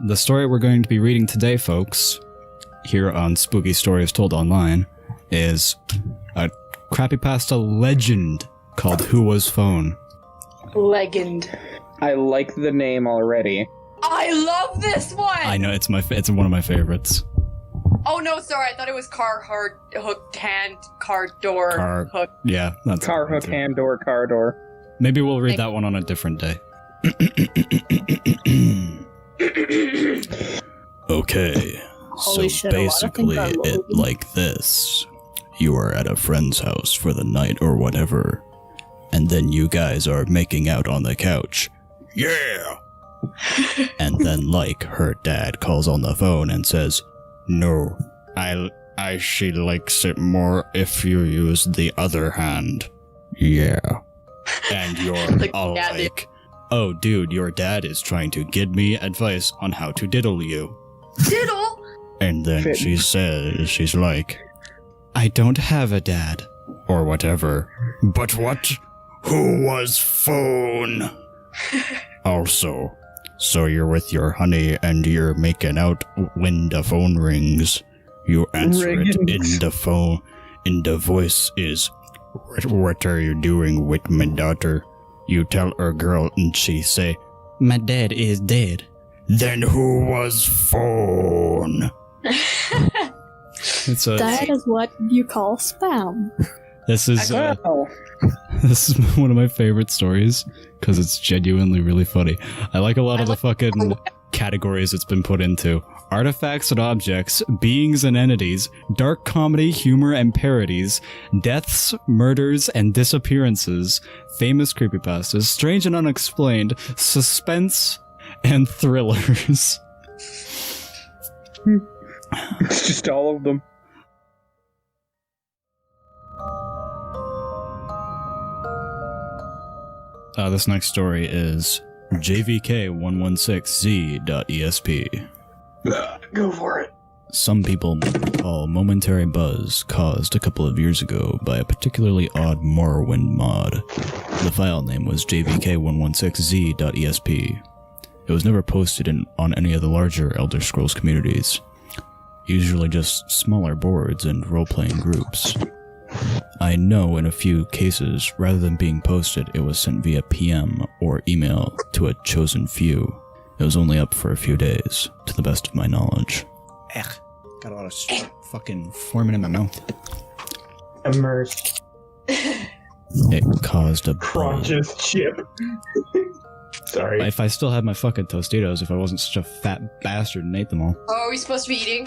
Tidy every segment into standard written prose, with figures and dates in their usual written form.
The story we're going to be reading today, folks, here on Spooky Stories Told Online, is a creepypasta legend called Who Was Phone. Legend. I like the name already. I love this one! I know, it's one of my favorites. Oh no, sorry, I thought it was car hook hand, car door hook. Yeah, that's car hook, hand door, car door. Maybe we'll read that one on a different day. Okay, Holy so shit, basically it like this. You are at a friend's house for the night or whatever, and then you guys are making out on the couch. Yeah! And then, like, her dad calls on the phone and says, "No, she likes it more if you use the other hand." Yeah. And you're all like, "Oh, dude, your dad is trying to give me advice on how to diddle you." Diddle? And then she says, she's like, "I don't have a dad." Or whatever. But what? Who was phone? Also, so you're with your honey and you're making out when the phone rings. You answer it in the phone, and the voice is, "What are you doing with my daughter?" You tell her girl and she say, "My dad is dead." Then who was phone? That is what you call spam. This is this is one of my favorite stories because it's genuinely really funny. I like a lot of the fucking categories it's been put into. Artifacts and objects, beings and entities, dark comedy, humor and parodies, deaths, murders and disappearances, famous creepypastas, strange and unexplained, suspense, and thrillers. It's just all of them. This next story is JVK116Z.esp. Go for it. Some people call momentary buzz caused a couple of years ago by a particularly odd Morrowind mod. The file name was JVK116Z.esp. It was never posted on any of the larger Elder Scrolls communities, usually just smaller boards and role-playing groups. I know in a few cases, rather than being posted, it was sent via PM or email to a chosen few. It was only up for a few days, to the best of my knowledge. Got a lot of fucking forming in my mouth. Immersed. It caused a Crunches chip. Sorry. If I still had my fucking Tostitos, if I wasn't such a fat bastard and ate them all. Oh, are we supposed to be eating?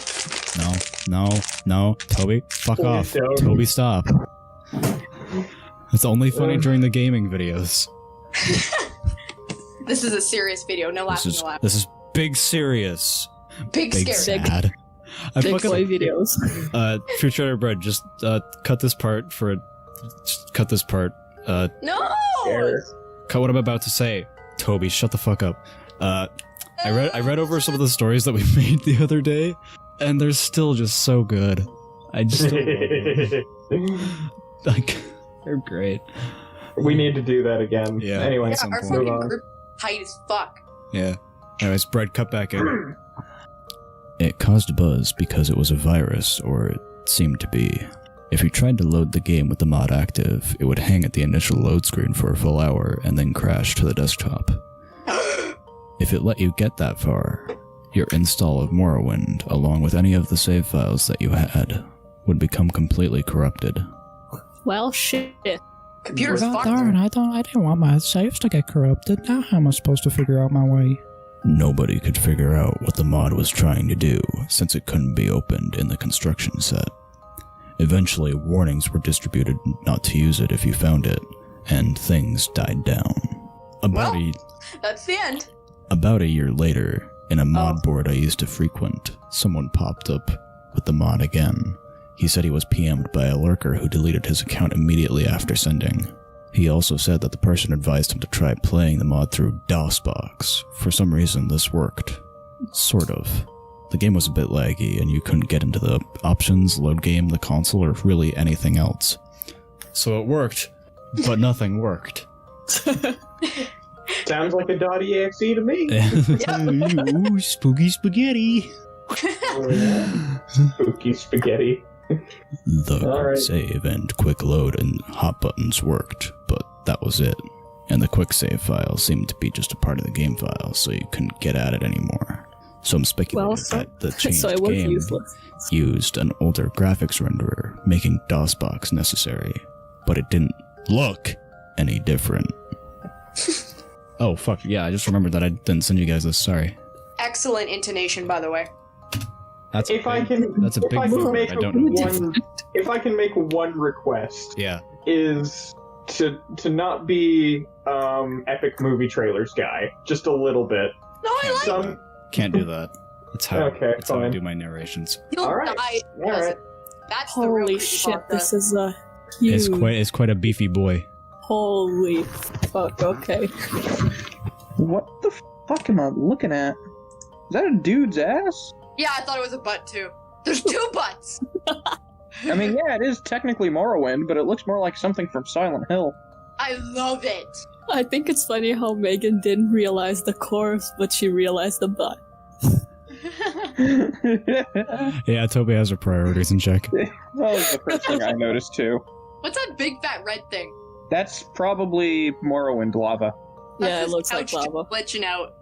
No. Toby, fuck off. Toby, stop. It's only funny during the gaming videos. This is a serious video. No laughing, no laughing. This is big serious. Big scary. Sad. Big boy videos. Future Bread, just cut this part for cut this part. No! Cut what I'm about to say. Toby, shut the fuck up. I read over some of the stories that we made the other day, and they're still just so good. I just love them. Like, they're great. We need to do that again. Yeah. Anyway, Yeah, our fucking group tight as fuck. Yeah. Anyways, Bread, cut back in. It caused a buzz because it was a virus, or it seemed to be. If you tried to load the game with the mod active, it would hang at the initial load screen for a full hour and then crash to the desktop. If it let you get that far, your install of Morrowind, along with any of the save files that you had, would become completely corrupted. Well, shit. Computer's fucked. Darn, I didn't want my saves to get corrupted. Now how am I supposed to figure out my way? Nobody could figure out what the mod was trying to do, since it couldn't be opened in the construction set. Eventually, warnings were distributed not to use it if you found it, and things died down. That's the end. About a year later, in a mod board I used to frequent, someone popped up with the mod again. He said he was PM'd by a lurker who deleted his account immediately after sending. He also said that the person advised him to try playing the mod through DOSBox. For some reason, this worked. sort of. The game was a bit laggy, and you couldn't get into the options, load game, the console, or really anything else. So it worked, but nothing worked. Sounds like a .exe to me. Ooh, spooky spaghetti. Oh, yeah. Spooky spaghetti. The All right. save and quick load and hot buttons worked, but that was it. And the quick save file seemed to be just a part of the game file, so you couldn't get at it anymore. So I'm speculating that the changed so it was game useless. used an older graphics renderer, making DOSBox necessary, but it didn't look any different. Oh fuck, yeah, I just remembered that I didn't send you guys this, sorry. Excellent intonation, by the way. That's If I can, that's a if big I can word, make I don't know. if I can make one request, Yeah. is to not be epic movie trailers guy, just a little bit. No, I like it. Some Can't do that. That's how, Okay, that's how I fine. do my narrations. You'll All right. die. All right. That's the real Holy shit, creepypasta. this is a huge... It's quite a beefy boy. Holy fuck, okay. What the fuck am I looking at? Is that a dude's ass? Yeah, I thought it was a butt too. There's 2 butts. I mean, yeah, it is technically Morrowind, but it looks more like something from Silent Hill. I love it. I think it's funny how Megan didn't realize the corpse, but she realized the butt. Yeah, Toby has her priorities in check. That was the first thing I noticed too. What's that big fat red thing? That's probably Morrowind lava. Yeah, That's it his looks like couch lava. glitching out.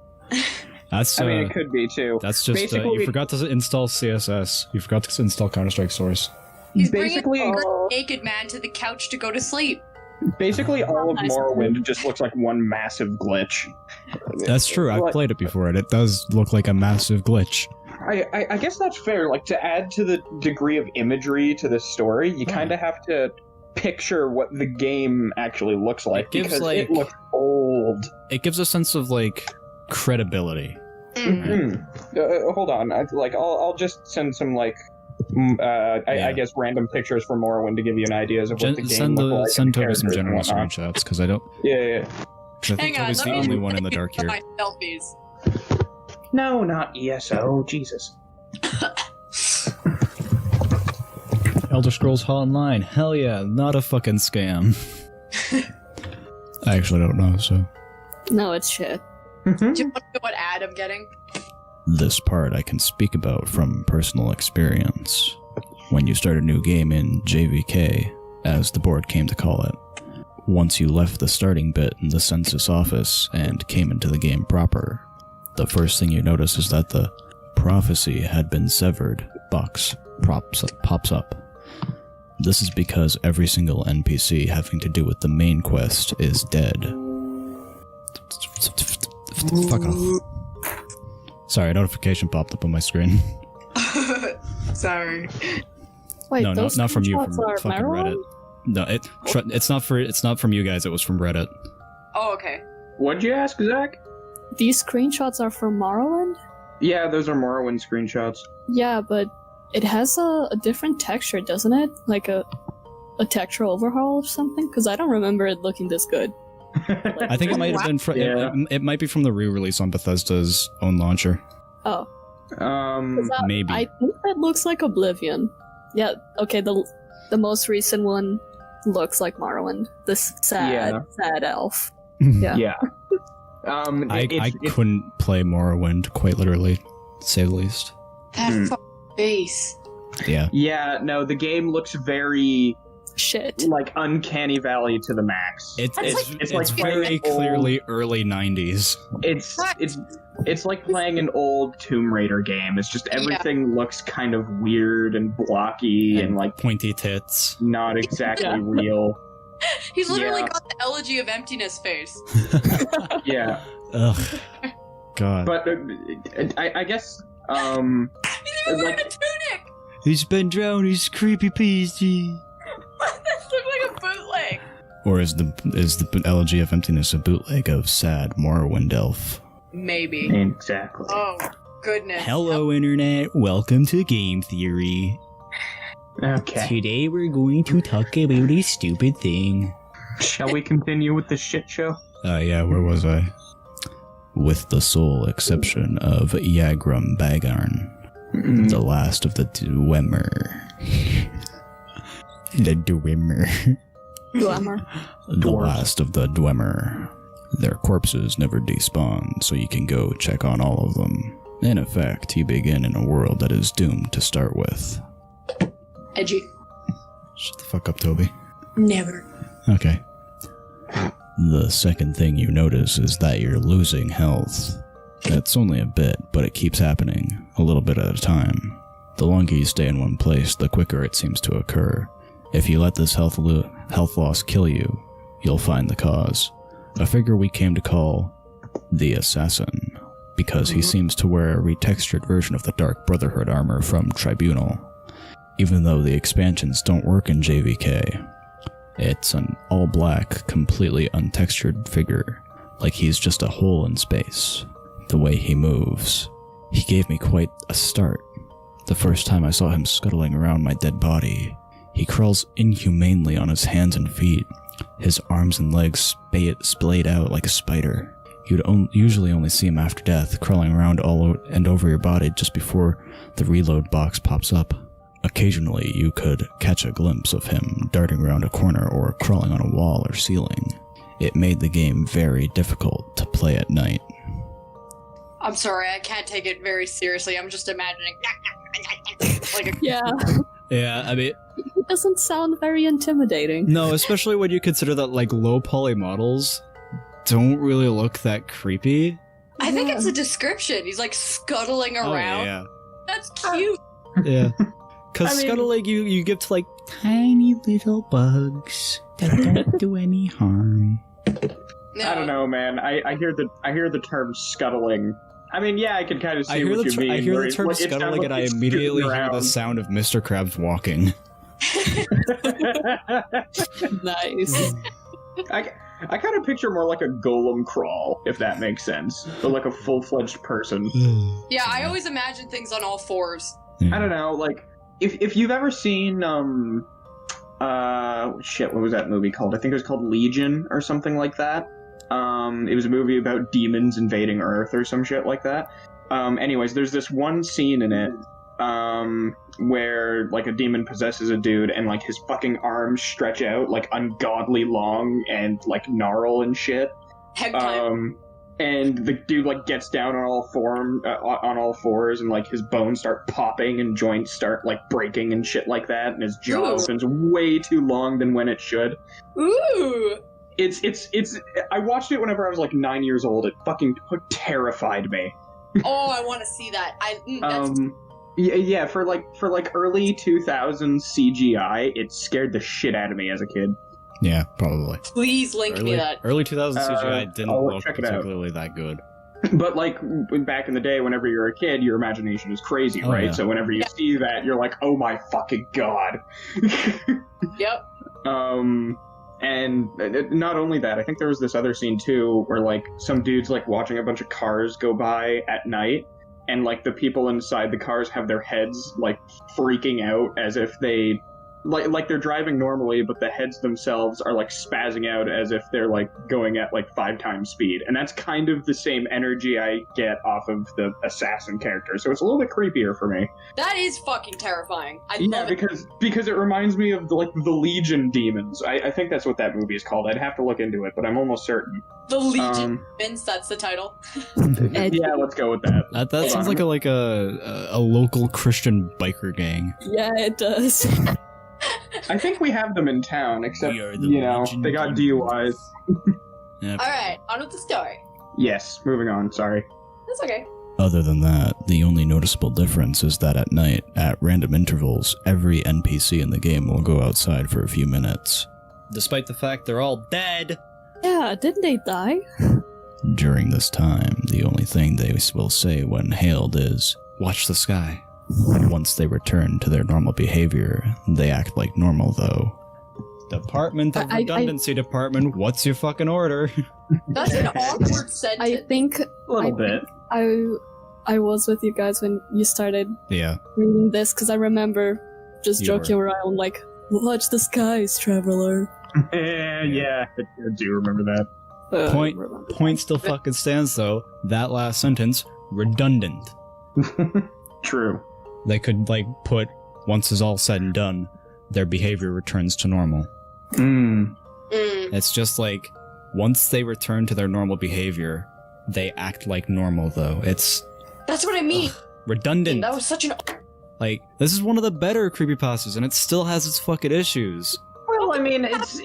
That's I mean, it could be too. that's just Basically- you forgot to install CSS. You forgot to install Counter-Strike Source. He's Basically- bringing a naked man to the couch to go to sleep. Basically, all of Nice. Morrowind just looks like one massive glitch. That's true. I've Like- played it before, and it does look like a massive glitch. I guess that's fair. Like, to add to the degree of imagery to this story, you kind of have to picture what the game actually looks like, It gives, because like- it looks old. It gives a sense of like credibility. Hold on, I'll just send some like I guess random pictures from Morrowind to give you an idea of what the game Send looked like. send and the Toby some characters and general whatnot. screenshots because I don't. Yeah. 'Cause I think Hang on, Toby's let the me only one in the dark here. my selfies. No, not ESO. Jesus. Elder Scrolls Online. Hell yeah, not a fucking scam. I actually don't know, so. No, it's shit. Do you want to know what ad I'm getting? This part I can speak about from personal experience. When you start a new game in JVK, as the board came to call it, once you left the starting bit in the census office and came into the game proper, the first thing you notice is that the prophecy had been severed box pops up. This is because every single NPC having to do with the main quest is dead. Fuck off. Sorry, a notification popped up on my screen. Sorry. Wait, No, those not from you, screenshots from are fucking Maryland? Reddit. No, it's not from you guys, it was from Reddit. Oh, okay. What'd you ask, Zach? These screenshots are from Morrowind? Yeah, those are Morrowind screenshots. Yeah, but it has a different texture, doesn't it? Like a texture overhaul or something? Because I don't remember it looking this good. I think it might have been from Yeah. it might be from the re-release on Bethesda's own launcher. Oh. 'Cause Maybe. I think that looks like Oblivion. Yeah, okay, the most recent one looks like Morrowind. This sad elf. Yeah. Yeah. I couldn't play Morrowind, quite literally, to say the least. That fucking face. Yeah. Yeah, no, the game looks very Shit. like Uncanny Valley to the max. It's like very playing old- clearly early 90s. It's like playing an old Tomb Raider game. It's just everything looks kind of weird and blocky and like pointy tits. not exactly real. He's literally Yeah. got the Elegy of Emptiness face. Yeah, Ugh. God. but I guess He's even wearing Like- a tunic! He's been drowned, he's creepy peasy. That looks like a bootleg. Or is the Elegy of Emptiness a bootleg of sad Morrowind elf? Maybe. exactly. Oh, goodness. Hello, Internet. Welcome to Game Theory. Okay, Today we're going to talk about a stupid thing. shall we continue with the shit show? Yeah, where was I? with the sole exception of Yagrum Bagarn, the last of the Dwemer. The Dwemer. Glamour. The last of the Dwemer. Their corpses never despawn, so you can go check on all of them. In effect, you begin in a world that is doomed to start with. Edgy. Shut the fuck up, Toby. Never. Okay. The second thing you notice is that you're losing health. It's only a bit, but it keeps happening, a little bit at a time. The longer you stay in one place, the quicker it seems to occur. If you let this health loss kill you, you'll find the cause. A figure we came to call the Assassin, because he seems to wear a retextured version of the Dark Brotherhood armor from Tribunal. Even though the expansions don't work in JVK, it's an all-black, completely untextured figure, like he's just a hole in space. The way he moves, he gave me quite a start. The first time I saw him scuttling around my dead body, he crawls inhumanely on his hands and feet, his arms and legs splayed out like a spider. You'd usually only see him after death, crawling around all and over your body just before the reload box pops up. Occasionally, you could catch a glimpse of him darting around a corner or crawling on a wall or ceiling. It made the game very difficult to play at night. I'm sorry, I can't take it very seriously. I'm just imagining like a Yeah. Yeah, I mean... It doesn't sound very intimidating. No, especially when you consider that, like, low-poly models don't really look that creepy. I think it's a description. He's like scuttling around. Oh, yeah. That's cute. Yeah. Because scuttling you give to, like, tiny little bugs that don't do any harm. No. I don't know, man. I hear the term scuttling. I mean, yeah, I can kind of see what you mean. I hear the term scuttling and I immediately hear the sound of Mr. Krabs walking. Nice. I kind of picture more like a golem crawl, if that makes sense. But like a full-fledged person. Yeah, I always imagine things on all fours. I don't know, like, if you've ever seen, what was that movie called? I think it was called Legion or something like that. It was a movie about demons invading Earth or some shit like that. Anyways, there's this one scene in it, where, like, a demon possesses a dude and, like, his fucking arms stretch out, like, ungodly long and, like, gnarl and shit. Heck time. And the dude, like, gets down on all fours, and, like, his bones start popping and joints start, like, breaking and shit like that, and his jaw opens way too long than when it should. Ooh! It's I watched it whenever I was, like, 9 years old. It fucking terrified me. Oh, I want to see that. Yeah, for early 2000s CGI, it scared the shit out of me as a kid. Yeah, probably. Please link me that. Early 2000s CGI didn't look check it out. particularly that good. But, like, back in the day, whenever you're a kid, your imagination is crazy, right? Yeah. So whenever you see that, you're like, oh my fucking god. Yep. And not only that, I think there was this other scene, too, where, like, some dude's, like, watching a bunch of cars go by at night, and, like, the people inside the cars have their heads, like, freaking out as if they... Like they're driving normally, but the heads themselves are, like, spazzing out as if they're, like, going at, like, 5 times speed. And that's kind of the same energy I get off of the assassin character, so it's a little bit creepier for me. That is fucking terrifying. I love it. because it reminds me of, like, the Legion demons. I think that's what that movie is called. I'd have to look into it, but I'm almost certain. The Legion Demons, that's the title. Yeah, let's go with that. That sounds like a local Christian biker gang. Yeah, it does. I think we have them in town, except, We are the you know, Legion they got Demons. DUIs. Yeah. Alright, on with the story. Yes, moving on, sorry. That's okay. Other than that, the only noticeable difference is that at night, at random intervals, every NPC in the game will go outside for a few minutes. Despite the fact they're all dead! Yeah, didn't they die? During this time, the only thing they will say when hailed is, "Watch the sky." Once they return to their normal behavior, they act like normal, though. Department of Redundancy Department, what's your fucking order? That's an awkward sentence. I think A little bit. I was with you guys when you started Yeah. reading this, because I remember just You joking around like, "Watch the skies, traveler." Yeah, I do remember that. Point still fucking stands, though. That last sentence, redundant. True. They could, like, put, once is all said and done, their behavior returns to normal. It's just like, once they return to their normal behavior, they act like normal, though. That's what I mean. Redundant. That was such an... Like, this is one of the better creepypastas, and it still has its fucking issues. Well, I mean, it's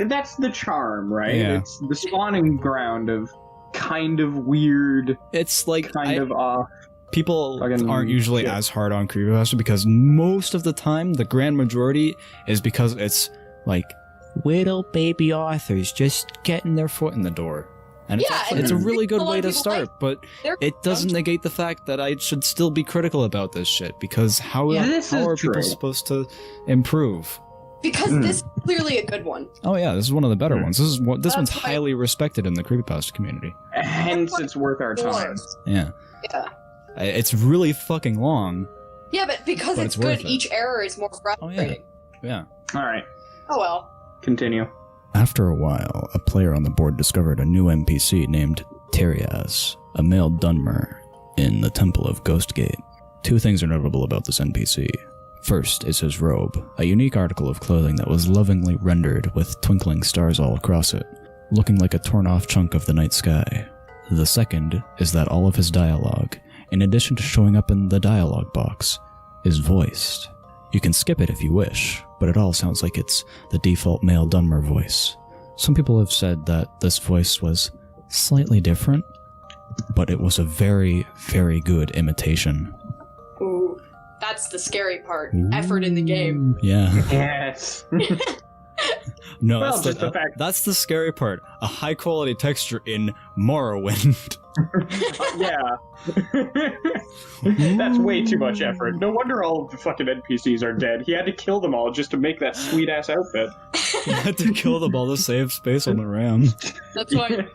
that's the charm, right? Yeah. It's the spawning ground of kind of weird, It's like, kind of off. people Fucking aren't usually shit. as hard on creepypasta because most of the time, the grand majority is because it's like little baby authors just getting their foot in the door. And Yeah, and it's a then really good a lot way of to people start, but They're it doesn't negate the fact that I should still be critical about this shit, because how This is are people true. supposed to improve? Because this is clearly a good one. Oh yeah, this is one of the better ones. This That's one's why- highly respected in the creepypasta community. Hence, it's worth our time. Yeah. Yeah. It's really fucking long. Yeah, but because But it's it's worth good, it. each error is more frustrating. Yeah. All right, Oh well. continue. After a while, a player on the board discovered a new NPC named Terias, a male Dunmer, in the Temple of Ghostgate. Two things are notable about this NPC. First is his robe, a unique article of clothing that was lovingly rendered with twinkling stars all across it, looking like a torn-off chunk of the night sky. The second is that all of his dialogue, in addition to showing up in the dialogue box, is voiced. You can skip it if you wish, but it all sounds like it's the default male Dunmer voice. Some people have said that this voice was slightly different, but it was a very, very good imitation. Ooh. That's the scary part. Effort in the game. Yeah. Yes. No, Well, that's, just the fact- that's the scary part. A high quality texture in Morrowind. Yeah. That's way too much effort. No wonder all of the fucking NPCs are dead. He had to kill them all just to make that sweet ass outfit. You had to kill them all to save space on the RAM. That's why.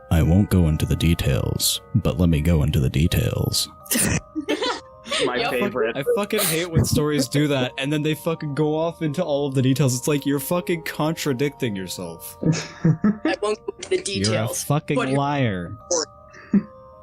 I won't go into the details, but let me go into the details. My Yep. favorite. I fucking hate when stories do that, and then they fucking go off into all of the details. It's like, you're fucking contradicting yourself. I won't go into the You're a details. fucking but liar.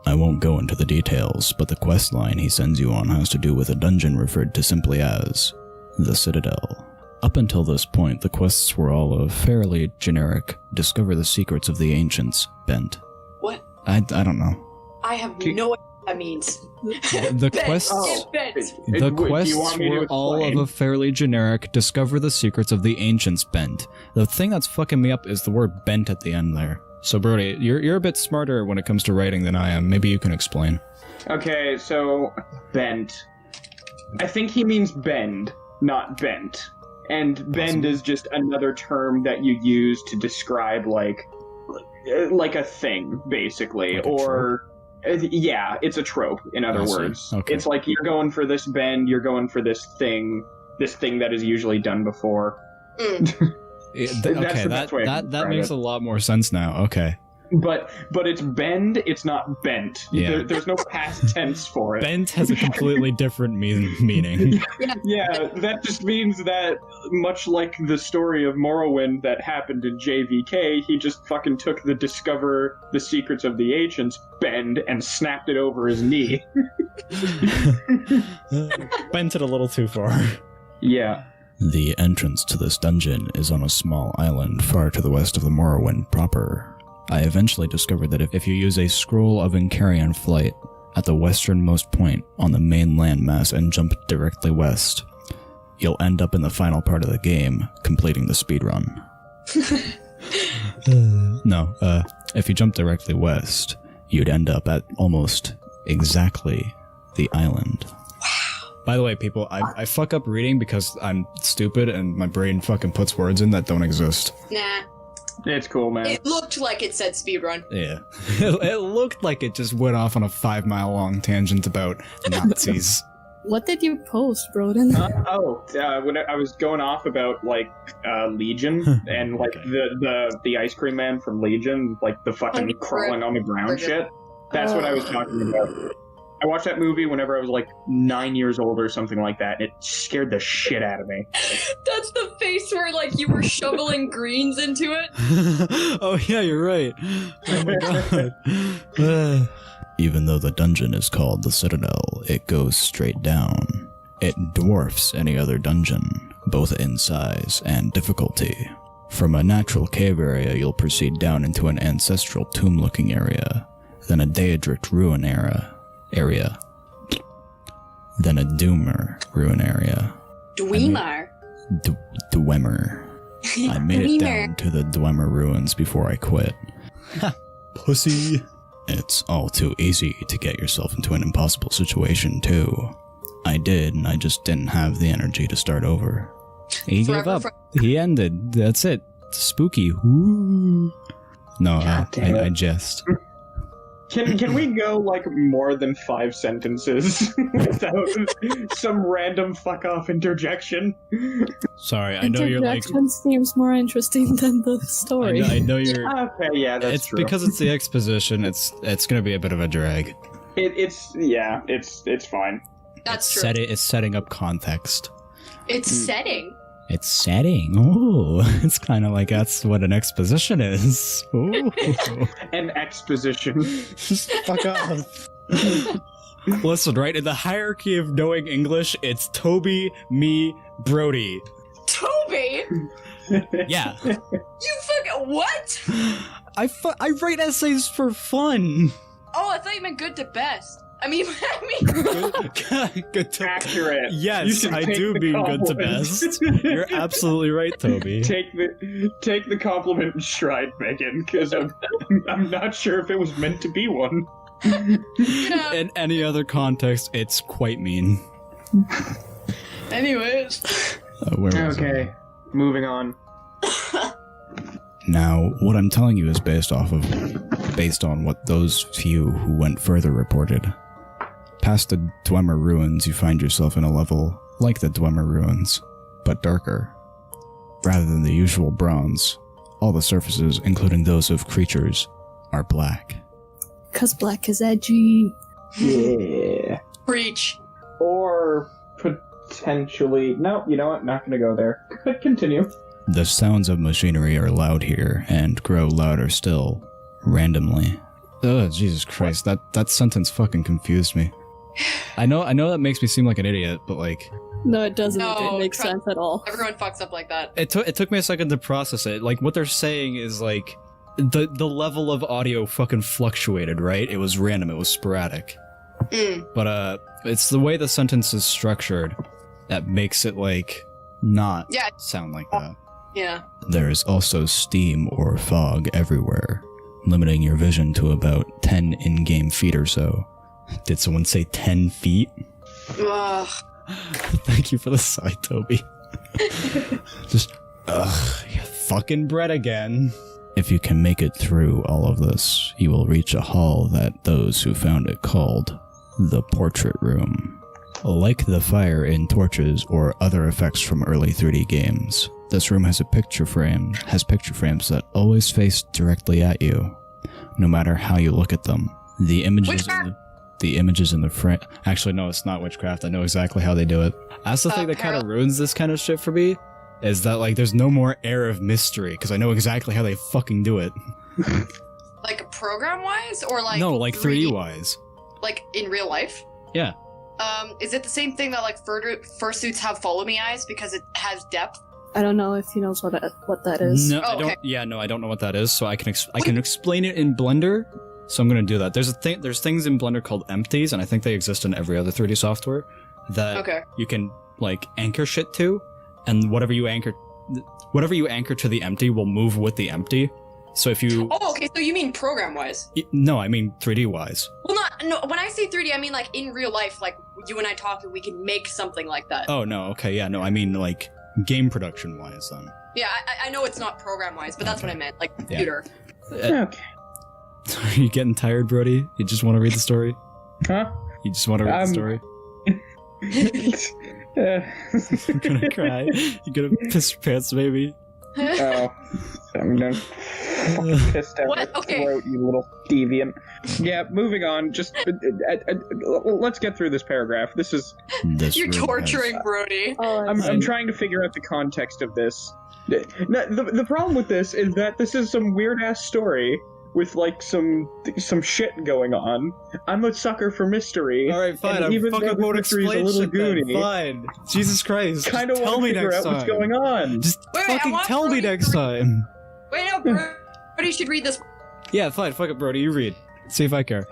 I won't go into the details, but the quest line he sends you on has to do with a dungeon referred to simply as the Citadel. Up until this point, the quests were all a fairly generic, discover the secrets of the ancients bent. What? I don't know. I have no idea what that means. The quests... It's bent. The Do you quests want me to were all of explain? a fairly generic, discover the secrets of the ancients bent. The thing that's fucking me up is the word bent at the end there. So Brody, you're a bit smarter when it comes to writing than I am. Maybe you can explain. Okay, so bent. I think he means bend, not bent. And bend is just another term that you use to describe like a thing, basically, Like a or yeah, it's a trope. In other I see. words, Okay. it's like you're going for this bend, you're going for this thing that is usually done before. Mm. That's the Okay, best way to that describe makes it. a lot more sense now. Okay. But it's bend, it's not bent. Yeah. There's no past tense for it. Bent has a completely different meaning. Yeah, that just means that, much like the story of Morrowind that happened in JVK, he just fucking took the discover the secrets of the ancients bend and snapped it over his knee. Bent it a little too far. Yeah. The entrance to this dungeon is on a small island far to the west of the Morrowind proper. I eventually discovered that if you use a scroll of Incarian flight at the westernmost point on the main landmass and jump directly west, you'll end up in the final part of the game, completing the speedrun. No, if you jump directly west, you'd end up at almost exactly the island. By the way, people, I fuck up reading because I'm stupid and my brain fucking puts words in that don't exist. Nah. It's cool, man. It looked like it said speedrun. Yeah. It looked like it just went off on a 5-mile-long tangent about Nazis. What did you post, Broden? When I was going off about like Legion and like the ice cream man from Legion, like the fucking crawling on the ground shit. That's what I was talking about. I watched that movie whenever I was like 9 years old or something like that. And it scared the shit out of me. That's the face where like you were shoveling greens into it. Oh yeah, you're right. Oh my god. Even though the dungeon is called the Citadel, it goes straight down. It dwarfs any other dungeon, both in size and difficulty. From a natural cave area, you'll proceed down into an ancestral tomb-looking area, then a Daedric ruin area, then a Doomer ruin area. Dwemer. Dwemer. I made it down to the Dwemer ruins before I quit. Ha! Pussy! It's all too easy to get yourself into an impossible situation, too. I did, and I just didn't have the energy to start over. He gave up. He ended. That's it. Spooky. Ooh. No, I jest. Can we go like more than 5 sentences without some random fuck off interjection? Sorry, I know you're like. Interjection seems more interesting than the story. I know you're. Okay, yeah, that's it's true. because it's the exposition. It's gonna be a bit of a drag. It's fine. That's true. It's setting up context. It's setting. It's setting. Oh, it's kind of like that's what an exposition is. Ooh. An exposition. Just fuck off. Listen, right? In the hierarchy of knowing English, it's Toby, me, Brody. Toby? Yeah. You fucking what? I write essays for fun. Oh, I thought you meant good to best. I mean, Good to Accurate. Yes, I do mean good to best. You're absolutely right, Toby. Take the compliment in stride, Megan, because I'm not sure if it was meant to be one. Yeah. In any other context, it's quite mean. Anyways. Where was Okay, moving on. Now, what I'm telling you is based on what those few who went further reported. Past the Dwemer ruins, you find yourself in a level like the Dwemer ruins, but darker. Rather than the usual bronze, all the surfaces, including those of creatures, are black. 'Cause black is edgy. Yeah. Preach. Or potentially... No, you know what? Not gonna go there. Continue. The sounds of machinery are loud here, and grow louder still, randomly. Ugh, Jesus Christ, that sentence fucking confused me. I know that makes me seem like an idiot, but like... No, it doesn't. No, it makes sense at all. Everyone fucks up like that. It took me a second to process it. Like, what they're saying is, like, the level of audio fucking fluctuated, right? It was random, it was sporadic. But, it's the way the sentence is structured that makes it, like, not sound like that. Yeah. There is also steam or fog everywhere, limiting your vision to about 10 in-game feet or so. Did someone say 10 feet? Ugh. Thank you for the side, Toby. Just, you fucking bread again. If you can make it through all of this, you will reach a hall that those who found it called the Portrait Room. Like the fire in torches or other effects from early 3D games, this room has picture frames that always face directly at you, no matter how you look at them. The images in the frame. Actually, no, it's not witchcraft. I know exactly how they do it. That's the thing that kind of ruins this kind of shit for me, is that like there's no more air of mystery because I know exactly how they fucking do it. Like program wise, or like no, like 3D wise. Like in real life. Yeah. Is it the same thing that like fursuits have follow me eyes because it has depth? I don't know if he knows what that is. No, I don't. Okay. Yeah, no, I don't know what that is. So I can explain it in Blender. So I'm gonna do that. There's things in Blender called empties, and I think they exist in every other 3D software that you can like anchor shit to, and whatever you anchor to the empty will move with the empty. So if you so you mean program wise? No, I mean 3D wise. Well, no. When I say 3D, I mean like in real life, like you and I talking, we can make something like that. Oh no, okay, yeah, no, I mean like game production wise then. Yeah, I know it's not program wise, but that's what I meant, like computer. Okay. Are you getting tired, Brody? You just want to read the story? Huh? You just want to read the story? You're gonna cry. You're gonna piss your pants, baby. Oh, I'm gonna Pissed out What? your Okay. throat, you little deviant. Yeah, moving on. Just let's get through this paragraph. This is You're torturing Brody. I'm trying to figure out the context of this. The problem with this is that this is some weird ass story with like some shit going on. I'm a sucker for mystery. All right, fine. and I even fucking though the won't mystery's explain a little shit then. goony, Fine. Jesus Christ. kind of Just tell want me to figure next out time. what's going on. Just Wait, I fucking want tell me Brody to next read- time. Wait, no, Brody should read this. Yeah, fine. Fuck it, Brody. You read. See if I care.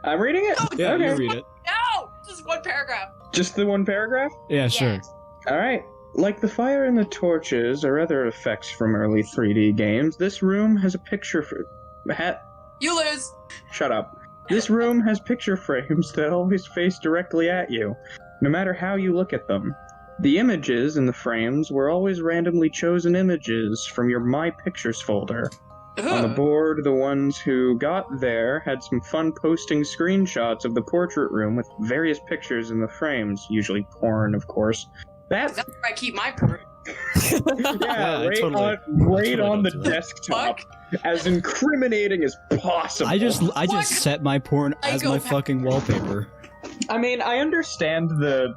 I'm reading it. Yeah, okay. you read it. No! Just one paragraph. Just the one paragraph. Yeah, sure. Yes. All right. Like the fire and the torches or other effects from early 3D games, this room has a picture for. You lose. Shut up. This room has picture frames that always face directly at you, no matter how you look at them. The images in the frames were always randomly chosen images from your My Pictures folder. On the board, the ones who got there had some fun posting screenshots of the portrait room with various pictures in the frames, usually porn, of course. That's That's where I keep my porn. yeah, I right totally- on the don't do that. desktop, as incriminating as possible. I just Fuck. set my porn I as go my back. fucking wallpaper. I mean, I understand the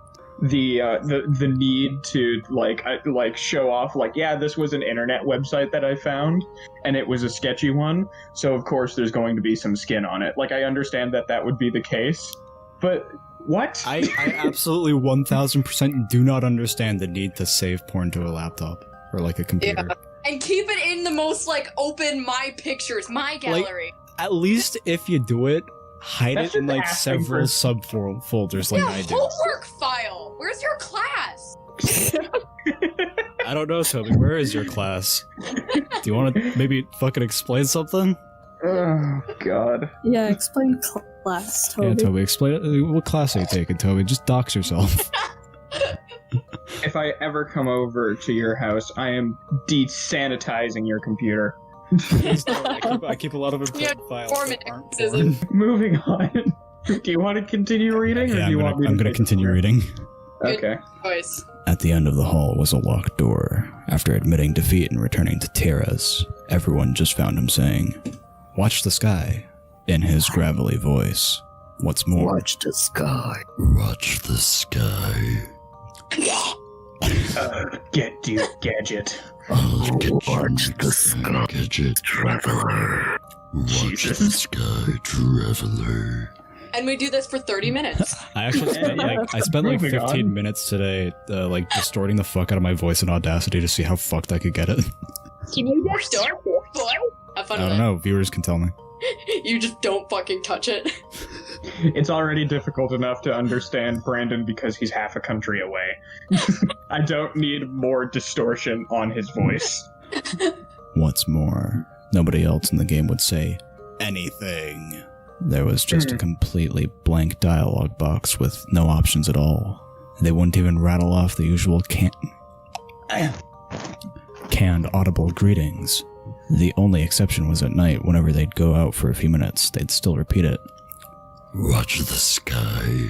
need to like show off yeah, this was an internet website that I found and it was a sketchy one, so of course there's going to be some skin on it. Like, I understand that would be the case, but what? I absolutely 1000% do not understand the need to save porn to a laptop or like a computer. Yeah. And keep it in the most open My Pictures, my gallery. At least if you do it, hide That's it in just asking several for- subfolders like yeah, I do. homework file. Where's your class? I don't know, Toby. Where is your class? Do you want to maybe fucking explain something? Oh god. Yeah, explain class, Toby. Yeah, Toby, explain it. What class are you taking, Toby? Just dox yourself. If I ever come over to your house, I am desanitizing your computer. I keep a lot of important files. Four that aren't minutes, porn. Moving on. Do you want to continue reading, or Yeah, do you want me to I'm gonna take continue over? reading. Okay. Voice. At the end of the hall was a locked door. After admitting defeat and returning to Terrace, everyone just found him saying, "Watch the sky," in his gravelly voice. What's more, Watch the sky. watch the sky. Get you, gadget. Watch the sky. Gadget Traveler. Jesus. sky, traveler. And we do this for 30 minutes. I actually spent I spent like Moving 15 on. minutes today, distorting the fuck out of my voice in Audacity to see how fucked I could get it. Can you just start? Have fun I with don't know. Viewers can tell me. it. You just don't fucking touch it. It's already difficult enough to understand Brandon because he's half a country away. I don't need more distortion on his voice. What's more, nobody else in the game would say anything. There was just a completely blank dialogue box with no options at all. They wouldn't even rattle off the usual canned audible greetings. The only exception was at night. Whenever they'd go out for a few minutes, they'd still repeat it. Watch the sky.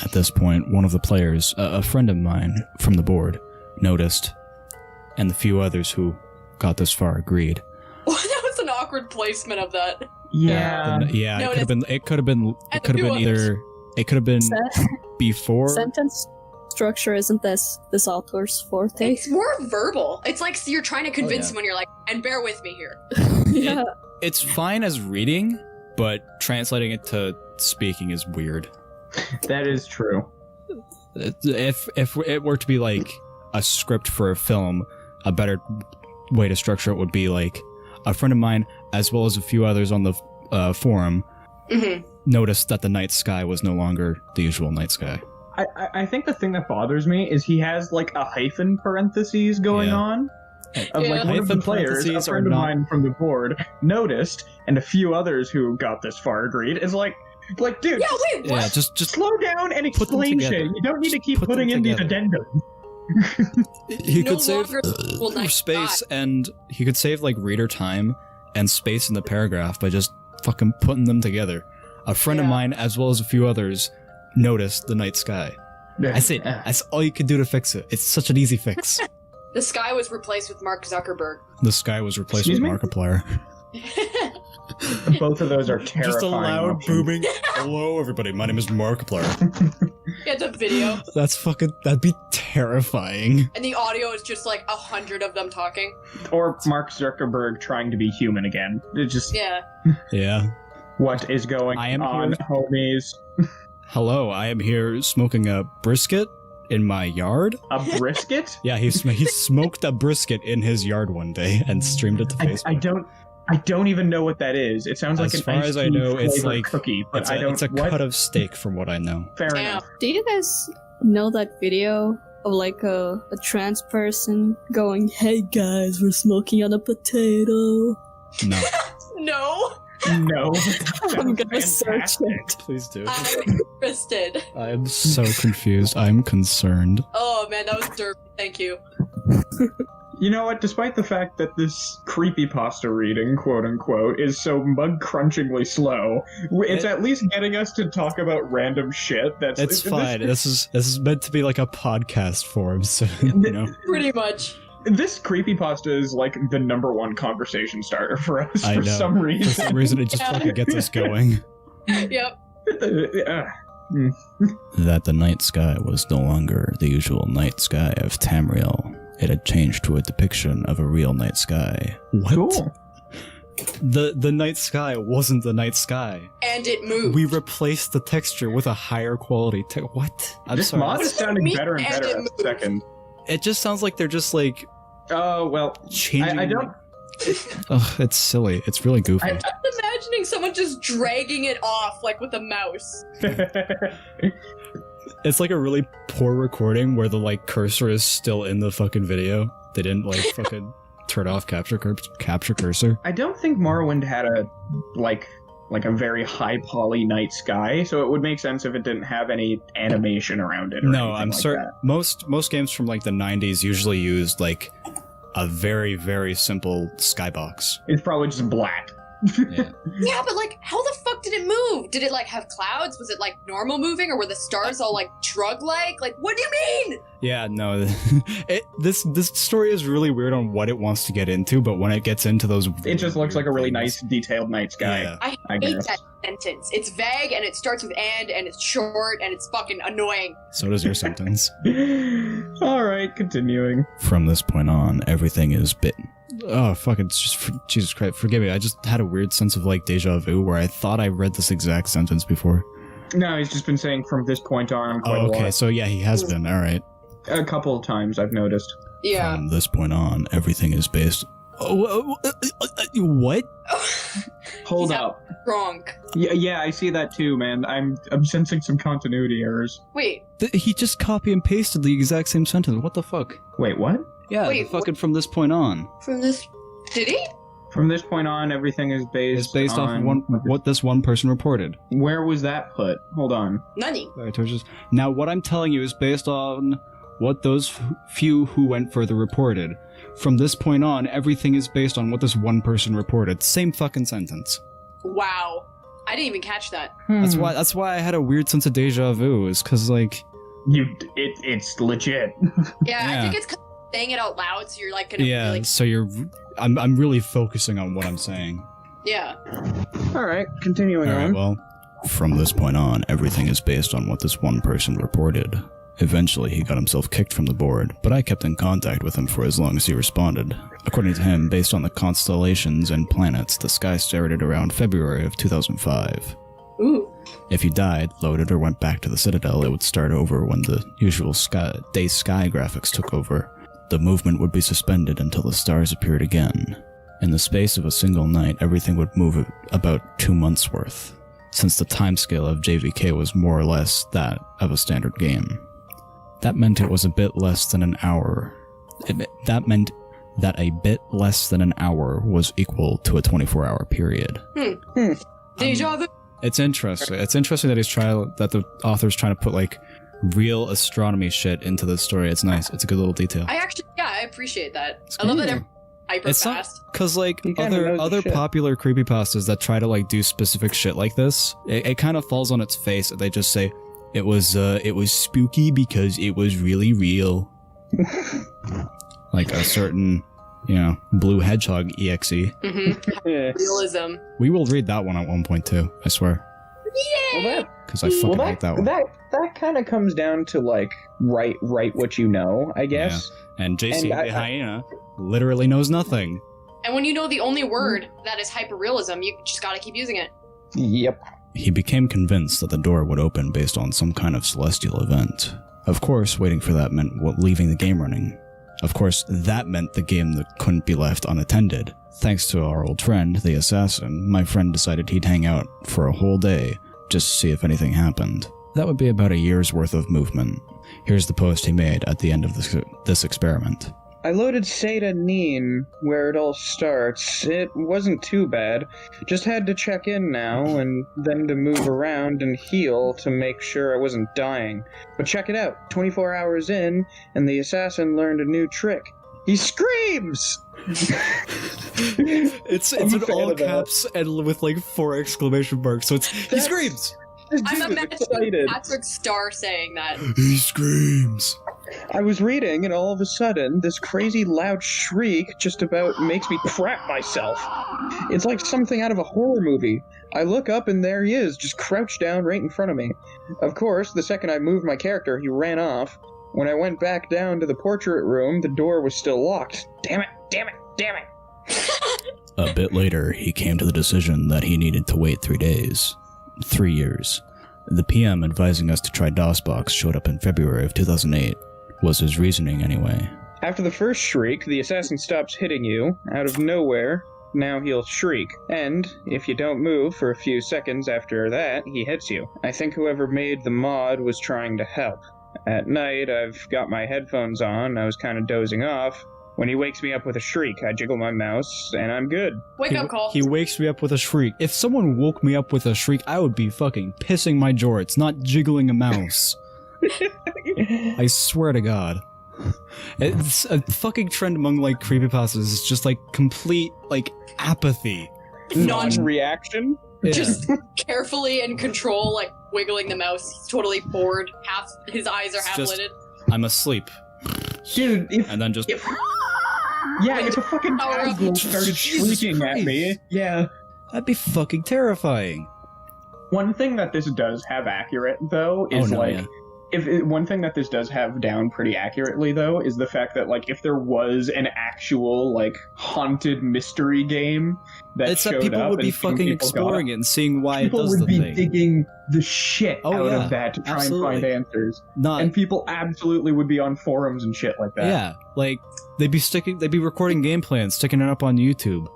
At this point, one of the players, a friend of mine from the board, noticed, and the few others who got this far agreed. That was an awkward placement of that. Yeah. Yeah, No, it could have been And the few either. It could have been before. Sentence structure isn't this author's forte. It's more verbal. It's like you're trying to convince yeah. someone, you're like, and bear with me here. Yeah. It's fine as reading, but translating it to speaking is weird. That is true. If it were to be like a script for a film, a better way to structure it would be like a friend of mine, as well as a few others on the forum, noticed that the night sky was no longer the usual night sky. I think the thing that bothers me is he has like a hyphen parentheses going Yeah. on. Of Yeah. like one of the Hyphen players, a parentheses friend are of not- mine from the board, noticed, and a few others who got this far agreed. Is like, dude, Yeah, wait, what? Yeah, just slow down and Put them explain together. shit. You don't need to keep Put them putting in these together. addendums. he No could save longer will night space sky. and he could save like reader time and space in the paragraph by just fucking putting them together. A friend of Yeah. mine, as well as a few others, noticed the night sky. That's it. That's all you could do to fix it. It's such an easy fix. The sky was replaced with Mark Zuckerberg. The sky was replaced Excuse with me? Markiplier. Both of those are terrifying. Just a loud options. booming. Hello, everybody. My name is Markiplier. Yeah, it's a video. That'd be terrifying. And the audio is just like 100 of them talking. Or Mark Zuckerberg trying to be human again. It just, Yeah. Yeah. what is going I am on, here. homies? Hello, I am here smoking a brisket in my yard. A brisket? Yeah, he smoked a brisket in his yard one day and streamed it to Facebook. I don't even know what that is. It sounds like As an far iced as I tea know, it's flavored like cookie, but it's a what? cut of steak from what I know. Fair Damn. enough. Do you guys know that video of like a trans person going, "Hey guys, we're smoking on a potato"? No, No. No. I'm gonna search it. please do. I'm interested. I am so confused. I'm concerned. Oh man, that was derpy. Thank you. You know what? Despite the fact that this creepypasta reading, quote unquote, is so mug-crunchingly slow, it's at least getting us to talk about random shit. It's fine. This is meant to be like a podcast form, so you know. Pretty much. This creepypasta is like the #1 conversation starter for us I for know. some For reason. some reason, it just fucking gets us going. Yep. That the night sky was no longer the usual night sky of Tamriel. It had changed to a depiction of a real night sky. What? Cool. The night sky wasn't the night sky. And it moved. We replaced the texture with a higher quality what? I'm This sorry. mod is sounding Me better and and better it every moved. second. It just sounds like they're just like Oh, well, changing. I don't... Ugh, it's silly. It's really goofy. I'm imagining someone just dragging it off like with a mouse. It's like a really poor recording where the like cursor is still in the fucking video. They didn't like fucking turn off capture cursor. I don't think Morrowind had a like a very high poly night sky, so it would make sense if it didn't have any animation around it. Or No, anything I'm like certain that. most games from like the 90s usually used like a very, very simple skybox. It's probably just black. Yeah. Yeah, but like, how the fuck did it move? Did it like have clouds? Was it like normal moving, or were the stars all like drug-like? Like, what do you mean? Yeah, no. This story is really weird on what it wants to get into, but when it gets into those, It just looks like a really things- nice, detailed night sky. Yeah. I I hate guess. that sentence. It's vague and it starts with and it's short and it's fucking annoying. So does your sentence. Alright, continuing. From this point on, everything is bitten. Oh, fuck, it's just... Jesus Christ, forgive me. I just had a weird sense of, like, deja vu where I thought I read this exact sentence before. No, he's just been saying from this point on quite Oh, a okay, lot. so yeah, he has been. All right. A couple of times, I've noticed. Yeah. From this point on, everything is based... what? Hold He's up. Drunk. Yeah, I see that too, man. I'm sensing some continuity errors. Wait. He just copy and pasted the exact same sentence. What the fuck? Wait, what? Yeah, Wait, fucking from this point on. From this. Did he? From this point on, everything is It's based off on... of what this one person reported. Where was that put? Hold on. Nani. Now, what I'm telling you is based on what those few who went further reported. From this point on, everything is based on what this one person reported. Same fucking sentence. Wow. I didn't even catch that. That's why I had a weird sense of deja vu. Is because like It's legit. Yeah, Yeah. I think it's 'cause saying it out loud, so you're like gonna really. So I'm really focusing on what I'm saying. Yeah. Alright, continuing All right, on. well, from this point on, everything is based on what this one person reported. Eventually, he got himself kicked from the board, but I kept in contact with him for as long as he responded. According to him, based on the constellations and planets, the sky started around February of 2005. Ooh. If you died, loaded, or went back to the Citadel, it would start over when the usual day sky graphics took over. The movement would be suspended until the stars appeared again. In the space of a single night, everything would move about 2 months' worth, since the timescale of JVK was more or less that of a standard game. That meant it was a bit less than an hour. That meant that a bit less than an hour was equal to a 24-hour period. Deja vu. It's interesting. It's interesting that that the author's trying to put like real astronomy shit into the story. It's nice. It's a good little detail. I appreciate that. It's I love cool. that everyone's hyper It's not fast. because like He kinda knows other the shit. popular creepypastas that try to like do specific shit like this, it kind of falls on its face. They just say it was spooky because it was really real. Like a certain, blue hedgehog exe. Mm-hmm. Realism. We will read that one at 1.2, I swear. Yay! Because I fucking like that one. That kind of comes down to, like, write what you know, I guess. Yeah. And JC, the hyena, literally knows nothing. And when you know the only word that is hyperrealism, you just gotta keep using it. Yep. He became convinced that the door would open based on some kind of celestial event. Of course, waiting for that meant leaving the game running. Of course, that meant the game that couldn't be left unattended. Thanks to our old friend, the assassin, my friend decided he'd hang out for a whole day just to see if anything happened. That would be about a year's worth of movement. Here's the post he made at the end of this experiment. I loaded Seda Neen, where it all starts. It wasn't too bad. Just had to check in now, and then to move around and heal to make sure I wasn't dying. But check it out, 24 hours in, and the assassin learned a new trick. He screams! It's in all caps and with like 4 exclamation marks, so he screams! I'm imagining Patrick Starr saying that. He screams! I was reading, and all of a sudden, this crazy loud shriek just about makes me crap myself. It's like something out of a horror movie. I look up, and there he is, just crouched down right in front of me. Of course, the second I moved my character, he ran off. When I went back down to the portrait room, the door was still locked. Damn it, damn it, damn it! A bit later, he came to the decision that he needed to wait 3 days. 3 years. The PM advising us to try DOSBox showed up in February of 2008. Was his reasoning anyway. After the first shriek, the assassin stops hitting you, out of nowhere. Now he'll shriek, and if you don't move for a few seconds after that, he hits you. I think whoever made the mod was trying to help. At night, I've got my headphones on, I was kind of dozing off. When he wakes me up with a shriek, I jiggle my mouse, and I'm good. Wake up call. He wakes me up with a shriek. If someone woke me up with a shriek, I would be fucking pissing my jorts, not jiggling a mouse. I swear to God. It's a fucking trend among, like, creepypastas. It's just, like, complete, like, apathy. Non-reaction? Yeah. Just carefully in control, like, wiggling the mouse. He's totally bored. His eyes are half-lidded. I'm asleep. Dude, and then just... if a fucking Asgore started shrieking at me, yeah. That'd be fucking terrifying. One thing that this does have accurate, though, is one thing that this does have down pretty accurately, though, is the fact that, like, if there was an actual, like, haunted mystery game that showed up, people would be fucking exploring it and seeing why it does the thing. People would be digging the shit out of that to try and find answers. And people absolutely would be on forums and shit like that. Yeah, like, they'd be recording gameplay and sticking it up on YouTube.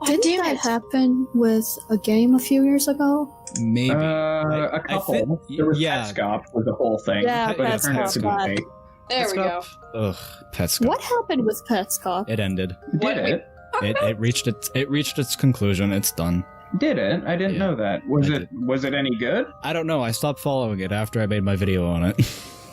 Didn't that happen with a game a few years ago? Maybe. A couple. There was Petscop with the whole thing. Yeah, but it turned out to be fake. There we go. Ugh, Petscop. What happened with Petscop? It ended. Did it? It reached its conclusion. It's done. Did it? I didn't know that. Was it any good? I don't know. I stopped following it after I made my video on it.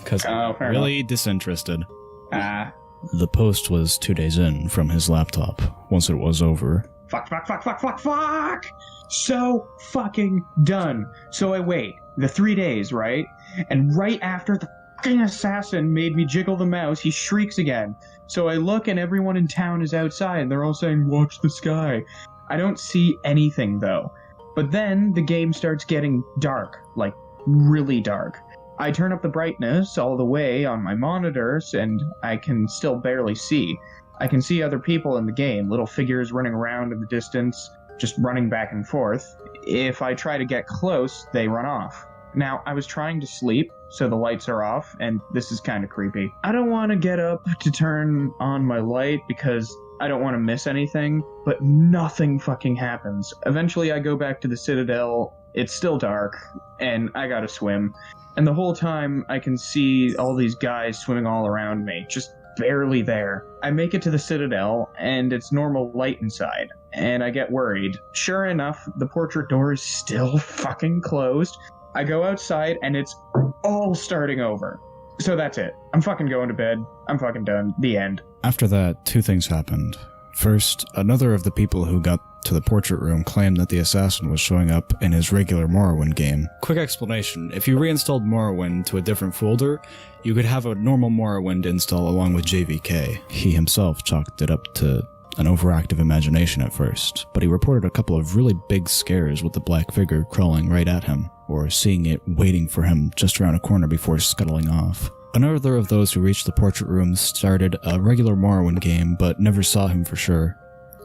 Because I'm really disinterested. The post was 2 days in from his laptop. Once it was over. Fuck! So fucking done. So I wait the 3 days, right? And right after the fucking assassin made me jiggle the mouse, he shrieks again. So I look and everyone in town is outside and they're all saying, "Watch the sky." I don't see anything though. But then the game starts getting dark, like really dark. I turn up the brightness all the way on my monitors and I can still barely see. I can see other people in the game, little figures running around in the distance, just running back and forth. If I try to get close, they run off. Now, I was trying to sleep, so the lights are off, and this is kind of creepy. I don't want to get up to turn on my light because I don't want to miss anything, but nothing fucking happens. Eventually, I go back to the Citadel. It's still dark, and I gotta swim. And the whole time, I can see all these guys swimming all around me, just barely there. I make it to the Citadel, and it's normal light inside, and I get worried. Sure enough, the portrait door is still fucking closed. I go outside, and it's all starting over. So that's it. I'm fucking going to bed. I'm fucking done. The end. After that, 2 things happened. First, another of the people who got to the portrait room claimed that the assassin was showing up in his regular Morrowind game. Quick explanation, if you reinstalled Morrowind to a different folder, you could have a normal Morrowind install along with JVK. He himself chalked it up to an overactive imagination at first, but he reported a couple of really big scares with the black figure crawling right at him, or seeing it waiting for him just around a corner before scuttling off. Another of those who reached the portrait room started a regular Morrowind game, but never saw him for sure.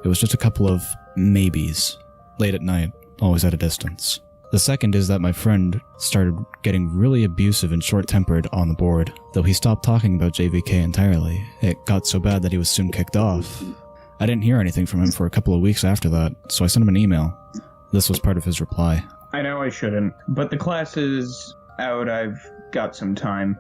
It was just a couple of maybes, late at night, always at a distance. The second is that my friend started getting really abusive and short-tempered on the board, though he stopped talking about JVK entirely. It got so bad that he was soon kicked off. I didn't hear anything from him for a couple of weeks after that, so I sent him an email. This was part of his reply. I know I shouldn't, but the class is out. I've got some time.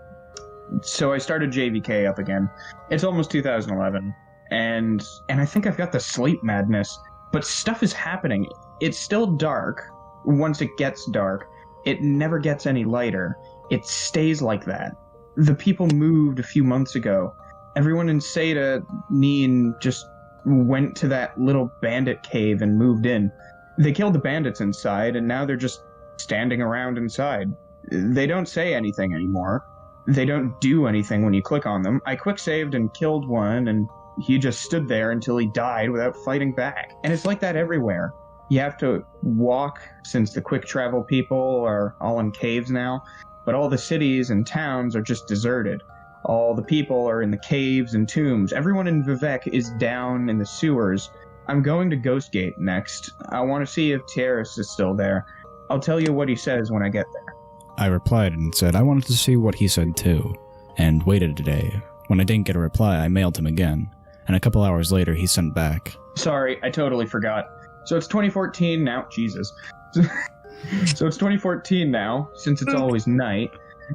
So I started JVK up again. It's almost 2011, and I think I've got the sleep madness, but stuff is happening. It's still dark. Once it gets dark, it never gets any lighter. It stays like that. The people moved a few months ago. Everyone in Seda, Neen, just went to that little bandit cave and moved in. They killed the bandits inside, and now they're just standing around inside. They don't say anything anymore. They don't do anything when you click on them. I quick-saved and killed one, and he just stood there until he died without fighting back. And it's like that everywhere. You have to walk, since the quick travel people are all in caves now, but all the cities and towns are just deserted. All the people are in the caves and tombs. Everyone in Vivek is down in the sewers. I'm going to Ghostgate next. I want to see if Terrace is still there. I'll tell you what he says when I get there. I replied and said I wanted to see what he said too, and waited a day. When I didn't get a reply, I mailed him again, and a couple hours later he sent back. Sorry, I totally forgot. So it's 2014 now. Jesus. So it's 2014 now, since it's always night.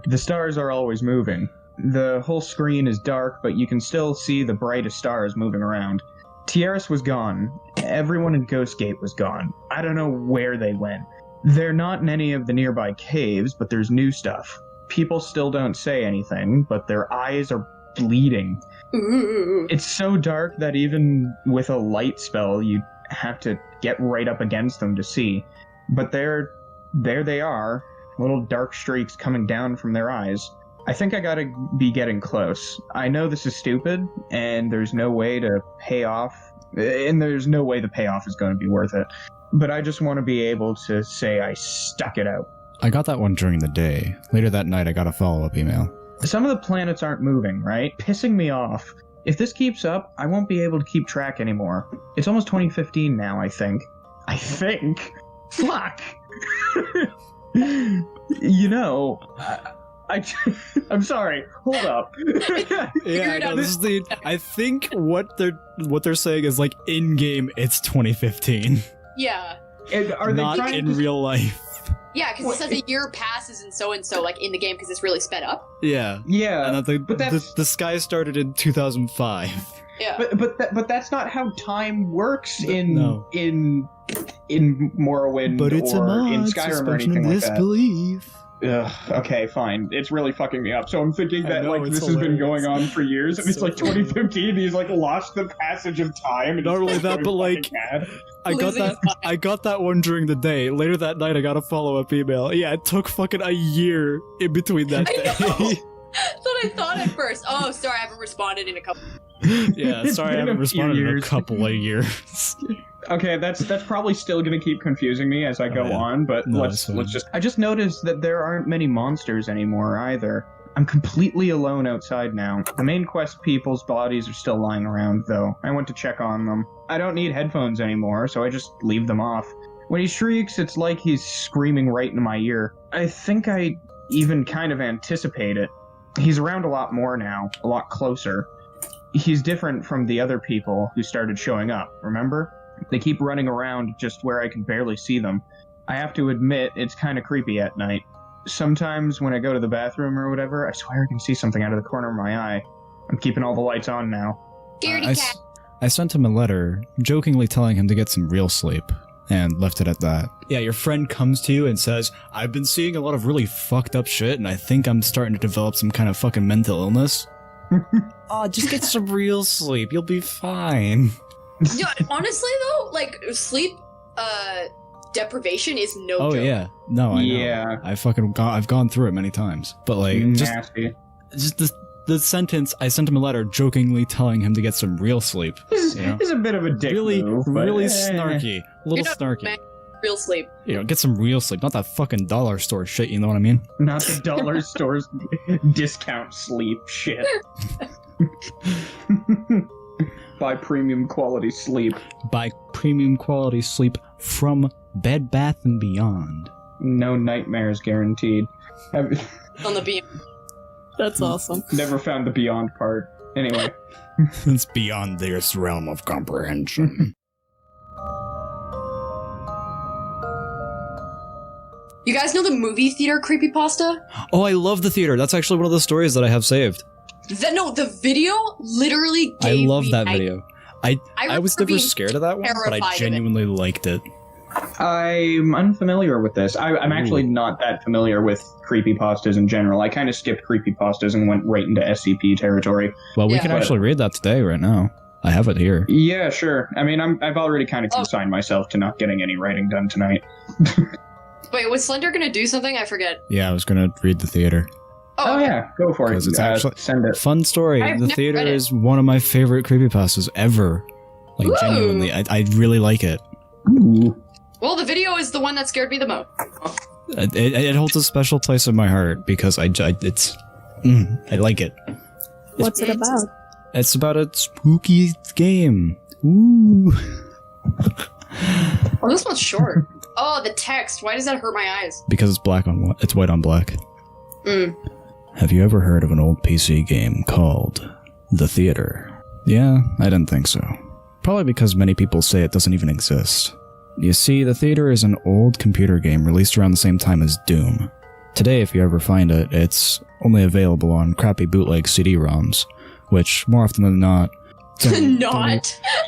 The stars are always moving. The whole screen is dark, but you can still see the brightest stars moving around. Tierras was gone. Everyone in Ghostgate was gone. I don't know where they went. They're not in any of the nearby caves, but there's new stuff. People still don't say anything, but their eyes are bleeding. Ooh. It's so dark that even with a light spell, you have to get right up against them to see. But there they are, little dark streaks coming down from their eyes. I think I gotta be getting close. I know this is stupid, and there's no way to pay off, and there's no way the payoff is going to be worth it. But I just want to be able to say I stuck it out. I got that one during the day. Later that night I got a follow-up email. Some of the planets aren't moving, right? Pissing me off. If this keeps up, I won't be able to keep track anymore. It's almost 2015 now, I think. Fuck! You know, I'm sorry. Hold up. Yeah, no, this is the. I think what they're saying is like in game. It's 2015. Yeah. And are they not trying in to... real life? Yeah, because it says a year passes and so, like, in the game because it's really sped up. Yeah. Yeah. And that the sky started in 2005. Yeah. But that's not how time works in Morrowind But it's or a mod, in Skyrim or anything like that. Ugh, okay, fine. It's really fucking me up. So I'm thinking that know, like it's this has been hilarious. going on for years, and it's so like 2015. He's like lost the passage of time. And Not it's only like that, going but like fucking mad. I got that one during the day. Later that night I got a follow-up email. Yeah, it took fucking a year in between that I day. That's what I thought at first. Oh, sorry, I haven't responded in a couple. Yeah, sorry I Been a haven't few responded in a years. couple of years. Okay, that's probably still gonna keep confusing me as I go yeah. on, but No, let's it's fine. just. I just noticed that there aren't many monsters anymore either. I'm completely alone outside now. The main quest people's bodies are still lying around, though. I went to check on them. I don't need headphones anymore, so I just leave them off. When he shrieks, it's like he's screaming right in my ear. I think I even kind of anticipate it. He's around a lot more now, a lot closer. He's different from the other people who started showing up, remember? They keep running around just where I can barely see them. I have to admit, it's kind of creepy at night. Sometimes when I go to the bathroom or whatever, I swear I can see something out of the corner of my eye. I'm keeping all the lights on now. Scaredy cat. I sent him a letter, jokingly telling him to get some real sleep, and left it at that. Yeah, your friend comes to you and says, I've been seeing a lot of really fucked up shit, and I think I'm starting to develop some kind of fucking mental illness. Oh, just get some real sleep. You'll be fine. Yeah, honestly though, like sleep deprivation is no Oh joke. yeah, no, I Yeah. know. I've gone through it many times. But like, Nasty. just the sentence. I sent him a letter jokingly telling him to get some real sleep. This You know? is a bit of a dick Really, move, but, really eh. snarky, a little You're not snarky. man- Real sleep. You know, get some real sleep, not that fucking dollar store shit. You know what I mean? Not the dollar store's discount sleep shit. Buy premium quality sleep. Buy premium quality sleep from Bed Bath and Beyond. No nightmares guaranteed. I've On the beam. That's awesome. never found the beyond part. Anyway. It's beyond this realm of comprehension. You guys know the movie theater creepypasta? Oh, I love the theater. That's actually one of the stories that I have saved. The video literally I gave love me that video. I was remember never being scared of that one, but terrified I of it. genuinely liked it. I'm unfamiliar with this. I'm actually not that familiar with creepypastas in general. I kind of skipped creepypastas and went right into SCP territory. Well, we Yeah. can actually read that today, right now. I have it here. Yeah, sure. I mean, I've already kind of consigned myself to not getting any writing done tonight. Wait, was Slender gonna do something? I forget. Yeah, I was gonna read the theater. Oh okay. yeah, go for it. 'Cause it's actually- send it. Fun story. I've The never theater read it. is one of my favorite creepypastas ever. Like, Ooh. genuinely, I really like it. Ooh. Well, the video is the one that scared me the most. It holds a special place in my heart because I like it. What's it about? It's about a spooky game. Ooh. Oh, this one's short. Oh, the text. Why does that hurt my eyes? Because it's black on white. It's white on black. Mm. Have you ever heard of an old PC game called The Theater? Yeah, I didn't think so. Probably because many people say it doesn't even exist. You see, The Theater is an old computer game released around the same time as Doom. Today, if you ever find it, it's only available on crappy bootleg CD-ROMs, which, more often than not,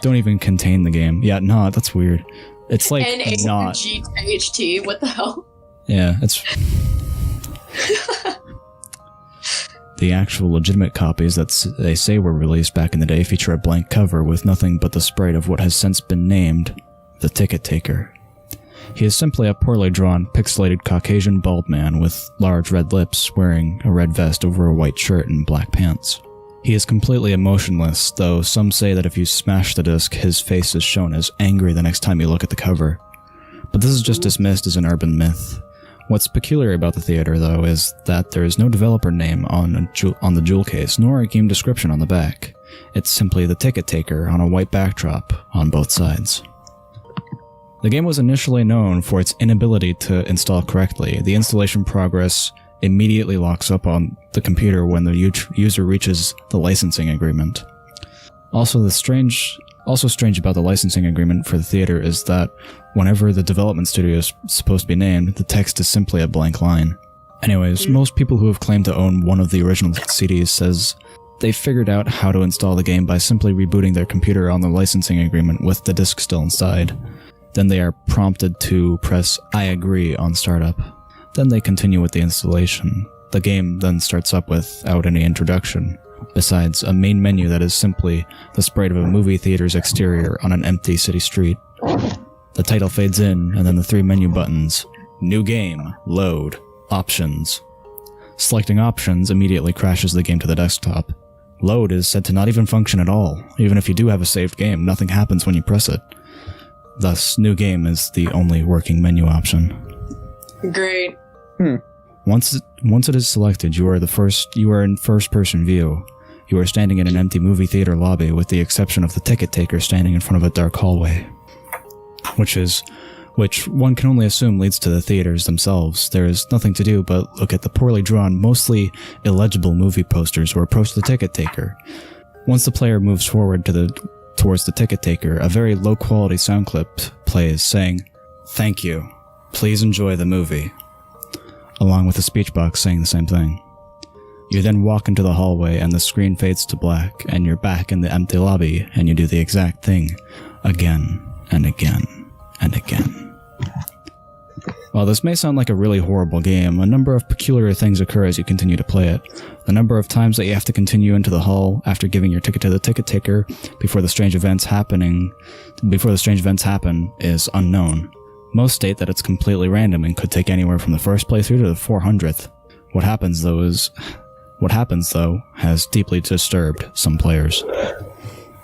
don't even contain the game. Yeah, not, that's weird. It's like not. N-A-G-H-T, what the hell? Yeah, it's... The actual legitimate copies that they say were released back in the day feature a blank cover with nothing but the sprite of what has since been named the Ticket Taker. He is simply a poorly drawn, pixelated Caucasian bald man with large red lips wearing a red vest over a white shirt and black pants. He is completely emotionless, though some say that if you smash the disc, his face is shown as angry the next time you look at the cover. But this is just dismissed as an urban myth. What's peculiar about the theater, though, is that there is no developer name on the jewel case, nor a game description on the back. It's simply the Ticket Taker on a white backdrop on both sides. The game was initially known for its inability to install correctly. The installation progress immediately locks up on the computer when the user reaches the licensing agreement. Also strange about the licensing agreement for the theater is that whenever the development studio is supposed to be named, the text is simply a blank line. Anyways, most people who have claimed to own one of the original CDs says they figured out how to install the game by simply rebooting their computer on the licensing agreement with the disc still inside. Then they are prompted to press I agree on startup. Then they continue with the installation. The game then starts up without any introduction, besides a main menu that is simply the sprite of a movie theater's exterior on an empty city street. The title fades in, and then the three menu buttons: New Game, Load, Options. Selecting Options immediately crashes the game to the desktop. Load is said to not even function at all. Even if you do have a saved game, nothing happens when you press it. Thus, New Game is the only working menu option. Great. Once it is selected, you are in first-person view. You are standing in an empty movie theater lobby with the exception of the ticket taker standing in front of a dark hallway. Which one can only assume leads to the theaters themselves. There is nothing to do but look at the poorly drawn, mostly illegible movie posters or approach the ticket taker. Once the player moves forward towards the ticket taker, a very low-quality sound clip plays saying, "Thank you. Please enjoy the movie," along with a speech box saying the same thing. You then walk into the hallway and the screen fades to black, and you're back in the empty lobby, and you do the exact thing again and again and again. While this may sound like a really horrible game, a number of peculiar things occur as you continue to play it. The number of times that you have to continue into the hall after giving your ticket to the ticket taker before the strange events happen is unknown. Most state that it's completely random and could take anywhere from the first playthrough to the 400th. What happens though has deeply disturbed some players.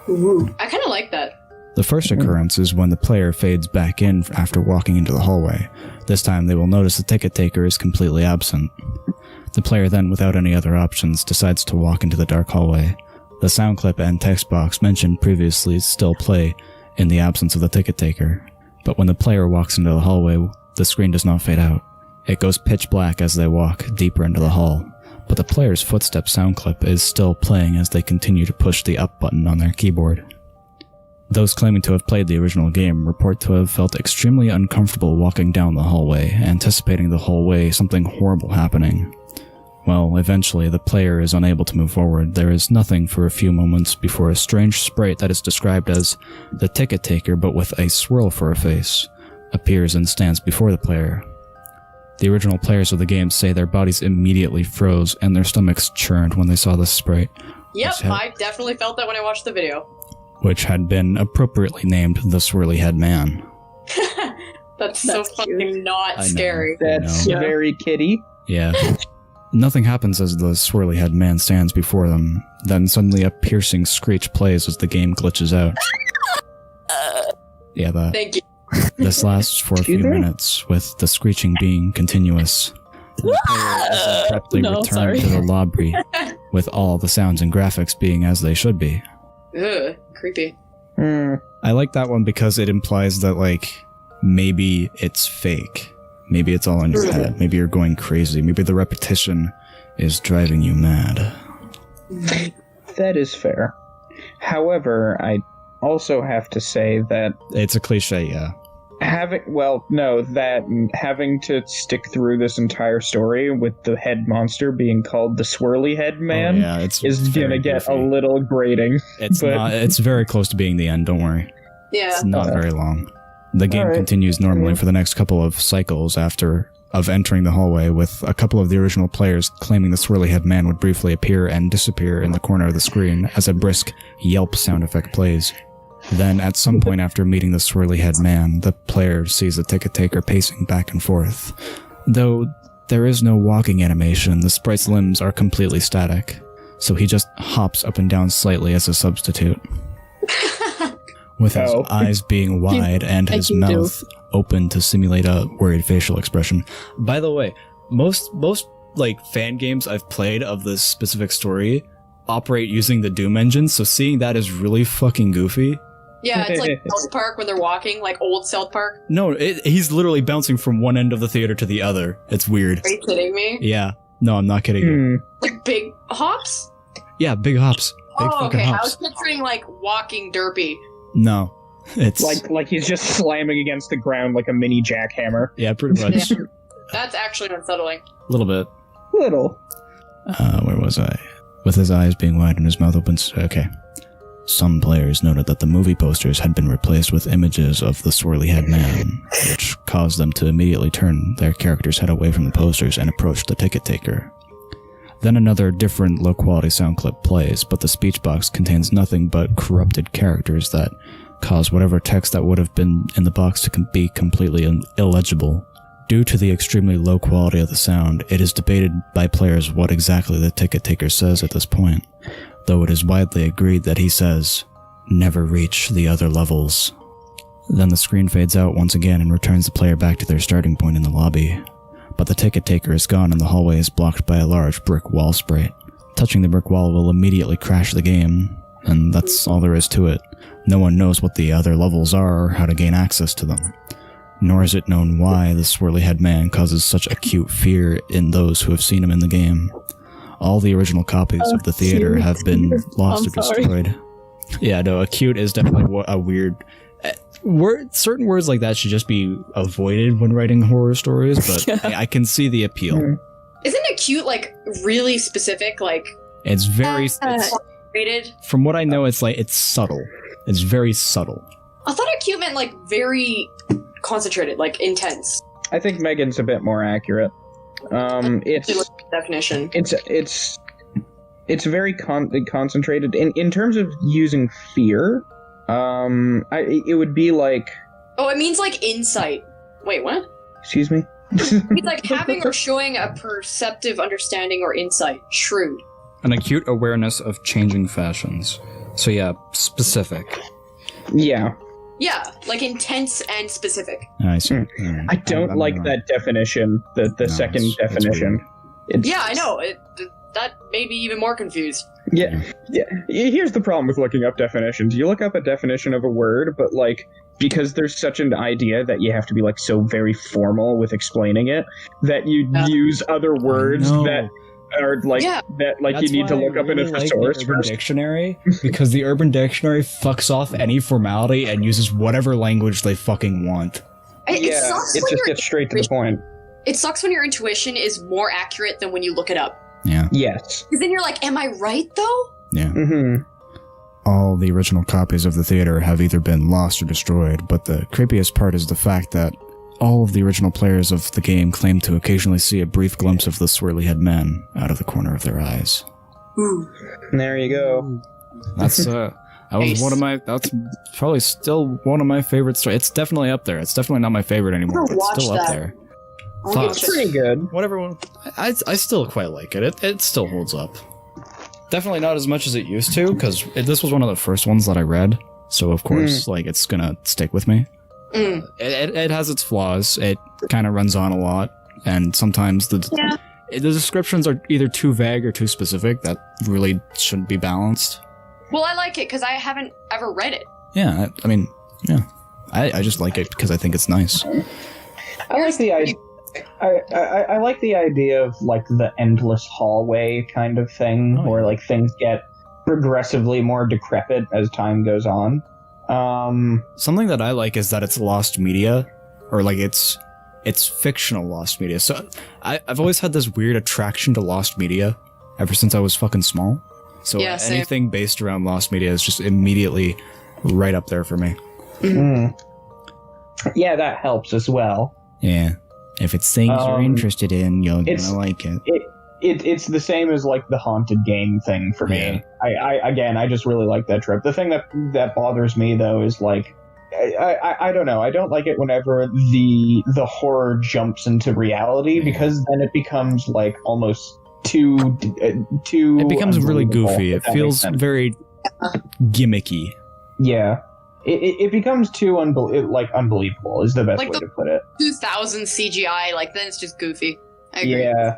Ooh, I kind of like that. The first occurrence is when the player fades back in after walking into the hallway. This time they will notice the ticket taker is completely absent. The player then, without any other options, decides to walk into the dark hallway. The sound clip and text box mentioned previously still play in the absence of the ticket taker. But when the player walks into the hallway, the screen does not fade out. It goes pitch black as they walk deeper into the hall. But the player's footstep sound clip is still playing as they continue to push the up button on their keyboard. Those claiming to have played the original game report to have felt extremely uncomfortable walking down the hallway, anticipating the whole way something horrible happening. Well, eventually the player is unable to move forward. There is nothing for a few moments before a strange sprite that is described as the ticket taker but with a swirl for a face appears and stands before the player. The original players of the game say their bodies immediately froze and their stomachs churned when they saw this sprite. Yep, I definitely felt that when I watched the video. Which had been appropriately named the Swirly Head Man. That's so fucking not scary. That's very kitty. Yeah. Nothing happens as the Swirly Head Man stands before them. Then suddenly a piercing screech plays as the game glitches out. Yeah, that. Thank you. This lasts for a few minutes, with the screeching being continuous. The player is abruptly returned to the lobby, with all the sounds and graphics being as they should be. Ugh, creepy. I like that one because it implies that, like, maybe it's fake. Maybe it's all in your head. Maybe you're going crazy. Maybe the repetition is driving you mad. That is fair. However, I also have to say that... It's a cliche, yeah. Having to stick through this entire story with the head monster being called the Swirly Head Man is gonna get a little grating. It's very close to being the end, don't worry. Yeah. It's not very long. The game continues normally for the next couple of cycles of entering the hallway, with a couple of the original players claiming the Swirly Head Man would briefly appear and disappear in the corner of the screen as a brisk yelp sound effect plays. Then, at some point after meeting the Swirly Head Man, the player sees the ticket taker pacing back and forth. Though there is no walking animation, the sprite's limbs are completely static, so he just hops up and down slightly as a substitute. With his eyes being wide and his mouth open to simulate a worried facial expression. By the way, most like fan games I've played of this specific story operate using the Doom engine, so seeing that is really fucking goofy. Yeah, it's like South Park when they're walking, like old South Park. No, he's literally bouncing from one end of the theater to the other. It's weird. Are you kidding me? Yeah. No, I'm not kidding you. Like big hops? Yeah, big hops. Big fucking hops. I was picturing like walking derpy. No. It's like he's just slamming against the ground like a mini jackhammer. Yeah, pretty much. Yeah. That's actually unsettling. A little bit. Little. Where was I? With his eyes being wide and his mouth open. Okay. Some players noted that the movie posters had been replaced with images of the Swirly Head Man, which caused them to immediately turn their character's head away from the posters and approach the ticket taker. Then another different low-quality sound clip plays, but the speech box contains nothing but corrupted characters that cause whatever text that would have been in the box to be completely illegible. Due to the extremely low quality of the sound, it is debated by players what exactly the ticket taker says at this point, though it is widely agreed that he says, "Never reach the other levels." Then the screen fades out once again and returns the player back to their starting point in the lobby. But the ticket taker is gone and the hallway is blocked by a large brick wall sprite. Touching the brick wall will immediately crash the game, and that's all there is to it. No one knows what the other levels are or how to gain access to them. Nor is it known why the Swirly Head Man causes such acute fear in those who have seen him in the game. All the original copies of the theater have been lost or destroyed. Yeah, no, acute is definitely a weird... certain words like that should just be avoided when writing horror stories, but I can see the appeal. Isn't acute like really specific? Like it's very... rated? From what I know, it's subtle. It's very subtle. I thought acute meant like very concentrated, like intense. I think Megan's a bit more accurate. It's Definition. it's very concentrated in terms of using fear. It would be like. Oh, it means like insight. Wait, what? Excuse me. It means like having or showing a perceptive understanding or insight. Shrewd. An acute awareness of changing fashions. So yeah, specific. Yeah. Yeah, like intense and specific. I see. I don't like that definition. The second definition. Yeah, I know. That made me even more confused. Yeah. Here's the problem with looking up definitions. You look up a definition of a word, but like because there's such an idea that you have to be like so very formal with explaining it that you use other words that are like that like That's you need to look up in a thesaurus the Urban first. Dictionary, because the Urban Dictionary fucks off any formality and uses whatever language they fucking want. It sucks it when just gets straight to the point. It sucks when your intuition is more accurate than when you look it up. Yeah. Yes. Because then you're like, am I right though? Yeah. Mm-hmm. All the original copies of the theater have either been lost or destroyed, but the creepiest part is the fact that all of the original players of the game claim to occasionally see a brief glimpse of the swirly-head man out of the corner of their eyes. Ooh. There you go. That's that was one of my. That's probably still one of my favorite stories. It's definitely up there. It's definitely not my favorite anymore, but it's still up there. It's pretty good. Whatever. I still quite like it. It still holds up. Definitely not as much as it used to, because this was one of the first ones that I read. So of course, like it's gonna stick with me. It has its flaws. It kind of runs on a lot, and sometimes the descriptions are either too vague or too specific. That really shouldn't be balanced. Well, I like it because I haven't ever read it. Yeah, I mean, I just like it because I think it's nice. I like the idea. I like the idea of like the endless hallway kind of thing, where like things get progressively more decrepit as time goes on. Something that I like is that it's lost media, or like it's fictional lost media. So I've always had this weird attraction to lost media ever since I was fucking small. So anything based around lost media is just immediately right up there for me. Yeah, that helps as well. Yeah. If it's things you're interested in, you're gonna like it. It's the same as like the haunted game thing for me. I just really like that trope. The thing that bothers me though is like I don't know. I don't like it whenever the horror jumps into reality, because then it becomes like almost too. It becomes really goofy. It feels very gimmicky. Yeah. It becomes too unbelievable is the best way to put it. 2000 CGI, like then it's just goofy. I agree. Yeah.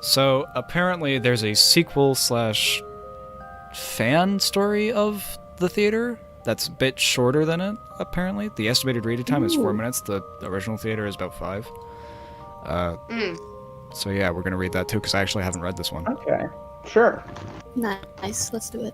So apparently there's a sequel / fan story of the theater that's a bit shorter than it, apparently. The estimated reading time is 4 minutes. The original theater is about 5. So yeah, we're gonna read that too, because I actually haven't read this one. Okay. Sure. Nice, let's do it.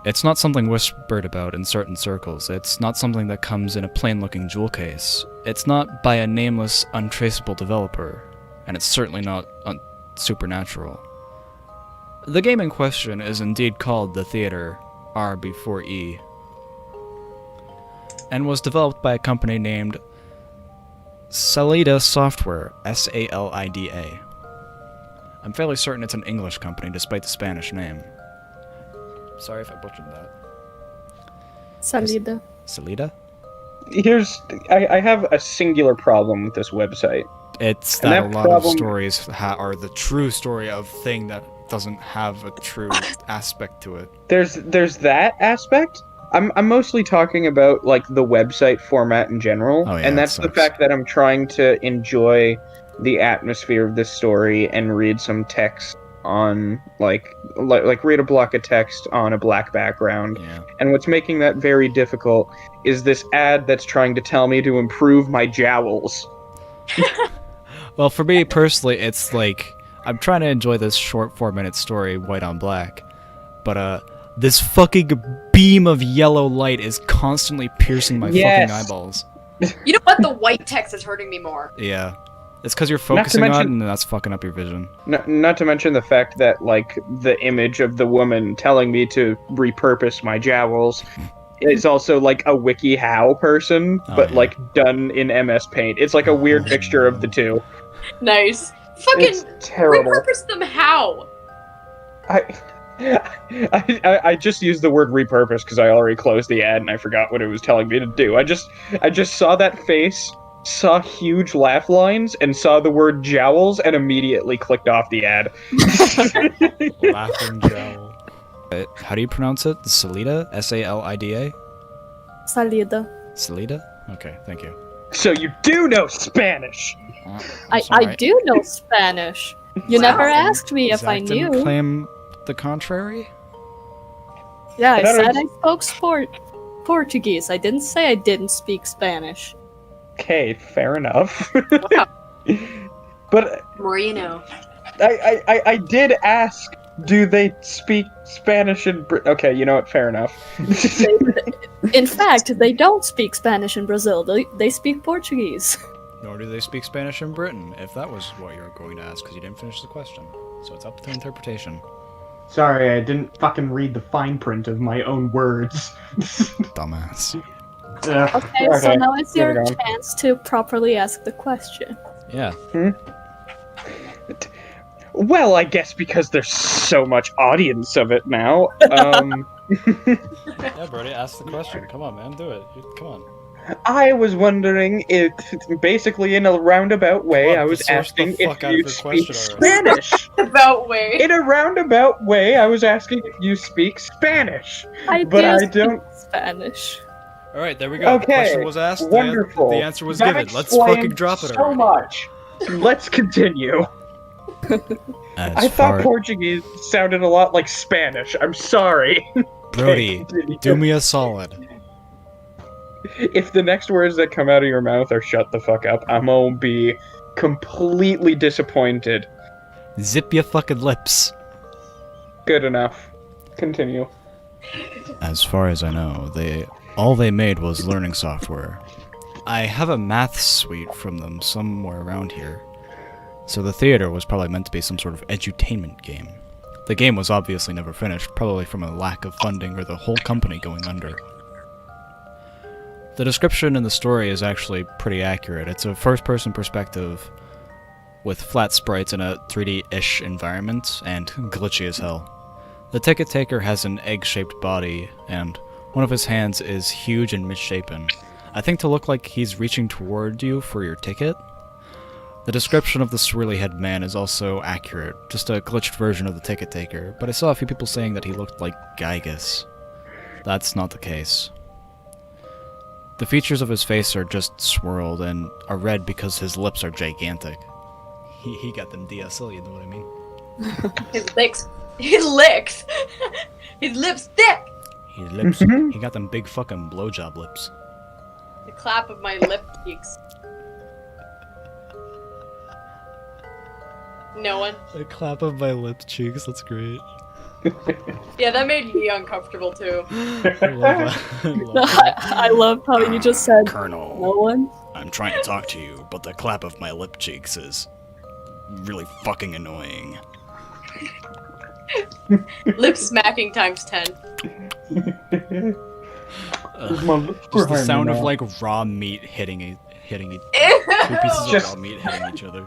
It's not something whispered about in certain circles. It's not something that comes in a plain-looking jewel case. It's not by a nameless, untraceable developer. And it's certainly not supernatural. The game in question is indeed called The Theater, R before E, and was developed by a company named Salida Software, Salida. I'm fairly certain it's an English company, despite the Spanish name. Sorry if I butchered that. Salida. Salida? I have a singular problem with this website. It's that a lot of stories are the true story of thing that doesn't have a true aspect to it. There's that aspect. I'm mostly talking about like the website format in general, and that's the fact that I'm trying to enjoy the atmosphere of this story and read some text on like read a block of text on a black background. Yeah. And what's making that very difficult is this ad that's trying to tell me to improve my jowls. Well, for me personally, it's like I'm trying to enjoy this short 4-minute story, white on black, but this fucking beam of yellow light is constantly piercing my fucking eyeballs. You know what? The white text is hurting me more. Yeah. It's because you're focusing on it, and that's fucking up your vision. Not to mention the fact that, like, the image of the woman telling me to repurpose my jowls is also, like, a WikiHow person, but, yeah. like, done in MS Paint. It's like a weird mixture of the two. Nice. Fucking It's terrible. repurpose them how? I just used the word repurpose because I already closed the ad and I forgot what it was telling me to do. I just saw that face, saw huge laugh lines, and saw the word jowls and immediately clicked off the ad. Laughing jowl. How do you pronounce it? Salida? S-A-L-I-D-A? Salida. Salida? Okay, thank you. So you do know Spanish! I do know Spanish. You never asked me if I Zach knew. didn't claim the contrary? Yeah, I That said was- I spoke Portuguese. I didn't say I didn't speak Spanish. Okay, fair enough. Wow. But More you know. I did ask, do they speak Spanish in Okay, you know what, fair enough. In fact, they don't speak Spanish in Brazil. They speak Portuguese. Nor do they speak Spanish in Britain, if that was what you were going to ask, because you didn't finish the question. So it's up to interpretation. Sorry, I didn't fucking read the fine print of my own words. Dumbass. Okay, so Okay, now it's your moving on. chance to properly ask the question. Yeah. Well, I guess because there's so much audience of it now. Yeah, Brody, ask the question. Come on, man, do it. Come on. I was wondering if, basically in a roundabout way, Come on, I was source the asking if fuck out of you your speak question already. Spanish. About way. In a roundabout way, I was asking if you speak Spanish. I But do I speak don't- Spanish. Alright, there we go. The Okay, question was asked. wonderful. The answer was That given. Let's explains fucking drop it so already. much. Let's continue. I thought Portuguese sounded a lot like Spanish. I'm sorry. Brody, Continue. do me a solid. If the next words that come out of your mouth are "shut the fuck up," I'm gonna be completely disappointed. Zip your fucking lips. Good enough. Continue. As far as I know, all they made was learning software. I have a math suite from them somewhere around here. So the theater was probably meant to be some sort of edutainment game. The game was obviously never finished, probably from a lack of funding or the whole company going under. The description in the story is actually pretty accurate. It's a first-person perspective with flat sprites in a 3D-ish environment and glitchy as hell. The ticket taker has an egg-shaped body, and one of his hands is huge and misshapen. I think to look like he's reaching toward you for your ticket. The description of the swirly-head man is also accurate, just a glitched version of the ticket taker, but I saw a few people saying that he looked like Gygus. That's not the case. The features of his face are just swirled and are red because his lips are gigantic. He got them DSL, you know what I mean? His lips. His lips. His lips thick. His lips, he got them big fucking blowjob lips. The clap of my lip cheeks. No one. The clap of my lip cheeks, that's great. Yeah, that made me uncomfortable too. I love that. I love how you just said Colonel, no one. I'm trying to talk to you, but the clap of my lip cheeks is really fucking annoying. Lip smacking times 10. Just the sound of like raw meat hitting two pieces of raw meat hitting each other.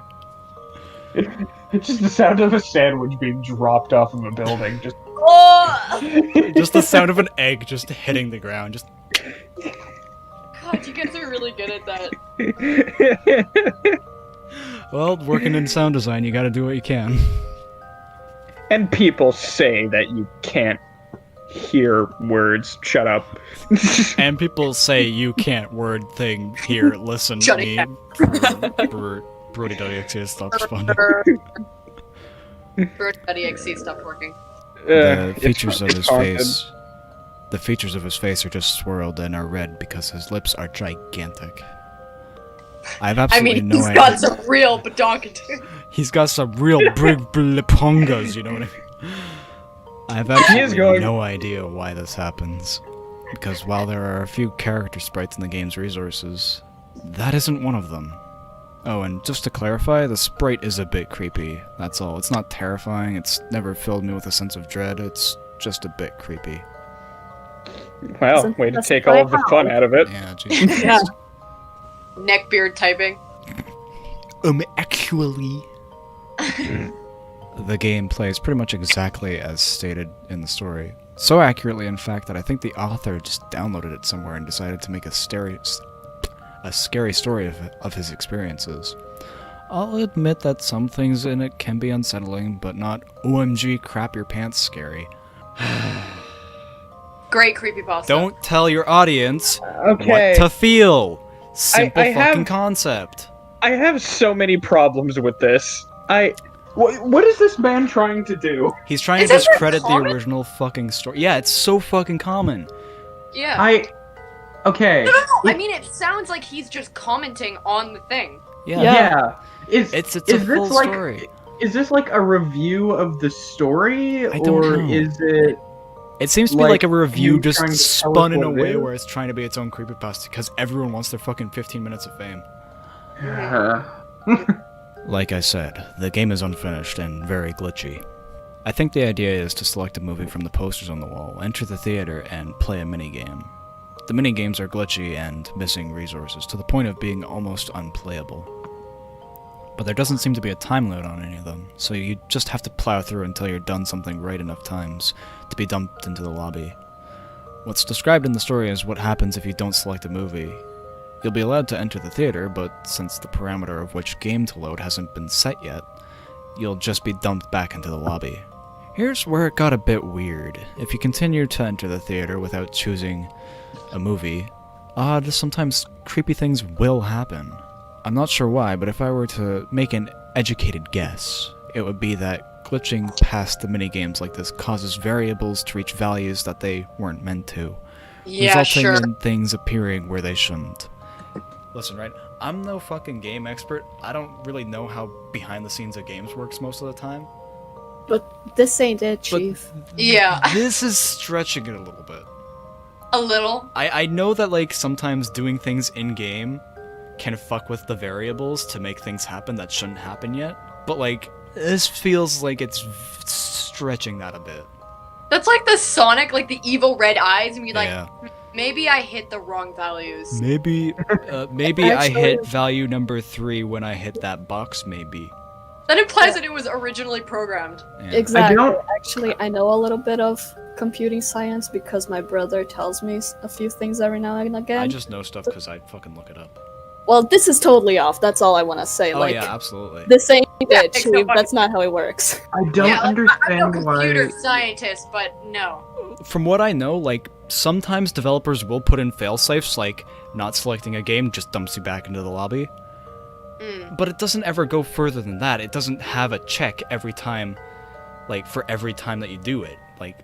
It's just the sound of a sandwich being dropped off of a building. Just Oh! Just the sound of an egg just hitting the ground. Just God, you guys are really good at that. well, working in sound design, you gotta do what you can. And people say that you can't hear words. Shut up. And people say you can't word thing here. Listen to Shut me. it Brody.exe stop responding. BreadPlays stopped working. The It's- features of it's his haunted. face. The features of his face are just swirled and are red because his lips are gigantic. I have I absolutely mean, no he's idea. got some real badonkadoo. He's got some real big blipongas, you know what I mean? I have absolutely going- no idea why this happens. Because while there are a few character sprites in the game's resources, that isn't one of them. Oh, and just to clarify, the sprite is a bit creepy. That's all. It's not terrifying. It's never filled me with a sense of dread. It's just a bit creepy. Well, Doesn't way to take specify all of the how. fun out of it. Yeah, Jesus Yeah. Christ. Neckbeard typing. Actually... The game plays pretty much exactly as stated in the story. So accurately, in fact, that I think the author just downloaded it somewhere and decided to make a scary story of his experiences. I'll admit that some things in it can be unsettling, but not OMG crap your pants scary. Great creepypasta. Don't tell your audience Okay. what to feel. Simple I fucking have- concept. I have so many problems with this. What is this man trying to do? He's trying Is to this discredit the common? original fucking story. Yeah, it's so fucking common. Yeah. Okay. No, I mean, it sounds like he's just commenting on the thing. Yeah. Yeah. It's a full story. Is this like a review of the story, I don't or know. is it? It seems to be like, like a review you just trying to tell spun us in a what it way is? where it's trying to be its own creepypasta because everyone wants their fucking 15 minutes of fame. Like I said, the game is unfinished and very glitchy. I think the idea is to select a movie from the posters on the wall, enter the theater, and play a minigame. The minigames are glitchy and missing resources, to the point of being almost unplayable. But there doesn't seem to be a time limit on any of them, so you just have to plow through until you're done something right enough times to be dumped into the lobby. What's described in the story is what happens if you don't select a movie. You'll be allowed to enter the theater, but since the parameter of which game to load hasn't been set yet, you'll just be dumped back into the lobby. Here's where it got a bit weird. If you continue to enter the theater without choosing a movie, odd, sometimes creepy things will happen. I'm not sure why, but if I were to make an educated guess, it would be that glitching past the minigames like this causes variables to reach values that they weren't meant to, Yeah, resulting sure. in things appearing where they shouldn't. Listen, right? I'm no fucking game expert. I don't really know how behind the scenes of games works most of the time. But this ain't it, But Chief. Yeah. this is stretching it a little bit. A little. I know that, like, sometimes doing things in-game can fuck with the variables to make things happen that shouldn't happen yet. But, like, this feels like it's stretching that a bit. That's like the Sonic, like the evil red eyes, and be like, Yeah. maybe I hit the wrong values. Maybe I Actually- hit value number 3 when I hit that box, maybe. That implies that it was originally programmed. Yeah. Exactly. don't- Actually, I know a little bit of computing science because my brother tells me a few things every now and again. I just know stuff because I fucking look it up. Well, this is totally off. That's all I want to say. Oh like, yeah, absolutely. this ain't Yeah, it, it's Chief. so funny. That's not how it works. I don't yeah, like, I'm no understand computer why. scientist, but no. From what I know, like, sometimes developers will put in failsafes, like, not selecting a game just dumps you back into the lobby. Mm. But it doesn't ever go further than that. It doesn't have a check every time, like, for every time that you do it. Like,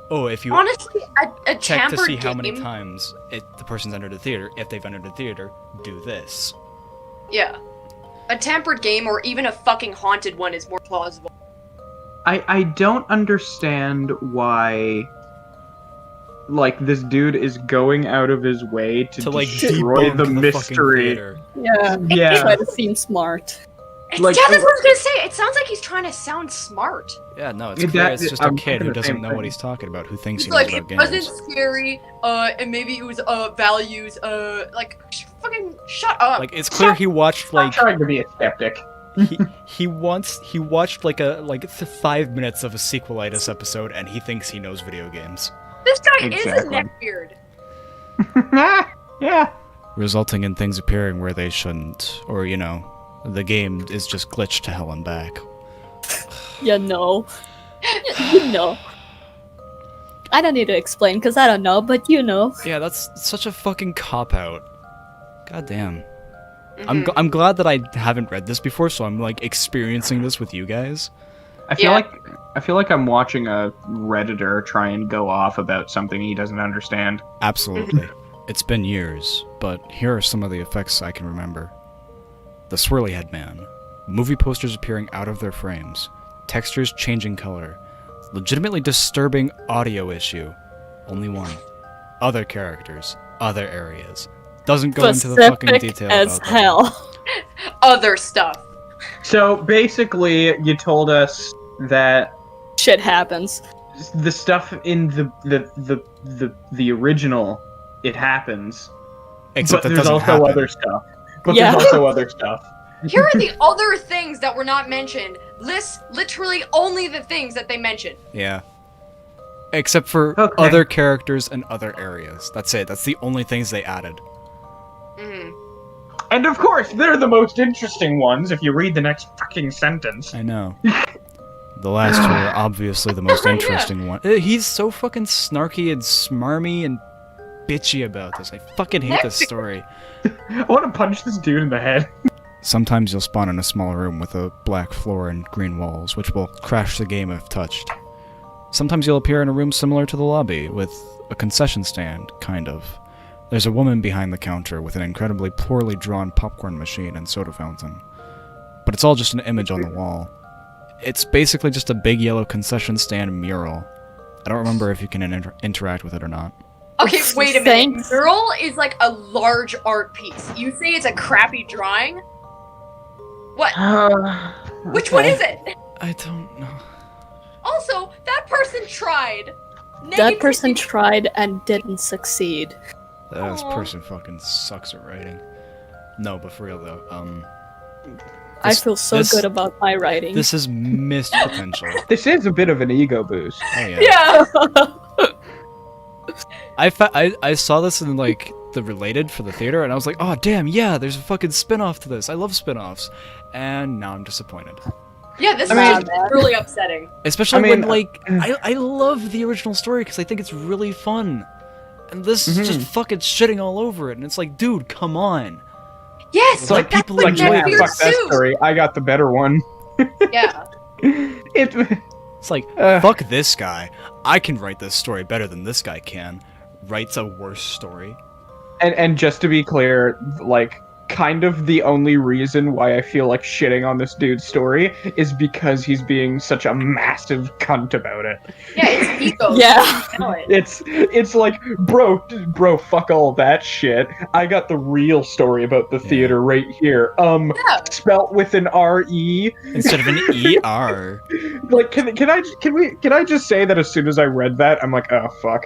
oh, if you Honestly, a check to tampered see how many game- times the person's entered the theater, if they've entered the theater, do this. Yeah. A tampered game or even a fucking haunted one is more plausible. I don't understand why. Like, this dude is going out of his way to like, destroy debunk the fucking mystery. theater. Yeah. Yeah. Try to seem smart. Like- yeah, that's what I was gonna say. It sounds like he's trying to sound smart. Yeah, no, it's Yeah, clear that- it's just a I'm kid who thinking the doesn't same know thing. what he's talking about, who thinks he It's knows like, it about wasn't games. scary, and maybe it was, values, like, fucking shut up. Like, it's clear he watched, I'm like, trying to be a skeptic. he watched like 5 minutes of a Sequelitis episode, and he thinks he knows video games, This guy is a Exactly. neckbeard. Yeah. resulting in things appearing where they shouldn't, or the game is just glitched to hell and back. You know. You know. I don't need to explain because I don't know, but you know. Yeah, that's such a fucking cop out. God damn. Mhm. I'm glad that I haven't read this before, so I'm like experiencing this with you guys. I feel Yeah. like I'm watching a Redditor try and go off about something he doesn't understand. Absolutely. It's been years, but here are some of the effects I can remember. The swirly head man, movie posters appearing out of their frames, textures changing color, legitimately disturbing audio issue, only one, other characters, other areas. Doesn't go into the fucking Specific detail as about that. hell. Other stuff. So basically, you told us that Shit happens. the stuff in the original, it happens. Except but that there's doesn't also happen. other stuff. But Yeah. there's also other stuff. Here are the other things that were not mentioned. List literally only the things that they mentioned. Yeah. Except for Okay. other characters and other areas. That's it. That's the only things they added. Mm. And of course, they're the most interesting ones if you read the next fucking sentence. I know. The last two are obviously the most Yeah. interesting one. He's so fucking snarky and smarmy and bitchy about this. I fucking hate this story. I want to punch this dude in the head. Sometimes you'll spawn in a small room with a black floor and green walls, which will crash the game if touched. Sometimes you'll appear in a room similar to the lobby, with a concession stand, kind of. There's a woman behind the counter with an incredibly poorly drawn popcorn machine and soda fountain. But it's all just an image on the wall. It's basically just a big yellow concession stand mural. I don't remember if you can interact with it or not. Okay, wait a minute. Thanks. Mural is like a large art piece. You say it's a crappy drawing? What? Which one is it? I don't know. Also, that person tried. That person Negativity- tried and didn't succeed. This Aw. person fucking sucks at writing. No, but for real though, I This- feel so this- good about my writing. this is missed potential. This is a bit of an ego boost. Oh yeah. Yeah. I saw this in like the related for the theater, and I was like, oh damn, yeah, there's a fucking spin-off to this. I love spin-offs, and now I'm disappointed. Yeah, this I is mean- just really upsetting. Especially I mean, when like I love the original story because I think it's really fun, and this is just fucking shitting all over it, and it's like, dude, come on. Yes, It's like that's people what Like, enjoy yeah, it. Neckbeard fuck that sues. story. I got the better one. Yeah. It. It's like, Uh. fuck this guy. I can write this story better than this guy can. Writes a worse story. And just to be clear, like, kind of the only reason why I feel like shitting on this dude's story is because he's being such a massive cunt about it. Yeah, it's ego. Yeah. You know it. It's like, bro, fuck all that shit. I got the real story about the Yeah. theater right here. Yeah. Spelt with an R-E. Instead of an ER. Like, can I just say that as soon as I read that, I'm like, oh fuck.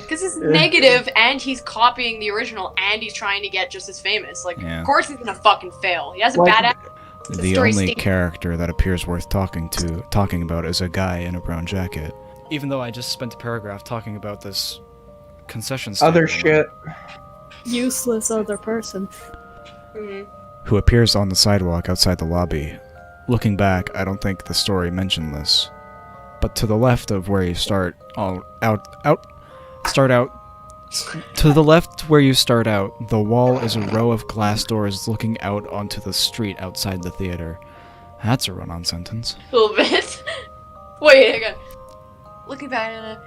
Because it's negative, and he's copying the original, and he's trying to get just as famous. Like, Yeah. of course he's gonna fucking fail. He has a Like- bad act. The story only stinks. character that appears worth talking about is a guy in a brown jacket. Even though I just spent a paragraph talking about this concession stand Other woman shit. Useless other person. Mhm. who appears on the sidewalk outside the lobby. Looking back, I don't think the story mentioned this. But to the left of where you start to the left where you start out, the wall is a row of glass doors looking out onto the street outside the theater. That's a run-on sentence. A little bit. Wait, hang on. Looking back at it.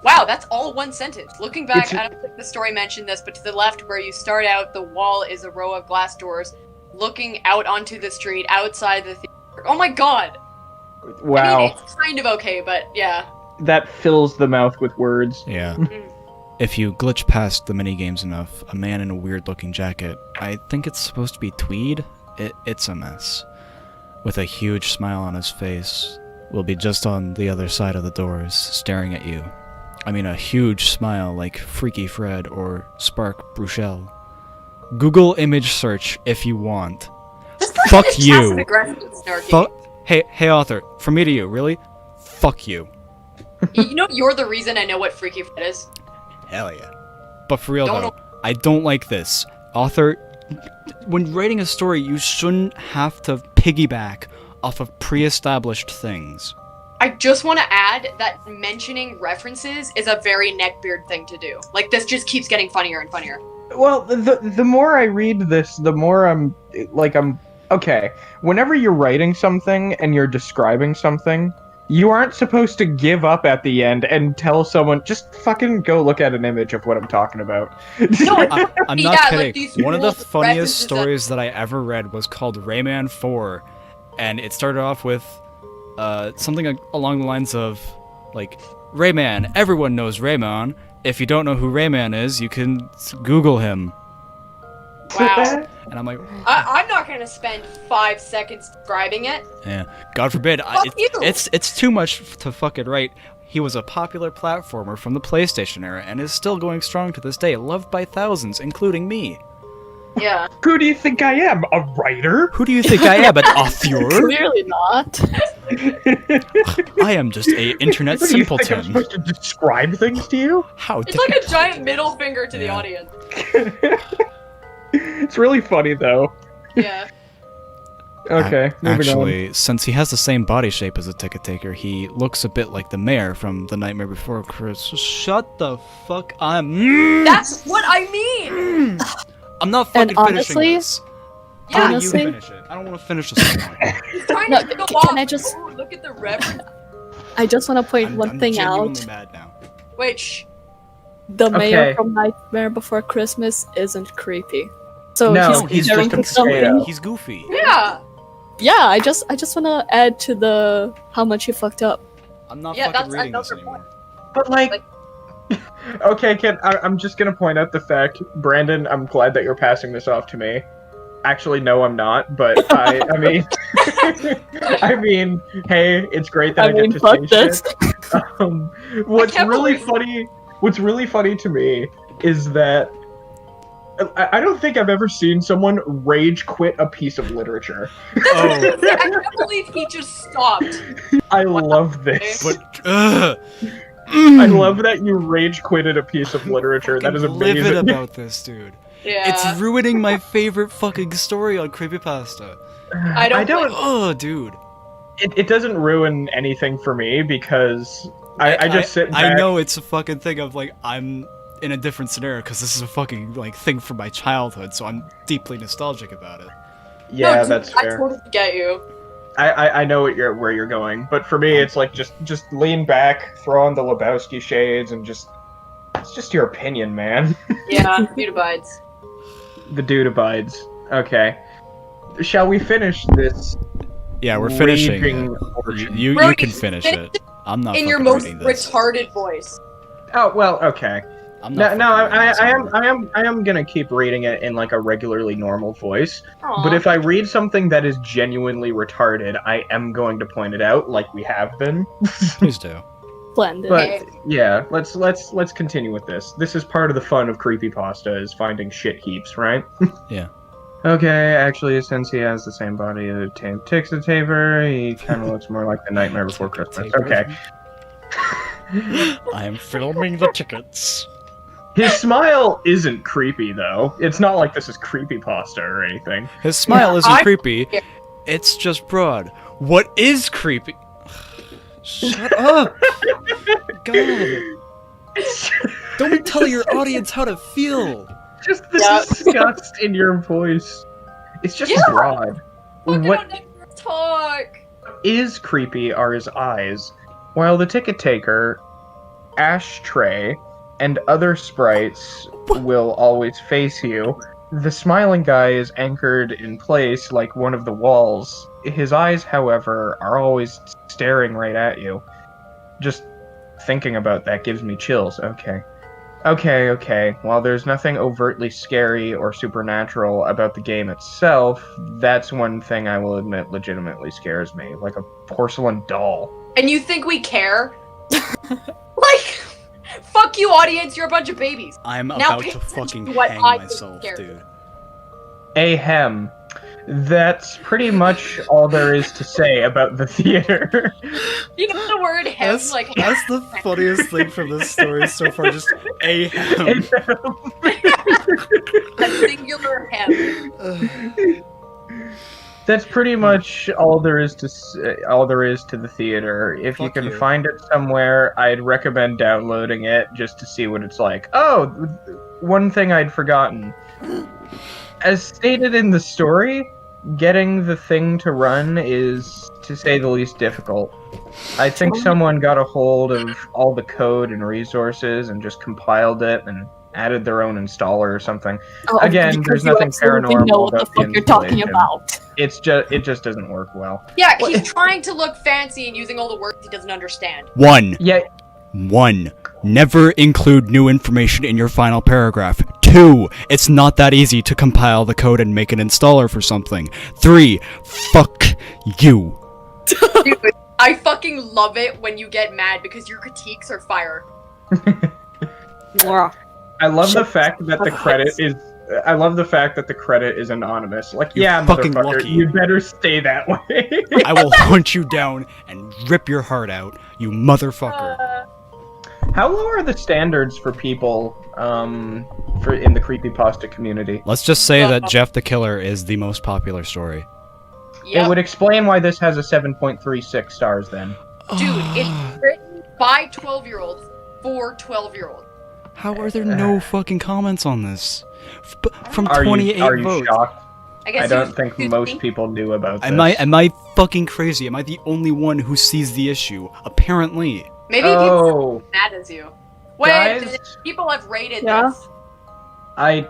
Wow, that's all one sentence. Looking back, It's- I don't think the story mentioned this, but to the left where you start out, the wall is a row of glass doors looking out onto the street outside the theater. Oh my god! Wow. I mean, it's kind of okay, but yeah. That fills the mouth with words. Yeah. Mm. If you glitch past the minigames enough, a man in a weird-looking jacket, I think it's supposed to be tweed, it's a mess, with a huge smile on his face, will be just on the other side of the doors, staring at you. I mean a huge smile like Freaky Fred or Spark Bruchel. Google image search if you want. This person Fuck is you. passive-aggressive and snarky. Fuck. Hey author, from me to you, really? Fuck you. You know you're the reason I know what Freaky Fred is. Hell yeah. But for real Don't though, I don't like this. Author, when writing a story, you shouldn't have to piggyback off of pre-established things. I just want to add that mentioning references is a very neckbeard thing to do. Like, this just keeps getting funnier and funnier. Well, the more I read this, the more I'm okay. Whenever you're writing something and you're describing something, you aren't supposed to give up at the end and tell someone, just fucking go look at an image of what I'm talking about. No, I'm Yeah, not like kidding. these One of the cool funniest references that- stories that I ever read was called Rayman 4, and it started off with something along the lines of, like, Rayman, everyone knows Rayman. If you don't know who Rayman is, you can Google him. Wow. And I'm like, I'm not gonna spend 5 seconds describing it. yeah, God forbid. Fuck you. It's too much to fucking write. He was a popular platformer from the PlayStation era and is still going strong to this day, loved by thousands, including me. Yeah. Who do you think I am? A writer? Who do you think I am, an author? Clearly not. I am just a internet What do you think I'm simpleton. supposed to describe things to you? How It's dare like a giant middle finger to the Yeah. audience. It's really funny though. Yeah. Okay, moving on. Actually, since he has the same body shape as a ticket taker, he looks a bit like the mayor from The Nightmare Before Christmas. Shut the fuck up. That's what I mean! I'm not fucking And honestly- finishing this. Yeah, Honestly- You finish it. I don't want to finish this anymore. he's trying No, to go can off. I just- Ooh, look at the reverend. I just want to point one I'm thing genuinely out. mad now. Wait, shh. The mayor Okay. from Nightmare Before Christmas isn't creepy. So No, he's he's doing just a something. potato. He's goofy. Yeah. Yeah, I just want to add to the how much he fucked up. I'm not Yeah, fucking that's reading this another anymore. But like, okay, I'm just gonna point out the fact, Brandon. I'm glad that you're passing this off to me. Actually, no, I'm not. But I mean, I mean, hey, it's great that I, I mean, get fuck to say this. shit. What's can't really believe- funny? What's really funny to me is that I don't think I've ever seen someone rage quit a piece of literature. Oh, I can't believe he just stopped. I love this. but I love that you rage quitted a piece of literature. That is livid amazing. about this, dude. Yeah. It's ruining my favorite fucking story on creepypasta. I don't. Oh, dude. It doesn't ruin anything for me because I just sit back. I know it's a fucking thing of like I'm in a different scenario because this is a fucking like thing from my childhood, so I'm deeply nostalgic about it. Yeah, No, dude, that's I fair. totally get you. I know where you're going, but for me, it's like just lean back, throw on the Lebowski shades, and it's just your opinion, man. Yeah, dude abides. The dude abides. Okay, shall we finish this? Yeah, we're finishing. raging It. portion? You Brody, can finish finish it. I'm not In your fucking most reading this. retarded voice. Oh well, okay. I'm No, not no, fucking reading this anymore. I am gonna keep reading it in like a regularly normal voice. Aw. But if I read something that is genuinely retarded, I am going to point it out, like we have been. Please do. Blended. But Okay. yeah, let's continue with this. This is part of the fun of creepypasta is finding shit heaps, right? Yeah. Okay, actually, since he has the same body as Tixataver, he kind of looks more like the Nightmare Before Christmas. Okay. I am filming the tickets. His smile isn't creepy, though. It's not like this is creepypasta or anything. His smile isn't I- creepy. It's just broad. What is creepy? Shut up! God! Don't tell your audience how to feel. Just the Yeah. disgust in your voice. It's just Yeah. broad. Fucking What don't never talk. is creepy are his eyes, while the ticket taker, Ashtray, and other sprites will always face you. The smiling guy is anchored in place like one of the walls. His eyes, however, are always staring right at you. Just thinking about that gives me chills. Okay. While there's nothing overtly scary or supernatural about the game itself, that's one thing I will admit legitimately scares me, like a porcelain doll. And you think we care? Like, fuck you, audience. You're a bunch of babies. I'm Now about pay to attention fucking to what hang I think myself, scares dude. Ahem. That's pretty much all there is to say about the theater. You know the word hem, like That's the funniest thing from this story so far. Just ahem. a singular hem. That's pretty much all there is to the theater. If you Fuck can you. find it somewhere, I'd recommend downloading it just to see what it's like. Oh, one thing I'd forgotten. As stated in the story, getting the thing to run is, to say the least, difficult. I think someone got a hold of all the code and resources and just compiled it and added their own installer or something. Oh, Again, because there's you nothing absolutely paranormal know what the about the fuck you're talking installation. about. It just doesn't work well. Yeah, he's trying to look fancy and using all the words he doesn't understand. 1. Yeah, 1. Never include new information in your final paragraph. 2. 2, it's not that easy to compile the code and make an installer for something. 3, fuck you. Dude, I fucking love it when you get mad because your critiques are fire. I love the fact that the credit is. I love the fact that the credit is anonymous. Like, You're yeah, fucking motherfucker, lucky. you better stay that way. I will hunt you down and rip your heart out, you motherfucker. How low are the standards for people for in the creepypasta community? Let's just say that Jeff the Killer is the most popular story. Yep. It would explain why this has a 7.36 stars then. Dude, it's written by 12-year-olds for 12-year-olds. How are there no fucking comments on this? From Are 28 you votes. shocked? I guess I don't you- think you most think- people knew about this. Am I fucking crazy? Am I the only one who sees the issue? Apparently. Maybe people Oh, are mad as you. Wait, guys, people have rated Yeah? this.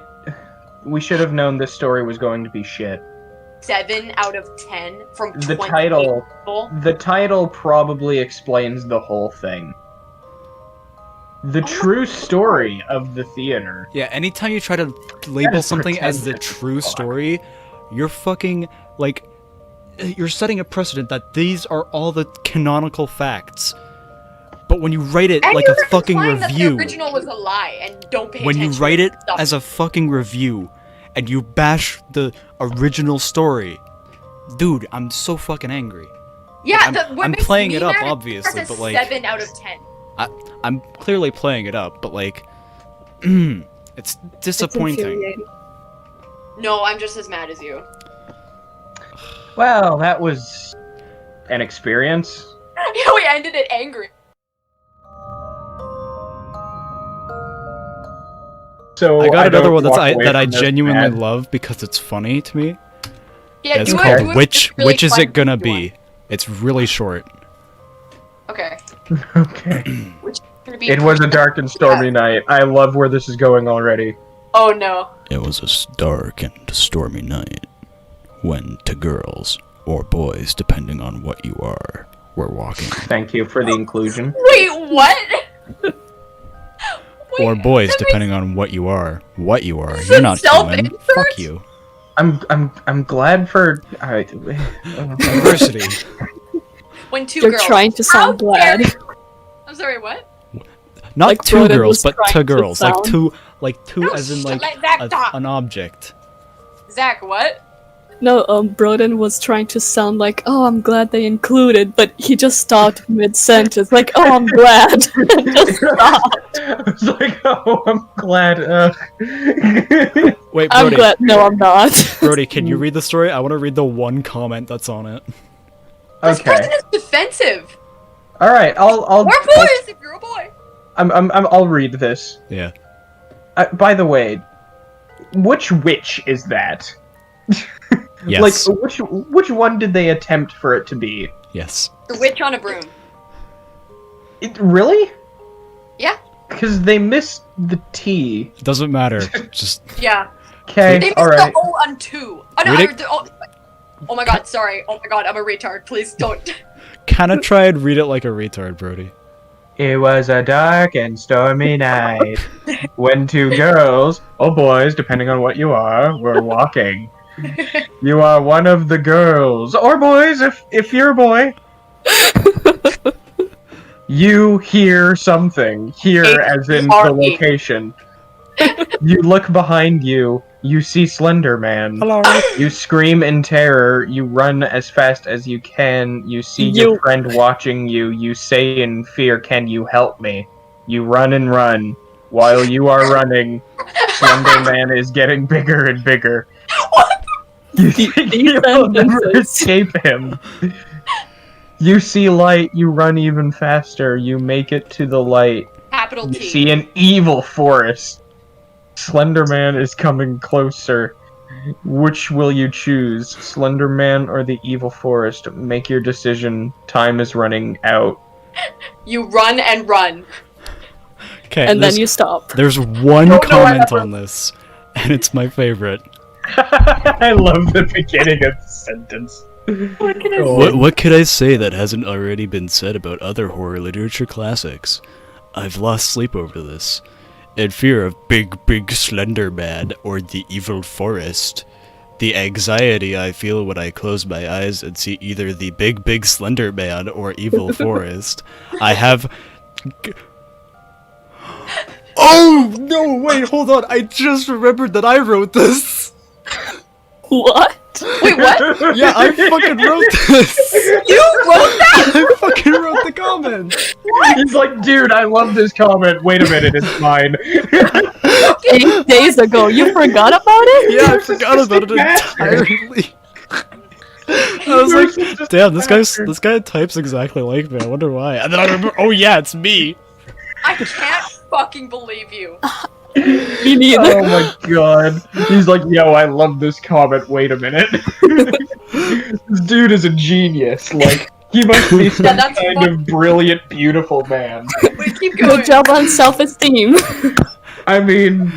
we should have known this story was going to be shit. 7 out of 10 from The 28 title- people. The title probably explains the whole thing. The true story of the theater. Yeah, anytime you try to label is something as the pretentious as true fuck. story, you're fucking, like, you're setting a precedent that these are all the canonical facts. But when you write it And like you're a fucking implying that review, the original was a lie and don't pay when you attention write to it stuff. as a fucking review, and you bash the original story, dude, I'm so fucking angry. Yeah, I'm what makes playing me it up, mad is obviously, that's a but, like- 7 out of 10. I'm clearly playing it up, but like, it's disappointing. infuriating. No, I'm just as mad as you. Well, that was an experience. We ended it angry. So I got another don't one walk away that I from this genuinely mad. love because it's funny to me. Yeah, It's do called it. Which Really is fun it gonna to do be? It's really short. Okay. Okay. Which is gonna be? It was a dark and stormy night. I love where this is going already. Oh no. It was a dark and stormy night when two girls, or boys, depending on what you are, were walking. Thank you for the inclusion. Wait, what? Or Wait, boys, that depending on what you are. What you are. Is You're it not human. self-insert? Fuck you. I'm glad for. Alright. Diversity. When 2 You're girls. trying to How sound glad. dare you- I'm sorry, what? Not Like two Broden girls, was but trying two to girls. Like sound- two No, as in shut- like let Zach talk. an object. Zach, what? No, Broden was trying to sound like, oh, I'm glad they included, but he just stopped mid-sentence, like, oh, I'm glad. And just stopped. I was like, oh, I'm glad. Wait, I'm Brody. glad. No, I'm not. Brody, can you read the story? I want to read the one comment that's on it. This Okay. person is defensive. All right. I'll. Or boys, if you're a boy. I'll read this. Yeah. By the way, which witch is that? Yes. Like, which one did they attempt for it to be? Yes. The witch on a broom. Really? Yeah. Because they missed the T. It doesn't matter. Just Yeah. Okay, They missed alright. the O on 2. Oh, no, Read it. oh my god, sorry. Oh my god, I'm a retard. Please don't. kind of try and read it like a retard, Brody. It was a dark and stormy night when 2 girls, or boys, depending on what you are, were walking. You are one of the girls, or boys, if you're a boy. You hear something. Hear as in the H-R-E. location. You look behind you. You see Slender Man. Hello. You scream in terror. You run as fast as you can. You see your You- friend watching you. You say in fear, "Can you help me?" You run and run. While you are running, Slender Man is getting bigger and bigger. You think you'll never sentences. escape him. You see light. You run even faster. You make it to the light. Capital You T. see an evil forest. Slender Man is coming closer. Which will you choose? Slender Man or the evil forest? Make your decision. Time is running out. You run and run. Okay. And then you stop. There's one No, comment I- on this, and it's my favorite. I love the beginning of the sentence. What could I say that hasn't already been said about other horror literature classics? I've lost sleep over this. In fear of big slender man or the evil forest. The anxiety I feel when I close my eyes and see either the big slender man or evil forest. I have... Oh, no, wait, hold on. I just remembered that I wrote this. What? Wait, what? Yeah, I fucking wrote this. You wrote that? I fucking wrote the comment. He's like, dude, I love this comment. Wait a minute, it's mine. 8 days ago, you forgot about it? Yeah, I forgot about it entirely. I was like, damn, this guy types exactly like me. I wonder why. And then I remember, oh yeah, it's me. I can't fucking believe you. Me neither. Oh my god. He's like, yo, I love this comment. Wait a minute. This dude is a genius. Like, he must be some that's kind of brilliant, beautiful man. Wait, keep going. Good job on self-esteem. I mean,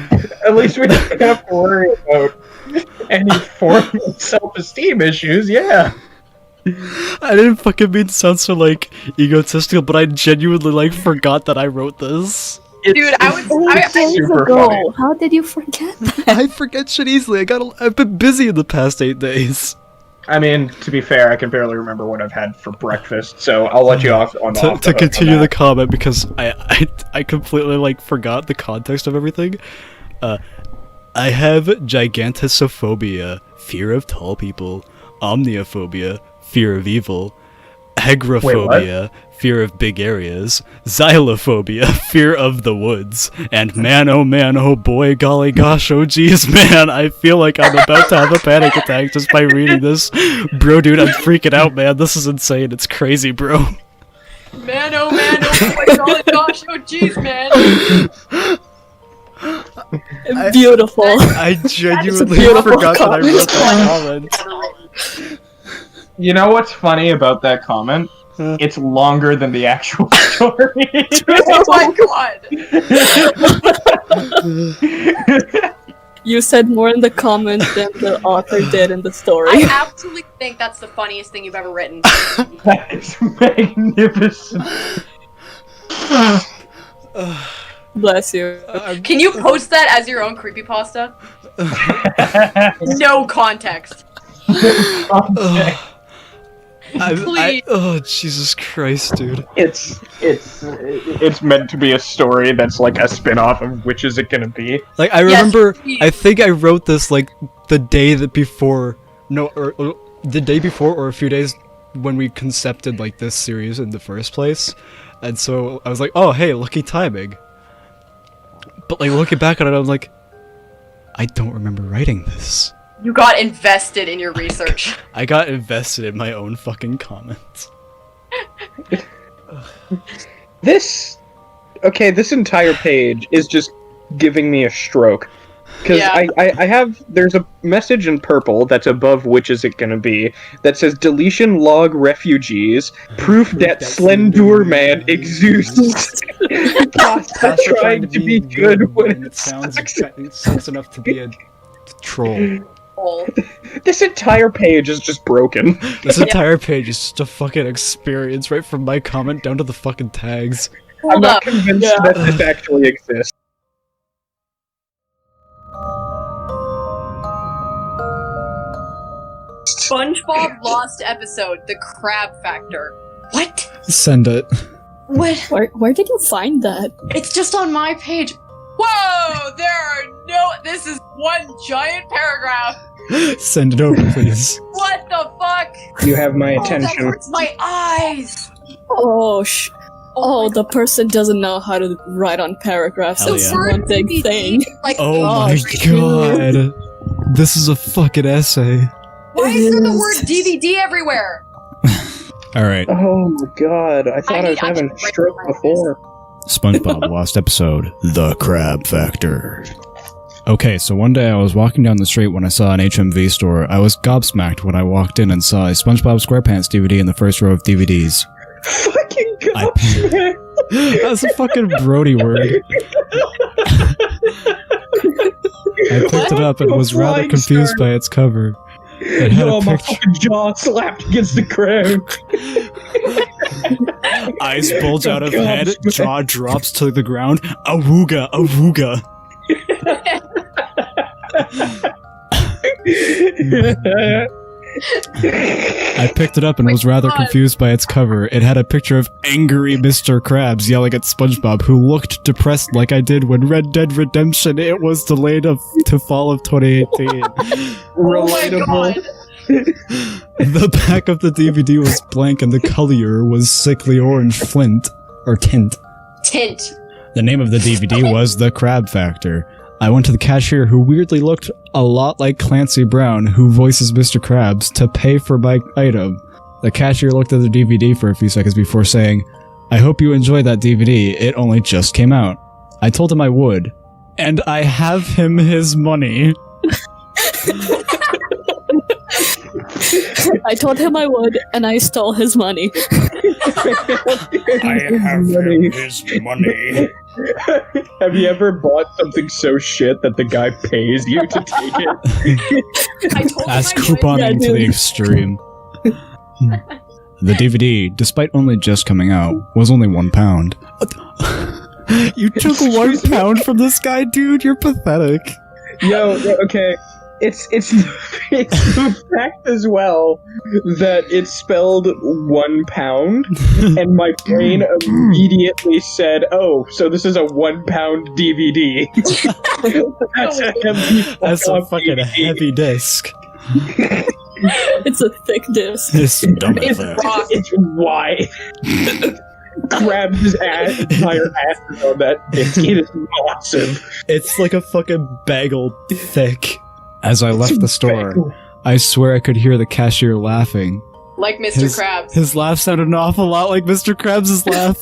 at least we don't have to worry about any form of self-esteem issues, yeah. I didn't fucking mean to sound so, like, egotistical, but I genuinely, like, forgot that I wrote this. Dude, I was super ago. funny. How did you forget that? I forget shit easily. I've been busy in the past 8 days. I mean, to be fair, I can barely remember what I've had for breakfast, so I'll let you off on To continue the comment, because I completely, like, forgot the context of everything. I have gigantosophobia, fear of tall people, omniophobia, fear of evil, agoraphobia, fear of big areas, xylophobia, fear of the woods, and man, oh boy, golly gosh, oh geez, man, I feel like I'm about to have a panic attack just by reading this. Bro, dude, I'm freaking out, man. This is insane. It's crazy, bro. man, oh my god, gosh, oh jeez, man. Beautiful. I genuinely beautiful forgot that I wrote that comment. You know what's funny about that comment? It's longer than the actual story. Oh my god. You said more in the comment than the author did in the story. I absolutely think that's the funniest thing you've ever written. That is magnificent. Bless you. Can you post that as your own creepypasta? No context. Oh, Jesus Christ, dude. It's meant to be a story that's like a spin-off of Which Is It Gonna Be? Like, I remember, I think I wrote this, like, the day that before, or the day before, or a few days when we concepted, like, this series in the first place. And so, I was like, oh, hey, lucky timing. But, like, looking back on it, I was like, I don't remember writing this. You got invested in your research. I got invested in my own fucking comments. This entire page is just giving me a stroke. Because Yeah. I have, there's a message in purple that's above Which Is It Gonna Be that says deletion log refugees, proof that Slender Man exists. Pasta trying to be good when it sucks enough to be a troll. This entire page is just broken. This entire page is just a fucking experience, right from my comment down to the fucking tags. I'm not convinced that this actually exists. SpongeBob lost episode, the Krab Factor. What? Send it. What? Where did you find that? It's just on my page. Whoa! There are no. This is one giant paragraph. Send it over, please. What the fuck? You have my Oh, that attention. hurts my eyes. Oh, the person doesn't know how to write on paragraphs. Hell It's yeah. one big DVD, thing. Like, Oh my god. This is a fucking essay. why is there the word DVD everywhere? Alright. Oh my god, I thought I was I having need a to stroke break my before. SpongeBob lost episode, The Krab Factor. Okay, so one day I was walking down the street when I saw an HMV store. I was gobsmacked when I walked in and saw a SpongeBob SquarePants DVD in the first row of DVDs. Fucking I- gobsmacked! That's a fucking Brody word. I picked it up and was rather Flying confused start. by its cover. It had Yo, a my picture. fucking jaw slapped against the ground. Eyes bulge out of head, jaw drops to the ground. Awooga, awooga. I picked it up and was rather confused by its cover. It had a picture of angry Mr. Krabs yelling at SpongeBob, who looked depressed like I did when Red Dead Redemption it was delayed to fall of 2018. Relatable. The back of the DVD was blank and the color was sickly orange flint. Or tint. Tint. The name of the DVD was The Krab Factor. I went to the cashier, who weirdly looked a lot like Clancy Brown, who voices Mr. Krabs, to pay for my item. The cashier looked at the DVD for a few seconds before saying, "I hope you enjoyed that DVD, it only just came out." I told him I would. And I have him his money. I told him I would, and I stole his money. I have him his money. Have you ever bought something so shit that the guy pays you to take it? I told That's him I would. couponing to the extreme. The DVD, despite only just coming out, was only £1. You took £1 from this guy, dude? You're pathetic. Yo, okay. It's the fact as well that it's spelled £1, and my brain immediately said, "Oh, so this is a £1 DVD." That's a fucking heavy disc. It's a thick disc. This dumb It's affair. rock. It's wide. Grabbed his entire ass on that biscuit. It's massive. It's like a fucking bagel thick. As I left the store, I swear I could hear the cashier laughing. Like Mr. Krabs. His laugh sounded an awful lot like Mr. Krabs' laugh.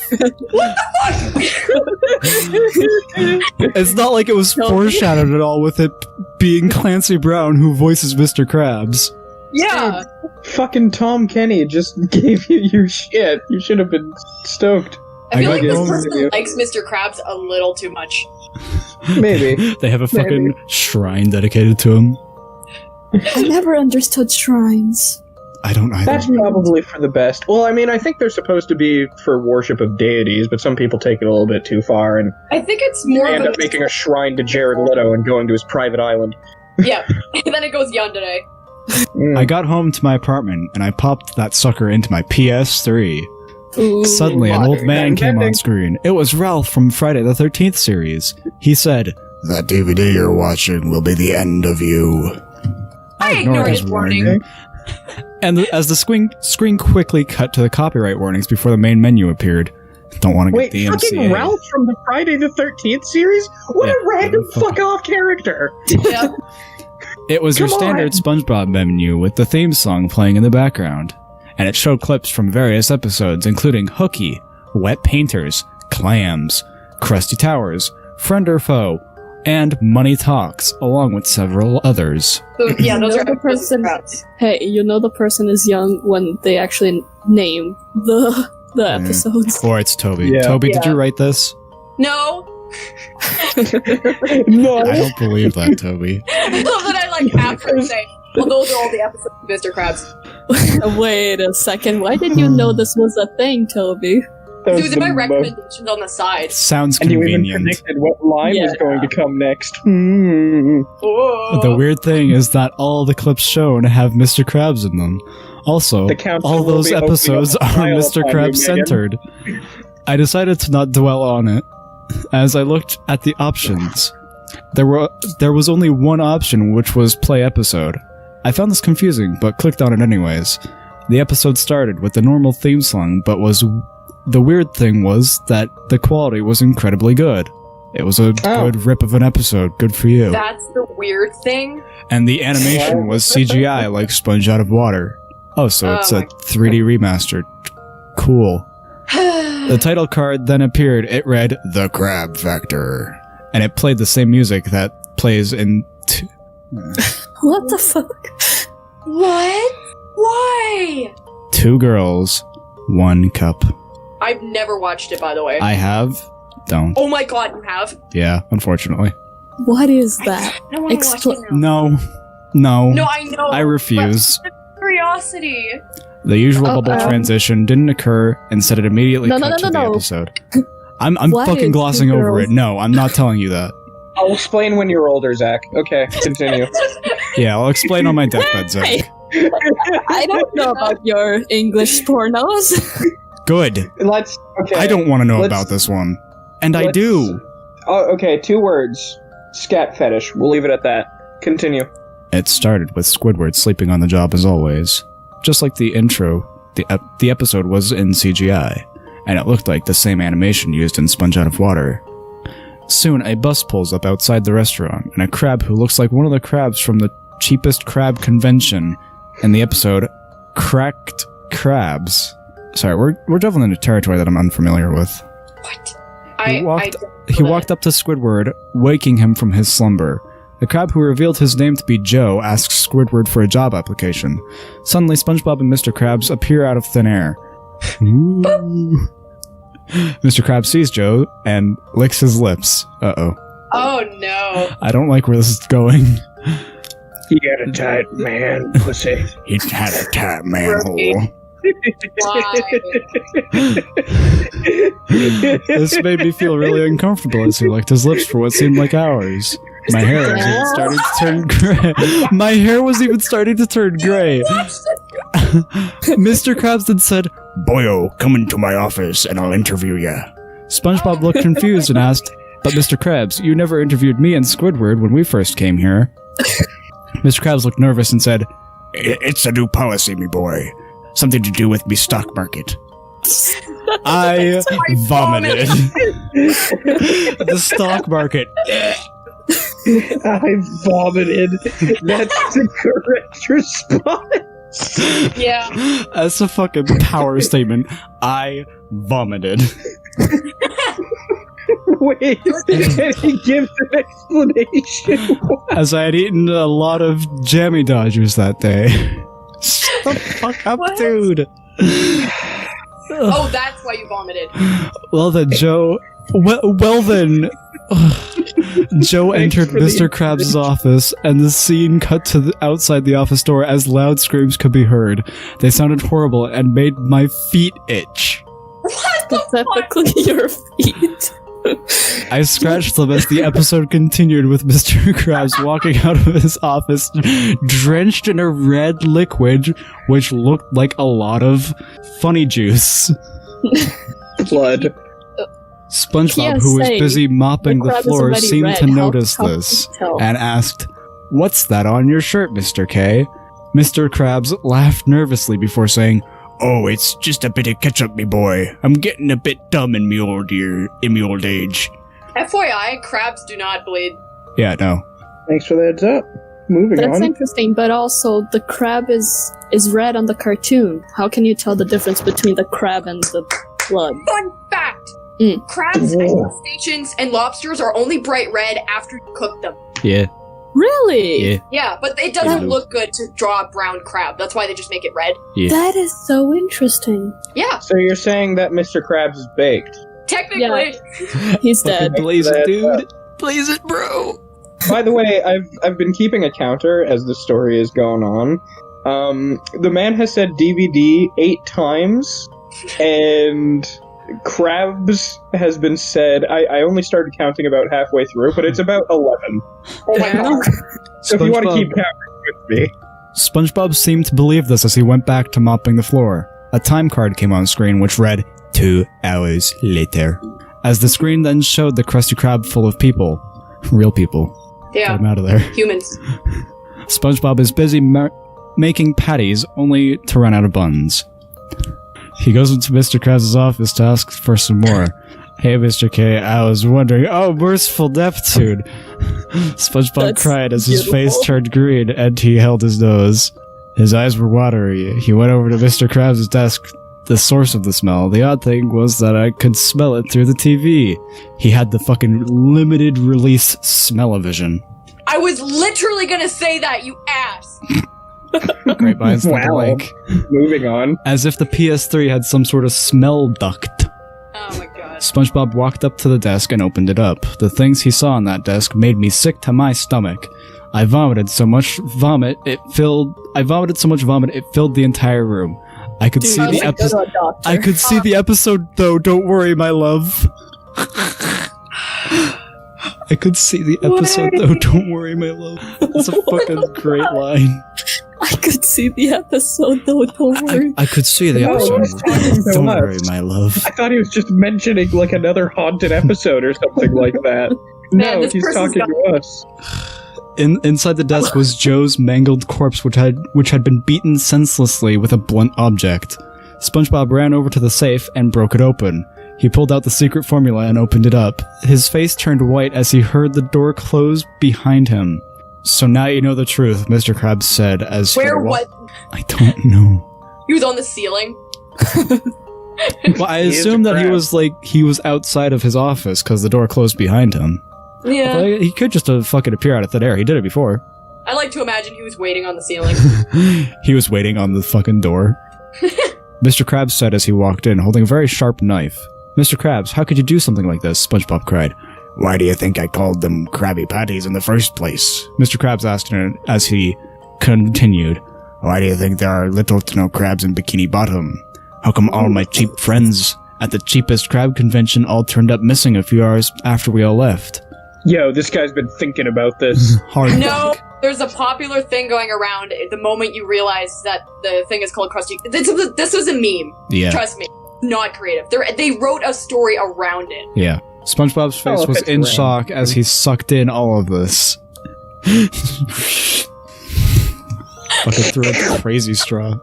It's not like it was foreshadowed at all with it being Clancy Brown who voices Mr. Krabs. Yeah. Fucking Tom Kenny just gave you your shit. You should have been stoked. I feel I like got this home person with you. likes Mr. Krabs a little too much. Maybe. They have a fucking shrine dedicated to him. I never understood shrines. I don't either. That's probably for the best. Well, I mean, I think they're supposed to be for worship of deities, but some people take it a little bit too far and I think it's more end of up making a shrine to Jared Leto and going to his private island. Yeah. And then it goes yandere. I got home to my apartment and I popped that sucker into my PS3. Ooh. Suddenly, an old man came on Ending. screen. It was Ralph from Friday the 13th series. He said, That DVD you're watching will be the end of you. I ignored his warning. And as the screen quickly cut to the copyright warnings before the main menu appeared. Don't want to Wait, get the fucking MCA. Ralph from the Friday the 13th series? What Yeah, a random fucking- fuck-off character! Yeah. It was your Come standard SpongeBob menu with the theme song playing in the background. And it showed clips from various episodes, including Hooky, Wet Painters, Clams, Krusty Towers, Friend or Foe, and Money Talks, along with several others. So, yeah, those You are know the person- Krabs. Hey, you know the person is young when they actually name the episodes. Or it's Toby. Yeah. Toby, did Yeah. you write this? No. No! I don't believe that, Toby. I love that I like have to say, well, those are all the episodes of Mr. Krabs. Wait a second. Why did you know this was a thing, Toby? That It was in my the most- recommendations on the side. Sounds And you even convenient. predicted what line was Yeah. going to come next. Oh. The weird thing is that all the clips shown have Mr. Krabs in them. Also, The council all will those be opening episodes up a are trial Mr. upon you, Krabs Megan. centered. I decided to not dwell on it. As I looked at the options, there was only one option, which was play episode. I found this confusing, but clicked on it anyways. The episode started with the normal theme song, but the weird thing was that the quality was incredibly good. It was a good rip of an episode. Good for you. That's the weird thing. And the animation was CGI, like Sponge out of water. Oh, so it's Oh a my- 3D remastered. Cool. The title card then appeared. It read, The Krab Factor. And it played the same music that plays in... What the fuck? What? Why? 2 girls, 1 cup. I've never watched it, by the way. I have... Don't. Oh my god, you have? Yeah, unfortunately. What is that? I want to watch Expl- it now. No. No, I know. I refuse. Hurry curiosity. The usual bubble Uh-oh. transition didn't occur, instead it immediately cut to the episode. I'm What fucking is glossing two over girls? it. No, I'm not telling you that. I'll explain when you're older, Zach. Okay, continue. Yeah, I'll explain on my deathbed, Zach. Hey. I don't know about your English pornos. Good. Let's. Okay. I don't want to know Let's- about this one. And I let's- do. Oh, okay, 2 words. Scat fetish. We'll leave it at that. Continue. It started with Squidward sleeping on the job as always. Just like the intro, the episode was in CGI, and it looked like the same animation used in Sponge Out of Water. Soon, a bus pulls up outside the restaurant, and a crab who looks like one of the crabs from the cheapest crab convention in the episode, Cracked Crabs. Sorry, we're delving into territory that I'm unfamiliar with. What? He walked up to Squidward, waking him from his slumber. The crab who revealed his name to be Joe asks Squidward for a job application. Suddenly, SpongeBob and Mr. Krabs appear out of thin air. Ooh. Mr. Krabs sees Joe and licks his lips. Uh-oh. Oh no. I don't like where this is going. He got a tight man, pussy. He had a tight manhole. Why? This made me feel really uncomfortable as he licked his lips for what seemed like hours. My hair was even starting to turn gray. My hair was even starting to turn gray. Mr. Krabs then said, Boyo, come into my office and I'll interview ya. SpongeBob looked confused and asked, But Mr. Krabs, you never interviewed me and Squidward when we first came here. Mr. Krabs looked nervous and said, It's a new policy, me boy. Something to do with me stock market. I vomited. The stock market. I vomited. That's the correct response. Yeah. That's a fucking power statement. I vomited. Wait, and he gives an explanation. As I had eaten a lot of jammy Dodgers that day. Shut the fuck up, What? dude. Oh, that's why you vomited. Well then, Joe. Well then. Joe Thanks entered for the Mr. Krabs' office, and the scene cut to outside the office door as loud screams could be heard. They sounded horrible and made my feet itch. What the fuck? Specifically your feet. I scratched them as the episode continued with Mr. Krabs walking out of his office drenched in a red liquid which looked like a lot of funny juice. Blood. SpongeBob, who was PSA, busy mopping the the crab is floor, already seemed red. to How- notice how can this you tell? and asked, "What's that on your shirt, Mr. K?" Mr. Krabs laughed nervously before saying, Oh, it's just a bit of ketchup, me boy. I'm getting a bit dumb in me old age. FYI, crabs do not bleed. "Yeah, no." Thanks for the heads up. Moving That's on. interesting, but also the crab is red on the cartoon. How can you tell the difference between the crab and the blood? Fun fact! Mm. Crabs, Whoa. crustaceans, and lobsters are only bright red after you cook them. Yeah, Really? yeah, Yeah, but it doesn't Yeah. look good to draw a brown crab. That's why they just make it red. yeah. That is so interesting. Yeah, So you're saying that Mr. Krabs is baked? technically. He's dead. Blaze it, That- dude. Blaze it, bro. By the way, I've been keeping a counter as the story is going on. The man has said DVD 8 times, and crabs has been said. I only started counting about halfway through, but it's about 11. Oh my god. So if you want to SpongeBob- keep counting with me, SpongeBob seemed to believe this as he went back to mopping the floor. A time card came on screen which read 2 hours later. As the screen then showed the Krusty Krab full of people. Real people. Get Yeah, him out of there. humans. SpongeBob is busy making patties only to run out of buns. He goes into Mr. Krabs' office to ask for some more. "Hey, Mr. K, I was wondering..." Oh, merciful Neptune! SpongeBob That's cried as his beautiful. face turned green and he held his nose. His eyes were watery. He went over to Mr. Krabs' desk, the source of the smell. The odd thing was that I could smell it through the TV. He had the fucking limited release smell-o-vision. I was literally gonna say that, you ass! Great minds think Wow. alike. moving on. As if the PS3 had some sort of smell duct. Oh my god. SpongeBob walked up to the desk and opened it up. The things he saw on that desk made me sick to my stomach. I vomited so much vomit it filled the entire room. I could see the episode. I could see the episode though. Don't worry, my love. I could see the episode though. Don't worry, my love. It's a fucking great line. I could see the episode though. Don't worry. I could see the episode. Don't worry, my love. I thought he was just mentioning like another haunted episode or something like that. Man, No, this he's person's talking to us. Inside the desk was Joe's mangled corpse, which had been beaten senselessly with a blunt object. SpongeBob ran over to the safe and broke it open. He pulled out the secret formula and opened it up. His face turned white as he heard the door close behind him. So now you know the truth, Mr. Krabs said as Where what? I don't know. He was on the ceiling. Well, I He is assumed a that crab. he was outside of his office because the door closed behind him. Yeah. But he could just fucking appear out of thin air. He did it before. I like to imagine he was waiting on the ceiling. He was waiting on the fucking door. Mr. Krabs said as he walked in, holding a very sharp knife. Mr. Krabs, how could you do something like this? SpongeBob cried. Why do you think I called them Krabby Patties in the first place? Mr. Krabs asked as he continued. Why do you think there are little to no crabs in Bikini Bottom? How come all my cheap friends At the cheapest crab convention all turned up missing a few hours after we all left. Yo, this guy's been thinking about this. Hard No, fuck. there's a popular thing going around the moment you realize that the thing is called Krusty. This was a meme. Yeah. Trust me. Not creative. They wrote a story around it. Yeah. SpongeBob's face Oh, was it's in great. shock as he sucked in all of this. Fucking threw up a crazy straw.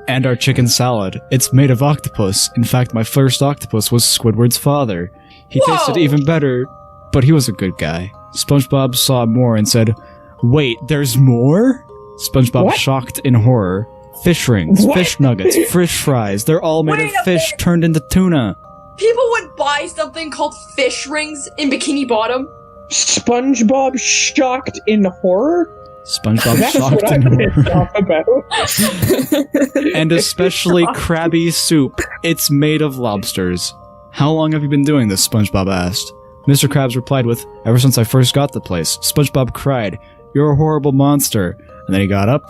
And our chicken salad. It's made of octopus. In fact, my first octopus was Squidward's father. He Whoa! tasted even better, but he was a good guy. SpongeBob saw more and said, "Wait, there's more?" SpongeBob What? shocked in horror. Fish rings, What? fish nuggets, fish fries. They're all made Wait of a fish minute. turned into tuna. People would buy something called fish rings in Bikini Bottom. SpongeBob shocked in horror? SpongeBob That's shocked what in I'm pissed horror. off about. And especially Krabby soup. It's made of lobsters. How long have you been doing this? SpongeBob asked. Mr. Krabs replied with, "Ever since I first got the place." SpongeBob cried, "You're a horrible monster." And then he got up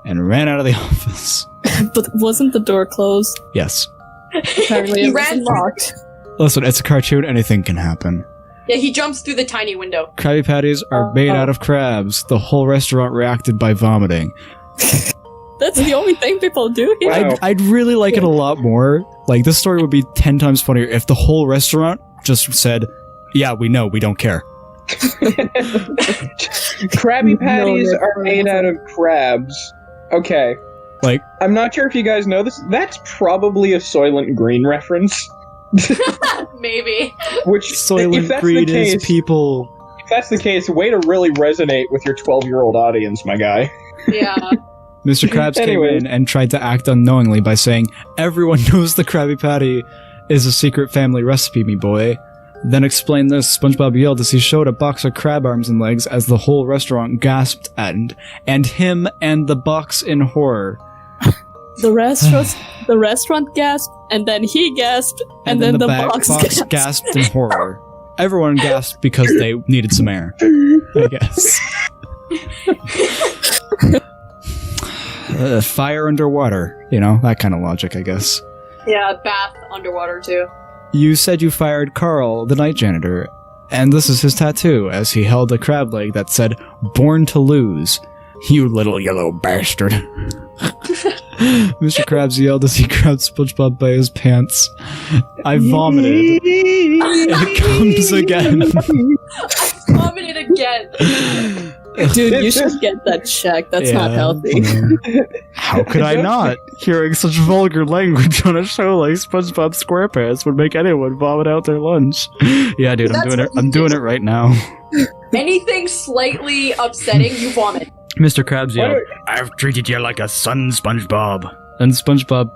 and ran out of the office. But wasn't the door closed? Yes. Apparently He it was ran locked. Listen, it's a cartoon, anything can happen. Yeah, he jumps through the tiny window. Krabby Patties are made out of crabs. The whole restaurant reacted by vomiting. That's the only thing people do here. Wow. I'd really like it a lot more. Like, this story would be 10 times funnier if the whole restaurant just said, "Yeah, we know, we don't care." Krabby Patties No, are made out of crabs. Okay. Like, I'm not sure if you guys know this. That's probably a Soylent Green reference. Maybe. Which, if Soylent that's Green the case, is people. if that's the case, way to really resonate with your 12-year-old audience, my guy. Yeah. Mr. Krabs came Anyways. in and tried to act unknowingly by saying, "Everyone knows the Krabby Patty is a secret family recipe, me boy." Then explain this. SpongeBob yelled as he showed a box of crab arms and legs as the whole restaurant gasped and him and the box in horror. The restaurant gasped, and then he gasped, and then the box gasped in horror. Everyone gasped because they needed some air, I guess. Fire underwater, that kind of logic, I guess. Yeah, bath underwater too. You said you fired Carl, the night janitor, and this is his tattoo, as he held a crab leg that said, "Born to lose." You little yellow bastard. Mr. Krabs yelled as he grabbed SpongeBob by his pants. I vomited. It comes again. I vomited again. Dude, you should get that checked. That's not Yeah, healthy. How could I not? Hearing such vulgar language on a show like SpongeBob SquarePants would make anyone vomit out their lunch. Yeah, dude, I'm That's doing it. what I'm you doing did. it right now. Anything slightly upsetting, you vomit. Mr. Krabs yelled, I've treated you like a son, SpongeBob. and SpongeBob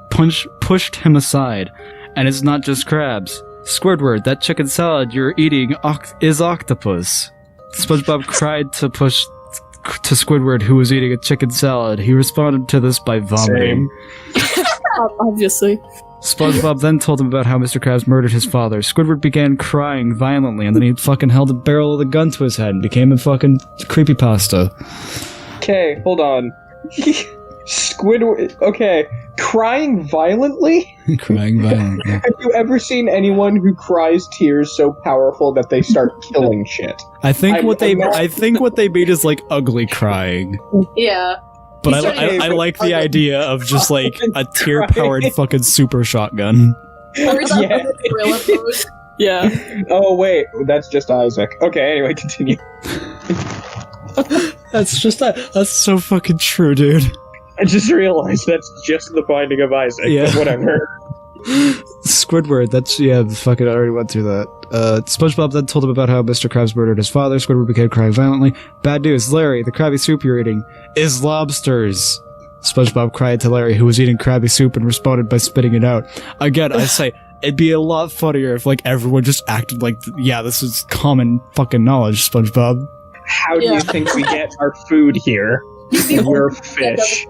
pushed him aside. And it's not just crabs. Squidward, that chicken salad you're eating is octopus. SpongeBob cried to Squidward, who was eating a chicken salad. He responded to this by vomiting. Obviously. SpongeBob then told him about how Mr. Krabs murdered his father. Squidward began crying violently, and then he fucking held the barrel of the gun to his head and became a fucking creepypasta. Okay, hold on. Squidward. Okay, crying violently? Crying violently. Have you ever seen anyone who cries tears so powerful that they start killing shit? I think what they made is like ugly crying. Yeah. But I like the idea of just like a tear-powered fucking super shotgun. Or is that the gorilla pose? Yeah. Oh wait, that's just Isaac. Okay, anyway, continue. That's so fucking true, dude. I just realized that's just the Binding of Isaac. Yeah. But whatever. Squidward, fucking already went through that. SpongeBob then told him about how Mr. Krabs murdered his father. Squidward began crying violently. Bad news, Larry, the Krabby soup you're eating is lobsters. SpongeBob cried to Larry, who was eating Krabby soup, and responded by spitting it out. Again, I say, it'd be a lot funnier if, like, everyone just acted like, yeah, this is common fucking knowledge, SpongeBob. How do you think we get our food here? We're fish.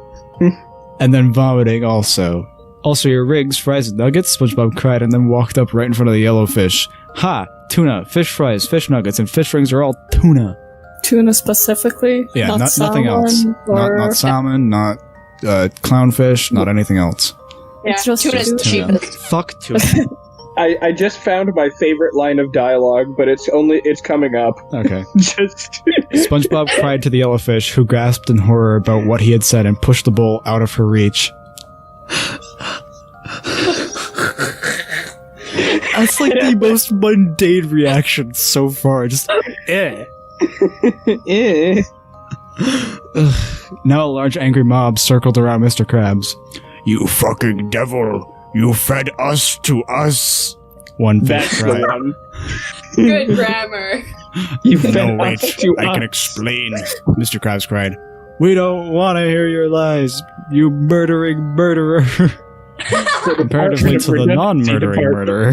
And then vomiting also. Also, your rigs, fries, and nuggets? SpongeBob cried and then walked up right in front of the yellow fish. Ha! Tuna, fish fries, fish nuggets, and fish rings are all tuna. Tuna specifically? Yeah, not nothing else. Not salmon, not clownfish, not anything else. Yeah, It's just tuna's tuna. cheapest. Fuck tuna. I just found my favorite line of dialogue, but it's coming up. Okay. Just SpongeBob cried to the yellowfish, who gasped in horror about what he had said and pushed the bowl out of her reach. That's like the most mundane reaction so far. Just, eh. Eh. Now a large angry mob circled around Mr. Krabs. You fucking devil! You fed us to us! One fish That's the cried. one. Good grammar. You fed No, wait, us to I can us. explain. Mr. Krabs cried. We don't want to hear your lies, you murdering murderer. Comparatively to the non-murdering murderer.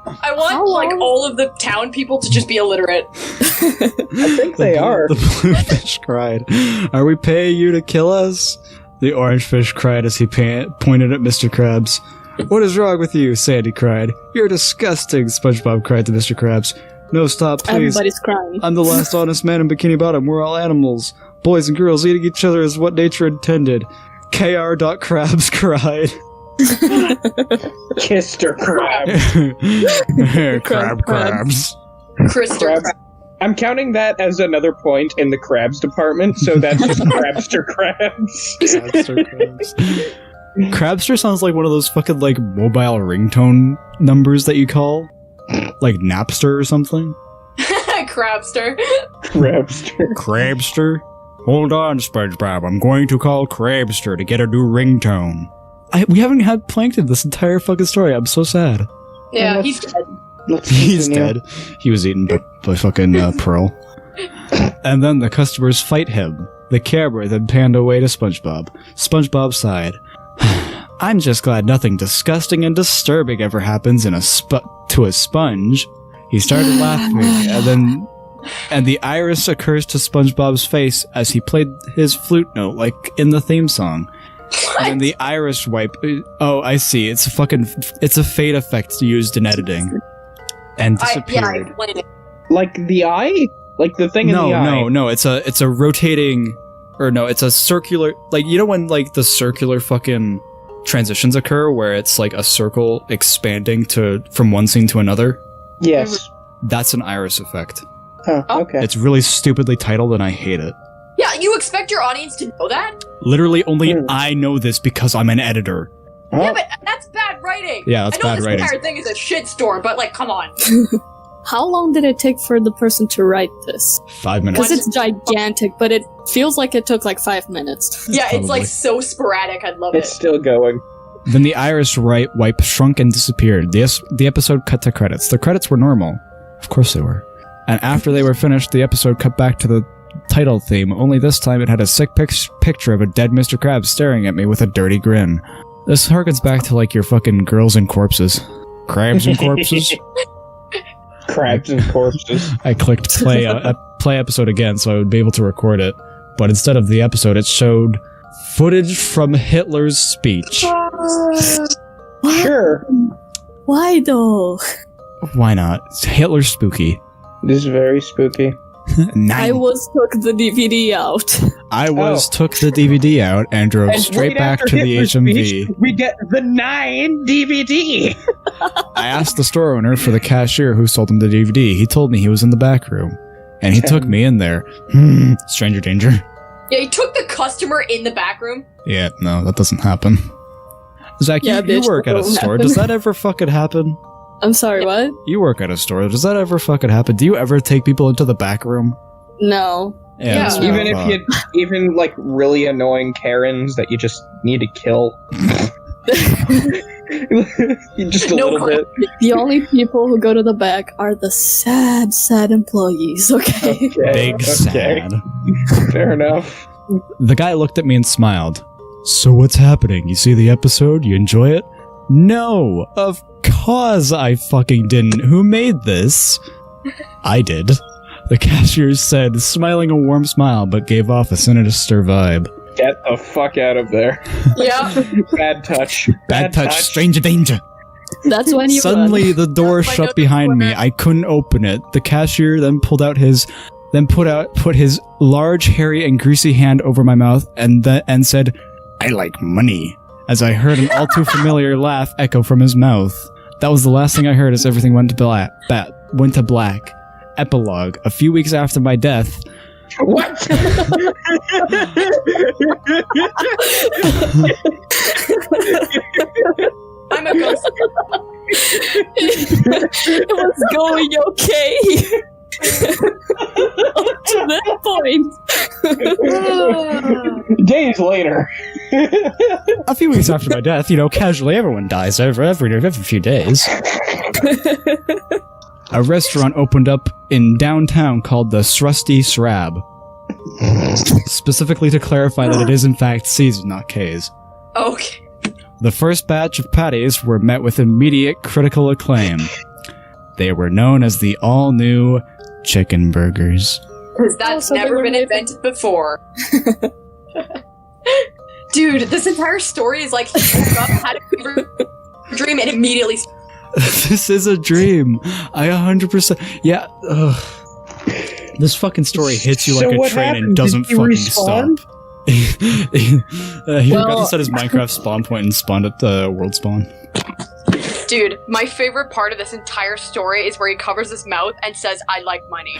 I want, like, all of the town people to just be illiterate. I think they are. The blue fish cried. Are we paying you to kill us? The orange fish cried as he pointed at Mr. Krabs. What is wrong with you? Sandy cried. You're disgusting, SpongeBob cried to Mr. Krabs. No, stop, please. Everybody's crying. I'm the last honest man in Bikini Bottom. We're all animals. Boys and girls eating each other is what nature intended. Kr.Krabs cried. Kissed her crab. Crabs. Krister. I'm counting that as another point in the crabs department, so that's just Crabster Crabs. Crabster sounds like one of those fucking, like, mobile ringtone numbers that you call. Like Napster or something. Crabster. Crabster. Crabster? Hold on, SpongeBob. I'm going to call Crabster to get a new ringtone. We haven't had Plankton this entire fucking story. I'm so sad. Yeah, he's dead. He's dead. He was eaten by fucking Pearl. And then the customers fight him. The camera then panned away to SpongeBob. SpongeBob sighed. I'm just glad nothing disgusting and disturbing ever happens to a sponge. He started laughing, and the iris occurs to SpongeBob's face as he played his flute note, like in the theme song. And the iris wipe. Oh, I see. It's a fade effect used in editing. And disappeared. explain it. Like the eye? Like the thing in the eye? No. It's a rotating, or no, it's a circular. Like, you know when like the circular fucking transitions occur, where it's like a circle expanding from one scene to another. Yes. That's an iris effect. Huh, okay. It's really stupidly titled, and I hate it. Yeah, you expect your audience to know that? Literally, only I know this because I'm an editor. Oh. Yeah, but that's bad writing. Yeah, that's I know bad this writing. entire thing is a shitstorm, but like, come on. How long did it take for the person to write this? 5 minutes. Because it's gigantic, but it feels like it took like 5 minutes. Yeah, Probably. it's like so sporadic. I'd love It's it. still going. Then the iris wipe shrunk and disappeared. The episode cut to credits. The credits were normal. Of course they were. And after they were finished, the episode cut back to the title theme, only this time it had a sick picture of a dead Mr. Krabs staring at me with a dirty grin. This harkens back to like your fucking girls and corpses. Crabs and corpses? Crabs and corpses. I clicked play episode again so I would be able to record it, but instead of the episode, it showed footage from Hitler's speech. What? Sure. Why though? Why not? Hitler's spooky. This is very spooky. I was took the DVD out. I took the DVD out and drove straight back to the HMV. We get the 9 DVD. I asked the store owner for the cashier who sold him the DVD. He told me he was in the back room. And he took me in there. Stranger danger. Yeah, he took the customer in the back room. Yeah, no, that doesn't happen. Zach, Yeah, you bitch, work that at a won't store. happen. Does that ever fucking happen? I'm sorry, what? You work at a store. Does that ever fucking happen? Do you ever take people into the back room? No. Yeah. that's what I Even if thought. even like really annoying Karens that you just need to kill. Just a No little bit. The only people who go to the back are the sad, sad employees, okay? Big sad. Fair enough. The guy looked at me and smiled. So what's happening? You see the episode? You enjoy it? No, of course I fucking didn't. Who made this? I did. The cashier said, smiling a warm smile, but gave off a sinister vibe. Get the fuck out of there. Yeah. Bad touch. Bad touch, stranger danger. That's when you Suddenly, the door That's my shut note behind me. format. I couldn't open it. The cashier then put his large, hairy, and greasy hand over my mouth and said, "I like money." As I heard an all too familiar laugh echo from his mouth. That was the last thing I heard as everything went to black. Epilogue. A few weeks after my death. What? I'm a ghost. it was going okay. Up to that point. Days later. A few weeks after my death, casually everyone dies every few days. A restaurant opened up in downtown called the Srusty Srab. Specifically to clarify that it is in fact C's, not K's. Okay. The first batch of patties were met with immediate critical acclaim. They were known as the all-new chicken burgers. Because that's so they never were been made- invented before. Dude, this entire story is like he woke up, had a dream, and immediately. This is a dream. I 100%. Yeah. Ugh. This fucking story hits you So like a what train happened? and doesn't Did he fucking respawn? stop. He forgot Well- to set his Minecraft spawn point and spawned at the world spawn. Dude, my favorite part of this entire story is where he covers his mouth and says, "I like money."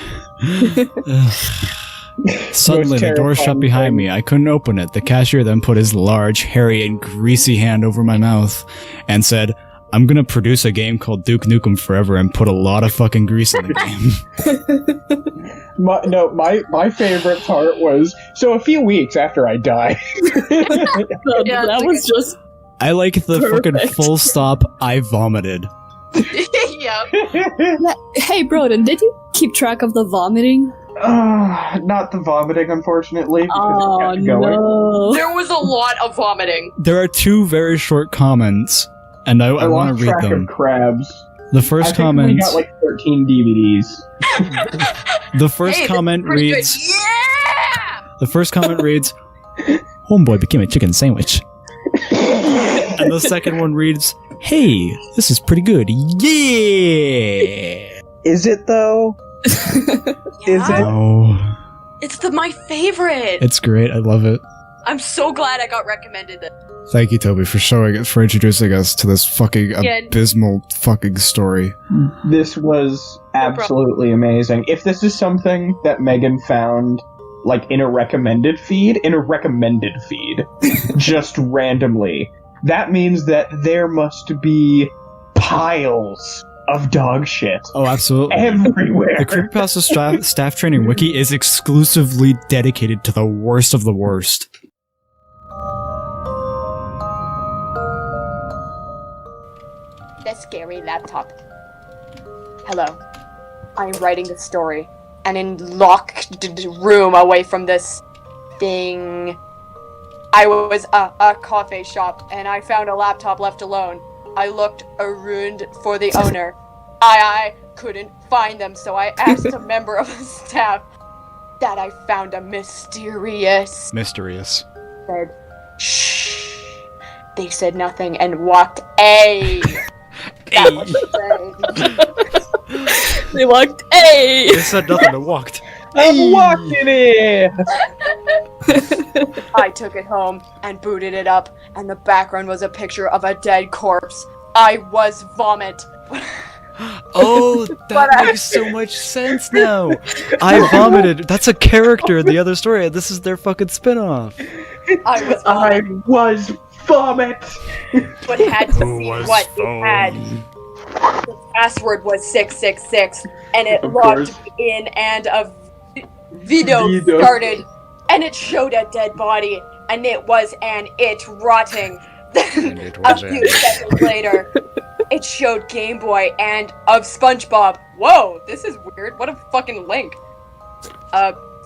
Suddenly, the door shut terrifying behind thing. me. I couldn't open it. The cashier then put his large, hairy, and greasy hand over my mouth and said, "I'm gonna produce a game called Duke Nukem Forever and put a lot of fucking grease in the game." My favorite part was, so a few weeks after I die. Yeah, that was just I like the fucking Perfect. full stop, I vomited. Yeah. Hey, Broden, did you keep track of the vomiting? Not the vomiting, unfortunately. Because Oh, it kept going. no. There was a lot of vomiting. There are two very short comments, and I I want lost to read track them. of crabs. The I first think we comment, got like 13 DVDs. the first Hey, comment pretty good. reads, Yeah! the first comment reads, "Homeboy became a chicken sandwich," and the second one reads, "Hey, this is pretty good, yeah." Is it though? Is Yeah? it? Oh, It's my favorite. it's great. I love it. I'm so glad I got recommended this. Thank you, Toby, for introducing us to this fucking Yeah. abysmal fucking story. This was absolutely amazing. If this is something that Megan found, like, in a recommended feed, just randomly, that means that there must be piles of dog shit Oh, absolutely. everywhere. The Creepypasta staff training wiki is exclusively dedicated to the worst of the worst. The scary laptop. Hello. I'm writing the story. And in locked room away from this thing. I was a coffee shop and I found a laptop left alone. I looked around for the owner. I couldn't find them, so I asked a member of the staff that I found a mysterious Mysterious. said, "Shh, They said nothing and walked A. That was the thing. They walked A. They said nothing and walked. I'm walking in! I took it home and booted it up, and the background was a picture of a dead corpse. I was vomit. Oh, that makes so much sense now. I vomited. That's a character in the other story. This is their fucking spin-off. I was vomit! but had to see what it had. The password was 666, and it Of logged course. me in, and a video started, and it showed a dead body, and it was an it rotting. And it A was few seconds later, it showed Game Boy and of SpongeBob. Whoa, this is weird. What a fucking link.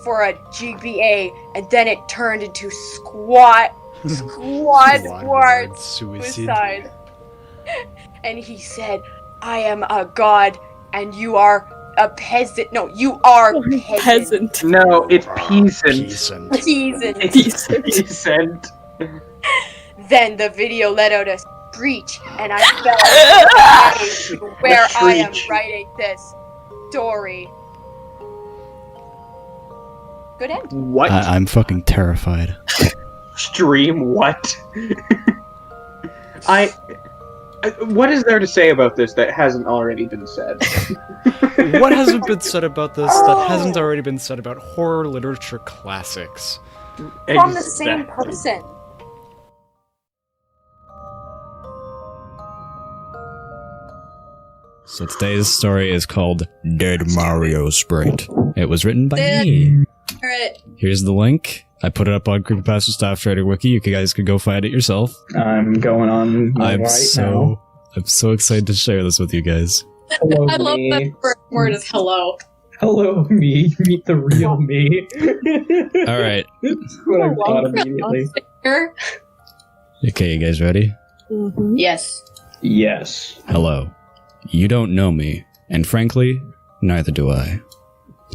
For a GBA, and then it turned into squad suicide. And he said, I am a god, and you are a peasant. No, you are peasant. Peasant. No, it's peasant. Peasant. Peasant. Peasant. Then the video let out a screech, and I felt where I am writing this story. Good end. What? I'm fucking terrified. Stream what? What is there to say about this that hasn't already been said? What hasn't been said about this that hasn't already been said about horror literature classics? From the same person. So today's story is called Dead Mario Sprite. It was written by me. Alright. Here's the link. I put it up on Creepypasta Staff Trader Wiki. You guys could go find it yourself. I'm going on I'm right now. so excited to share this with you guys. Hello, I love me. that first word is hello. Hello, me. Meet the real me. All right. That's what I thought immediately. Okay, you guys ready? Mm-hmm. Yes. Yes. Hello. You don't know me, and frankly, neither do I.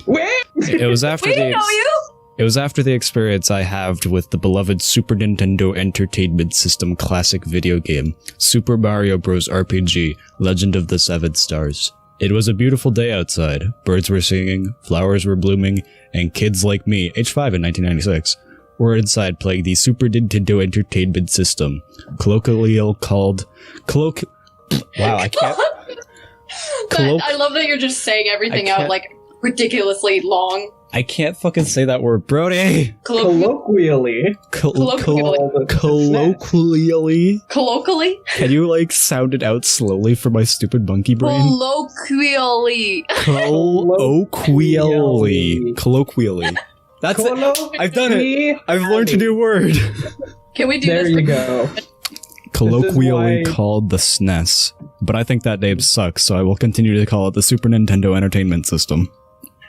Where? It was after It was after the experience I had with the beloved Super Nintendo Entertainment System classic video game, Super Mario Bros. RPG, Legend of the Seven Stars. It was a beautiful day outside. Birds were singing, flowers were blooming, and kids like me, age 5 in 1996, were inside playing the Super Nintendo Entertainment System, colloquially called... Wow, I can't... I love that you're just saying everything out like ridiculously long. I can't fucking say that word, Brody! Colloquially. Colloquially? Colloquially? Can you, like, sound it out slowly for my stupid monkey brain? Colloquially. Colloquially. That's it. I've done it. I've learned a new word. Can we do There this? you go. Colloquially This is why- called the SNES. But I think that name sucks, so I will continue to call it the Super Nintendo Entertainment System.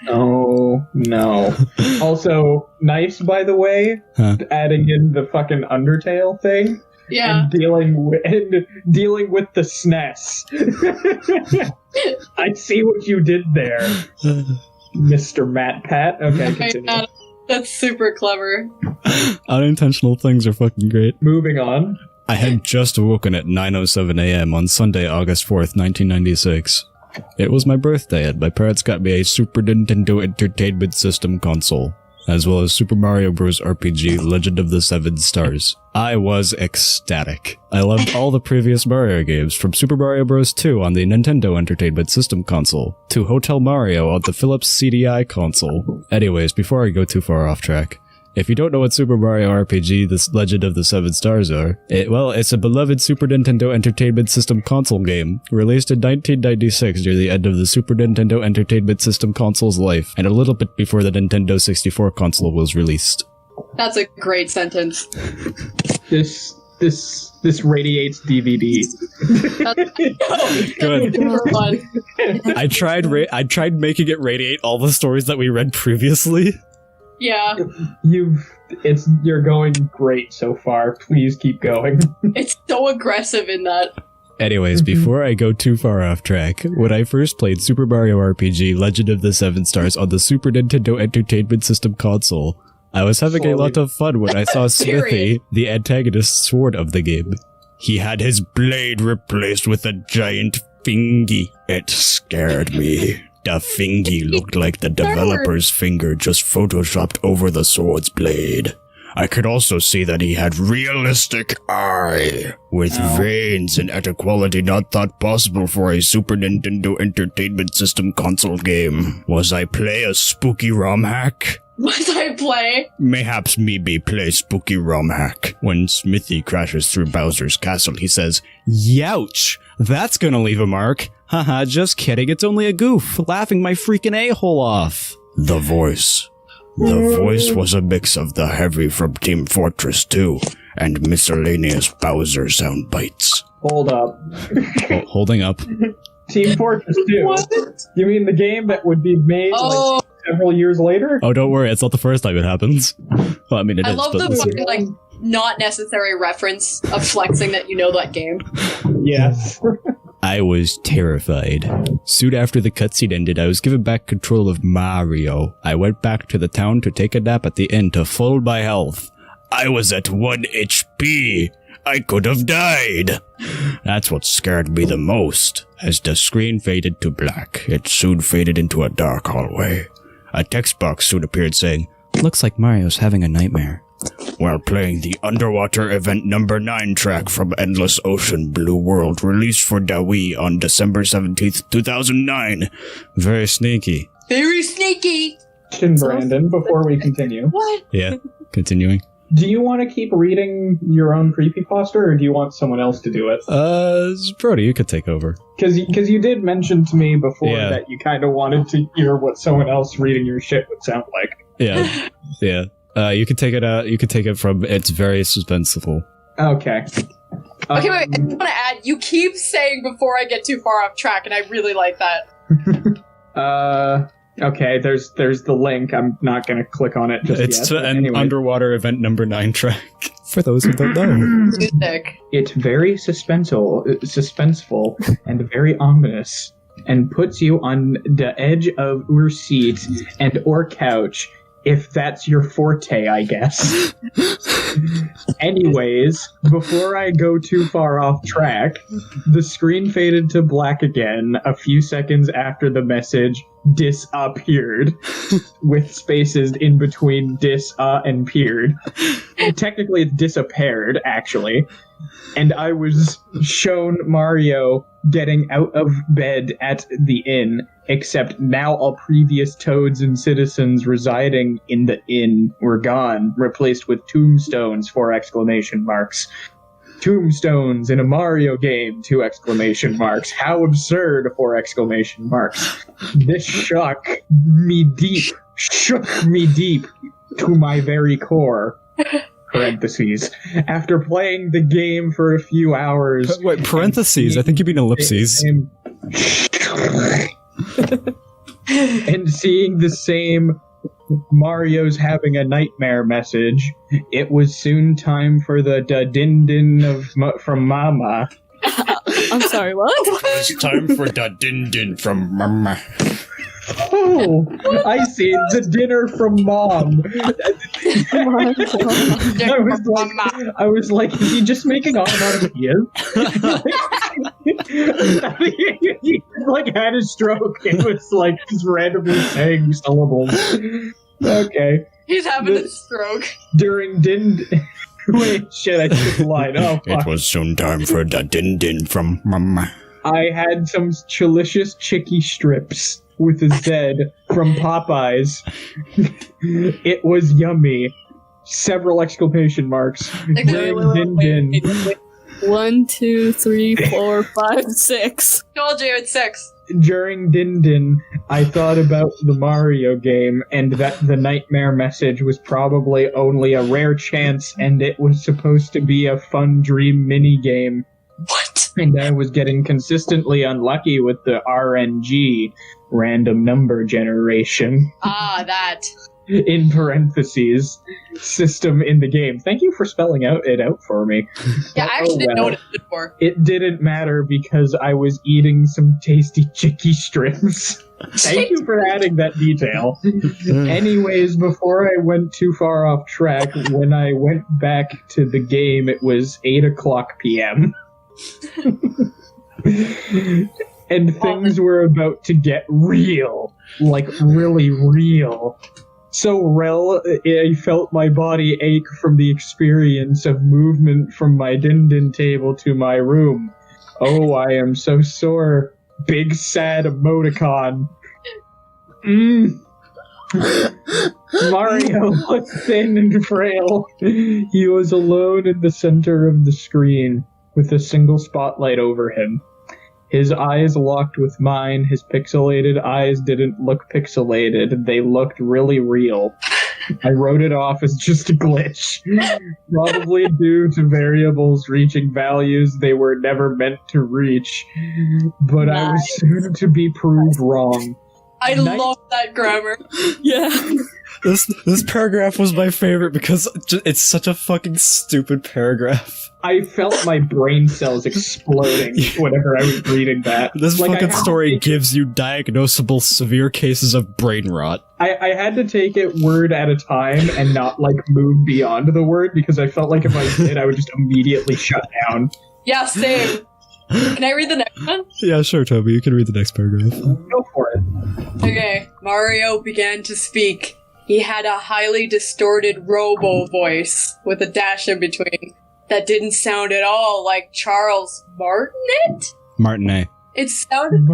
Oh, no. Also, nice, by the way, Huh. adding in the fucking Undertale thing. Yeah. And dealing with the SNES. I see what you did there, Mr. Matt Pat. Okay, continue. That's super clever. Unintentional things are fucking great. Moving on. I had just awoken at 9:07 a.m. on Sunday, August 4th, 1996. It was my birthday, and my parents got me a Super Nintendo Entertainment System console, as well as Super Mario Bros. RPG Legend of the Seven Stars. I was ecstatic. I loved all the previous Mario games, from Super Mario Bros. 2 on the Nintendo Entertainment System console, to Hotel Mario on the Philips CDI console. Anyways, before I go too far off track, if you don't know what Super Mario RPG, the Legend of the Seven Stars are, it's a beloved Super Nintendo Entertainment System console game, released in 1996 near the end of the Super Nintendo Entertainment System console's life, and a little bit before the Nintendo 64 console was released. That's a great sentence. This radiates DVD. Good. Super fun. I tried making it radiate all the stories that we read previously. Yeah. You're going great so far. Please keep going. It's so aggressive in that. Anyways, before I go too far off track, when I first played Super Mario RPG Legend of the Seven Stars on the Super Nintendo Entertainment System console, I was having a lot of fun when I saw Smithy, the antagonist sword of the game. he had his blade replaced with a giant fingy. It scared me. The fingy looked like the developer's finger just photoshopped over the sword's blade. I could also see that he had realistic eye, with veins and at a quality not thought possible for a Super Nintendo Entertainment System console game. Was I play a spooky ROM hack? Was I play? Mayhaps me be play spooky ROM hack. When Smithy crashes through Bowser's castle, he says, "Youch! That's gonna leave a mark." Haha, just kidding, it's only a goof, laughing my freaking a-hole off. The voice was a mix of the heavy from Team Fortress 2 and miscellaneous Bowser sound bites. Hold up. Holding up. Team Fortress 2? What? You mean the game that would be made like several years later? Oh, don't worry, it's not the first time it happens. Well, I mean, it I is, love but the fucking, like, not necessary reference of flexing that you know that game. Yes. I was terrified. Soon after the cutscene ended, I was given back control of Mario. I went back to the town to take a nap at the inn to full my health. I was at 1 HP. I could have died. That's what scared me the most. As the screen faded to black, it soon faded into a dark hallway. A text box soon appeared saying, "Looks like Mario's having a nightmare." While playing the Underwater Event number 9 track from Endless Ocean Blue World, released for the Wii on December 17th, 2009. Very sneaky. Very sneaky! Brandon, before we continue. What? Yeah, continuing. Do you want to keep reading your own creepypasta, or do you want someone else to do it? Brody, you could take over. Because you did mention to me before that you kind of wanted to hear what someone else reading your shit would sound like. Yeah, yeah. You could take it out. You could take it from. It's very suspenseful. Okay. Okay, wait, I want to add, you keep saying before I get too far off track, and I really like that. Okay, there's the link. I'm not going to click on it just it's yet. to an Underwater Event number 9 track. For those who don't know. Music. It's very suspenseful and very ominous, and puts you on the edge of your seat and or couch, if that's your forte, I guess. Anyways, before I go too far off track, the screen faded to black again a few seconds after the message disappeared, with spaces in between and peered. Technically, it's disappeared, actually. And I was shown Mario getting out of bed at the inn, except now all previous toads and citizens residing in the inn were gone, replaced with tombstones, 4 exclamation marks. Tombstones in a Mario game, 2 exclamation marks. How absurd, 4 exclamation marks. This shook me deep to my very core. Parentheses. After playing the game for a few hours... Wait, parentheses? I think you mean ellipses. And seeing the same Mario's having a nightmare message, it was soon time for the din-din from Mama. I'm sorry, what? It's time for the din-din from Mama. Oh, I see. The dinner from Mom. I was like, is he just making onomatopoeias? He like had a stroke and was like just randomly saying syllables. Okay. He's having a stroke. During wait, shit, I took the line. Oh, fuck. It was soon time for the din-din from Mama. I had some delicious chicky strips with a Z from Popeyes. It was yummy. Several exclamation marks. Like, Din. 1, 2, 3, 4, 5, 6. Told you it's 6. During Din, I thought about the Mario game and that the nightmare message was probably only a rare chance and it was supposed to be a fun dream mini-game. What? And I was getting consistently unlucky with the RNG, random number generation. Ah, that. in parentheses, system in the game. Thank you for spelling it out for me. Yeah, I actually didn't know what it stood for. It didn't matter because I was eating some tasty chicky strips. Thank you for adding that detail. Anyways, before I went too far off track, when I went back to the game, it was 8:00 p.m. And things were about to get real. Like, really real. So real, I felt my body ache from the experience of movement from my din-din table to my room. Oh, I am so sore. Big sad emoticon. Mario looked thin and frail. He was alone in the center of the screen, with a single spotlight over him. His eyes locked with mine. His pixelated eyes didn't look pixelated. They looked really real. I wrote it off as just a glitch. Probably due to variables reaching values they were never meant to reach. But I was soon to be proved wrong. I love that grammar. Yeah. This paragraph was my favorite because it's such a fucking stupid paragraph. I felt my brain cells exploding whenever I was reading that. This fucking story gives you diagnosable severe cases of brain rot. I had to take it word at a time and not, move beyond the word, because I felt like if I did, I would just immediately shut down. Yeah, same. Can I read the next one? Yeah, sure, Toby. You can read the next paragraph. Go for it. Okay. Mario began to speak. He had a highly distorted robo voice with a dash in between that didn't sound at all like Charles Martinet? Martinet. It sounded...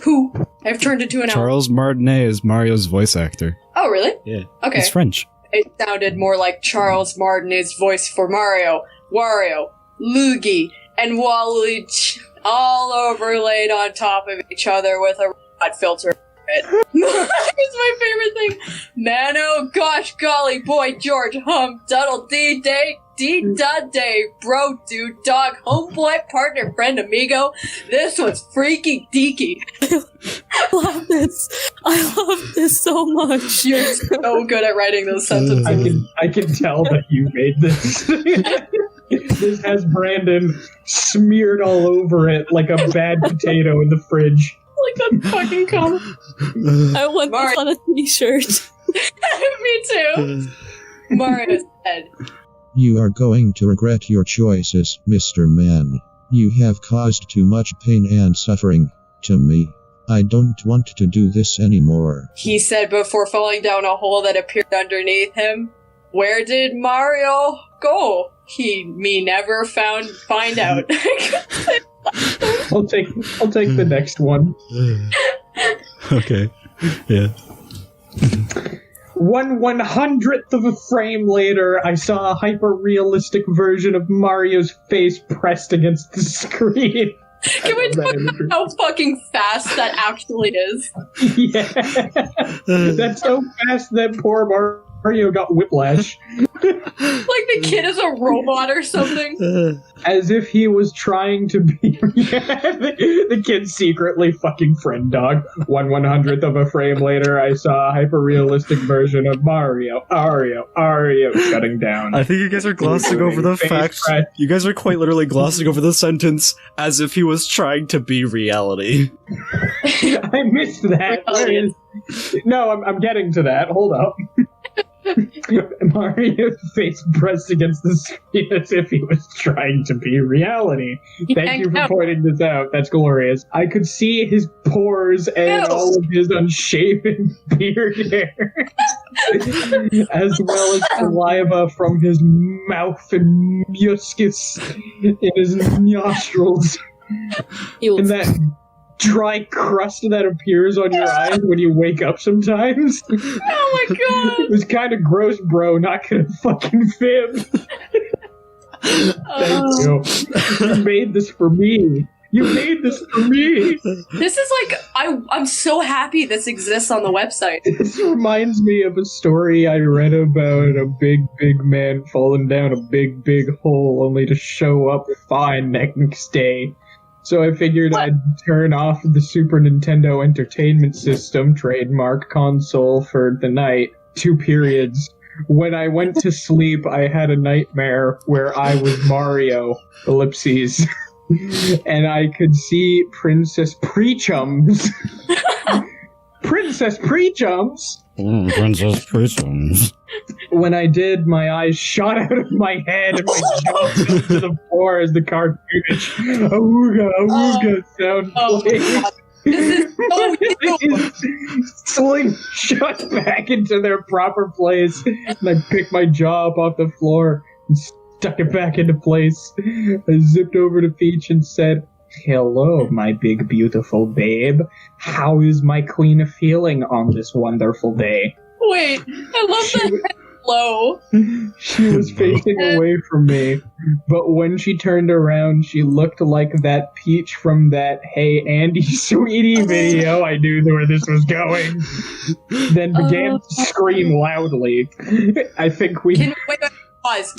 Who? I've turned into an owl. Charles Martinet is Mario's voice actor. Oh, really? Yeah. Okay. He's French. It sounded more like Charles Martinet's voice for Mario, Wario, Luigi, and Waluigi, all overlaid on top of each other with a robot filter. Here's my favorite thing. Man, oh gosh, golly, boy, George, Duddle, D-Day, D-Dud-Day, bro, dude, dog, homeboy, partner, friend, amigo. This was freaky deaky. I love this so much. You're so good at writing those sentences. I can tell that you made this. This has Brandon smeared all over it like a bad potato in the fridge. Like that fucking comic. I want this on a t-shirt. Me too. Mario said, "You are going to regret your choices, Mr. Man. You have caused too much pain and suffering to me. I don't want to do this anymore," he said before falling down a hole that appeared underneath him. Where did Mario go? Me never find out. I'll take the next one. Okay. Yeah. 1/100th of a frame later, I saw a hyper-realistic version of Mario's face pressed against the screen. Can we talk about how fucking fast that actually is? Yeah. That's so fast that poor Mario got whiplash. Like the kid is a robot or something. As if he was trying to be... the kid's secretly fucking friend dog. 1/100th of a frame later, I saw a hyper-realistic version of Mario shutting down. I think you guys are glossing over the fact. You guys are quite literally glossing over the sentence as if he was trying to be reality. I missed that. No, I'm getting to that. Hold up. Mario's face pressed against the screen as if he was trying to be reality. Thank you for pointing this out. That's glorious. I could see his pores and all of his unshaven beard hair, as well as saliva from his mouth and mucus in his nostrils. And that dry crust that appears on your eyes when you wake up sometimes. Oh my god! It was kind of gross, bro. Not gonna fucking fib. Thank you. You made this for me. You made this for me. This is like, I'm so happy this exists on the website. This reminds me of a story I read about a big man falling down a big hole only to show up fine next day. So I figured I'd turn off the Super Nintendo Entertainment System trademark console for the night. 2 periods. When I went to sleep, I had a nightmare where I was Mario, ellipses, and I could see Princess Preachums. Princess Preachums? Princess Prisms. When I did, my eyes shot out of my head and my jaw fell to the floor as the cartoonish awooga awooga sound played. Slingshot back into their proper place, and I picked my jaw up off the floor and stuck it back into place. I zipped over to Peach and said, "Hello, my big beautiful babe. How is my queen feeling on this wonderful day?" Wait, I love that. Hello. She was facing away from me, but when she turned around, she looked like that Peach from that Hey Andy Sweetie video. I knew where this was going. Then began to scream loudly. I think we... Wait, pause.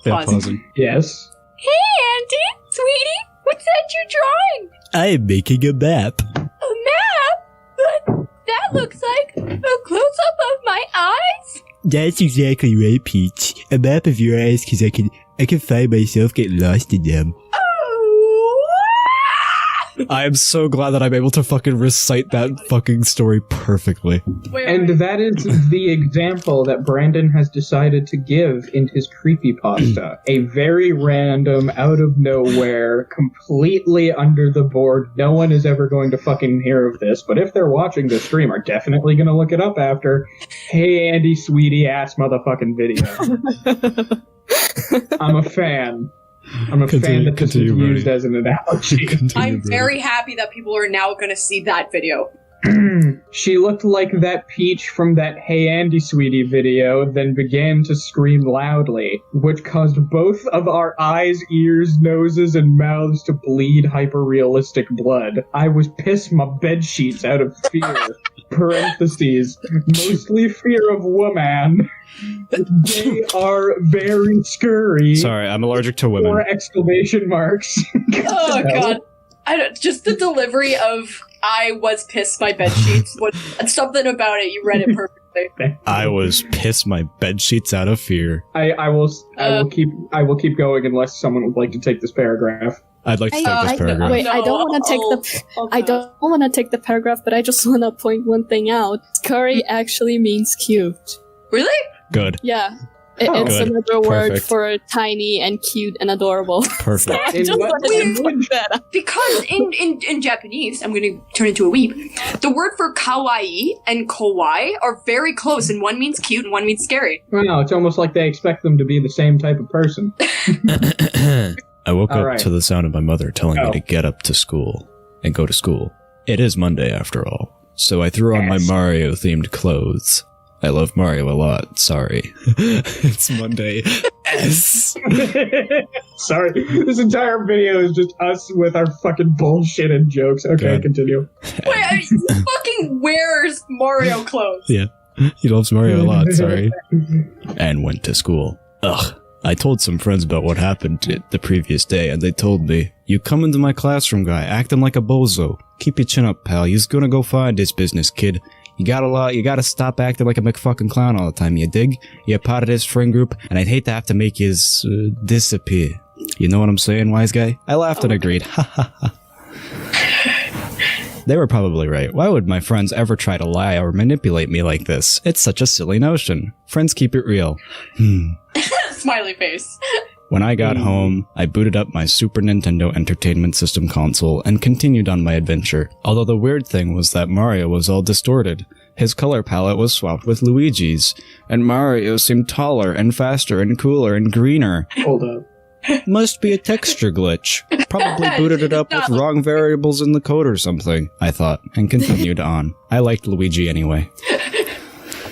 Yeah, pausing. Yes? Hey, Auntie, sweetie, what's that you're drawing? I'm making a map. A map? But that looks like a close-up of my eyes? That's exactly right, Peach. A map of your eyes, because I can find myself getting lost in them. I am so glad that I'm able to fucking recite that fucking story perfectly. And that is the example that Brandon has decided to give in his creepypasta. A very random, out of nowhere, completely under the board, no one is ever going to fucking hear of this, but if they're watching this stream, are definitely gonna look it up after. Hey Andy Sweetie ass motherfucking video. I'm a fan. I'm a fan that this was used as an analogy. I'm very happy that people are now going to see that video. She looked like that Peach from that Hey Andy Sweetie video, then began to scream loudly, which caused both of our eyes, ears, noses, and mouths to bleed hyper-realistic blood. I was pissed my bedsheets out of fear. Parentheses, mostly fear of woman. They are very scurry. Sorry, I'm allergic to women. 4 exclamation marks. Oh, God. Just the delivery of "I was pissed my bedsheets" was something about it. You read it perfectly. I was pissed my bedsheets out of fear. I will keep going unless someone would like to take this paragraph. I'd like to take this paragraph. Wait, I don't want to take the paragraph, but I just want to point one thing out. Scurry actually means cute. Really? Good. Yeah. It's Good. another word Perfect. for tiny and cute and adorable. Perfect. I just wanted to point that out. Because in Japanese, I'm going to turn into a weeb, the word for kawaii and kawaii are very close, and one means cute and one means scary. Wow, it's almost like they expect them to be the same type of person. I woke All up right. to the sound of my mother telling me to get up to school and go to school. It is Monday after all, so I threw on my Mario-themed clothes. I love Mario a lot, sorry. It's Monday. S. Sorry, this entire video is just us with our fucking bullshit and jokes. Okay, God. continue. Wait, he fucking wears Mario clothes. Yeah, he loves Mario a lot, sorry. And went to school. Ugh. I told some friends about what happened the previous day, and they told me, "You come into my classroom, guy, acting like a bozo. Keep your chin up, pal. You's gonna go find this business, kid. You gotta stop acting like a McFucking clown all the time, you dig? You're part of this friend group, and I'd hate to have to make yous disappear. You know what I'm saying, wise guy?" I laughed and agreed. Ha ha ha. They were probably right. Why would my friends ever try to lie or manipulate me like this? It's such a silly notion. Friends keep it real. Smiley face. When I got home, I booted up my Super Nintendo Entertainment System console and continued on my adventure. Although the weird thing was that Mario was all distorted. His color palette was swapped with Luigi's, and Mario seemed taller and faster and cooler and greener. Hold up. Must be a texture glitch. Probably booted it up with wrong variables in the code or something, I thought, and continued on. I liked Luigi anyway.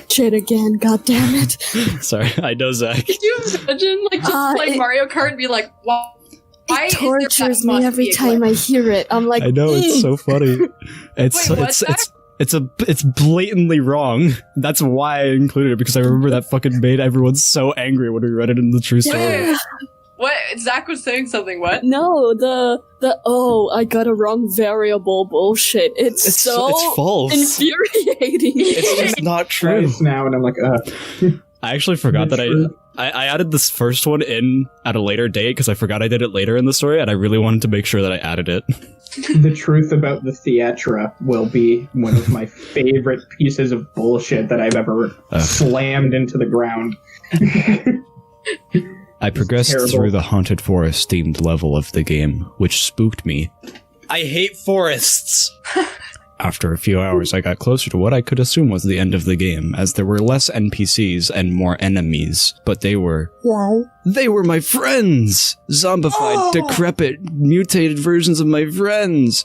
Shit again, goddammit. Sorry, I know, Zach. Could you imagine, like, just play Mario Kart and be like, why It tortures me every time I hear it. I'm like, I know, it's so funny. It's blatantly wrong. That's why I included it, because I remember that fucking made everyone so angry when we read it in the true story. Yeah. What? Zach was saying something, what? No, the oh, I got a wrong variable bullshit. It's false. infuriating. It's just not true. Twice now, and I'm like, I actually forgot that I added this first one in at a later date because I forgot I did it later in the story, and I really wanted to make sure that I added it. The truth about the Theatra will be one of my favorite pieces of bullshit that I've ever slammed into the ground. I progressed through the haunted forest themed level of the game, which spooked me. I hate forests. After a few hours, I got closer to what I could assume was the end of the game, as there were less NPCs and more enemies, but they were my friends! Zombified, decrepit, mutated versions of my friends!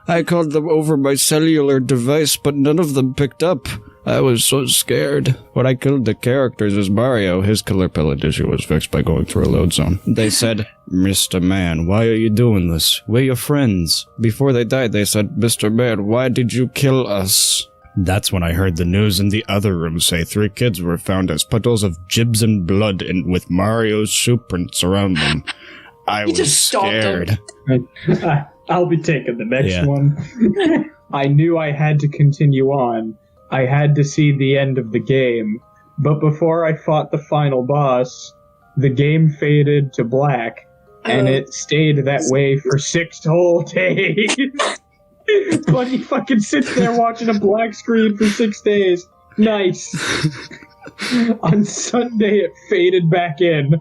I called them over my cellular device, but none of them picked up. I was so scared. When I killed the characters as Mario, his killer pellet issue was fixed by going through a load zone. They said, Mr. Man, why are you doing this? We're your friends. Before they died, they said, Mr. Man, why did you kill us? That's when I heard the news in the other room say 3 kids were found as puddles of jibs and blood with Mario's shoe prints around them. I was scared. I'll be taking the next one. I knew I had to continue on. I had to see the end of the game. But before I fought the final boss, the game faded to black, and it stayed that way for 6 whole days. Buddy fucking sits there watching a black screen for 6 days. Nice. On Sunday, it faded back in.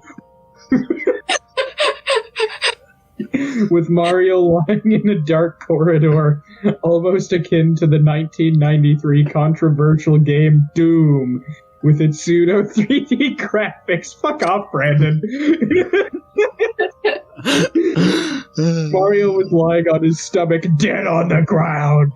With Mario lying in a dark corridor, almost akin to the 1993 controversial game Doom, with its pseudo 3D graphics. Fuck off, Brandon. Mario was lying on his stomach, dead on the ground,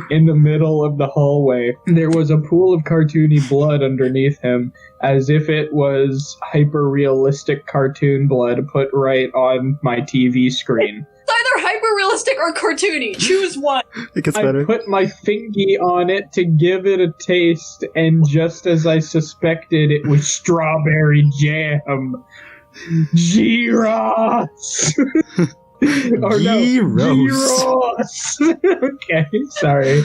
in the middle of the hallway. There was a pool of cartoony blood underneath him, as if it was hyper-realistic cartoon blood put right on my TV screen. It's either hyper-realistic or cartoony. Choose one. It gets I better. put my fingy on it to give it a taste, and just as I suspected, it was strawberry jam. Gyros! Or no, Gyros! Okay, sorry.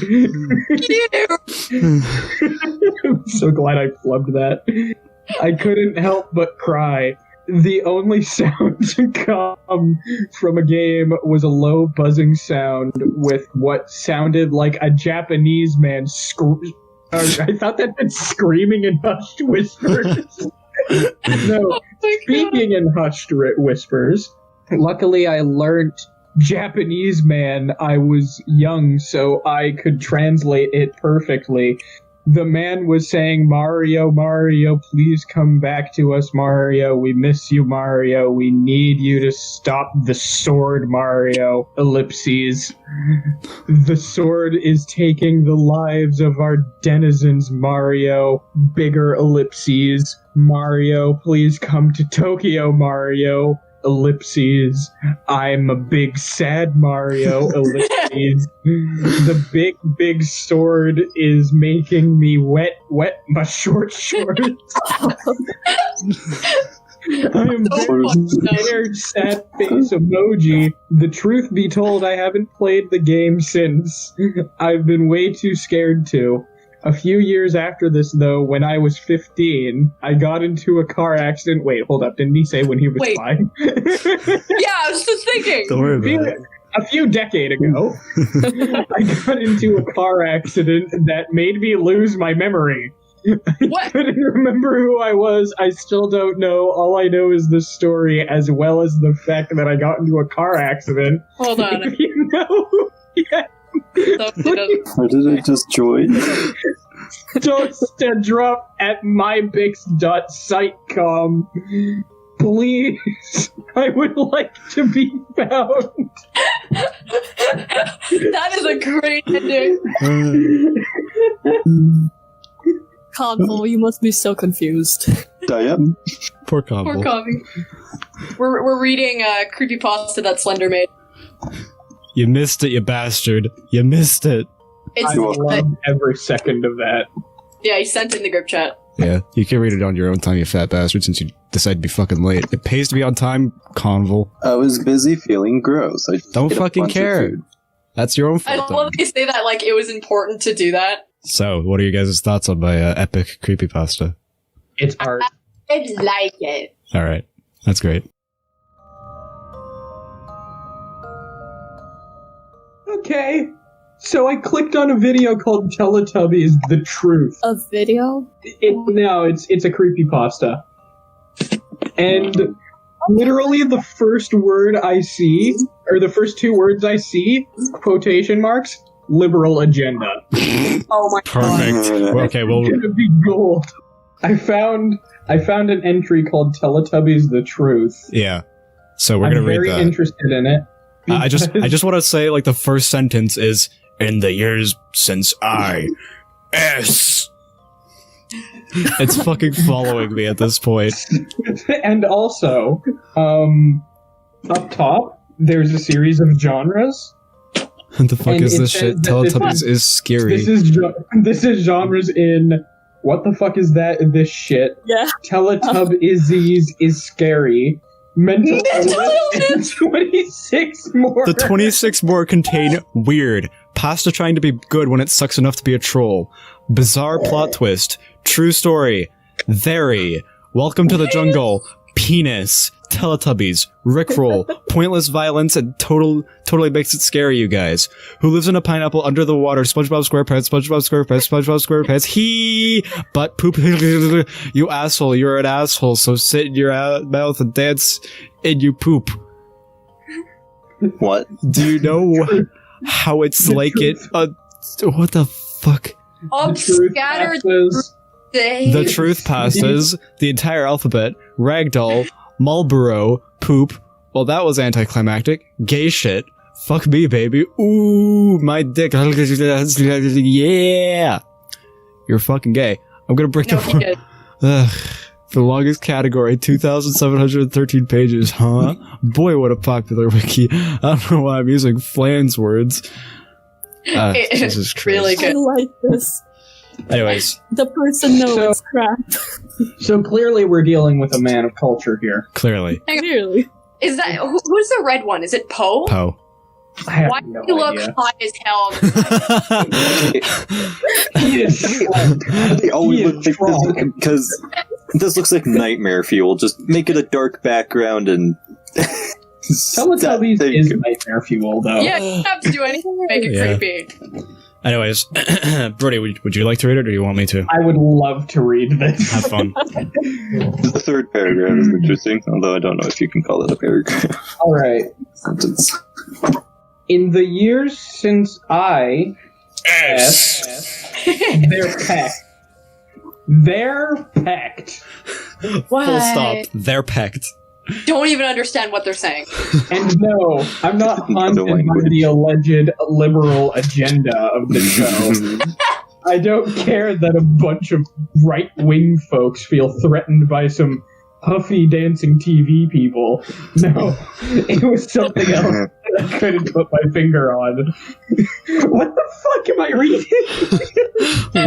I'm so glad I flubbed that. I couldn't help but cry. The only sound to come from a game was a low buzzing sound with what sounded like a Japanese man I thought that meant screaming in hushed whispers. No, speaking in hushed whispers. Luckily, I learned Japanese man. I was young, so I could translate it perfectly. The man was saying, Mario, Mario, please come back to us, Mario. We miss you, Mario. We need you to stop the sword, Mario. Ellipses. The sword is taking the lives of our denizens, Mario. Bigger ellipses. Mario, please come to Tokyo, Mario. Ellipses. I'm a big sad Mario. Ellipses. The big sword is making me wet my short shorts. I am very scared, sad face emoji. The truth be told, I haven't played the game since. I've been way too scared to. A few years after this, though, when I was 15, I got into a car accident. Wait, hold up. Didn't he say when he was 5? Yeah, I was just thinking. Don't worry about it. A few decades ago, I got into a car accident that made me lose my memory. I couldn't remember who I was. I still don't know. All I know is the story, as well as the fact that I got into a car accident. Hold on. If you know, yeah. Or did it just join? Just a drop at mybix.sitecom. Please, I would like to be found. That is a great ending. Convo, you must be so confused. I am. Poor combo. Poor Coffee. We're reading creepypasta that Slender made. You missed it, you bastard. You missed it. I love every second of that. Yeah, he sent it in the group chat. Yeah, you can read it on your own time, you fat bastard, since you decide to be fucking late. It pays to be on time, Convol. I was busy feeling gross. I just Don't ate a fucking bunch of care. food. That's your own I fault. don't love they say that like it was important to do that. So, what are you guys' thoughts on my epic creepypasta? It's art. I like it. Alright, that's great. Okay. So I clicked on a video called Teletubbies The Truth. A video? It's a creepypasta. And literally the first word I see, or the first two words I see, quotation marks, liberal agenda. Oh my Perfect. Okay, well, It's gonna be gold. I found an entry called Teletubbies The Truth. yeah. So we're I'm gonna read very that. interested in it. I just want to say, like, the first sentence is, in the years since it's fucking following me at this point. And also, up top, there's a series of genres. What the fuck And is it this says shit? that Teletubbies is scary. This is genres in what the fuck is that? This shit. Yeah. Teletubbies is scary. Mental illness and 26 more. The 26 more contain weird, pasta trying to be good when it sucks enough to be a troll, bizarre plot twist, true story, very, welcome to the jungle, penis, Teletubbies, Rickroll, pointless violence, and totally makes it scary, you guys. Who lives in a pineapple under the water? SpongeBob SquarePants, SpongeBob SquarePants, SpongeBob SquarePants. Butt poop. You asshole, you're an asshole, so sit in your mouth and dance in you poop. What? Do you know how it's like it? What the fuck? Scattered The truth pastas, the entire alphabet, ragdoll, Marlboro, poop. Well, that was anticlimactic. Gay shit. Fuck me, baby. Ooh, my dick. Yeah. You're fucking gay. I'm gonna break the longest category, 2,713 pages, huh? Boy, what a popular wiki. I don't know why I'm using Flan's words. Jesus Christ. Really good. I like this. Anyways. The person knows crap. So clearly we're dealing with a man of culture here. Clearly. Clearly. Is that who's the red one? Is it Poe? Poe. Why do you look hot as hell? They always look like this because this looks like nightmare fuel. Just make it a dark background and. Teletubbies is nightmare fuel, though. Yeah, you don't have to do anything to make it Yeah. creepy. Anyways, Brody, would you like to read it, or do you want me to? I would love to read this. Have fun. The third paragraph is interesting, although I don't know if you can call it a paragraph. All right. Sentence. In the years since they're pecked. They're pecked. What? Full stop. They're pecked. Don't even understand what they're saying. And no, I'm not haunted by the alleged liberal agenda of the show. I don't care that a bunch of right-wing folks feel threatened by some puffy dancing TV people. No, it was something else that I couldn't put my finger on. What the fuck am I reading?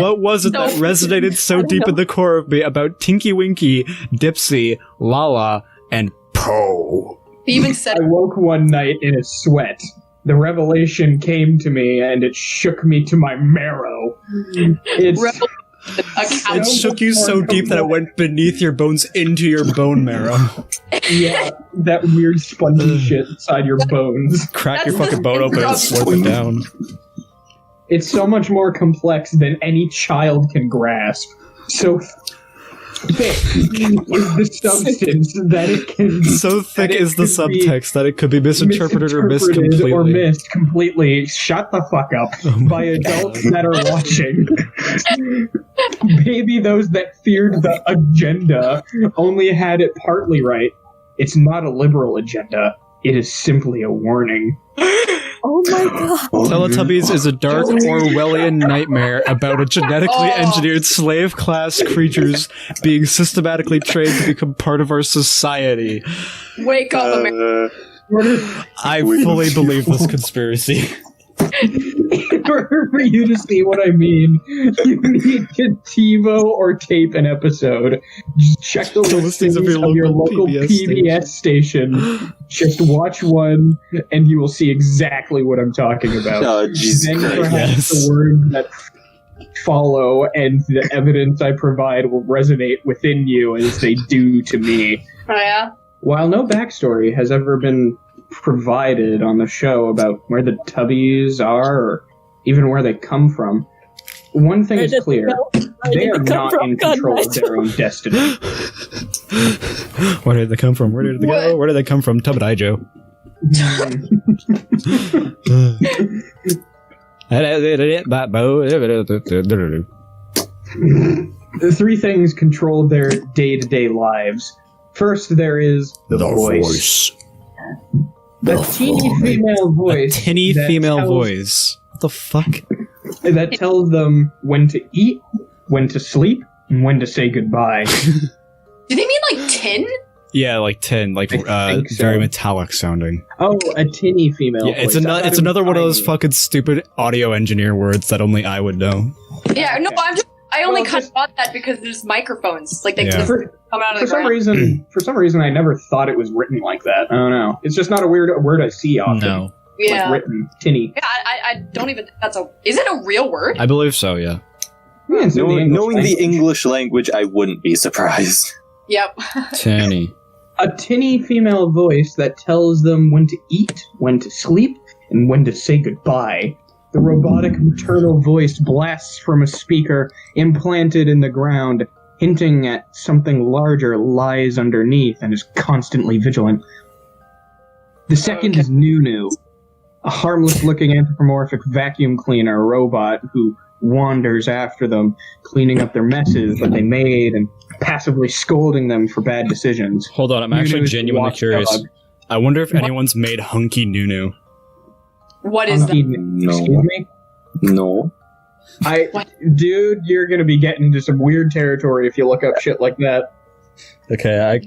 What was it that resonated so deep in the core of me about Tinky Winky, Dipsy, Lala, and Poe? He even said I woke one night in a sweat. The revelation came to me, and it shook me to my marrow. It shook you so deep that it went beneath your bones into your bone marrow. Yeah, that weird spongy shit inside your bones. Crack your fucking bone open and slurp it down. It's so much more complex than any child can grasp. So thick is the substance that it can. So thick is the subtext that it could be misinterpreted or missed completely. Or missed completely. Shut the fuck up by adults that are watching. Maybe those that feared the agenda only had it partly right. It's not a liberal agenda. It is simply a warning. Oh my god. Teletubbies is a dark Orwellian nightmare about a genetically engineered slave class creatures being systematically trained to become part of our society. Wake up, America. I fully believe this conspiracy. I for you to see what I mean, you need to TiVo or tape an episode. Just check the listings of your local PBS station. Just watch one, and you will see exactly what I'm talking about. Oh, Jesus then Christ. perhaps the words that follow and the evidence I provide will resonate within you as they do to me. Oh, yeah? While no backstory has ever been provided on the show about where the Tubbies are or even where they come from, one thing is clear. They are not in control of their own destiny. Where did they come from? Where did they go? Where did they come from? Tubby Joe. The three things control their day-to-day lives. First, there is the voice. The teeny female voice. A tinny that female tells- voice. What the fuck? That tells them when to eat, when to sleep, and when to say goodbye. Do they mean like tin? Yeah, like tin, like I think so. very metallic sounding. Oh, a tinny female Yeah, it's voice. I thought it's it another was one of those tiny. fucking stupid audio engineer words that only I would know. Yeah, no, I only Well, kind just- of thought that because there's microphones. Like, they Yeah. just come out of the ground. For some reason, I never thought it was written like that. I don't know. It's just not a word I see often. No. Yeah. Like written, tinny. Yeah, I don't even think that's a... Is it a real word? I believe so, yeah. Yeah, it's in the English Knowing the language. English language, I wouldn't be surprised. Yep. Tinny. A tinny female voice that tells them when to eat, when to sleep, and when to say goodbye. The robotic maternal voice blasts from a speaker implanted in the ground, hinting at something larger lies underneath and is constantly vigilant. The second is Nunu, a harmless-looking anthropomorphic vacuum cleaner robot who wanders after them, cleaning up their messes that they made and passively scolding them for bad decisions. Hold on, I'm Nunu actually is the genuinely curious. watchdog. I wonder if anyone's made Hunky Nunu. What is that? Excuse me? No. Dude, you're gonna be getting into some weird territory if you look up shit like that. Okay,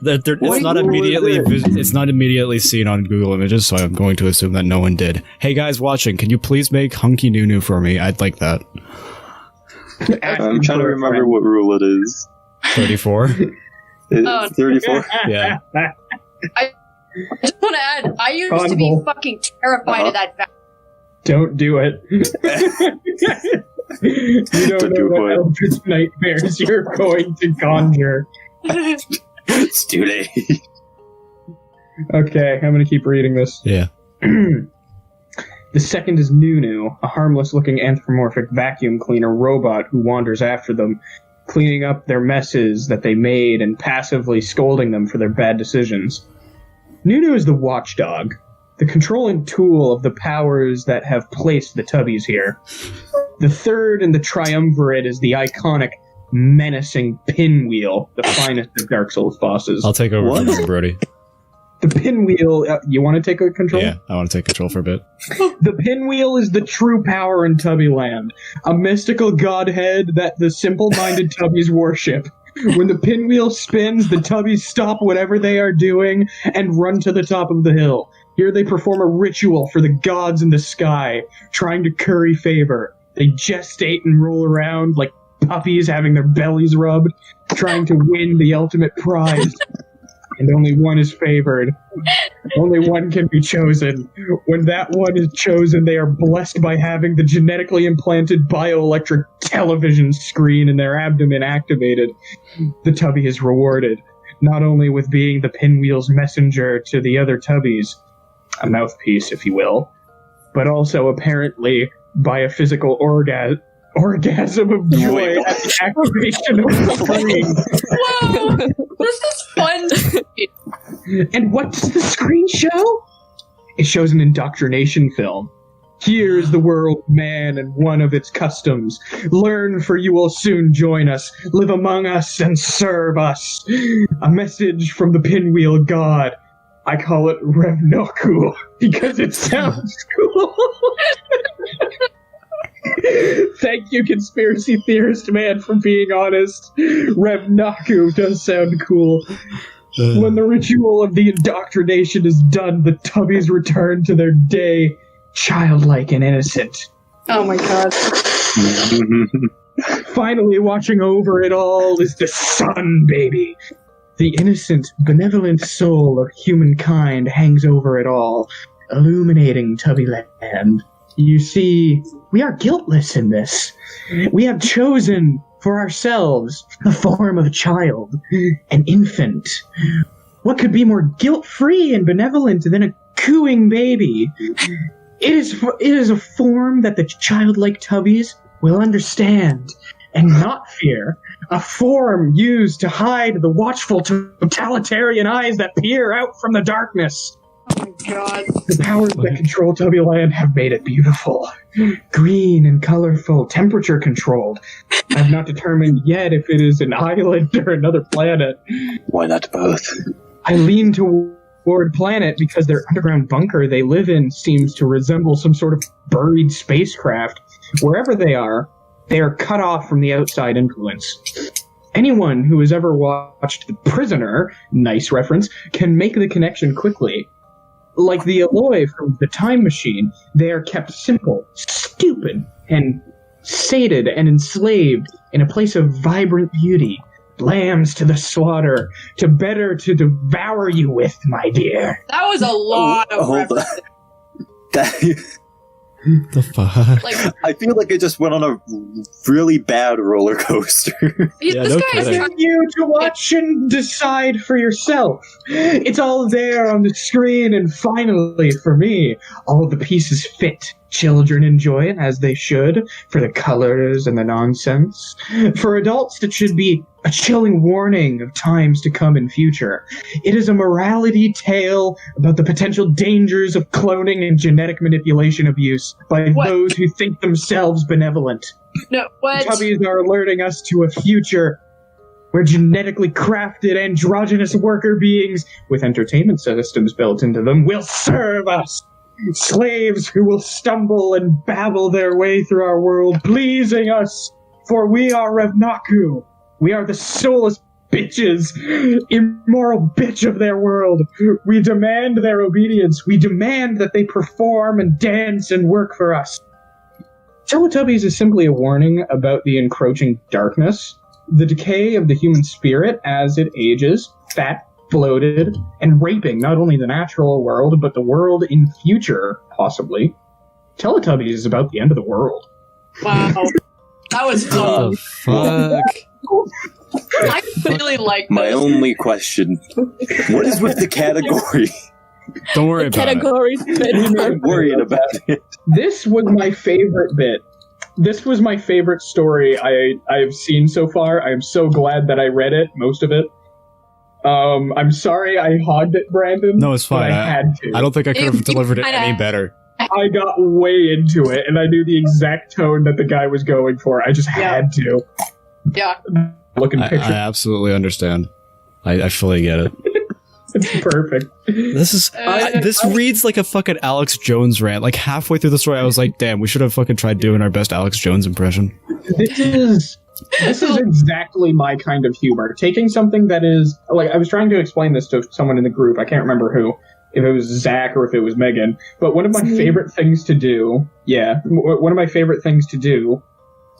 it's not immediately it's not immediately seen on Google Images, so I'm going to assume that no one did. Hey guys watching, can you please make Hunky Nunu for me? I'd like that. I'm trying to remember what rule it is. 34. Oh. 34? Yeah. I just want to add, I used to be Convol. fucking terrified of that vacuum. Don't do it. You don't Don't know do what it. eldritch nightmares you're going to conjure. It's too late. Okay, I'm gonna keep reading this. Yeah. The second is Nunu, a harmless-looking anthropomorphic vacuum cleaner robot who wanders after them, cleaning up their messes that they made and passively scolding them for their bad decisions. Nunu is the watchdog, the controlling tool of the powers that have placed the Tubbies here. The third in the triumvirate is the iconic, menacing Pinwheel, the finest of Dark Souls bosses. I'll take over from you, Brody. The Pinwheel, you want to take a control? Yeah, I want to take control for a bit. The Pinwheel is the true power in Tubbyland, a mystical godhead that the simple-minded Tubbies worship. When the Pinwheel spins, the Tubbies stop whatever they are doing and run to the top of the hill. Here they perform a ritual for the gods in the sky, trying to curry favor. They gestate and roll around like puppies having their bellies rubbed, trying to win the ultimate prize. And only one is favored. Only one can be chosen. When that one is chosen, they are blessed by having the genetically implanted bioelectric television screen in their abdomen activated. The Tubby is rewarded, not only with being the Pinwheel's messenger to the other Tubbies, a mouthpiece, if you will, but also apparently by a physical orgasm of joy at the activation of the screen. Whoa! This is fun! And what does the screen show? It shows an indoctrination film. Here's the world man and one of its customs. Learn, for you will soon join us. Live among us and serve us. A message from the Pinwheel God. I call it Revnoku because it sounds cool. Thank you, conspiracy theorist man, for being honest. Revnoku does sound cool. When the ritual of the indoctrination is done, the Tubbies return to their day, childlike and innocent. Oh my god. Finally, watching over it all is the sun, baby. The innocent, benevolent soul of humankind hangs over it all, illuminating Tubbyland. You see, we are guiltless in this. We have chosen for ourselves the form of a child, an infant. What could be more guilt-free and benevolent than a cooing baby? It is a form that the childlike Tubbies will understand and not fear. A form used to hide the watchful totalitarian eyes that peer out from the darkness. Oh my god. The powers that control Tubbyland have made it beautiful. Green and colorful, temperature controlled. I've not determined yet if it is an island or another planet. Why not both? I lean toward planet because their underground bunker they live in seems to resemble some sort of buried spacecraft. Wherever they are cut off from the outside influence. Anyone who has ever watched The Prisoner, nice reference, can make the connection quickly. Like the Aloy from The Time Machine, they are kept simple, stupid, and sated and enslaved in a place of vibrant beauty. Lambs to the slaughter, to better to devour you with, my dear. That was a lot of references. The fuck? Like, I feel like I just went on a really bad roller coaster. Yeah, this no guy is kidding. trying You to watch and decide for yourself. It's all there on the screen, and finally, for me, all the pieces fit. Children enjoy it as they should, for the colors and the nonsense. For adults, it should be a chilling warning of times to come in future. It is a morality tale about the potential dangers of cloning and genetic manipulation abuse by those who think themselves benevolent. No, what? Tubbies are alerting us to a future where genetically crafted androgynous worker beings with entertainment systems built into them will serve us. Slaves who will stumble and babble their way through our world, pleasing us, for we are Revnaku. We are the soulless bitches, immoral bitch of their world. We demand their obedience. We demand that they perform and dance and work for us. Teletubbies is simply a warning about the encroaching darkness, the decay of the human spirit as it ages, fat, bloated, and raping not only the natural world, but the world in future, possibly. Teletubbies is about the end of the world. Wow. That was fun. Fuck. I really like My this. only question: what is with the category? Don't worry about it. Categories. I'm worried about it. This was my favorite bit. This was my favorite story I've seen so far. I am so glad that I read it, most of it. I'm sorry I hogged it, Brandon. No, it's fine. but I had to. I don't think I could have delivered it any better. I got way into it, and I knew the exact tone that the guy was going for. I just had to. Yeah. Looking I picture. absolutely understand. I fully get it. It's perfect. This is this reads like a fucking Alex Jones rant. Like halfway through the story, I was like, "Damn, we should have fucking tried doing our best Alex Jones impression." This is exactly my kind of humor. Taking something that is like I was trying to explain this to someone in the group. I can't remember who, if it was Zach or if it was Megan. But one of my favorite things to do, one of my favorite things to do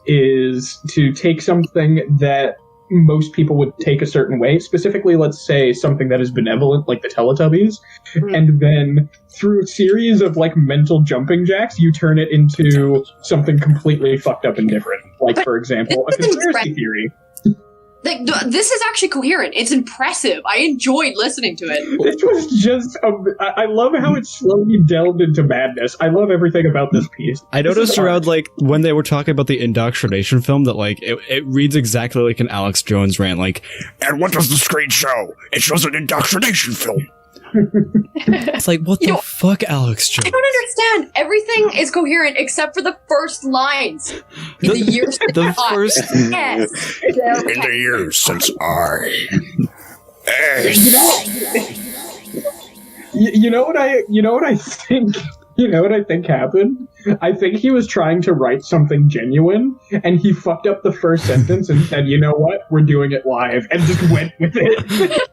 is to take something that most people would take a certain way, specifically, let's say, something that is benevolent, like the Teletubbies, and then through a series of, like, mental jumping jacks, you turn it into something completely fucked up and different. Like, for example, a conspiracy theory. Like, this is actually coherent. It's impressive. I enjoyed listening to it. It was just, I love how it slowly delved into madness. I love everything about this piece. I noticed around, like, when they were talking about the indoctrination film that, like, it reads exactly like an Alex Jones rant, like, And what does the screen show? It shows an indoctrination film. it's like, what the fuck, Alex Jones? I don't understand. Everything is coherent except for the first lines. In the years the first... Yes. In the years since I... You know what I think? You know what I think happened? I think he was trying to write something genuine, and he fucked up the first sentence and said, "You know what? We're doing it live," and just went with it.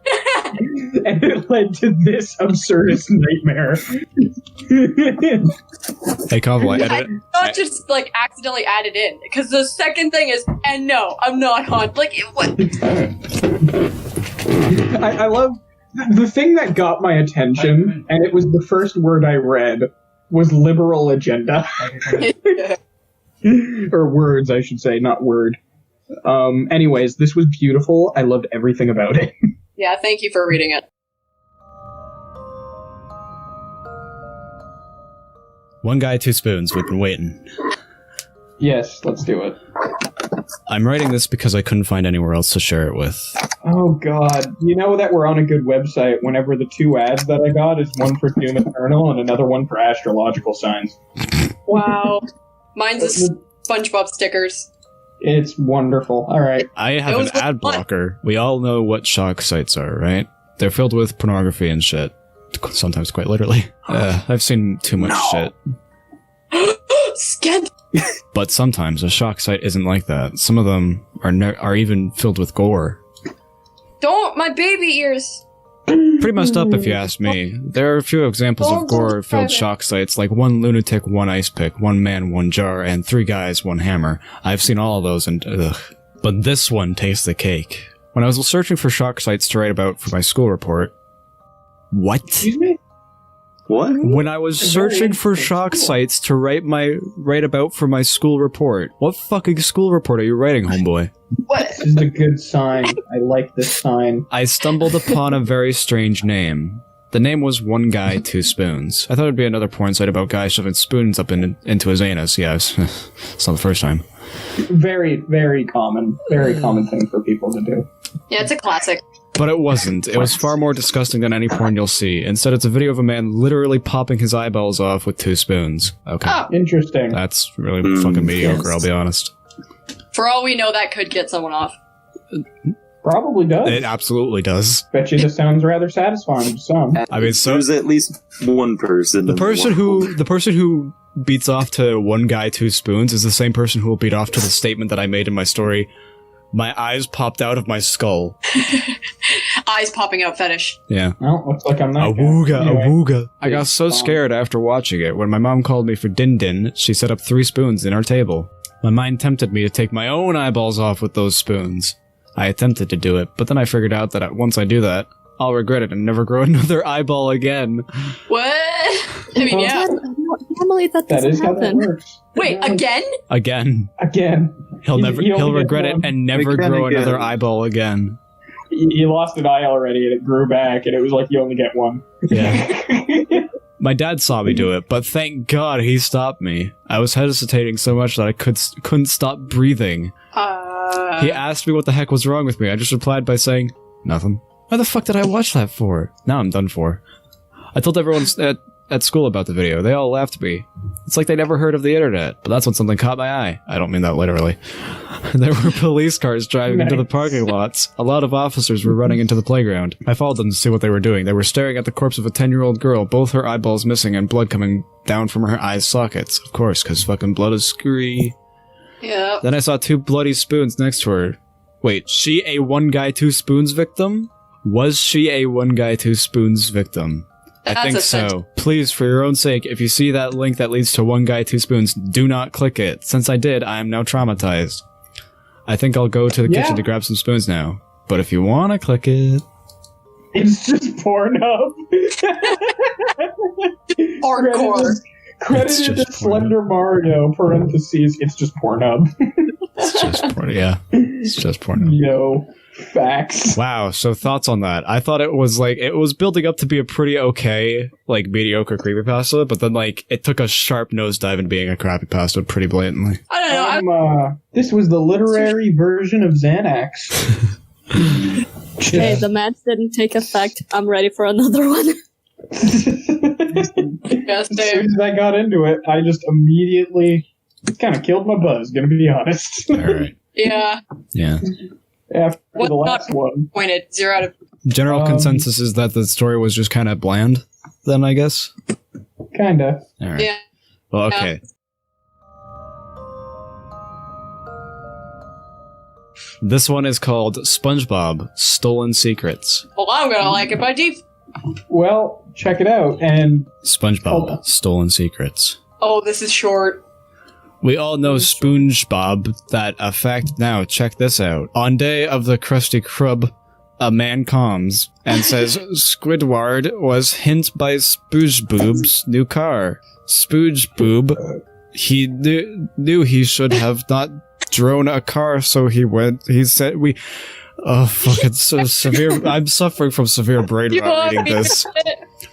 and it led to this absurdist nightmare. Hey, Convoy, edit it. Not just like accidentally added in, because the second thing is, and no, I'm not haunted. Like, what? I love the thing that got my attention, and it was the first word I read, was liberal agenda. Or words, I should say, not word. Anyways, this was beautiful. I loved everything about it. Yeah, thank you for reading it. One guy, two spoons. We've been waiting. Yes, let's do it. I'm writing this because I couldn't find anywhere else to share it with. Oh god, you know that we're on a good website whenever the two ads that I got is one for Doom Eternal and another one for astrological signs. Wow. Mine's a SpongeBob stickers. It's wonderful. Alright. I have an ad blocker. We all know what shock sites are, right? They're filled with pornography and shit. Sometimes quite literally. I've seen too much shit. Scant. But sometimes a shock site isn't like that. Some of them are even filled with gore. Don't, my baby ears. Pretty messed up if you ask me. There are a few examples of gore-filled shock sites, like one lunatic, one ice pick, one man, one jar, and 3 guys, 1 hammer. I've seen all of those and ugh. But this one takes the cake. When I was searching for shock sites to write about for my school report... What? Excuse me? What? When I was searching for shock sites to write about for my school report. What fucking school report are you writing, homeboy? What? This is a good sign. I like this sign. I stumbled upon a very strange name. The name was One Guy, Two Spoons. I thought it'd be another porn site about guys shoving spoons up into his anus. Yeah, it's not the first time. Very, very common. Very common thing for people to do. Yeah, it's a classic. But it wasn't. It was far more disgusting than any porn you'll see. Instead, it's a video of a man literally popping his eyeballs off with 2 spoons. Okay. Oh. Interesting. That's really fucking mediocre, yes. I'll be honest. For all we know, that could get someone off. Probably does. It absolutely does. Bet you this sounds rather satisfying to some. I mean, so There's at least one person. the person who beats off to One Guy, Two Spoons is the same person who will beat off to the statement that I made in my story. My eyes popped out of my skull. Eyes popping out fetish. Yeah. Well, looks like I'm not. Awooga, Anyway. awooga. I got so scared after watching it. When my mom called me for din-din, she set up 3 spoons in our table. My mind tempted me to take my own eyeballs off with those spoons. I attempted to do it, but then I figured out that once I do that, I'll regret it and never grow another eyeball again. What? I mean, yeah. Normally that That doesn't is how that happen. works. Wait, again? Again. Again. He'll regret it one. and never Again, grow again. another eyeball again. You lost an eye already, and it grew back, and it was like you only get one. Yeah. My dad saw me do it, but thank God he stopped me. I was hesitating so much that I couldn't stop breathing. He asked me what the heck was wrong with me. I just replied by saying, nothing. Why the fuck did I watch that for? Now I'm done for. I told everyone at school about the video. They all laughed at me. It's like they never heard of the internet, but that's when something caught my eye. I don't mean that literally. There were police cars driving into the parking lots. A lot of officers were running into the playground. I followed them to see what they were doing. They were staring at the corpse of a 10-year-old girl, both her eyeballs missing and blood coming down from her eye sockets. Of course, because fucking blood is screwy. Yeah. Then I saw 2 bloody spoons next to her. Wait, she a One Guy, Two Spoons victim? Was she a One Guy, Two Spoons victim? That's I think a so. Please, for your own sake, if you see that link that leads to One Guy, Two Spoons, do not click it. Since I did, I am now traumatized. I think I'll go to the kitchen to grab some spoons now. But if you want to click it... It's just Pornhub. Hardcore. Credited to Slender Mario, parentheses, it's just Pornhub. It's just porn. Yeah. It's just porn. Yo. Facts. Wow, so thoughts on that? I thought it was building up to be a pretty okay, like, mediocre creepypasta, but then, like, it took a sharp nosedive into being a creepypasta pretty blatantly. I don't know. This was the literary version of Xanax. Hey, the match didn't take effect. I'm ready for another one. Yes, As soon as I got into it, I just immediately kind of killed my buzz, gonna be honest. Alright. Yeah. Yeah. After What the last one. Pointed 0 out of... General consensus is that the story was just kind of bland, then, I guess? Kinda. Alright. Yeah. Well, okay. This one is called SpongeBob Stolen Secrets. Well, I'm gonna like it by default. Well, check it out, and... SpongeBob Stolen Secrets. Oh, this is short. We all know SpongeBob, that a fact now, check this out. On day of the Krusty Krab, a man comes and says Squidward was hint by SpongeBob's new car. SpongeBob, he knew he should have not drone a car, so he said oh, fucking so severe. I'm suffering from severe brain rot reading this.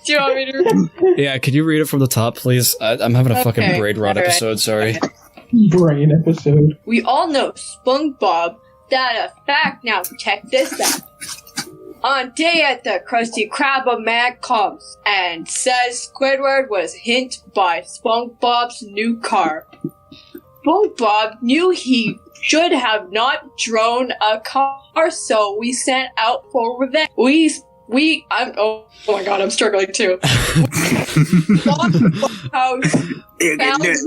Do you want me to read? Yeah, could you read it from the top, please? I'm having a fucking brain rot episode, sorry. Brain episode. We all know SpongeBob, that a fact. Now check this out. On day at the Krusty Krab, a man comes and says Squidward was hint by SpongeBob's new car. SpongeBob knew he should have not drone a car, so we sent out for revenge. Oh my god, I'm struggling too. House found his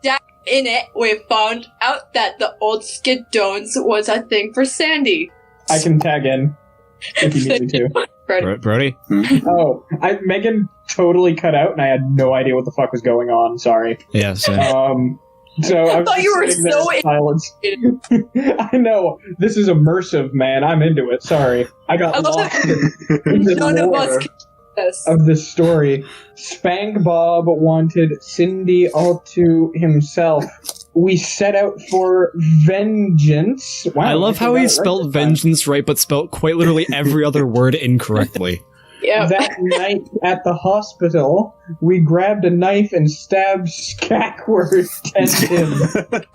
dad in it. We found out that the old Skidones was a thing for Sandy. I can tag in if you need me to. Brody? Oh, Megan totally cut out, and I had no idea what the fuck was going on. Sorry. Yeah, same. So I thought you were so in silence. I know, this is immersive, man. I'm into it. Sorry, I got lost in the None of us lore can do this. of this story. SpongeBob wanted Cindy all to himself. We set out for vengeance. Wow, I love how he spelled right vengeance right, but spelled quite literally every other word incorrectly. Yeah. That night at the hospital, we grabbed a knife and stabbed Skackward Tentim.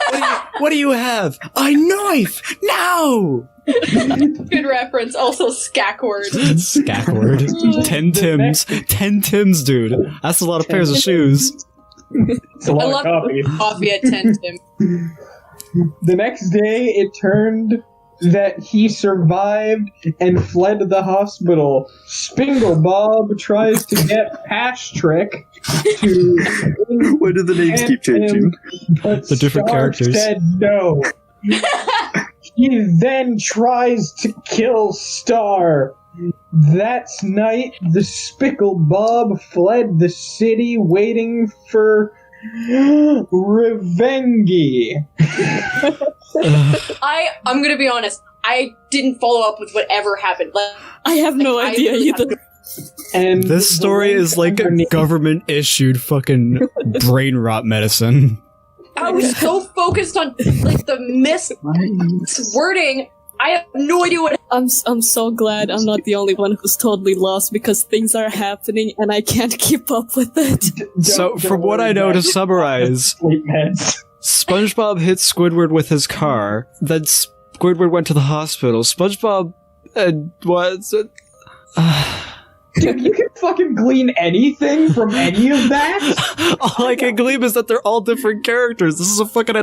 What do you have? A knife! No! Good reference. Also, Skackward. Skackward. 10 Tims. 10 Tims, dude. That's a lot of pairs of shoes. It's a lot of coffee. Coffee at 10 Tim. The next day, it turned that he survived and fled the hospital. Spingle Bob tries to get Patrick to... Why do the names keep changing? But The different Star characters. said no. He then tries to kill Star. That night, the Spickle Bob fled the city waiting for Revengy. I'm gonna be honest. I didn't follow up with whatever happened. I have no idea either. And This story is like government-issued fucking brain rot medicine. I was so focused on like the wording. I have no idea what. I'm so glad I'm not the only one who's totally lost because things are happening and I can't keep up with it. So, from what I know, to summarize, SpongeBob hit Squidward with his car, then Squidward went to the hospital. SpongeBob was... Dude, you can fucking glean anything from any of that? All I can glean is that they're all different characters. This is a fucking...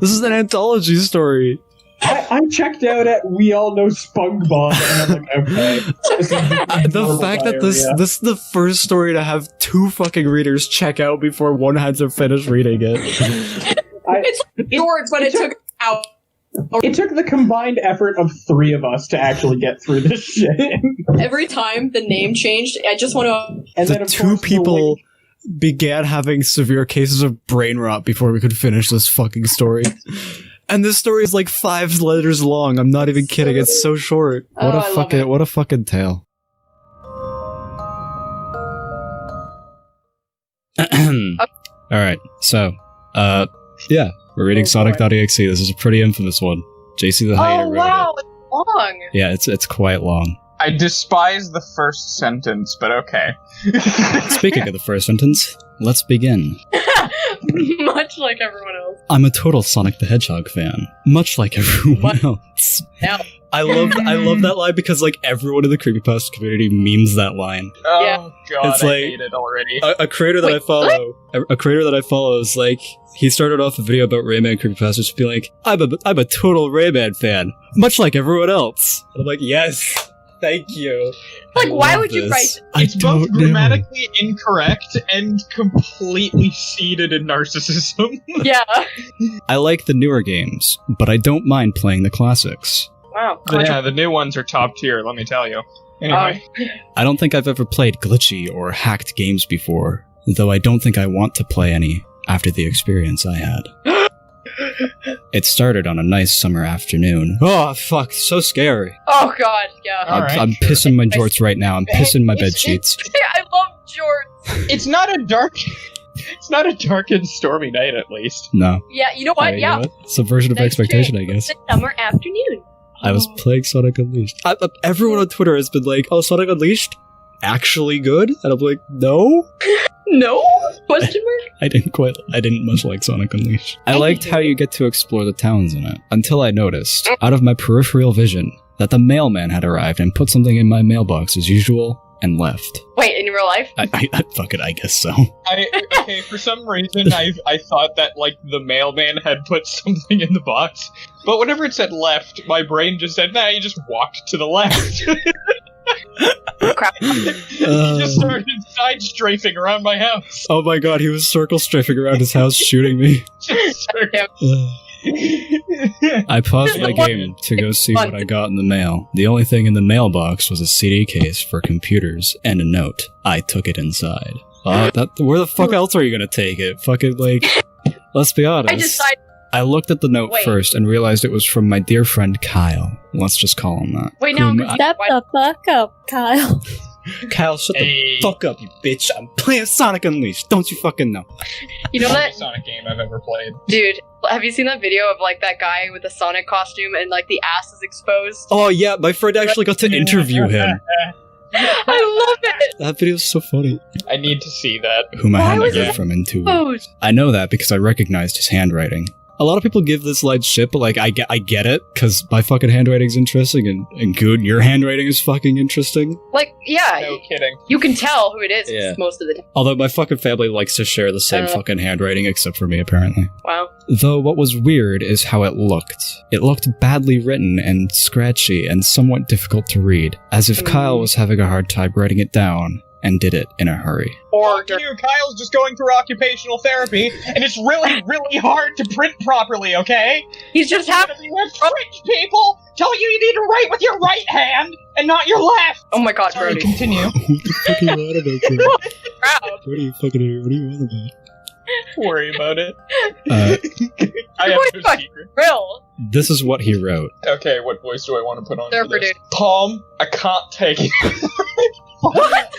this is an anthology story. I checked out at We All Know SpongeBob, and I'm like, okay. The fact that this is the first story to have two fucking readers check out before one had to finish reading it. It's short, but it took out. It took the combined effort of 3 of us to actually get through this shit. Every time the name changed, I just want to. And then, The of two course, people began having severe cases of brain rot before we could finish this fucking story. And this story is like 5 letters long. I'm not even kidding. It's so short. What a fucking tale. Alright, so, yeah, we're reading Sonic.exe. This is a pretty infamous one. JC the Hyena Oh wrote wow, it. it's long. Yeah, it's quite long. I despise the first sentence, but okay. Speaking of the first sentence, let's begin. Much like everyone else. I'm a total Sonic the Hedgehog fan, much like everyone else. Now. I love that line because like everyone in the creepypasta community memes that line. Oh Yeah. god, It's I like- hate it already. A creator that I follow, a creator that I follow is like, he started off a video about Rayman creepypasta to be like, I'm a total Rayman fan, much like everyone else. And I'm like, yes, Thank you. Like, why would you write? It's both grammatically incorrect and completely seated in narcissism. Yeah. I like the newer games, but I don't mind playing the classics. Wow. Yeah, the new ones are top tier, let me tell you. Anyway. I don't think I've ever played glitchy or hacked games before, though I don't think I want to play any after the experience I had. It started on a nice summer afternoon. Oh, fuck, so scary. Oh god, yeah. I'm pissing my jorts right now. I'm pissing my bed sheets. I love jorts. It's not a dark and stormy night, at least. No. Yeah, you know what? You know what? It's a version of expectation, I guess. It's a summer afternoon. I was playing Sonic Unleashed. Everyone on Twitter has been like, oh, Sonic Unleashed? Actually good? And I'm like, no? No? Question mark? I didn't much like Sonic Unleashed. I liked how you get to explore the towns in it, until I noticed, out of my peripheral vision, that the mailman had arrived and put something in my mailbox as usual, and left. Wait, in real life? Fuck it, I guess so. Okay, for some reason, I thought that, like, the mailman had put something in the box, but whenever it said left, my brain just said, nah, you just walked to the left. Crap. He just started side strafing around my house. Oh my god, he was circle strafing around his house shooting me. I paused my game to go see what I got in the mail. The only thing in the mailbox was a CD case for computers and a note. I took it inside. Where the fuck else are you gonna take it? Fucking, like, let's be honest. I looked at the note first and realized it was from my dear friend Kyle. Let's just call him that. Wait, no, Shut the fuck up, Kyle. Kyle, shut the fuck up, you bitch. I'm playing Sonic Unleashed. Don't you fucking know? You know that Sonic game I've ever played. Dude, have you seen that video of, like, that guy with the Sonic costume and, like, the ass is exposed? Oh yeah, my friend actually got to interview him. I love it! That video's so funny. I need to see that. Whom I hadn't heard from in 2 weeks. I know that because I recognized his handwriting. A lot of people give this line shit, but, like, I get it, because my fucking handwriting's interesting, and good, your handwriting is fucking interesting. Like, yeah. No kidding. You can tell who it is most of the time. Although my fucking family likes to share the same fucking handwriting, except for me, apparently. Wow. Though what was weird is how it looked. It looked badly written and scratchy and somewhat difficult to read, as if Kyle was having a hard time writing it down, and did it in a hurry. Or Kyle's just going through occupational therapy, and it's really, really hard to print properly, okay? He's just having French people tell you need to write with your right hand and not your left. Oh my god, Sorry, Brody. Continue. What the fuck are you on about, bro? Proud. What are you on about? Don't worry about it. I have no secret. Real. This is what he wrote. Okay, what voice do I want to put on Surfer for this? dude. Tom, I can't take it. What?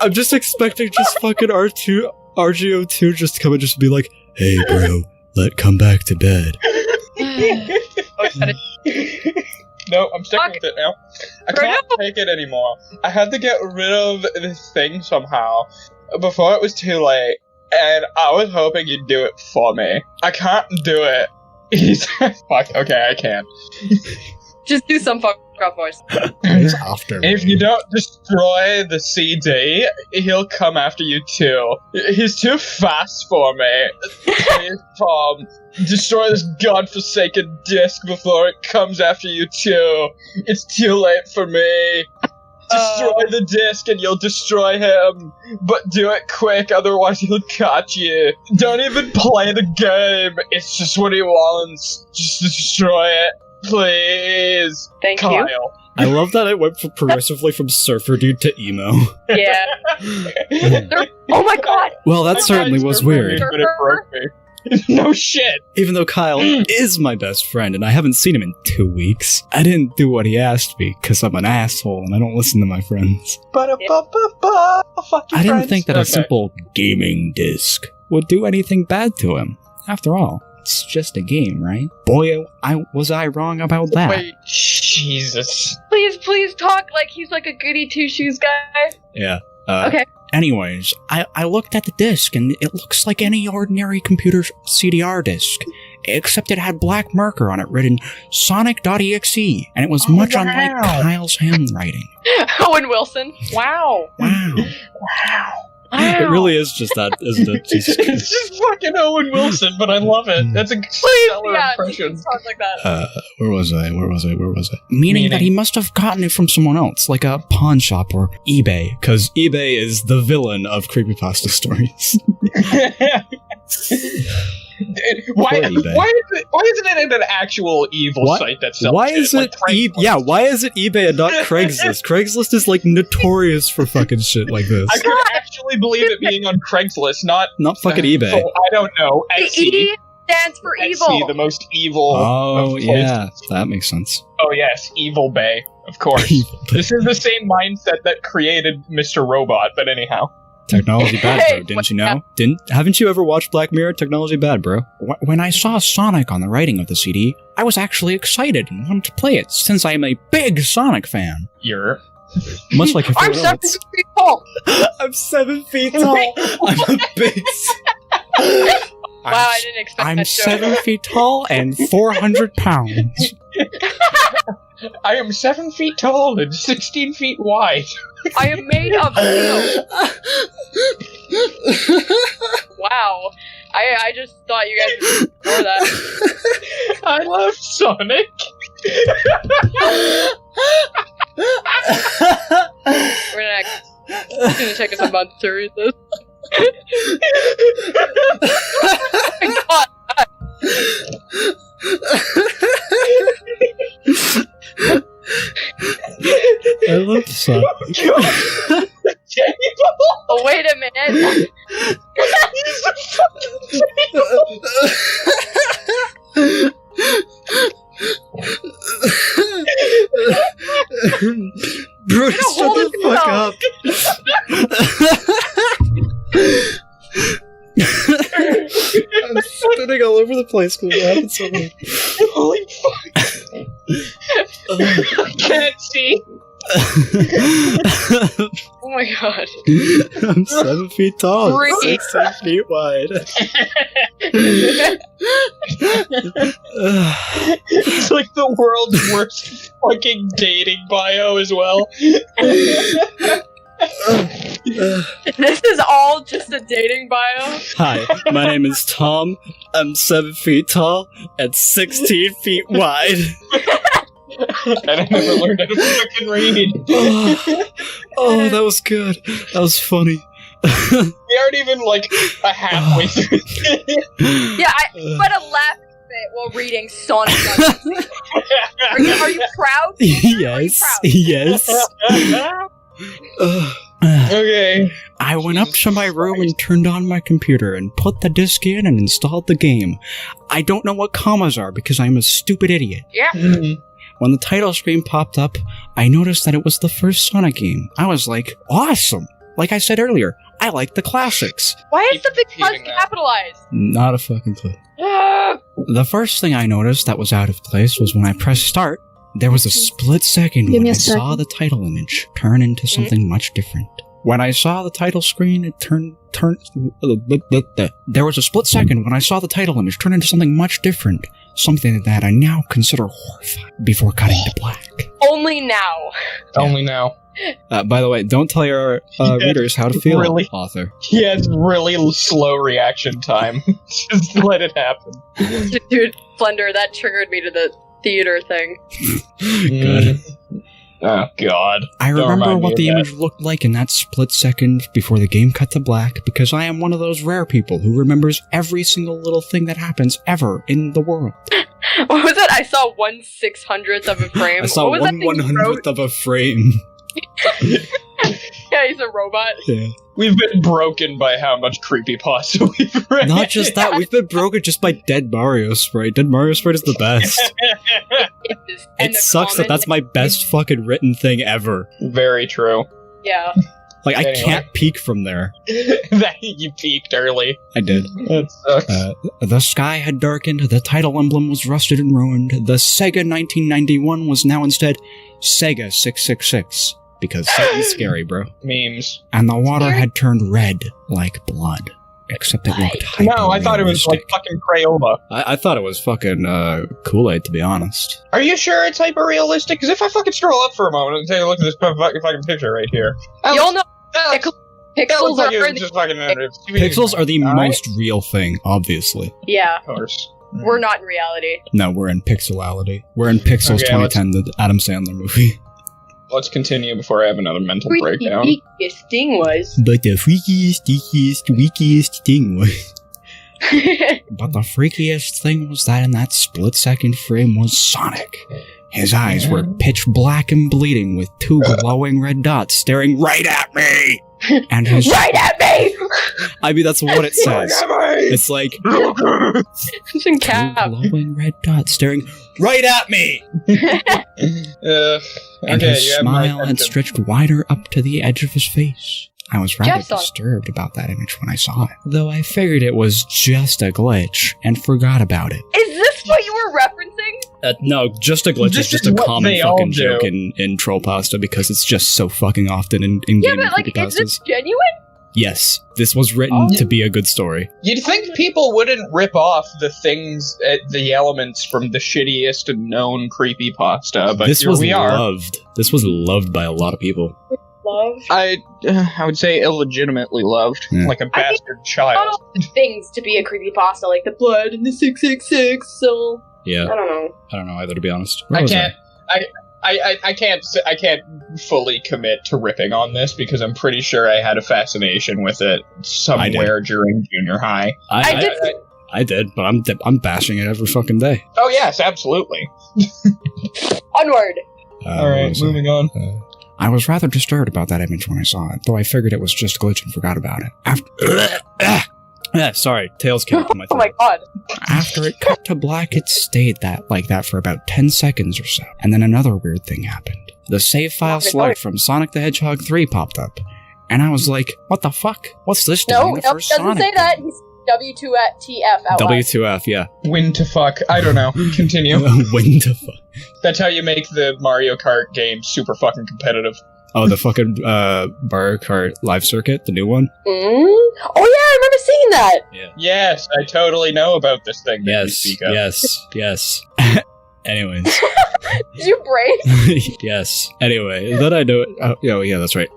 I'm just expecting just fucking RGO2 just to come and just be like, hey bro, come back to bed. No, I'm sticking with it now. I can't take it anymore. I had to get rid of this thing somehow before it was too late, and I was hoping you'd do it for me. I can't do it. Fuck, okay, I can. Just do some fuck up voice. After If you don't destroy the CD, he'll come after you too. He's too fast for me. Please, Tom, destroy this godforsaken disc before it comes after you too. It's too late for me. Destroy the disc and you'll destroy him. But do it quick, otherwise he'll catch you. Don't even play the game. It's just what he wants. Just destroy it. Please. Thank Kyle. you. I love that it went progressively from surfer dude to emo. Yeah. Oh my god. Well, that certainly was weird. But it broke me. No shit. Even though Kyle is my best friend and I haven't seen him in 2 weeks, I didn't do what he asked me because I'm an asshole and I don't listen to my friends. Fuck you, I didn't friends. think that a simple gaming disc would do anything bad to him. After all, it's just a game, right? Boy, was I wrong about that. Wait, Jesus. Please talk like he's like a goody two-shoes guy. Yeah. Okay. Anyways, I looked at the disc and it looks like any ordinary computer CDR disc, except it had black marker on it written Sonic.exe, and it was much unlike Kyle's handwriting. Owen Wilson. Wow. Wow. Wow. It really is just that, isn't it? Jesus Christ. It's just fucking Owen Wilson, but I love it. That's a stellar impression. Talk like that. Where was I? Meaning that he must have gotten it from someone else, like a pawn shop or eBay, because eBay is the villain of creepypasta stories. Why isn't it an actual evil site that sells Why shit? is it why is it eBay and not Craigslist? Craigslist is like notorious for fucking shit like this. I could actually believe it being on Craigslist, not fucking eBay. So, I don't know. Etsy. E stands for evil. Etsy, the most evil. Oh of yeah, that makes sense. Oh yes, Evil Bay, of course. This is the same mindset that created Mr. Robot, but anyhow. Technology bad, bro. Didn't you know? Haven't you ever watched Black Mirror? Technology bad, bro. When I saw Sonic on the writing of the CD, I was actually excited and wanted to play it, since I am a big Sonic fan. You're much like I'm 7 feet tall. I'm 7 feet tall. I'm a big. Wow, I didn't expect I'm that. 7 feet tall and 400 pounds. I am 7 feet tall and 16 feet wide. I am made of steel. Wow. I just thought you guys would ignore that. I love Sonic. It's gonna take us a month to read this. Oh my God. I love Sonic. Oh, wait a minute. Bro, shut the fuck up. I'm spinning all over the place because it happened so much. Holy fuck. I can't see. Oh my God. I'm 7 feet tall, 16 feet wide. It's like the world's worst fucking dating bio as well. This is all just a dating bio? Hi, my name is Tom. I'm 7 feet tall and 16 feet wide. And I never learned how to fucking read. Oh, that was good. That was funny. We aren't even like a halfway through. Yeah, I spent a laughing fit while reading Sonic. Are you proud? Yes. Yes. Okay. I went up to my room and turned on my computer and put the disc in and installed the game. I don't know what commas are because I'm a stupid idiot. Yeah. When the title screen popped up, I noticed that it was the first Sonic game. I was like, awesome! Like I said earlier, I like the classics. Why is the big plus capitalized? Not a fucking clue. The first thing I noticed that was out of place was when I pressed start, there was a split second when I saw the title image turn into something much different. When I saw the title screen, it turned. There was a split second when I saw the title image turn into something much different. Something that I now consider horrifying before cutting to black. Only now. Yeah. Only now. By the way, don't tell your readers how to feel, author. He has really slow reaction time. Just let it happen. Dude, Splendor, that triggered me to the theater thing. Good. Oh, God. I remember what the image looked like in that split second before the game cut to black, because I am one of those rare people who remembers every single little thing that happens ever in the world. What was it? I saw 1/600th of a frame. I saw 1/100th of a frame. Yeah, he's a robot. Yeah. We've been broken by how much creepypasta we've read. Not just that, we've been broken just by Dead Mario Sprite. Dead Mario Sprite is the best. It sucks that that's my best fucking written thing ever. Very true. Yeah. Like, I can't peek from there. That you peeked early. I did. That sucks. The sky had darkened, the title emblem was rusted and ruined, the Sega 1991 was now instead Sega 666. Because something's scary, bro. Memes. And the water had turned red like blood. Except it looked hyper. No, I thought it was like fucking Crayola. I thought it was fucking Kool-Aid, to be honest. Are you sure it's hyper realistic? Because if I fucking scroll up for a moment and take a look at this fucking picture right here. You'll know Pixels like it are was just fucking Pixels are the most real thing, obviously. yeah. Of course. We're not in reality. No, we're in pixelality. We're in Pixels Okay, 2010, the Adam Sandler movie. Let's continue before I have another mental breakdown. Freakiest thing was. But the weakest thing was... But the freakiest thing was that in that split-second frame was Sonic. His eyes were pitch black and bleeding with two glowing red dots staring right at me! And his... Right at me! I mean, that's what it says. It's like... It's in cap. Two glowing red dots staring right at me! And Okay, his you have my smile had attention. stretched wider up to the edge of his face. I was rather Jeff's on. disturbed about that image when I saw it, though I figured it was just a glitch and forgot about it. Is this what you were referencing? No, just a glitch This is just is a what common they all fucking do. joke in troll pasta because it's just so fucking often in Yeah, gaming but like, is creepypastas. this genuine? Yes, this was written to be a good story. You'd think people wouldn't rip off the things, the elements from the shittiest known creepypasta, but This here was we are. loved. This was loved by a lot of people. Love. I would say illegitimately loved, Yeah. like a I think bastard child. Not all the things to be a creepypasta, like the blood and the 666, so... Yeah, I don't know. I don't know either, to be honest. Where I was can't. I can't fully commit to ripping on this because I'm pretty sure I had a fascination with it somewhere during junior high. I did, but I'm bashing it every fucking day. Oh yes, absolutely. Onward! All right, moving on. I was rather disturbed about that image when I saw it, though I figured it was just a glitch and forgot about it. Sorry, tails came up in my Oh throat. my god. After it cut to black, it stayed like that for about 10 seconds or so, and then another weird thing happened. The save file select from Sonic the Hedgehog 3 popped up, and I was like, what the fuck? What's this doing? No, The nope, first doesn't Sonic say that. game? He's W2TF out loud. W2F, yeah. When to fuck? I don't know. Continue. When to fuck? That's how you make the Mario Kart game super fucking competitive. Oh, the fucking Mario Kart Live Circuit, the new one? Oh yeah, I remember seeing that! Yeah. Yes, I totally know about this thing that you speak of. Yes. Anyways. Did you break? Yes. Anyway, then I know... Oh, yeah, that's right.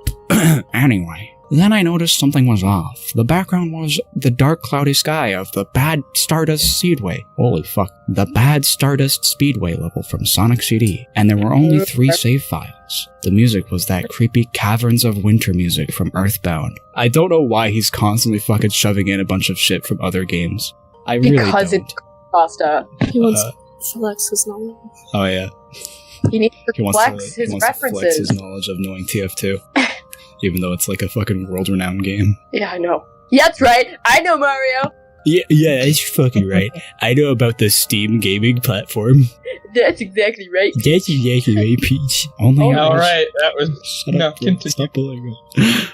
Anyway. Then I noticed something was off. The background was the dark cloudy sky of the Bad Stardust Speedway. Holy fuck. The Bad Stardust Speedway level from Sonic CD. And there were only 3 save files. The music was that creepy Caverns of Winter music from Earthbound. I don't know why he's constantly fucking shoving in a bunch of shit from other games. I really Because don't. it's pasta. He wants to flex his knowledge. Oh yeah. He needs to He wants flex to his flex references. his knowledge of knowing TF2. Even though it's like a fucking world-renowned game. Yeah, I know. Yeah, that's right. I know Mario. Yeah, that's fucking right. I know about the Steam gaming platform. That's exactly right. That's exactly right, Peach. Only All right, that was continue. Stop bullying me.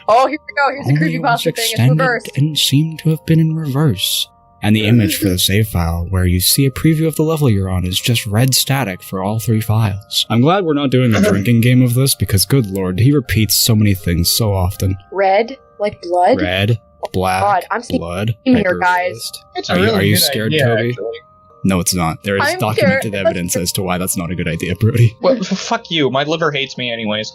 Oh, here we go. Here's the Only it was creepypasta thing. It's extended reversed. and seemed to have been in reverse. And the image for the save file, where you see a preview of the level you're on, is just red static for all 3 files. I'm glad we're not doing a drinking game of this, because good lord, he repeats so many things so often. Red? Like blood? Red, black, God, I'm seeing blood, in here, guys. It's Are a you- really are you good scared, idea, Toby? actually. No, it's not. There is I'm documented sure- evidence as to why that's not a good idea, Brody. Well, fuck you. My liver hates me anyways.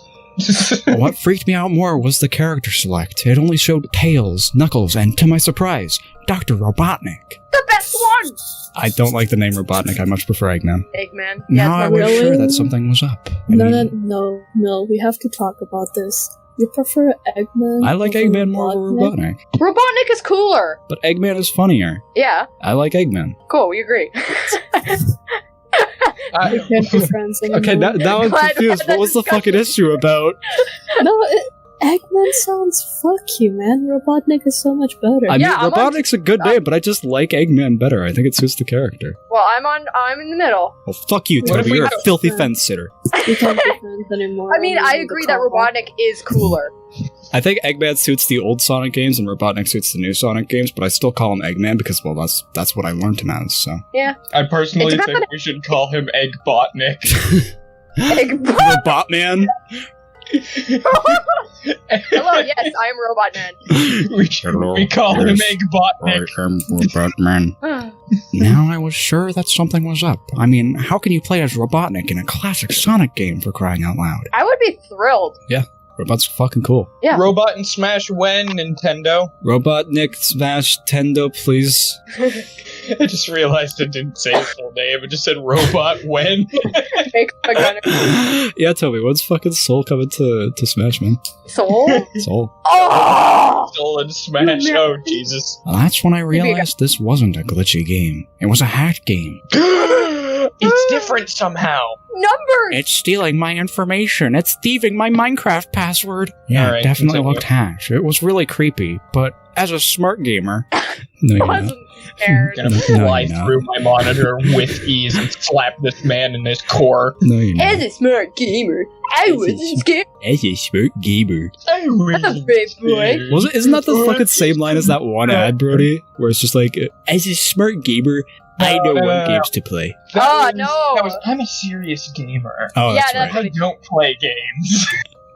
What freaked me out more was the character select. It only showed Tails, Knuckles, and to my surprise, Dr. Robotnik. The best one! I don't like the name Robotnik. I much prefer Eggman. Eggman. Now I Yeah, was really? sure that something was up. I mean, No, we have to talk about this. You prefer Eggman? I like over Eggman more over Robotnik. Robotnik is cooler. But Eggman is funnier. Yeah, I like Eggman. cool, we agree. We can't be friends anymore. Okay, now I'm Glad confused. we had What was the that fucking issue about? No, Eggman sounds fuck you, man. Robotnik is so much better. I mean, Yeah, I'm on- Robotnik's a good name, but I just like Eggman better. I think it suits the character. Well, I'm in the middle. Well, fuck you, What if Toby. we You're a go- filthy fence sitter. We can't be friends anymore. I mean, I agree that Robotnik is cooler. I think Eggman suits the old Sonic games and Robotnik suits the new Sonic games, but I still call him Eggman because, well, that's what I learned him as, so. Yeah. I personally It's think about- we should call him Eggbotnik. Robotman? Hello, yes, I am Robotman. we call him yes. Eggbotnik. I am Robotman. Now I was sure that something was up. I mean, how can you play as Robotnik in a classic Sonic game, for crying out loud? I would be thrilled. Yeah. Robot's fucking cool. Yeah. Robot and Smash when, Nintendo? Robot Nick Smash Tendo, please. I just realized it didn't say his full name. It just said Robot when. Yeah, Toby, when's fucking Soul coming to Smash, man? Soul? Soul. Oh! Soul and Smash. Oh, Jesus. Well, that's when I realized this wasn't a glitchy game. It was a hacked game. It's different somehow. Numbers! It's stealing my information. It's thieving my Minecraft password. Yeah, All right, it definitely continue. looked hacked. It was really creepy, but as a smart gamer... No, you're not. Scared. I'm gonna fly through my monitor with ease and slap this man in his core. No, you're not. As a smart gamer, I wasn't scared. As a smart gamer. I'm a brave boy. Isn't that the fucking same line as that one ad, Brody? Where it's just like, as a smart gamer, I know what games to play. I'm a serious gamer. Oh, Yeah, that's that's right. I don't play games.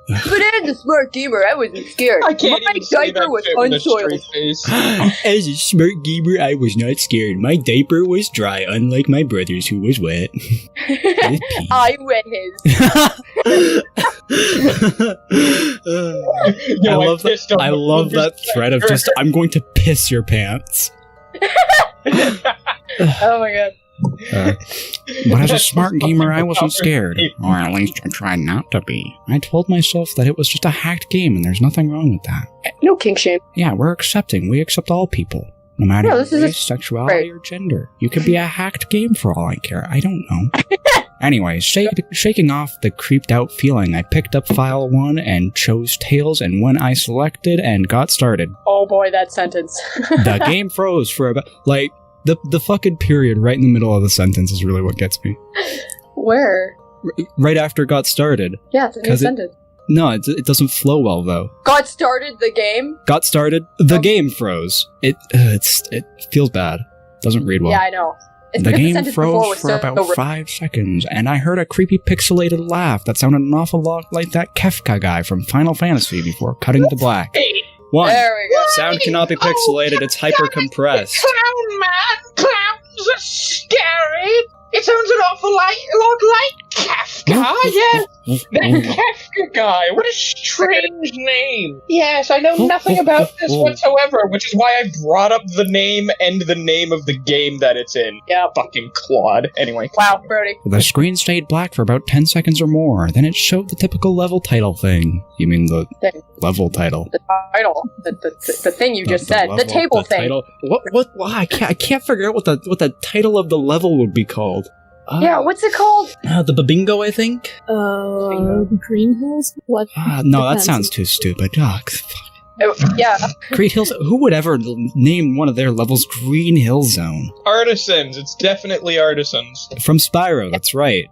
But as a smart gamer, I wasn't scared. I can't My even say diaper that was shit with a unsoiled. straight face. As a smart gamer, I was not scared. My diaper was dry, unlike my brother's who was wet. I wet his. I love that thread of just, I'm going to piss your pants. Oh my god. But as a smart gamer, I wasn't scared. Or at least I tried not to be. I told myself that it was just a hacked game and there's nothing wrong with that. No kink shame. Yeah, we're accepting. We accept all people. No matter Yeah, this is race, sexuality, or gender. You could be a hacked game for all I care. I don't know. Anyway, shaking off the creeped out feeling, I picked up file 1 and chose Tails, and when I selected and got started, Oh boy, that sentence. the game froze for about, like, the fucking period right in the middle of the sentence is really what gets me. Where? Right after it got started. Yeah, it's a new 'Cause sentence. No, it doesn't flow well, though. God started the game? Got started, the game froze. It feels bad. Doesn't read well. Yeah, I know. It's The because game sentence before froze was for so about 5 seconds, and I heard a creepy pixelated laugh that sounded an awful lot like that Kefka guy from Final Fantasy before cutting to black. 1. There we go. Sound cannot be pixelated, it's hyper compressed. Clown man, clowns are scary. It sounds an awful lot like Kafka, yes. That Kafka guy, what a strange name. Yes, I know nothing about this whatsoever, which is why I brought up the name and the name of the game that it's in. Yeah. Fucking Claude. Anyway. Wow, Brody. The screen stayed black for about 10 seconds or more, then it showed the typical level title thing. You mean the Thing. level title? The title. The thing you just said. The level- table the thing. Title. What? Why? I can't figure out what the title of the level would be called. Yeah, what's it called? The Babingo, I think? Green Hills? What? No, that Depends. sounds too stupid. Yeah. Green Hills. Who would ever name one of their levels Green Hill Zone? Artisans. It's definitely artisans. From Spyro, that's right.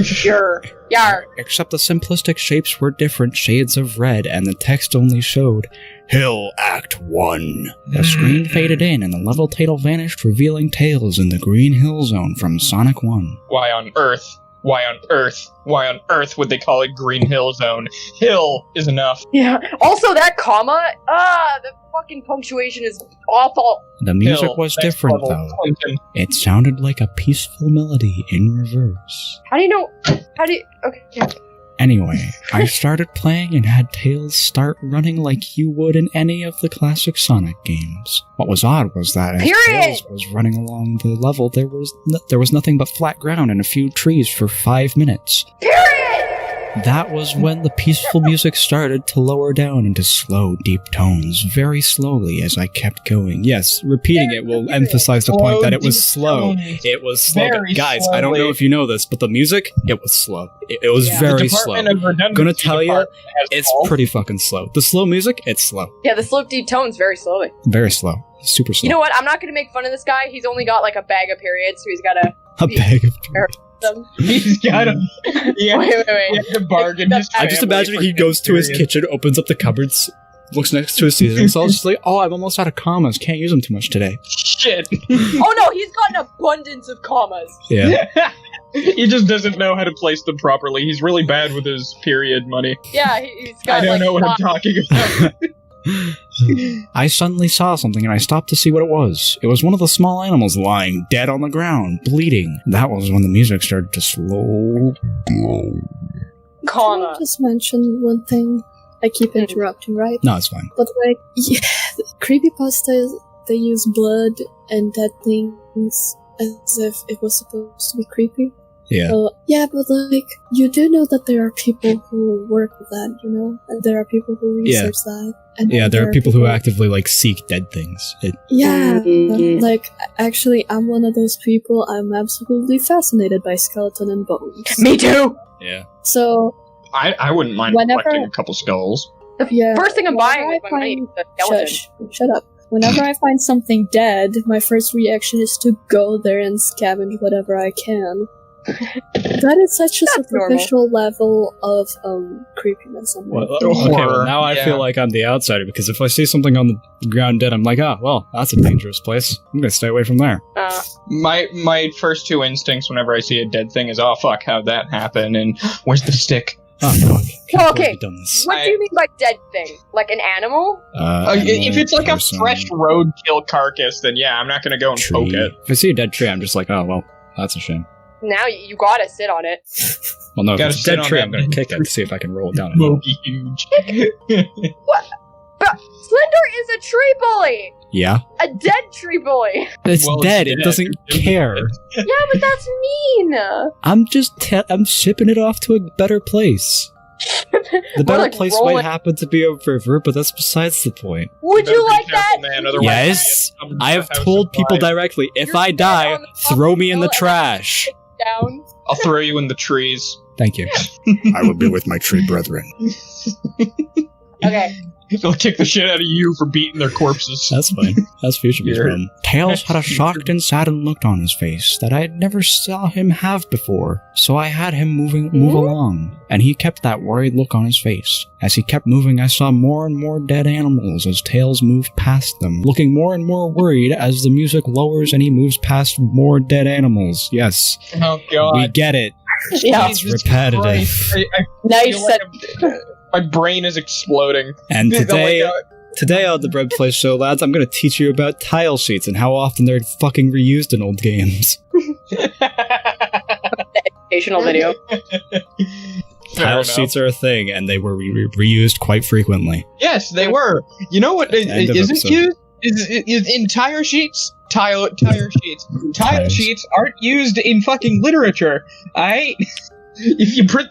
Sure. Yar. Except the simplistic shapes were different shades of red, and the text only showed Hill Act 1. The screen faded in, and the level title vanished, revealing Tails in the Green Hill Zone from Sonic 1. Why on earth? Why on earth? Why on earth would they call it Green Hill Zone? Hill is enough. Yeah. Also, that comma. The fucking punctuation is awful. The music Hill, was next different, level, though. Clinton. It sounded like a peaceful melody in reverse. How do you know? Okay. Yeah. Anyway, I started playing and had Tails start running like you would in any of the classic Sonic games. What was odd was that as Period. Tails was running along the level, there was nothing but flat ground and a few trees for 5 minutes. Period. That was when the peaceful music started to lower down into slow, deep tones, very slowly as I kept going. Yes, repeating it will emphasize the point that it was slow. It was slow. Very Guys, I don't know slowly. if you know this, but the music, it was slow. It was very slow. Gonna tell you, it's pretty fucking slow. The slow music, it's slow. Yeah, the slow deep tones very slowly. Very slow. Super slow. You know what? I'm not gonna make fun of this guy. He's only got like a bag of periods, so he's got a bag of them. He's got a... Yeah, wait. He has to bargain his I just family imagine for he goes to his period. kitchen, opens up the cupboards, looks next to his seasoning salt, just like, oh, I'm almost out of commas. Can't use them too much today. Shit. Oh no, he's got an abundance of commas. Yeah. He just doesn't know how to place them properly. He's really bad with his period money. Yeah, he's got I don't like know what I'm talking about. I suddenly saw something and I stopped to see what it was. It was one of the small animals lying dead on the ground, bleeding. That was when the music started to slow. Can I just mention one thing? I keep interrupting, right? No, it's fine. But like, yeah, creepypasta, they use blood and dead things as if it was supposed to be creepy. Yeah. Yeah, but like, you do know that there are people who work with that, you know? And there are people who research that. And Yeah, there are people who actively, like, seek dead things. Yeah, like, actually, I'm one of those people. I'm absolutely fascinated by skeleton and bones. Me too! Yeah. So, I wouldn't mind collecting a couple skulls. yeah. First thing I'm buying is my money. Shut up. Whenever I find something dead, my first reaction is to go there and scavenge whatever I can. That is such a superficial level of creepiness. On my part. Okay, well, now I feel like I'm the outsider, because if I see something on the ground dead, I'm like, well, that's a dangerous place. I'm gonna stay away from there. My first two instincts whenever I see a dead thing is, oh fuck, how'd that happen? And where's the stick? Oh, no, Well, okay, what do you mean by dead thing? Like an animal? If it's like a fresh roadkill carcass, then yeah, I'm not gonna go and poke it. If I see a dead tree, I'm just like, oh, well, that's a shame. Now you gotta sit on it. Well, no, if it's a dead tree, I'm gonna kick it to see if I can roll it down. Huge. What? But Slender is a tree bully! Yeah? A dead tree bully! It's dead, it doesn't care. Yeah, but that's mean! I'm I'm shipping it off to a better place. The better place might happen to be a river, but that's besides the point. Would you like that? Yes, I have told people directly, if I die, throw me in the trash. Down. I'll throw you in the trees. Thank you. I will be with my tree brethren. Okay. They'll kick the shit out of you for beating their corpses. That's fine. That's future me. Tails had a shocked and saddened look on his face that I had never saw him have before, so I had him move along, and he kept that worried look on his face. As he kept moving, I saw more and more dead animals as Tails moved past them, looking more and more worried as the music lowers and he moves past more dead animals. Yes. Oh god. We get it. Yeah. It's repetitive. Nice. My brain is exploding. And today on the BreadPlays show, lads, I'm going to teach you about tile sheets and how often they're fucking reused in old games. Educational video. Tile sheets are a thing, and they were reused quite frequently. Yes, they were. You know what isn't used? Is in tire sheets? Tire sheets. Tile sheets aren't used in fucking literature. If you print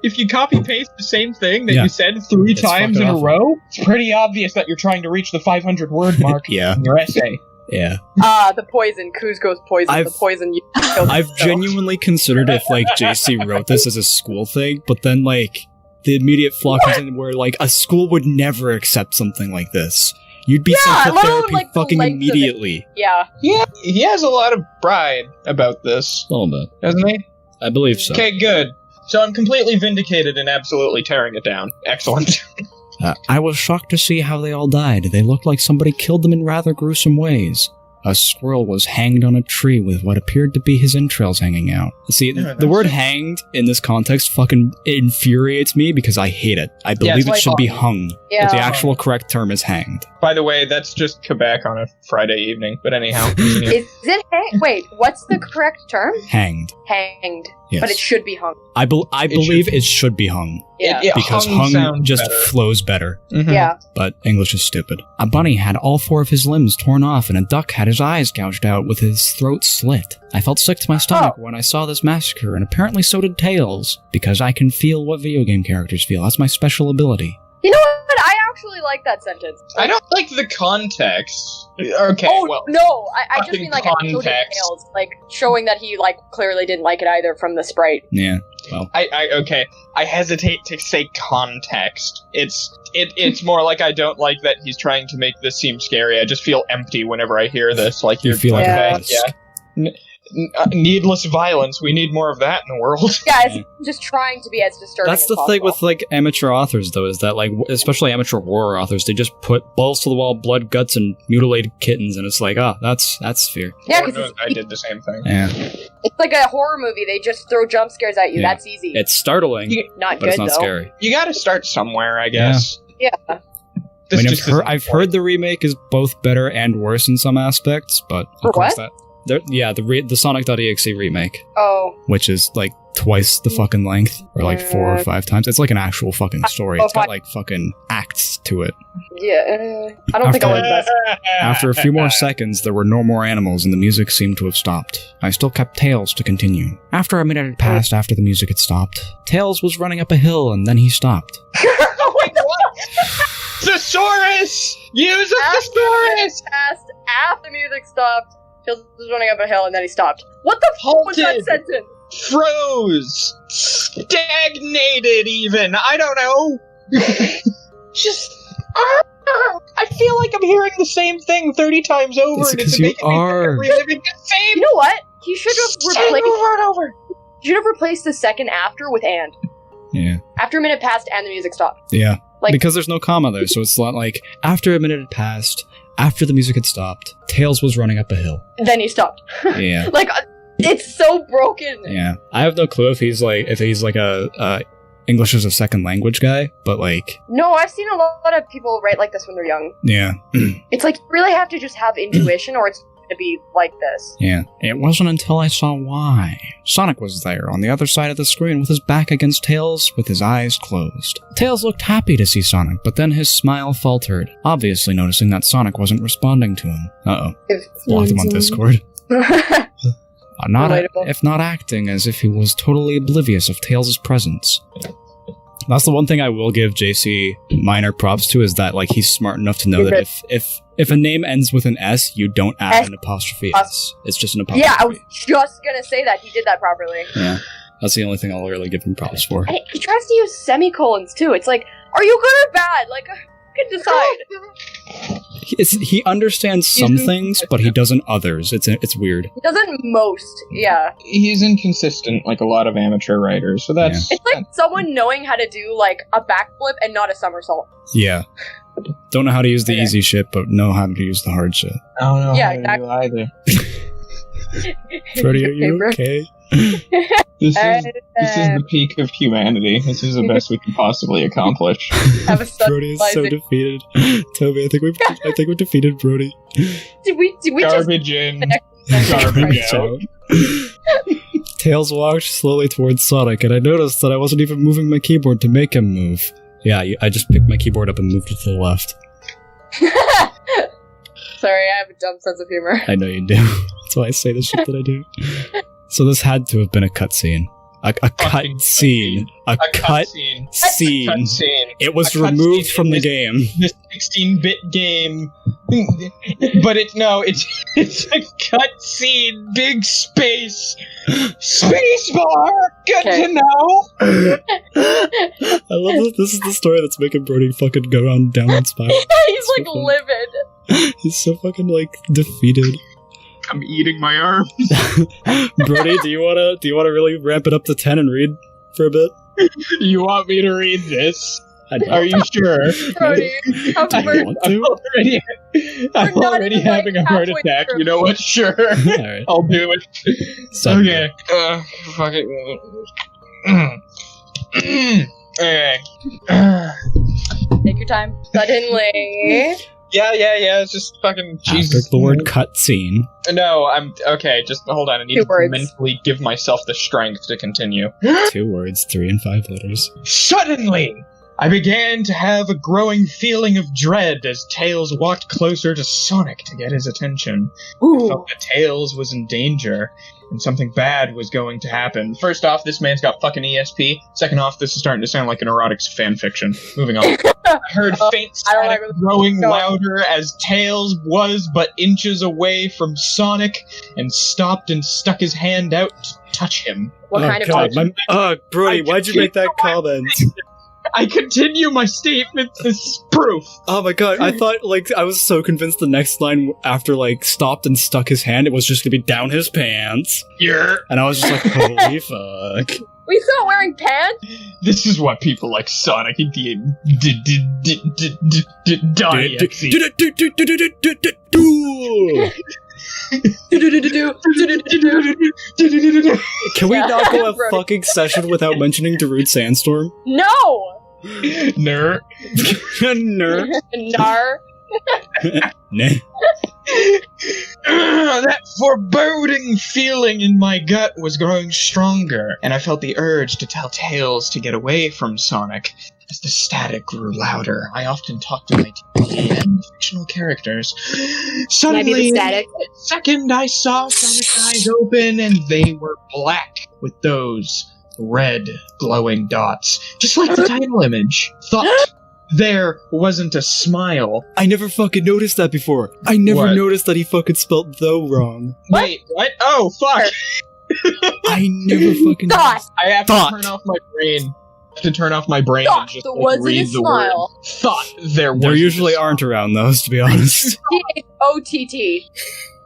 if you copy paste the same thing that you said 3 times in a row, it's pretty obvious that you're trying to reach the 500 word mark in your essay. Yeah. The poison. Kuzco's poison. The poison. I've genuinely considered if, like, JC wrote this as a school thing, but then, like, the immediate flaw comes in where, like, a school would never accept something like this. You'd be sent to therapy fucking immediately. Yeah. Yeah, he has a lot of pride about this. A little bit. Doesn't he? I believe so. Okay, good. So I'm completely vindicated and absolutely tearing it down. Excellent. I was shocked to see how they all died. They looked like somebody killed them in rather gruesome ways. A squirrel was hanged on a tree with what appeared to be his entrails hanging out. See, the word hanged in this context fucking infuriates me because I hate it. I believe it should be hung. Yeah. But the actual correct term is hanged. By the way, that's just Quebec on a Friday evening. But anyhow. Is it Wait, what's the correct term? Hanged. Hanged. Yes. But it should be hung. I believe it should be hung. Yeah. Because hung just flows better. Mm-hmm. Yeah. But English is stupid. A bunny had all 4 of his limbs torn off, and a duck had his eyes gouged out with his throat slit. I felt sick to my stomach when I saw this massacre, and apparently so did Tails, because I can feel what video game characters feel. That's my special ability. You know what? I actually like that sentence. I don't like the context. Okay, oh, no, I just mean like context. Tails, like showing that he like clearly didn't like it either from the sprite. Yeah. Well, I hesitate to say context. It's more like I don't like that he's trying to make this seem scary. I just feel empty whenever I hear this. Like you feel like needless violence. We need more of that in the world. Yeah, it's just trying to be as disturbing That's as the possible. thing with, like, amateur authors, though, is that, like, especially amateur horror authors, they just put balls to the wall, blood, guts, and mutilated kittens, and it's like, that's fear. Yeah, because I did the same thing. Yeah. It's like a horror movie. They just throw jump scares at you. Yeah. That's easy. It's startling, not but good, it's not though. scary. You gotta start somewhere, I guess. Yeah. I've heard the remake is both better and worse in some aspects, but of course what? the Sonic.exe remake. Oh. Which is, like, twice the fucking length, or like 4 or 5 times. It's like an actual fucking story. It's got like fucking acts to it. Yeah, I don't think I like that. After a few more seconds, there were no more animals and the music seemed to have stopped. I still kept Tails to continue. After a minute had passed after the music had stopped, Tails was running up a hill and then he stopped. Wait, what? Thesaurus! Use a thesaurus! After the music stopped, Tails was running up a hill and then he stopped. What the fuck was that sentence? Froze! Stagnated, even! I don't know! Just... I feel like I'm hearing the same thing 30 times over. That's and it's because you making me are. reliving the same... You know what? He should have replaced... over. You should have replaced the second after with and. Yeah. After a minute passed and the music stopped. Yeah. Like, because there's no comma there, so it's not like, after a minute had passed, after the music had stopped, Tails was running up a hill. Then he stopped. Yeah. Like, it's so broken. Yeah. I have no clue if he's like a English as a second language guy, but like... No, I've seen a lot of people write like this when they're young. Yeah. It's like, you really have to just have intuition or it's to be like this. Yeah. It wasn't until I saw why. Sonic was there, on the other side of the screen, with his back against Tails, with his eyes closed. Tails looked happy to see Sonic, but then his smile faltered, obviously noticing that Sonic wasn't responding to him. Uh-oh. Blocked him on Discord. If not acting as if he was totally oblivious of Tails' presence. That's the one thing I will give JC minor props to, is that like he's smart enough to know that if a name ends with an S, you don't add an apostrophe S. It's just an apostrophe. Yeah, I was just gonna say that. He did that properly. Yeah. That's the only thing I'll really give him props for. And he tries to use semicolons too. It's like, are you good or bad? Like, you can decide. He understands some things, but he doesn't others. It's weird. He doesn't most, yeah. He's inconsistent, like a lot of amateur writers, so that's... It's like someone knowing how to do, like, a backflip and not a somersault. Yeah. Don't know how to use the easy shit, but know how to use the hard shit. I don't know Yeah, how to do either. Brody, are you okay? This is the peak of humanity. This is the best we can possibly accomplish. Brody is so defeated. Toby, I think we defeated Brody. Did we garbage in, garbage out. Tails walked slowly towards Sonic, and I noticed that I wasn't even moving my keyboard to make him move. Yeah, I just picked my keyboard up and moved it to the left. Sorry, I have a dumb sense of humor. I know you do. That's why I say the shit that I do. So this had to have been a cutscene. A cut scene. A cut scene. It was removed from the game. This 16-bit game. But it's a cut scene. Big space. Space bar! Good to know! I love this. This is the story that's making Brody fucking go on downward spiral. He's like livid. He's so fucking like defeated. I'm eating my arms. Brody, do you wanna really ramp it up to 10 and read for a bit? You want me to read this? Are you sure? Brody, I'm already having a heart attack. You know what? Sure. Right. I'll do it. Okay. Fuck it. Okay. Take your time. Suddenly. Yeah, it's just fucking Jesus. After the word cutscene. No, I'm okay, just hold on, I need to mentally give myself the strength to continue. 2 words, 3 and 5 letters. Suddenly, I began to have a growing feeling of dread as Tails walked closer to Sonic to get his attention. I felt that Tails was in danger, and something bad was going to happen. First off, this man's got fucking ESP. Second off, this is starting to sound like an erotic fanfiction. Moving on. I heard faint static growing louder as Tails was but inches away from Sonic and stopped and stuck his hand out to touch him. What kind of touch? Brody, why'd you make that comment? I continue my statements as proof. Oh my god, I thought, I was so convinced the next line after, stopped and stuck his hand, it was just gonna be down his pants. Yeah. And I was just like, holy fuck. We saw wearing pants? This is what people like Sonic Can we not go a fucking session without mentioning Darude Sandstorm? No! Ner. Ner. Nar. Nah. That foreboding feeling in my gut was growing stronger, and I felt the urge to tell Tails to get away from Sonic. As the static grew louder, I often talked to my TV and fictional characters. Suddenly, static? the second I saw Sonic's eyes open, and they were black with those red glowing dots, just like the title image. Thought there wasn't a smile. I never fucking noticed that before. I never What? noticed that he fucking spelled though wrong. Wait, what? Oh, fuck! I never fucking Thought. noticed. I have Thought. to turn off my brain. To turn off my brain Thought and just there like, wasn't read a the word. smile. Thought there was. There usually aren't around those, to be honest. T-H-O-T-T.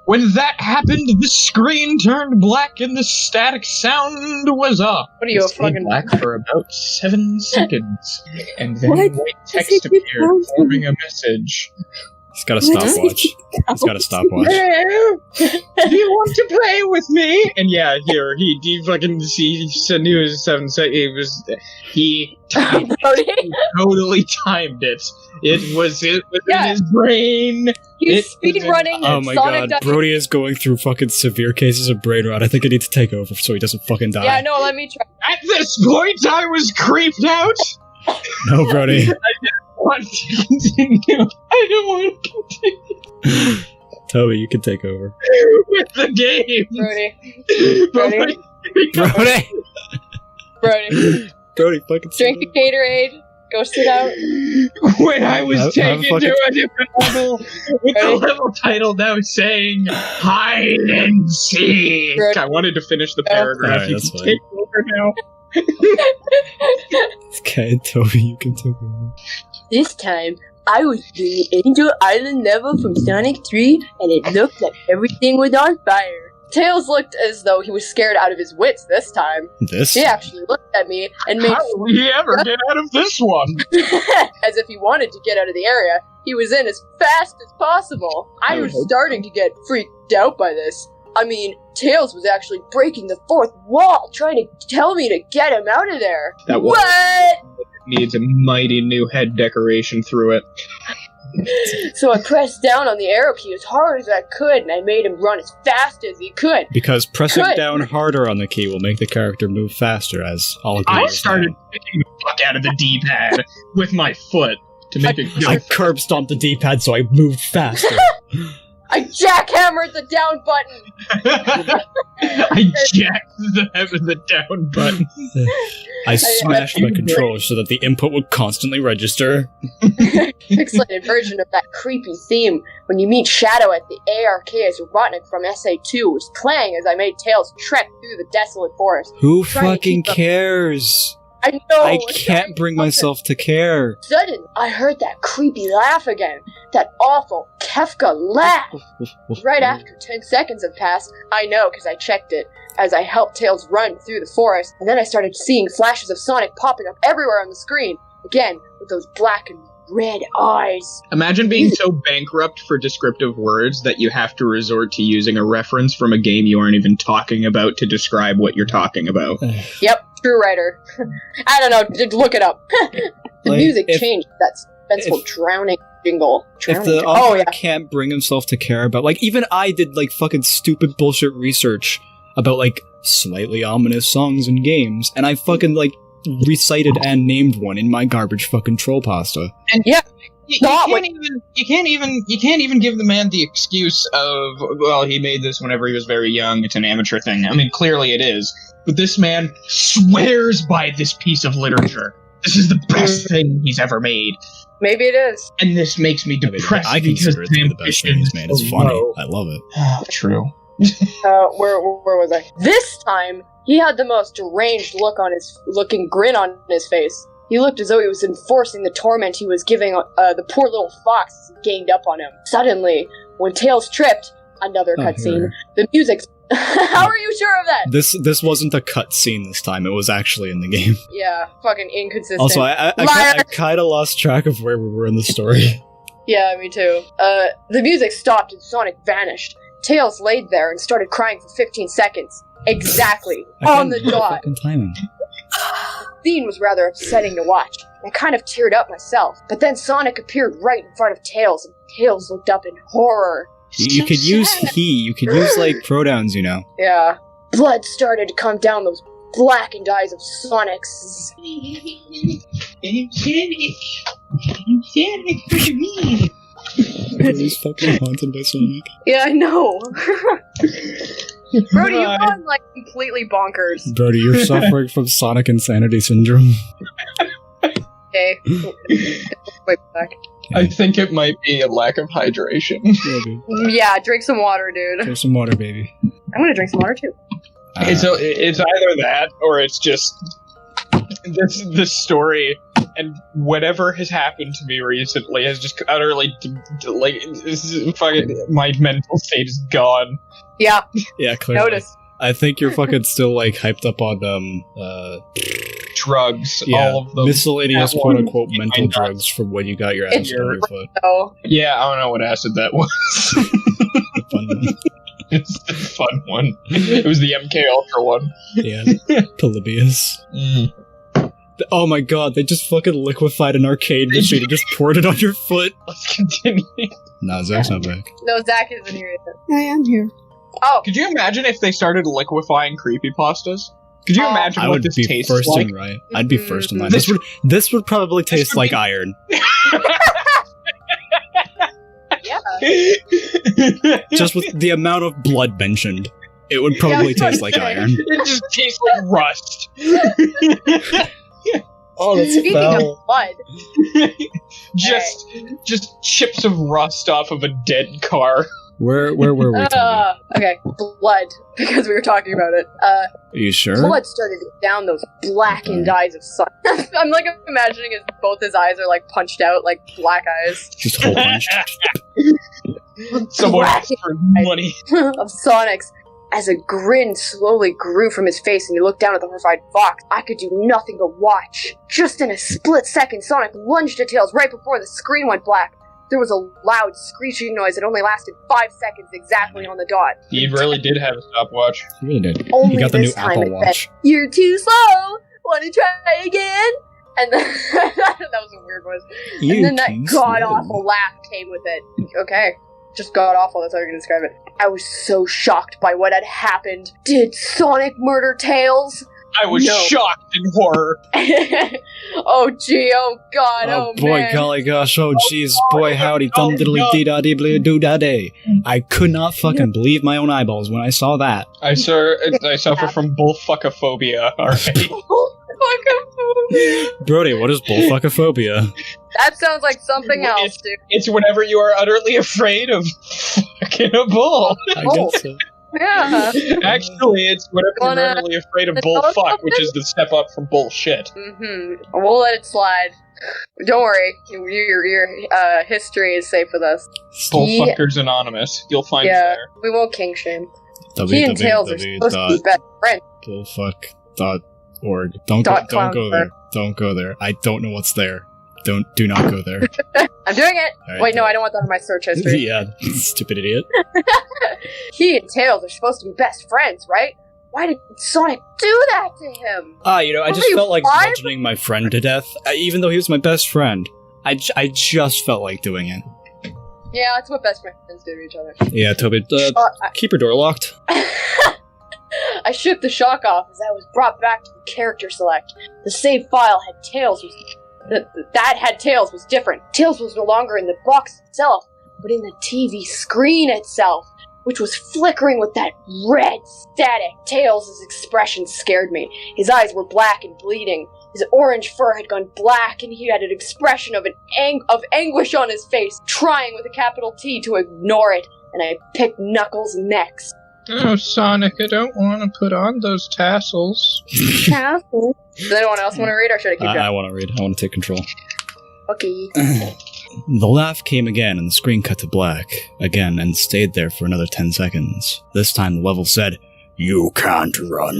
When that happened, the screen turned black and the static sound was off. What are you, It a stayed fucking- black for about 7 seconds, and then What? white Is text it appeared, counting? forming a message. He's got a stopwatch. He's got a stopwatch. Hello? Do you want to play with me? And yeah, here he fucking he said he was 7 seconds. He totally timed it. It was in his brain. He's It was in- speedrunning Oh my Sonic. god, Brody is going through fucking severe cases of brain rot. I think I need to take over so he doesn't fucking die. Yeah, no, let me try. At this point, I was creeped out. No, Brody. I didn't want to continue. I don't want to continue Toby, you can take over. with the game. Brody. Brody! Brody. Brody, fucking Drink a Gatorade. Go sit out. When I was Have a taken fucking- to a different level, with the level title now saying hide and seek. Brody. I wanted to finish the paragraph. Alright, You that's can fine. take over now. Okay, Toby, you can take over. This time, I was doing an Angel Island level from Sonic 3, and it looked like everything was on fire. Tails looked as though he was scared out of his wits this time. This? He actually looked at me and made How will he ever get out of this one? as if he wanted to get out of the area he was in as fast as possible. I was starting to get freaked out by this. I mean, Tails was actually breaking the fourth wall, trying to tell me to get him out of there. That wall What? needs a mighty new head decoration through it. So I pressed down on the arrow key as hard as I could, and I made him run as fast as he could. Because pressing Good. down harder on the key will make the character move faster, as all I gamers started know. kicking the fuck out of the D-pad with my foot to make it go. I curb stomped the D-pad so I moved faster. I jackhammered the down button. I jacked the down button. I smashed my controller so that the input would constantly register. Pixelated version of that creepy theme when you meet Shadow at the ARK as Robotnik from SA2 was playing as I made Tails trek through the desolate forest. Who Trying to fucking keep up- cares? I know. I can't bring myself to care. Suddenly, I heard that creepy laugh again. That awful Kefka laugh. Right after 10 seconds had passed, I know because I checked it, as I helped Tails run through the forest, and then I started seeing flashes of Sonic popping up everywhere on the screen, again, with those black and red eyes. Imagine being so bankrupt for descriptive words that you have to resort to using a reference from a game you aren't even talking about to describe what you're talking about. Yep, true writer. I don't know, look it up. The Like, music if- changed, that suspenseful drowning jingle. If the Oh, author yeah. can't bring himself to care about, like, even I did, like, fucking stupid bullshit research about, like, slightly ominous songs in games, and I fucking, like, recited and named one in my garbage fucking troll pasta. And yeah, you can't even give the man the excuse of, well, he made this whenever he was very young, it's an amateur thing. I mean, clearly it is. But this man swears by this piece of literature. This is the best thing he's ever made. Maybe it is. And this makes me depressed I because consider it to be the best thing he's made. It's funny. I love it. True. Where was I? This time, he had the most deranged looking grin on his face. He looked as though he was enforcing the torment he was giving the poor little fox as he ganged up on him. Suddenly, when Tails tripped, another cutscene, the music... How are you sure of that? This wasn't a cutscene this time. It was actually in the game. Yeah, fucking inconsistent. Also, I Liar! kind of lost track of where we were in the story. Yeah, me too. The music stopped and Sonic vanished. Tails laid there and started crying for 15 seconds. Exactly. On the dot. Fucking timing. The scene was rather upsetting to watch. I kind of teared up myself. But then Sonic appeared right in front of Tails, and Tails looked up in horror. You could use he. You could use, like, pronouns, you know. Yeah. Blood started to come down those blackened eyes of Sonic's. He's fucking haunted by Sonic. Yeah, I know. Brody, you've gone, like, completely bonkers. Brody, you're suffering from Sonic Insanity Syndrome. Okay. Wait back. I think it might be a lack of hydration. Yeah, drink some water, dude. Drink some water, baby. I'm gonna drink some water, too. It's either that, or it's just this story, and whatever has happened to me recently has just utterly, this is fucking, my mental state is gone. Yeah. Yeah, clearly. Notice. I think you're fucking still, like, hyped up on, drugs, yeah, all of them. miscellaneous quote-unquote mental drugs from when you got your ass on your foot. So, yeah, I don't know what acid that was. The fun one. It's the fun one. It was the MK Ultra one. Yeah, Polybius. Oh my god, they just fucking liquefied an arcade machine and just poured it on your foot. Let's continue. Nah, Zach's not back. no, Zach isn't here yet. I am here. Oh, Could you imagine if they started liquefying creepypastas? Could you imagine I what would this be tastes first like? in line. I'd be first in line. This would probably taste like iron. Just with the amount of blood mentioned, it would probably taste like iron. It just tastes like rust. Oh, that's speaking of blood. Just chips of rust off of a dead car. Where were we? Toby? Okay, blood, because we were talking about it. Are you sure? Blood started down those blackened eyes of Sonic. I'm like imagining both his eyes are like punched out, like black eyes. Just hole punched. Someone asked for money. Of Sonic's. As a grin slowly grew from his face and he looked down at the horrified Fox, I could do nothing but watch. Just in a split second, Sonic lunged at Tails right before the screen went black. There was a loud screeching noise that only lasted 5 seconds exactly on the dot. He really did have a stopwatch. He really did. Only He got the new this time Apple it Watch. said, "You're too slow. Want to try again?" And then that was a weird voice. And then that god awful laugh came with it. Okay, just god awful. That's how you're gonna describe it. I was so shocked by what had happened. Did Sonic murder Tails? I was shocked in horror. Oh gee, oh god, Oh oh boy, man. golly gosh, oh jeez, boy howdy, thumb diddly dee da dee blee doo da day. I could not fucking believe my own eyeballs when I saw that. I suffer from bullfuckophobia. Alright. Brody, what is bullfuckophobia? That sounds like something else, dude. It's whenever you are utterly afraid of fucking a bull. I guess so. Yeah. Actually, it's whenever you're utterly afraid of bullfuck, which is the step up from bullshit. We'll let it slide. Don't worry, your history is safe with us. Bullfuckers Anonymous. You'll find it there. We won't kink shame. He and Tails are supposed to be best friends. Bullfuck.org. Don't go there. Don't go there. I don't know what's there. Do not go there. I'm doing it! Right. Wait, no, I don't want that in my search history. Yeah, stupid idiot. He and Tails are supposed to be best friends, right? Why did Sonic do that to him? I just felt like bludgeoning my friend to death, even though he was my best friend. I just felt like doing it. Yeah, that's what best friends do to each other. Yeah, Toby, keep your door locked. I shook the shock off as I was brought back to the character select. The save file had Tails that had Tails was different. Tails was no longer in the box itself, but in the TV screen itself, which was flickering with that red static. Tails' expression scared me. His eyes were black and bleeding. His orange fur had gone black, and he had an expression of anguish on his face, trying with a capital T to ignore it, and I picked Knuckles next. Oh, Sonic, I don't want to put on those tassels. Tassels? Does anyone else want to read, or should I keep going? I want to read. I want to take control. Okay. The laugh came again, and the screen cut to black again, and stayed there for another 10 seconds. This time the level said, "You can't run."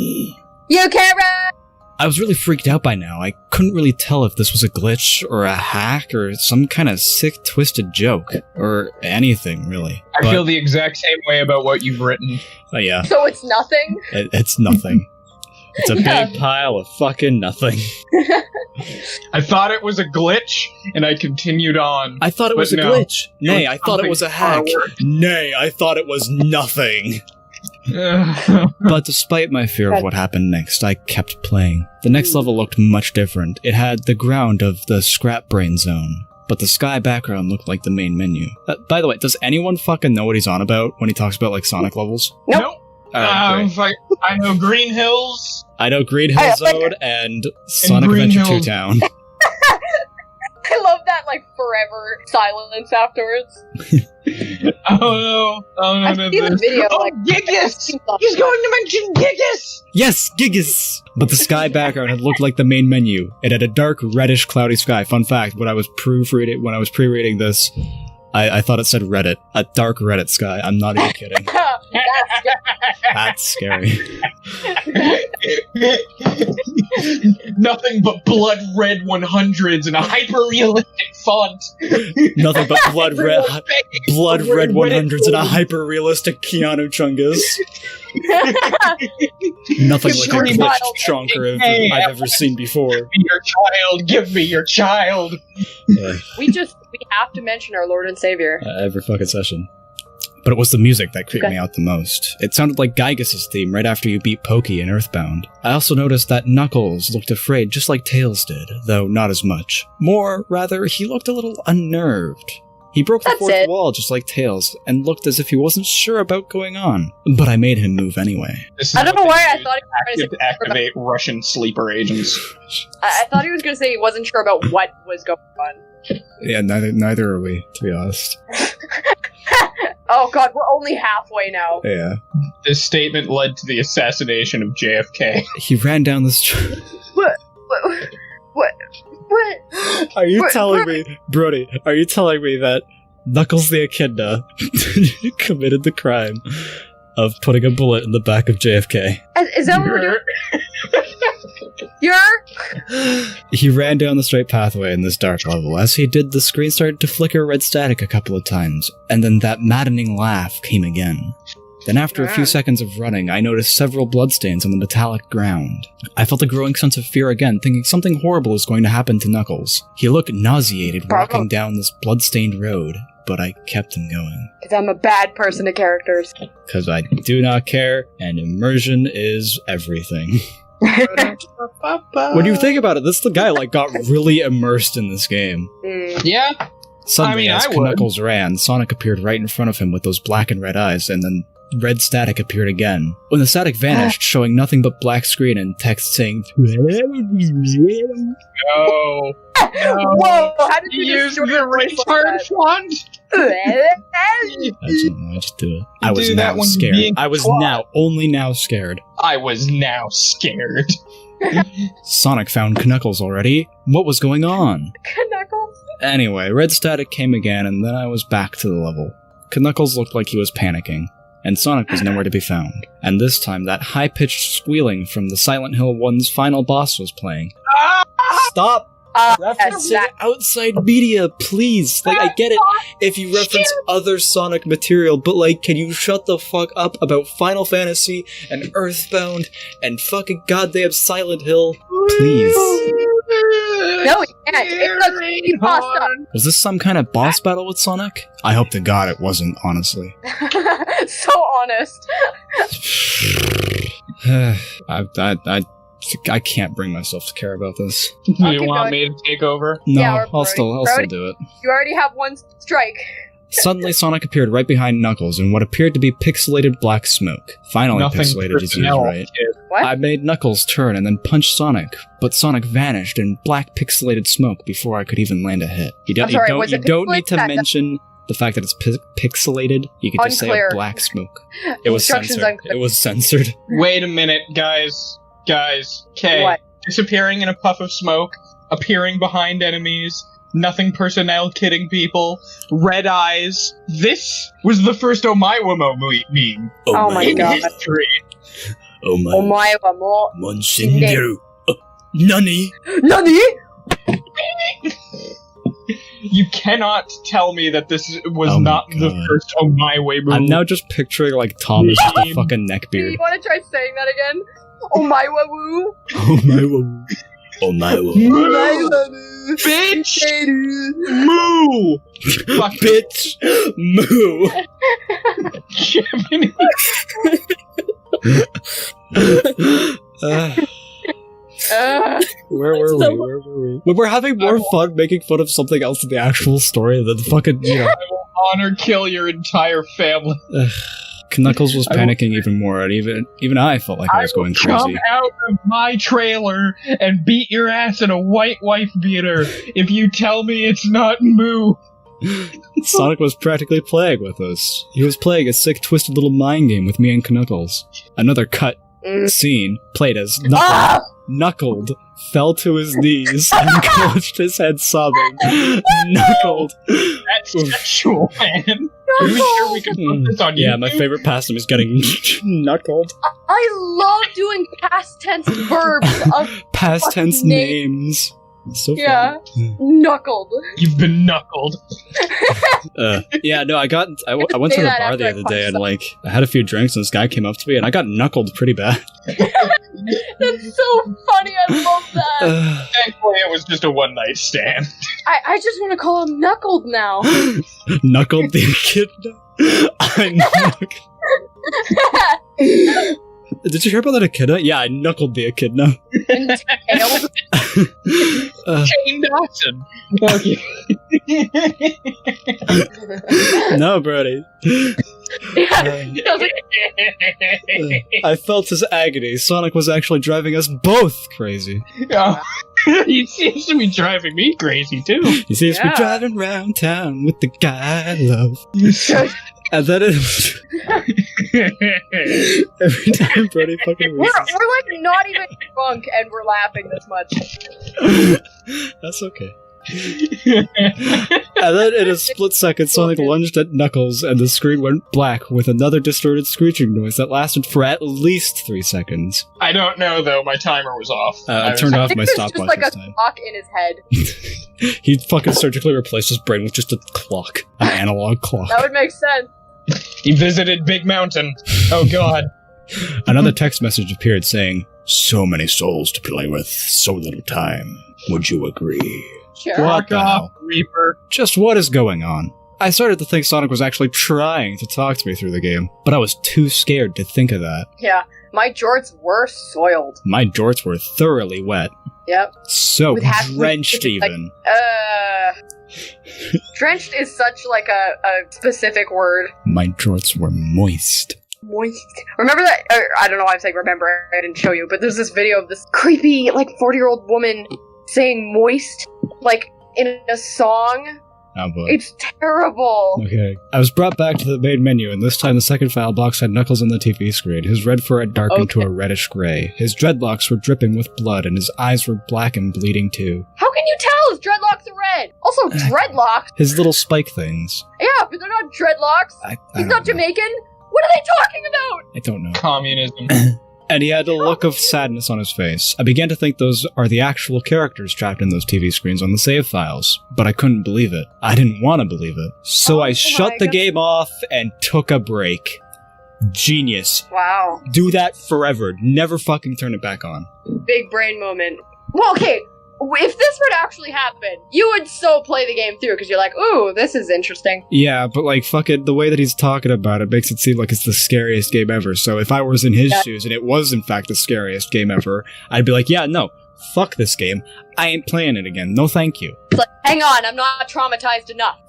You can't run! I was really freaked out by now. I couldn't really tell if this was a glitch, or a hack, or some kind of sick, twisted joke, or anything, really. I feel the exact same way about what you've written. Yeah. So it's nothing? It's nothing. It's a big pile of fucking nothing. I thought it was a glitch, and I continued on. I thought it was a glitch. Nay, I thought it was a hack. Nay, I thought it was nothing. But despite my fear of what happened next, I kept playing. The next level looked much different. It had the ground of the Scrap Brain Zone, but the sky background looked like the main menu. By the way, does anyone fucking know what he's on about when he talks about, like, Sonic levels? Nope. Right, I know Green Hills. I know Green Hill Zone and Sonic Adventure 2 Town. I love that, like, forever silence afterwards. Oh no, I've seen the video, like, Gigas! He's going to mention Gigas! Yes, Gigas! But the sky background had looked like the main menu. It had a dark, reddish, cloudy sky. Fun fact, when I was pre-reading this, I thought it said Reddit. A dark Reddit sky. I'm not even kidding. That's scary. Nothing but blood red 100s in a hyper-realistic font. Nothing but blood red 100s and a hyper-realistic Keanu Chungus. Nothing like a glitched chonker I've ever seen before. Give me your child. Give me your child. We have to mention our Lord and Savior. Every fucking session. But it was the music that creeped me out the most. It sounded like Gygas' theme right after you beat Pokey in Earthbound. I also noticed that Knuckles looked afraid just like Tails did, though not as much. More, rather, he looked a little unnerved. He broke the fourth wall just like Tails, and looked as if he wasn't sure about going on. But I made him move anyway. I don't know why I thought he was going to activate Russian sleeper agents. I thought he was going to say he wasn't sure about what was going on. Yeah, neither are we, to be honest. Oh god, we're only halfway now. Yeah. This statement led to the assassination of JFK. He ran down the street. What? Are you telling me, Brody, are you telling me that Knuckles the Echidna committed the crime of putting a bullet in the back of JFK? Is that what we're doing? He ran down the straight pathway in this dark level. As he did, the screen started to flicker red static a couple of times, and then that maddening laugh came again. Then after a few seconds of running, I noticed several bloodstains on the metallic ground. I felt a growing sense of fear again, thinking something horrible is going to happen to Knuckles. He looked nauseated walking down this bloodstained road, but I kept him going. Because I'm a bad person to characters. Because I do not care, and immersion is everything. When you think about it, the guy got really immersed in this game. Yeah. Suddenly, as Knuckles ran, Sonic appeared right in front of him with those black and red eyes, and then red static appeared again. When the static vanished, showing nothing but black screen and text saying, No. Whoa, how did you use the retard font? I just do it. I was now scared. I was only now scared. I was now scared. Sonic found Knuckles already? What was going on? Knuckles? Anyway, red static came again, and then I was back to the level. Knuckles looked like he was panicking, and Sonic was nowhere to be found. And this time, that high-pitched squealing from the Silent Hill 1's final boss was playing. Stop referencing outside media, please. I get it if you reference other Sonic material, but can you shut the fuck up about Final Fantasy and Earthbound and fucking goddamn Silent Hill, please? No, you can't. It's a boss up. Was this some kind of boss battle with Sonic? I hope to God it wasn't, honestly. So honest. I can't bring myself to care about this. You want me to take over? No, Yeah, I'll still do it. You already have one strike. Suddenly, Sonic appeared right behind Knuckles in what appeared to be pixelated black smoke. Finally, Nothing pixelated is used right. What? I made Knuckles turn and then punch Sonic, but Sonic vanished in black pixelated smoke before I could even land a hit. You don't need to mention the fact that it's pixelated. You could just say a black smoke. It was censored. It was censored. Wait a minute, guys. Okay. What? Disappearing in a puff of smoke, appearing behind enemies, nothing personnel kidding people, red eyes. This was the first Omaiwamo meme. Oh my god. Omaiwamo. Monsingeru. Nani? Nani? You cannot tell me that this was Oh my not the God. first Oh My Way move. I'm now just picturing like Thomas with a fucking neckbeard. You want to try saying that again? Oh my woo! Oh my woo. Oh my word. Bitch! Moo! Fuck Bitch! Moo! Jiminy. Where were we? Where were we? But we're having more fun making fun of something else in the actual story than the fucking, I will honor kill your entire family. Knuckles was panicking even more, and even I felt like I was going Come crazy. out of my trailer and beat your ass in a white wife beater if you tell me it's not Moo. Sonic was practically playing with us. He was playing a sick, twisted little mind game with me and Knuckles. Another cut scene played as Knuckled fell to his knees and clutched his head sobbing. Knuckled. That's sexual, man. Are we sure we can put this on you? Yeah, my favorite pastime is getting knuckled. I love doing past tense verbs of Past tense fucking names. So Yeah. fun. Knuckled. You've been knuckled. Yeah, no, I went Say to the that bar after the I other punch day and someone. I had a few drinks and this guy came up to me and I got knuckled pretty bad. That's so funny. I love that. Thankfully, it was just a one-night stand. I just want to call him Knuckled now. Knuckled the echidna. I Did you hear about that echidna? Yeah, I knuckled the echidna. Shane Dawson. Okay. No, Brody. I felt his agony. Sonic was actually driving us both crazy. Oh, he seems to be driving me crazy, too. He seems to be driving around town with the guy I love. And then every time Brody fucking We're like not even drunk and we're laughing this much. That's okay. And then in a split second, Sonic lunged at Knuckles and the screen went black with another distorted screeching noise that lasted for at least 3 seconds. I don't know, though. My timer was off. I turned off my There's stopwatch just like this a time. clock in his head. He fucking surgically replaced his brain with just a clock. An analog clock. That would make sense. He visited Big Mountain. Oh, God. Another text message appeared saying, "So many souls to play with, so little time. Would you agree?" Sure. What the hell? Off, Reaper. Just what is going on? I started to think Sonic was actually trying to talk to me through the game, but I was too scared to think of that. Yeah, my jorts were soiled. My jorts were thoroughly wet. Yep. So With half- drenched like, even. Drenched is such like a specific word. My jorts were moist. Moist. Remember that? I don't know why I'm saying remember. I didn't show you, but there's this video of this creepy, like 40-year-old woman saying "moist," like in a song. Oh boy. It's terrible. Okay. I was brought back to the main menu, and this time the second file box had Knuckles on the TV screen. His red fur had darkened to a reddish gray. His dreadlocks were dripping with blood, and his eyes were black and bleeding too. How can you tell his dreadlocks are red? Also, dreadlocks. His little spike things. Yeah, but they're not dreadlocks. I He's don't not know. Jamaican. What are they talking about? I don't know. Communism. And he had a look of sadness on his face. I began to think those are the actual characters trapped in those TV screens on the save files, but I couldn't believe it. I didn't want to believe it. So I shut the game off and took a break. Genius. Wow. Do that forever. Never fucking turn it back on. Big brain moment. Well, okay. If this were to actually happen, you would so play the game through because you're like, ooh, this is interesting. Yeah, but like, fucking, the way that he's talking about it makes it seem like it's the scariest game ever. So if I was in his shoes and it was in fact the scariest game ever, I'd be like, yeah, no, fuck this game. I ain't playing it again. No thank you. It's like, hang on, I'm not traumatized enough.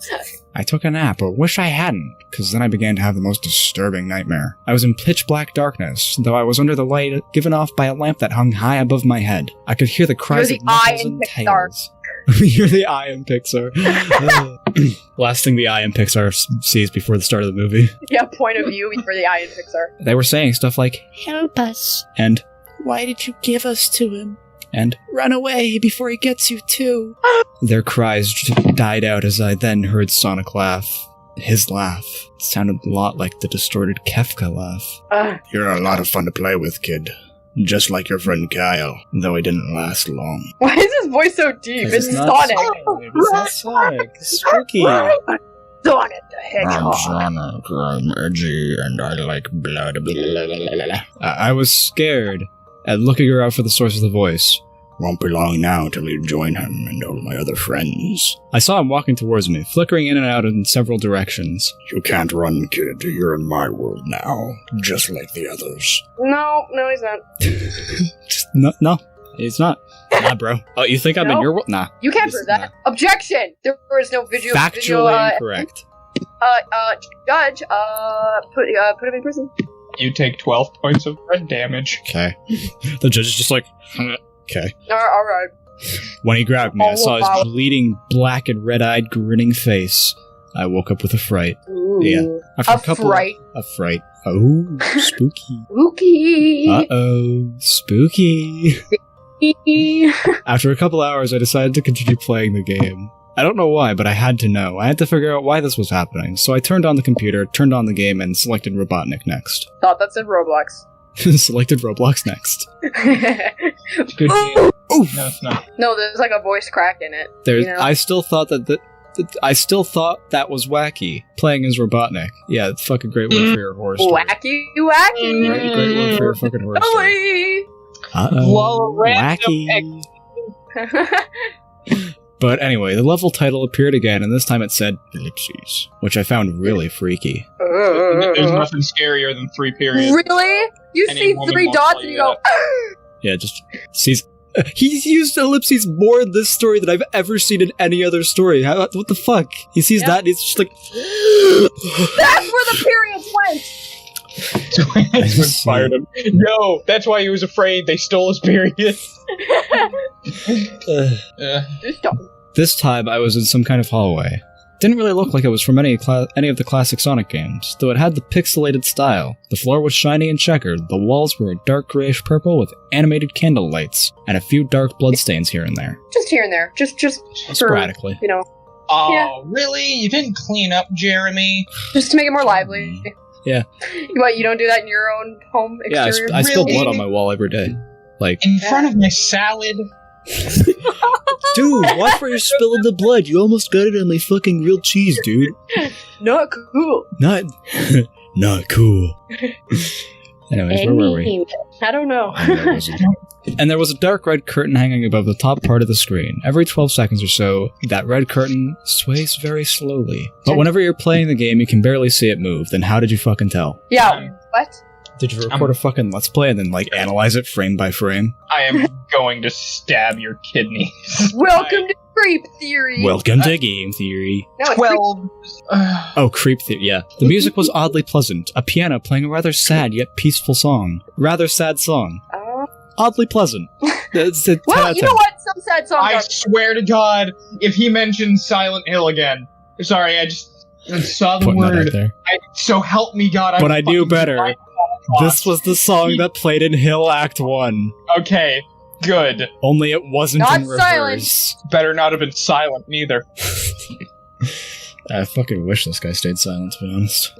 I took a nap, but wish I hadn't, because then I began to have the most disturbing nightmare. I was in pitch black darkness, though I was under the light given off by a lamp that hung high above my head. I could hear the cries You're of the eye Knuckles in and Pixar. Tails. You're the eye in Pixar. Last thing the eye in Pixar sees before the start of the movie. Yeah, point of view for the eye in Pixar. They were saying stuff like, Help us. and, Why did you give us to him? and, Run away before he gets you too. their cries died out as I then heard Sonic laugh. His laugh. It sounded a lot like the distorted Kefka laugh. You're a lot of fun to play with, kid. Just like your friend Kyle, though he didn't last long. Why is his voice so deep? It's Sonic. It's not Sonic. It's spooky. Sonic the Hedgehog. Sonic, I'm edgy, and I like blood. Blah, blah, blah, blah. I was scared and looking around for the source of the voice. Won't be long now till you join him and all my other friends. I saw him walking towards me, flickering in and out in several directions. You can't run, kid. You're in my world now, just like the others. No, he's not. No, he's not. Nah, bro. Oh, you think I'm in your world? Nah. You can't prove that. Objection! There is no video. Factually incorrect. Judge, put him in prison. You take 12 points of red damage. Okay. The judge is just like, okay. Alright. When he grabbed me, I saw his bleeding, black and red-eyed, grinning face. I woke up with a fright. Ooh. Yeah. After fright. A fright. Oh, spooky. Spooky. Uh-oh, spooky. After a couple hours, I decided to continue playing the game. I don't know why, but I had to know. I had to figure out why this was happening. So I turned on the computer, turned on the game, and selected Robotnik next. Thought that said Roblox. Selected Roblox next. Good game. Oh no, it's not. No, there's like a voice crack in it. There's. You know? I still thought that was wacky. Playing as Robotnik. Yeah, it's fucking great one for your horror story. Wacky. Great one for your fucking horror story. Uh-oh. Wacky. But anyway, the level title appeared again, and this time it said ellipses, which I found really freaky. There's nothing scarier than 3 periods. Really? You see 3 dots and you go... Yeah, just sees... He's used ellipses more in this story than I've ever seen in any other story. What the fuck? He sees that and he's just like... That's where the periods went! That's what fired him. No, that's why he was afraid. They stole his period. This time I was in some kind of hallway. Didn't really look like it was from any of the classic Sonic games, though it had the pixelated style. The floor was shiny and checkered, the walls were a dark grayish purple with animated candle lights, and a few dark bloodstains here and there. Just here and there. Just sporadically. For, you know. Oh, yeah. Really? You didn't clean up, Jeremy? Just to make it more lively. Yeah. What, you don't do that in your own home exterior? Yeah, I spill blood on my wall every day. Like in front of my salad. Dude, watch where you're spilling the blood. You almost got it on my fucking grilled cheese, dude. Not cool. Not cool. Anyways, where were we? I don't know. And there was a dark red curtain hanging above the top part of the screen. Every 12 seconds or so, that red curtain sways very slowly. But whenever you're playing the game, you can barely see it move. Then how did you fucking tell? Yeah, what? Did you record a fucking Let's Play and then, analyze it frame by frame? I am going to stab your kidneys. Welcome to Creep Theory! Welcome to Game Theory. No, 12. Oh, Creep Theory, yeah. The music was oddly pleasant. A piano playing a rather sad yet peaceful song. Rather sad song. Oddly pleasant. Well, you know what? Some sad songs I swear to God, if he mentions Silent Hill again. Sorry, I just saw the word. So help me God. But I knew better. This was the song that played in Hill Act 1. Okay, good. Only it wasn't not in silent. reverse. Better not have been silent, neither. I fucking wish this guy stayed silent, to be honest.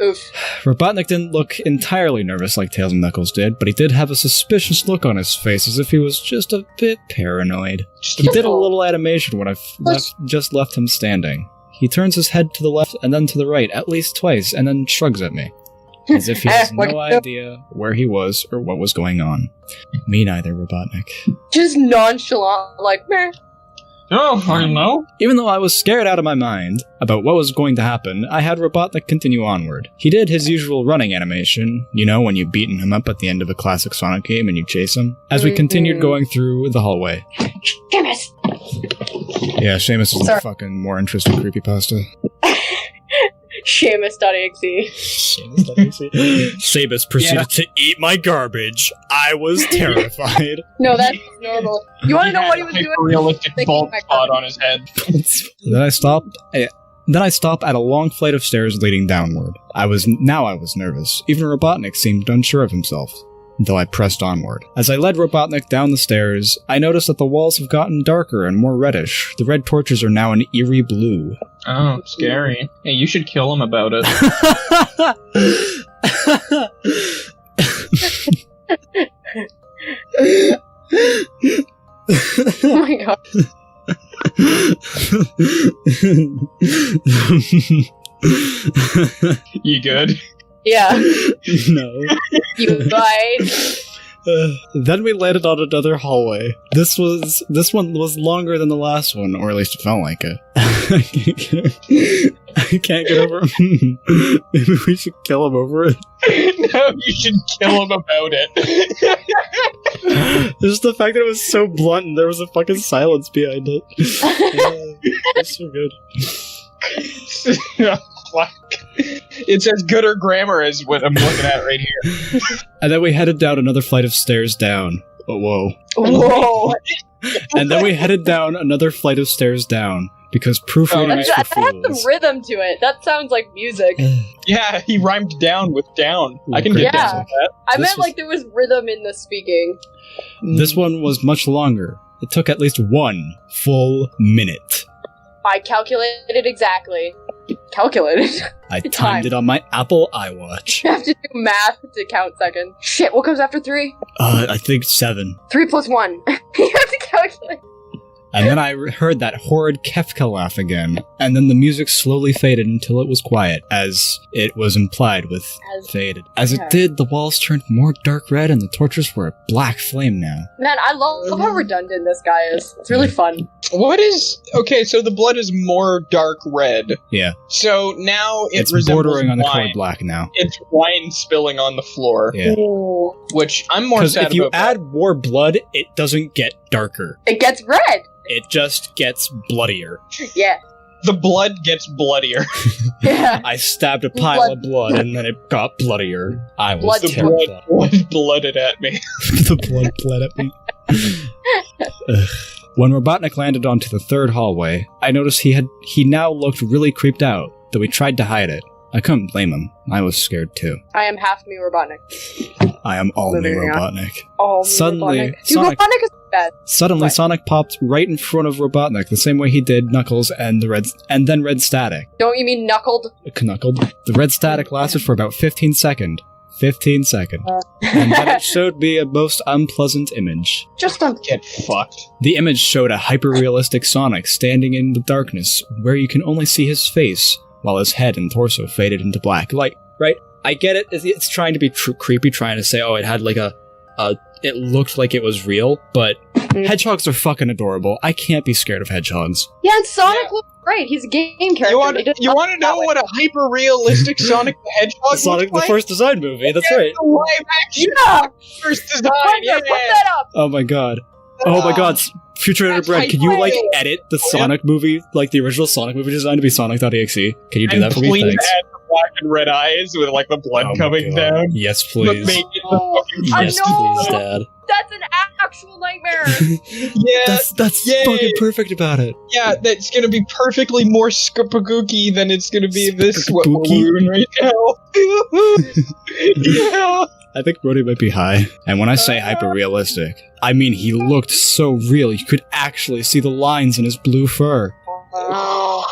Oof. Robotnik didn't look entirely nervous like Tails and Knuckles did, but he did have a suspicious look on his face, as if he was just a bit paranoid. He did a little animation when I just left him standing. He turns his head to the left and then to the right at least twice, and then shrugs at me. As if he has no idea where he was or what was going on. Me neither, Robotnik. Just nonchalant, like, meh. Oh, I don't know. Even though I was scared out of my mind about what was going to happen, I had Robotnik continue onward. He did his usual running animation, you know, when you've beaten him up at the end of a classic Sonic game and you chase him, as we continued going through the hallway. Seamus! Yeah, Seamus is a fucking more interesting creepypasta. Seamus.exe. Seamus proceeded to eat my garbage. I was terrified. No, that's normal. You want to know what he was doing? Realistic bald spot on his head. Then I stop at a long flight of stairs leading downward. I was nervous. Even Robotnik seemed unsure of himself, though I pressed onward. As I led Robotnik down the stairs, I noticed that the walls have gotten darker and more reddish. The red torches are now an eerie blue. Oh, scary. Hey, you should kill him about it. Oh my god. You good? Yeah. No. You guys. Then we landed on another hallway. This one was longer than the last one, or at least it felt like it. I can't get over it. Maybe we should kill him over it. No, you should kill him about it. Just the fact that it was so blunt and there was a fucking silence behind it. It's so good. Fuck. It's as good or grammar as what I'm looking at right here. And then we headed down another flight of stairs down. Oh, whoa. Whoa. And then we headed down another flight of stairs down, because proofreading is for That has fools. some rhythm to it. That sounds like music. Yeah, he rhymed down with down. I can get down with that. I meant like there was rhythm in the speaking. This one was much longer. It took at least 1 full minute. I calculated exactly. Calculated? I timed it on my Apple iWatch. You have to do math to count seconds. Shit, what comes after 3? I think 7. 3 plus 1. You have to calculate. And then I heard that horrid Kefka laugh again, and then the music slowly faded until it was quiet, as it was implied with faded. As it did, the walls turned more dark red and the torches were a black flame now. Man, I love how redundant this guy is. It's really fun. What is... Okay, so the blood is more dark red. Yeah. So now It's resembles bordering on the wine. color black now. It's wine spilling on the floor. Yeah. Which I'm more Because sad if you about. add more blood, it doesn't get darker. It gets red. It just gets bloodier. Yeah. The blood gets bloodier. Yeah. I stabbed a pile of blood and then it got bloodier. I was The terrified. blood blooded at me. The blood bled at me. Ugh. When Robotnik landed onto the third hallway, I noticed he now looked really creeped out, though he tried to hide it. I couldn't blame him. I was scared too. I am half me Robotnik. I am all me Living out. Robotnik. Oh, Suddenly, Robotnik. Dude, Sonic- Robotnik is bad. Suddenly, What? Sonic popped right in front of Robotnik, the same way he did Knuckles and then Red Static. Don't you mean knuckled? Knuckled. The red static lasted for about 15 seconds. 15 seconds. And then it showed me a most unpleasant image. Just don't get fucked. The image showed a hyper-realistic Sonic standing in the darkness, where you can only see his face, while his head and torso faded into black. Like, right? I get it. It's trying to be creepy, trying to say, oh, it had like it looked like it was real, but hedgehogs are fucking adorable. I can't be scared of hedgehogs. Yeah, and Sonic looks great. He's a game character. You want to know what a hyper-realistic Sonic the Hedgehog Sonic looks the like? first design movie, that's right. The live action first design, Put that up. Oh my god. Oh my god. Future Editor Brad, can you like edit the Sonic movie, like the original Sonic movie design to be Sonic.exe? Can you do that for me? Please Thanks. add the black and red eyes with like the blood Oh my coming God. down. Yes, But please. make it the fucking Yes, please, Dad. That's an actual nightmare. Yeah, That's yay. fucking perfect about it. yeah, that's gonna be perfectly more skapagooky than it's gonna be this what we're Skapagooky? doing right now. Yeah. I think Brody might be high. And when I say hyper-realistic, I mean he looked so real you could actually see the lines in his blue fur.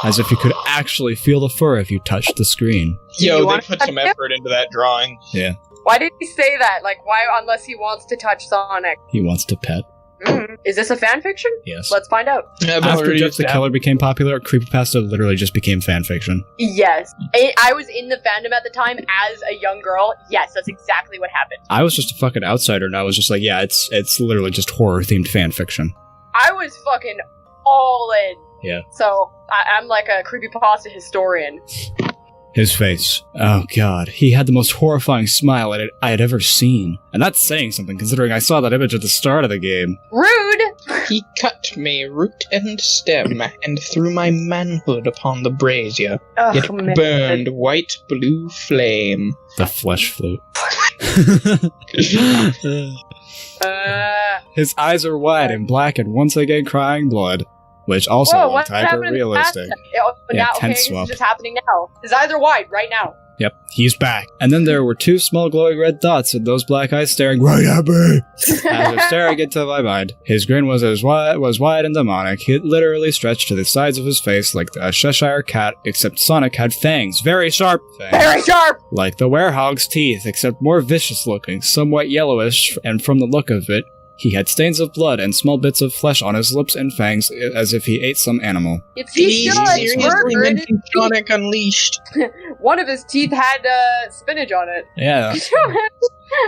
As if you could actually feel the fur if you touched the screen. Yo, You they wanna put touch some it? effort into that drawing. Yeah, Why did he say that? Like, why unless he wants to touch Sonic? he wants to pet. Is this a fan fiction? Yes. Let's find out. After Jeff the Killer became popular, Creepypasta literally just became fanfiction. Yes. I was in the fandom at the time as a young girl. Yes, that's exactly what happened. I was just a fucking outsider and I was just like, yeah, it's literally just horror-themed fanfiction. I was fucking all in. Yeah. So, I'm like a creepypasta historian. His face. Oh god. He had the most horrifying smile I had ever seen. And that's saying something, considering I saw that image at the start of the game. Rude! He cut me root and stem, and threw my manhood upon the brazier. Ugh, It man. burned white blue flame. The flesh flute. His eyes are wide and black and once again crying blood. Which also Whoa, looked what happened in the past? hyper-realistic. Now, okay, tense this swap. is just happening now. His eyes are wide right now. Yep, he's back. And then there were 2 small glowing red dots and those black eyes staring right at me. As if staring into my mind. His grin was wide and demonic. He literally stretched to the sides of his face like a Cheshire cat, except Sonic had fangs. Very sharp fangs. Very sharp! Like the werehog's teeth, except more vicious looking, somewhat yellowish, and from the look of it, He had stains of blood and small bits of flesh on his lips and fangs, as if he ate some animal. It's he's seriously mentioned Sonic Unleashed. One of his teeth had spinach on it. Yeah.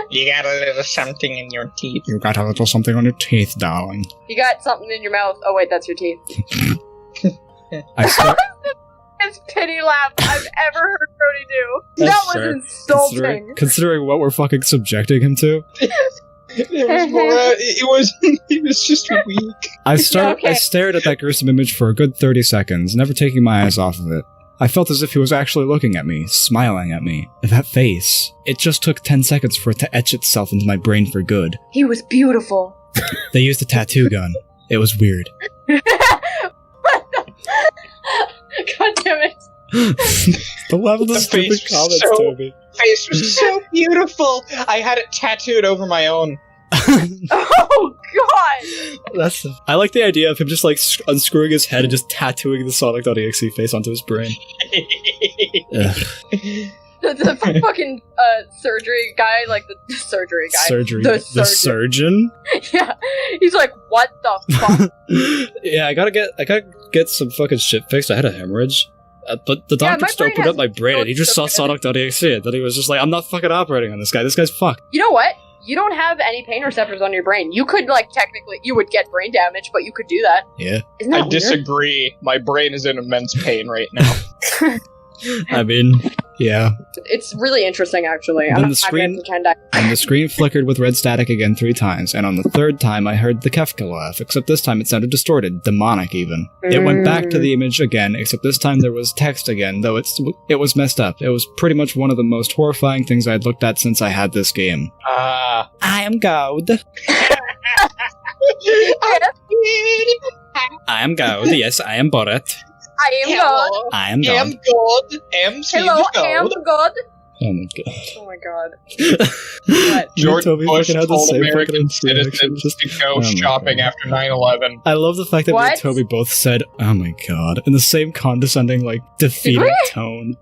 You got a little something in your teeth. You got a little something on your teeth, darling. You got something in your mouth. Oh wait, that's your teeth. Best pity laugh I've ever heard Brody do. That was insulting. Considering what we're fucking subjecting him to. It was just weak. I stared at that gruesome image for a good 30 seconds, never taking my eyes off of it. I felt as if he was actually looking at me, smiling at me. That face. It just took 10 seconds for it to etch itself into my brain for good. He was beautiful. They used a tattoo gun. It was weird. God damn it. The level of stupid comments, Toby. Face was so beautiful. I had it tattooed over my own. Oh god! I like the idea of him just like unscrewing his head and just tattooing the Sonic.exe face onto his brain. The fucking surgery guy, like the surgery guy. The surgeon? Yeah. He's like, what the fuck? Yeah, I gotta get some fucking shit fixed. I had a hemorrhage. But the doctor just opened up my brain and he just saw Sonic.exe and then he was just like, I'm not fucking operating on this guy. This guy's fucked. You know what? You don't have any pain receptors on your brain. You could, like, technically, you would get brain damage, but you could do that. Yeah. Isn't that I disagree. My brain is in immense pain right now. I mean, yeah. It's really interesting, actually. And the screen flickered with red static again 3 times, and on the 3rd time I heard the Kefka laugh, except this time it sounded distorted, demonic even. It went back to the image again, except this time there was text again, though it was messed up. It was pretty much one of the most horrifying things I had looked at since I had this game. I am God. I am God, yes, I am Borat. I am God. I am God. Am God. Am Hello, am God. Oh my god. Oh my god. What? George Toby Bush fucking had the told same American fucking citizens reaction. to go shopping after 9/11. I love the fact that me What? and Toby both said, oh my god, in the same condescending, like, defeating we? tone.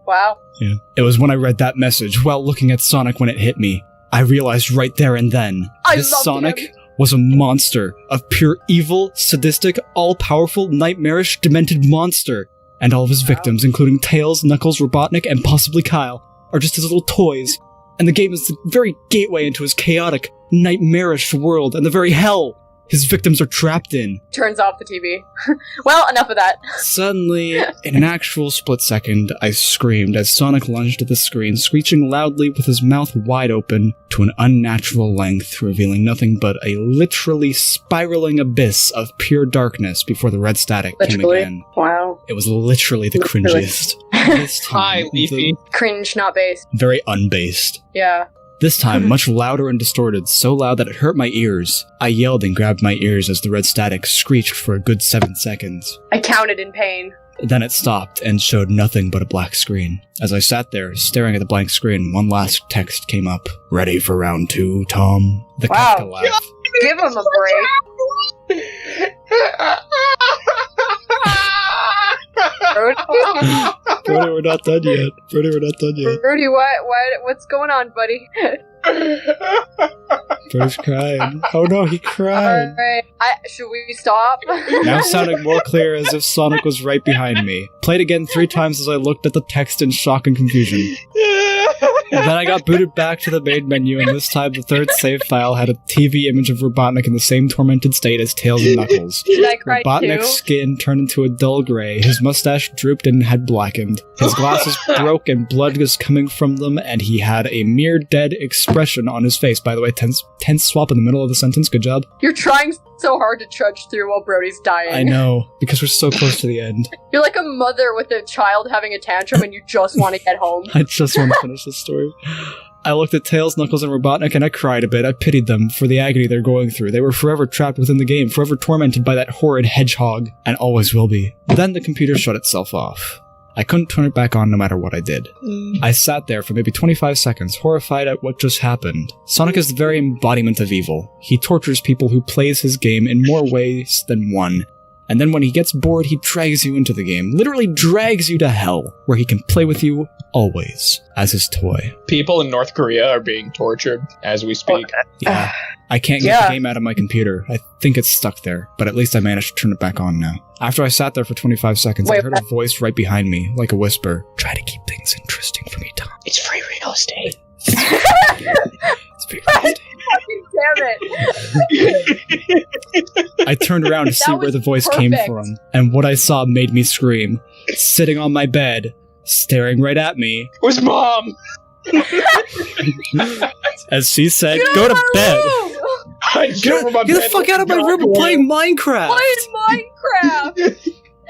Wow. Yeah. It was when I read that message while looking at Sonic when it hit me. I realized right there and then, this loved Sonic him. was a monster. Of pure evil, sadistic, all-powerful, nightmarish, demented monster. And all of his victims, including Tails, Knuckles, Robotnik, and possibly Kyle, are just his little toys. And the game is the very gateway into his chaotic, nightmarish world and the very hell his victims are trapped in. Turns off the TV. Well, enough of that. Suddenly, in an actual split second, I screamed as Sonic lunged at the screen, screeching loudly with his mouth wide open to an unnatural length, revealing nothing but a literally spiraling abyss of pure darkness before the red static came again. Wow. It was literally the cringiest. This time, Hi, Leafy. Cringe, not based. very unbased. Yeah. This time, much louder and distorted, so loud that it hurt my ears. I yelled and grabbed my ears as the red static screeched for a good 7 seconds. I counted in pain. Then it stopped and showed nothing but a black screen. As I sat there, staring at the blank screen, one last text came up. Ready for round 2, Tom? The Wow. Kefka laugh. Give him a break. Brody, we're not done yet. Rudy, what's going on, buddy? Brody's crying. Oh no, he cried. Alright. Should we stop? Now sounding more clear as if Sonic was right behind me. Played again 3 times as I looked at the text in shock and confusion. And then I got booted back to the main menu, and this time the 3rd save file had a TV image of Robotnik in the same tormented state as Tails and Knuckles. Did I cry Robotnik's too? skin turned into a dull gray, his mustache drooped and had blackened, his glasses broke and blood was coming from them, and he had a mere dead expression on his face. By the way, tense swap in the middle of the sentence, good job. You're trying so hard to trudge through while Brody's dying. I know, because we're so close to the end. You're like a mother with a child having a tantrum and you just want to get home. I just want to finish this story. I looked at Tails, Knuckles, and Robotnik, and I cried a bit. I pitied them for the agony they're going through. They were forever trapped within the game, forever tormented by that horrid hedgehog, and always will be. Then the computer shut itself off. I couldn't turn it back on no matter what I did. I sat there for maybe 25 seconds, horrified at what just happened. Sonic is the very embodiment of evil. He tortures people who plays his game in more ways than one. And then when he gets bored, he drags you into the game. Literally drags you to hell, where he can play with you always as his toy. People in North Korea are being tortured as we speak. Yeah. I can't get the game out of my computer. I think it's stuck there, but at least I managed to turn it back on now. After I sat there for 25 seconds, I heard a voice right behind me, like a whisper. Try to keep things interesting for me, Tom. It's free real estate. It's free real estate. Damn it. I turned around to see where the voice came from, and what I saw made me scream. Sitting on my bed, staring right at me, was Mom! as she said, go to bed! Get the fuck out of my room, I'm playing Minecraft!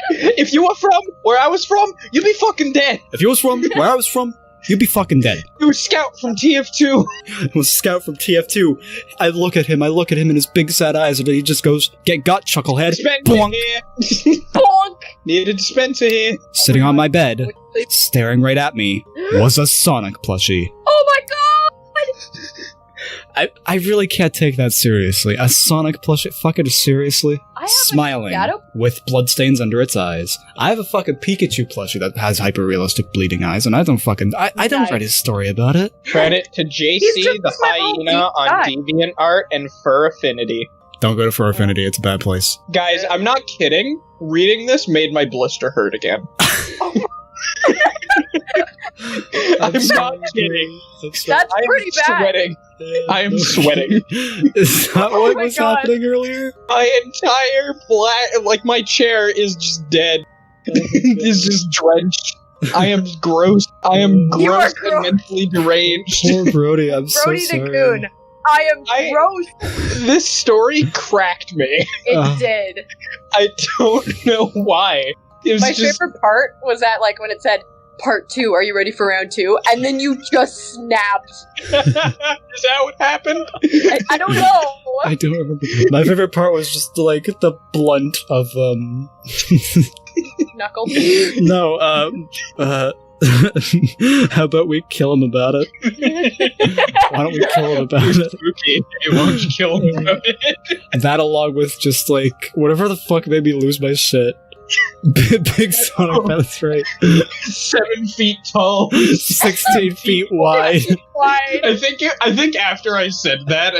If you were from where I was from, you'd be fucking dead! If you was from where I was from, you'd be fucking dead. You were Scout from TF2. I was Scout from TF2. I look at him in his big sad eyes, and he just goes, get got, chucklehead. Bonk! Here. Bonk! Need a dispenser here. Sitting on my bed, staring right at me, was a Sonic plushie. Oh my god! I really can't take that seriously. A Sonic plushie? Fucking seriously? Smiling, with bloodstains under its eyes. I have a fucking Pikachu plushie that has hyper-realistic bleeding eyes, and I don't write his story about it. Credit to JC the Hyena on DeviantArt and Fur Affinity. Don't go to Fur Affinity, it's a bad place. Guys, I'm not kidding. Reading this made my blister hurt again. I'm not kidding. That's pretty bad. Sweating. I am sweating. Is that what was happening earlier? My entire my chair is just dead. It's just drenched. I am gross. I am gross and mentally deranged. Poor Brody, I'm so sorry. Brody the Goon. I am gross. This story cracked me. It did. I don't know why. It was My favorite part was that, when it said, Part 2, are you ready for round 2? And then you just snapped. Is that what happened? I don't know. I don't remember. My favorite part was just, the blunt of, Knuckles? No, how about we kill him about it? Why don't we kill him about it? Okay, why don't you kill him about it? That along with just, whatever the fuck made me lose my shit. Big Sonic, that's right. 7 feet tall, 16 feet wide. I think after I said that,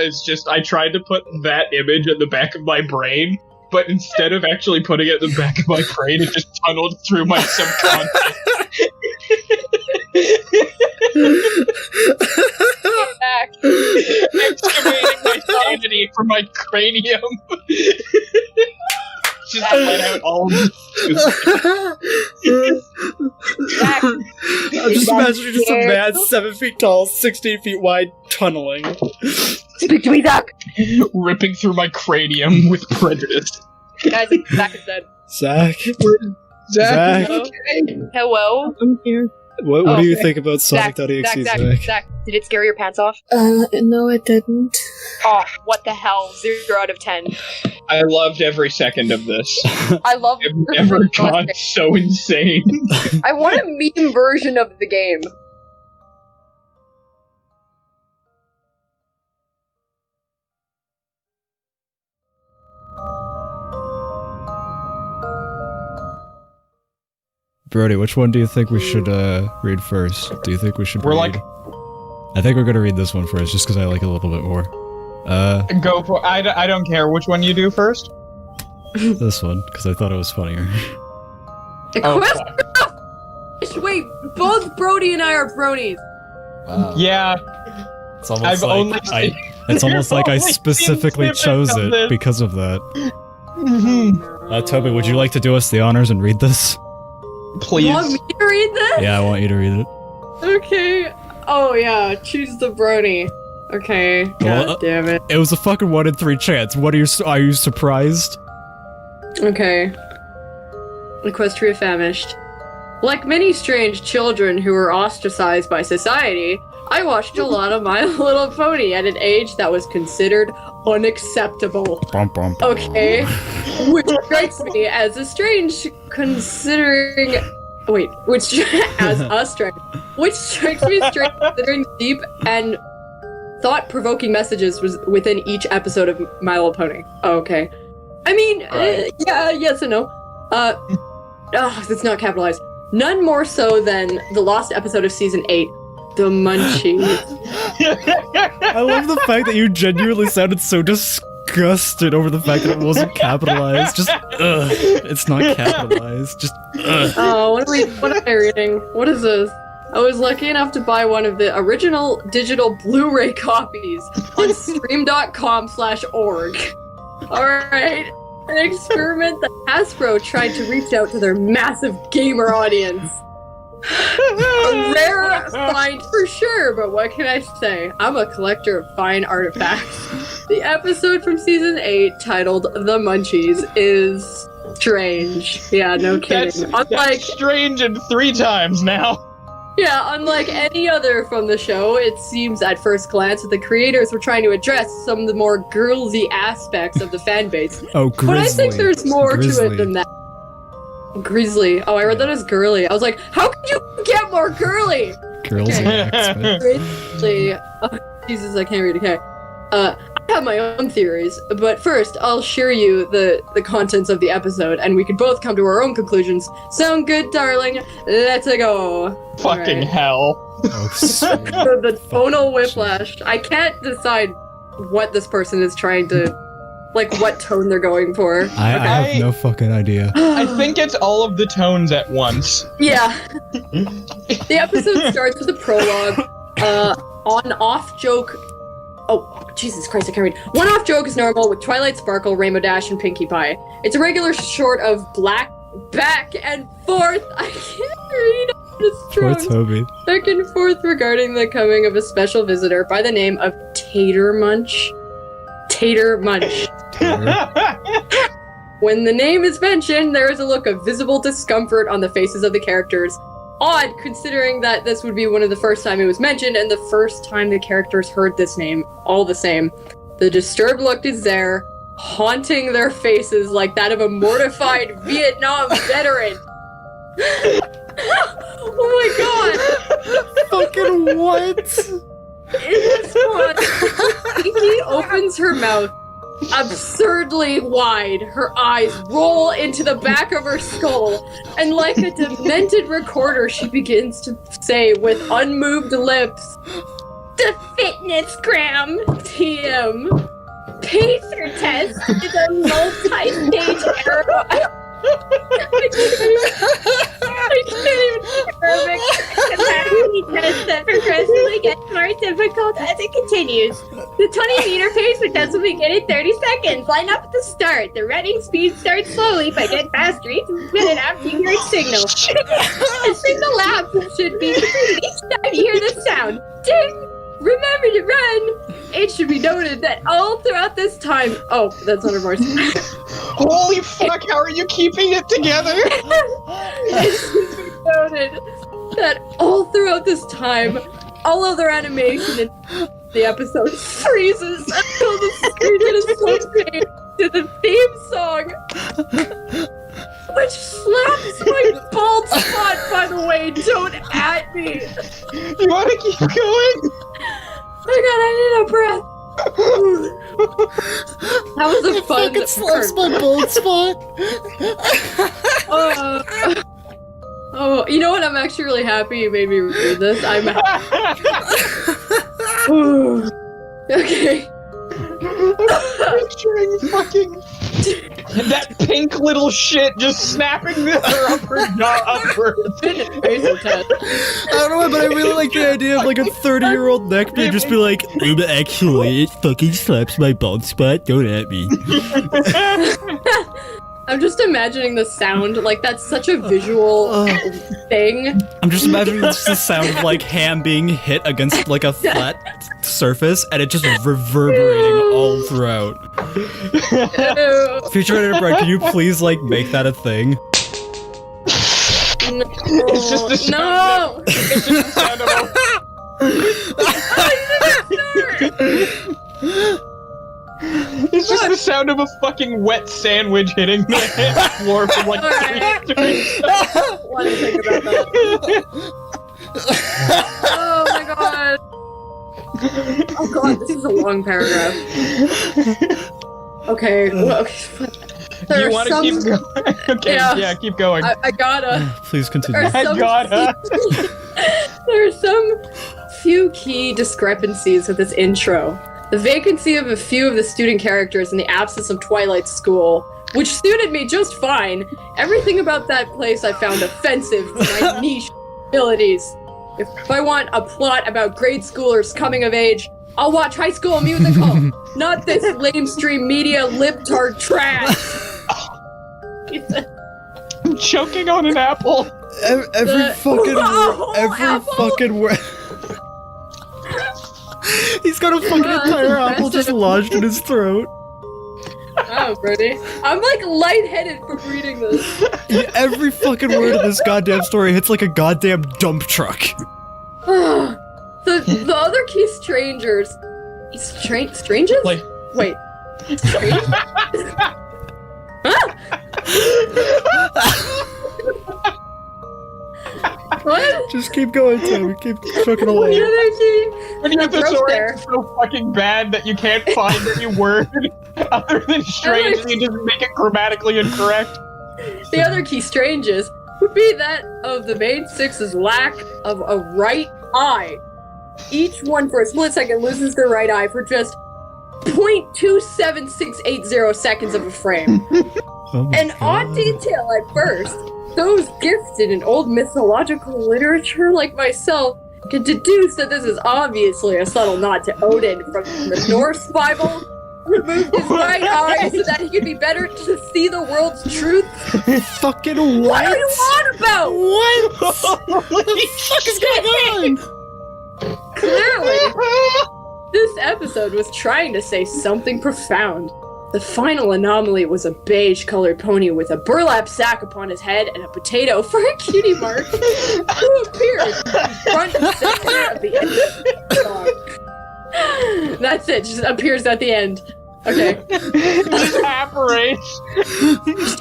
I tried to put that image at the back of my brain, but instead of actually putting it at the back of my brain, it just tunneled through my subconscious. Excavating my sanity from my cranium. Just let out all of I'm just imagining just a man 7 feet tall, 16 feet wide, tunneling. Speak to me, Zach! Ripping through my cranium with prejudice. Guys, Zach is dead. Zach? Zach? Hello? I'm here. What do you think about Sonic.exe, Zach, did it scare your pants off? No, it didn't. Oh, what the hell? 0 out of 10. I loved every second of this. I love I've never gone so insane. I want a meme version of the game. Brody, which one do you think we should read first? Do you think we should read? I think we're gonna read this one first, just because I like it a little bit more. Go for I don't care which one you do first. This one, because I thought it was funnier. Wait, both Brody and I are bronies. Wow. Yeah. It's almost it's almost like I specifically chose it because of that. Toby, would you like to do us the honors and read this? Please. You want me to read this? Yeah, I want you to read it. Okay. Oh yeah, choose the brony. Okay. God damn it. It was a fucking 1 in 3 chance. Are you surprised? Okay. Equestria Famished. Like many strange children who were ostracized by society, I watched a lot of My Little Pony at an age that was considered unacceptable. Okay. Which strikes me as a strange considering... Wait, which strikes me strange considering deep and thought-provoking messages was within each episode of My Little Pony. Oh, okay. I mean, Right. yeah, yes and no. It's not capitalized. None more so than the lost episode of season 8, The Munchies. I love the fact that you genuinely sounded so disgusted over the fact that it wasn't capitalized. Just, it's not capitalized. Just, Oh, what am I reading? What is this? I was lucky enough to buy one of the original digital Blu-ray copies on stream.com/org. Alright. An experiment that Hasbro tried to reach out to their massive gamer audience. A rare find for sure, but what can I say? I'm a collector of fine artifacts. The episode from season 8, titled The Munchies, is strange. Yeah, no kidding. That's strange in 3 times now. Yeah, unlike any other from the show, it seems at first glance that the creators were trying to address some of the more girlsy aspects of the fan base. Oh, grizzly. But I think there's more to Grizzly. it than that. Grizzly. Oh, I read that as girly. I was like, how could you get more girly? Girls and X-Men. Grizzly. Oh, Jesus, I can't read. Okay. I have my own theories, but first I'll share you the contents of the episode, and we can both come to our own conclusions. Sound good, darling? Let's go. Fucking Alright. hell. Oh, sweet. The tonal whiplash. I can't decide what this person is trying to, like, what tone they're going for. I have no fucking idea. I think it's all of the tones at once. Yeah. The episode starts with a prologue. On-off joke. Oh, Jesus Christ, I can't read. One-off joke is normal with Twilight Sparkle, Rainbow Dash, and Pinkie Pie. It's a regular short of black back and forth. I can't read. Poor Toby. Back and forth regarding the coming of a special visitor by the name of Tater Munch. Tater Munch. When the name is mentioned, there is a look of visible discomfort on the faces of the characters. Odd, considering that this would be one of the first time it was mentioned and the first time the characters heard this name. All the same. The disturbed look is there, haunting their faces like that of a mortified Vietnam veteran. Oh my god! Fucking what? In this one, Pinkie opens her mouth absurdly wide. Her eyes roll into the back of her skull, and like a demented recorder, she begins to say with unmoved lips, "The fitness gram, TM. Pacer test is a multi-stage error." I can't even Arabic. Capacity test that progressively gets more difficult as it continues. The 20-meter pacer test will begin in 30 seconds. Line up at the start. The running speed starts slowly but gets faster each minute after you hear its signal. A single lap should be completed each time you hear the sound. Ding! Remember to run! It should be noted that all throughout this time... Oh, that's not a voice. Holy fuck, how are you keeping it together? It should be noted that all throughout this time, all other animation in the episode freezes until the screen is switching to the theme song, which slaps my bald spot, by the way. Don't at me. You wanna keep going? Oh my god, I need a breath. That was a fun Fucking slaps my bald spot. Oh, you know what? I'm actually really happy you made me read this. I'm okay. Picturing fucking that pink little shit just snapping her upper jaw upwards. I don't know, but I really like the idea of like a 30-year-old neckbeard just be like, actually, it fucking slaps my bald spot, don't at me. I'm just imagining the sound, like that's such a visual thing. I'm just imagining the sound of like ham being hit against like a flat surface and it just reverberating all throughout. Future editor Brett, can you please like make that a thing? No. It's just the sound. It's just the sound of It's just the sound of a fucking wet sandwich hitting the floor from like 3 streets. Want to think about that? Oh my god. Oh god, this is a long paragraph. Okay, well, okay. There you are want to some- keep going? Okay, yeah, keep going. I gotta. Please continue. There are some there are some few key discrepancies with this intro. The vacancy of a few of the student characters and the absence of Twilight School, which suited me just fine. Everything about that place I found offensive to my niche abilities. If I want a plot about grade schoolers coming of age, I'll watch High School Musical, not this lamestream media libtard trash. I'm choking on an apple. Every fucking word. Every fucking word. He's got a fucking entire apple just lodged in his throat. Oh, Brody. I'm like lightheaded from reading this. Every fucking word of this goddamn story hits like a goddamn dump truck. The other key strangers. Strangers? Like, wait. Strangers? What? Just keep going, Tommy. Keep trucking away. The other key. when your thesaurus is so fucking bad that you can't find any word other than strange, and you just make it grammatically incorrect. The other key stranges would be that of the main six's lack of a right eye. Each one for a split second loses their right eye for just 0.27680 seconds of a frame. An odd detail at first, those gifted in old mythological literature like myself can deduce that this is obviously a subtle nod to Odin from the Norse Bible. Removed his right eye so that he could be better to see the world's truth. Fucking what? What are you on about? What? What the fuck is going on? Clearly, this episode was trying to say something profound. The final anomaly was a beige-colored pony with a burlap sack upon his head and a potato for a cutie mark, who appeared front and center at the end of the song. That's it, just appears at the end. Okay. Just evaporates.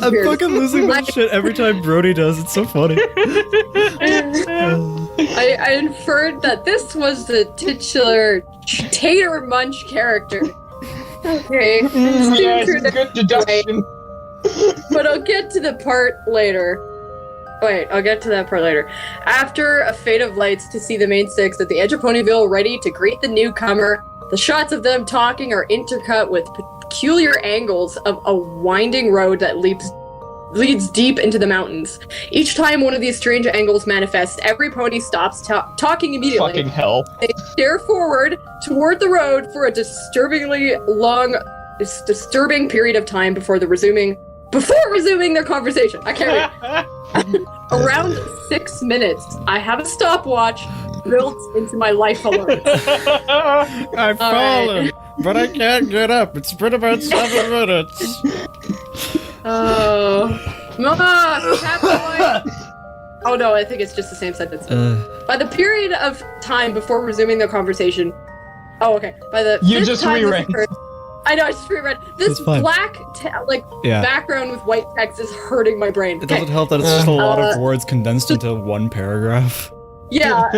I'm fucking losing my shit every time Brody does. It's so funny. I inferred that this was the titular Tater Munch character. Okay. Yeah, it's a good deduction. But I'll get to the part later. Wait, I'll get to that part later. After a fade of lights to see the main six at the edge of Ponyville ready to greet the newcomer, the shots of them talking are intercut with peculiar angles of a winding road that leads deep into the mountains. Each time one of these strange angles manifests, every pony stops talking immediately. Fucking hell. They stare forward toward the road for a disturbingly long, disturbing period of time before resuming their conversation. I can't read. Around 6 minutes, I have a stopwatch built into my life alert. I've fallen, but I can't get up. It's been about 7 minutes. Oh, Mama, oh no, I think it's just the same sentence. By the period of time before resuming the conversation. Oh, okay. By the you just reread. I know, I just reread. This black, background with white text is hurting my brain. It doesn't help that it's just a lot of words condensed into one paragraph. Yeah.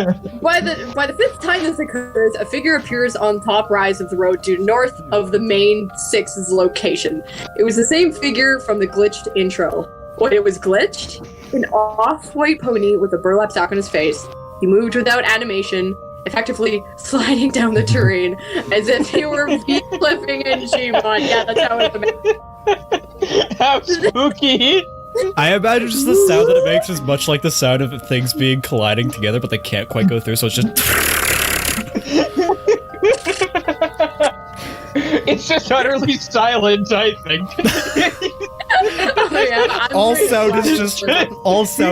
By the fifth time this occurs, a figure appears on top rise of the road due north of the main six's location. It was the same figure from the glitched intro. Wait, it was glitched? An off-white pony with a burlap sack on his face. He moved without animation, effectively sliding down the terrain as if he were V-flipping in Gmod. Yeah, that's how it was. How spooky! I imagine just the sound that it makes is much like the sound of things being colliding together, but they can't quite go through, so it's just... It's just utterly silent, I think. All sound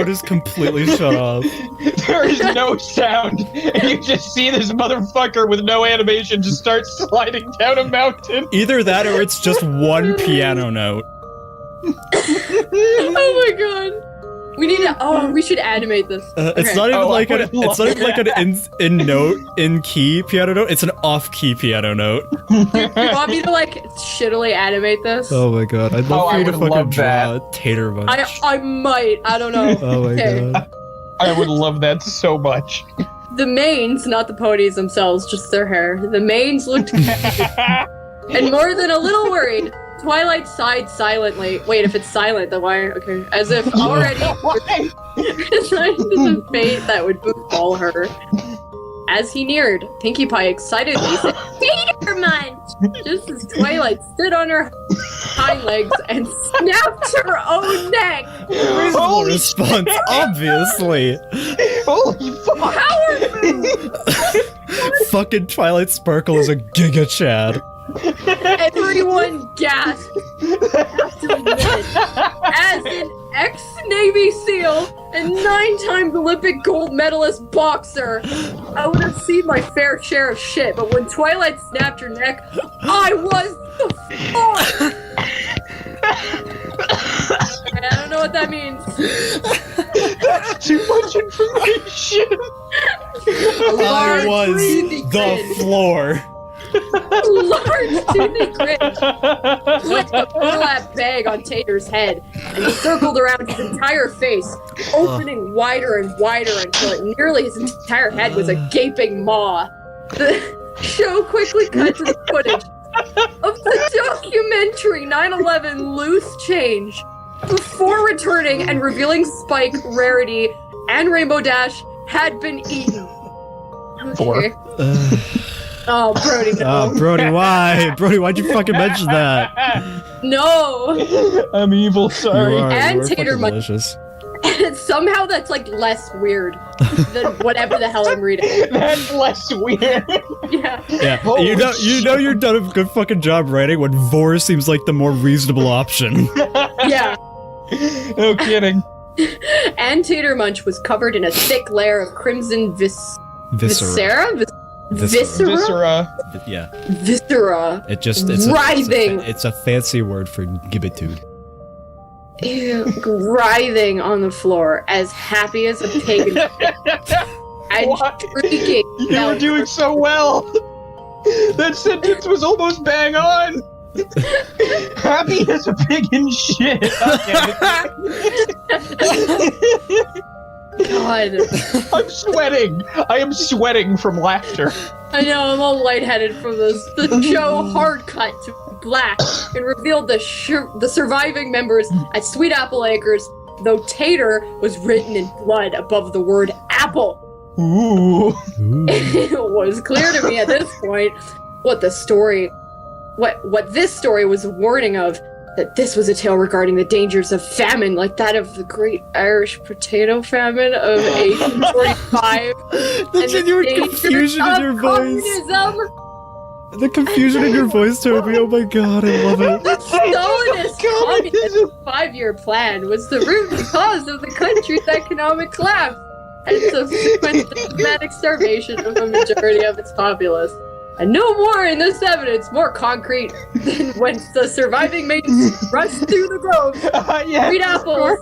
is completely shut off. There is no sound, and you just see this motherfucker with no animation just start sliding down a mountain. Either that or it's just one piano note. Oh my god. We need to. Oh, we should animate this. It's not even like an in note, in key piano note. It's an off key piano note. You want me to like shittily animate this? Oh my god, I'd love for you to fucking draw Tater Munch. I might. I don't know. Oh my god. I would love that so much. The manes, not the ponies themselves, just their hair. The manes looked and more than a little worried. Twilight sighed silently. Wait, if it's silent, then why? Okay. As if already resigned to the fate that would befall her. As he neared, Pinkie Pie excitedly said, "Tater Munch!" Just as Twilight stood on her hind legs and snapped her own neck. Reasonable response, obviously. Holy fuck! Fucking Twilight Sparkle is a Giga Chad. Everyone gasped after a minute. As an ex-Navy SEAL and 9-time Olympic gold medalist boxer, I would have seen my fair share of shit, but when Twilight snapped her neck, I was the floor! I don't know what that means. That's too much information. I was the floor. Large toothy grin flipped the burlap bag on Tater's head and circled around his entire face, opening wider and wider until nearly his entire head was a gaping maw. The show quickly cut to the footage of the documentary 9/11 Loose Change before returning and revealing Spike, Rarity, and Rainbow Dash had been eaten. Okay. Oh, Brody, no. Oh, Brody, why? Brody, why'd you fucking mention that? No! I'm evil, sorry. And Tater Munch. Delicious. And somehow that's like less weird than whatever the hell I'm reading. That's less weird. Yeah. Yeah, Holy you know you're done a good fucking job writing when Vor seems like the more reasonable option. Yeah. No kidding. And Tater Munch was covered in a thick layer of crimson viscera? Viscera. Yeah. Viscera. It's writhing. It's a fancy word for gibbitude. Ew, writhing on the floor, as happy as a pig. And shrieking. You were doing so well. That sentence was almost bang on. Happy as a pig in shit. God. I'm sweating. I am sweating from laughter. I know, I'm all lightheaded from this. The show hard cut to black and revealed the surviving members at Sweet Apple Acres, though Tater was written in blood above the word apple. Ooh. It was clear to me at this point what this story was a warning of, that this was a tale regarding the dangers of famine, like that of the Great Irish Potato Famine of 1845. The genuine confusion in your voice. The confusion in your voice, Toby. Oh my god, I love it. The Stalinist communist 5-year plan was the root cause of the country's economic collapse and subsequent systematic starvation of a majority of its populace. And no more in this evidence more concrete than when the surviving maidens rushed through the grove, sweet apples,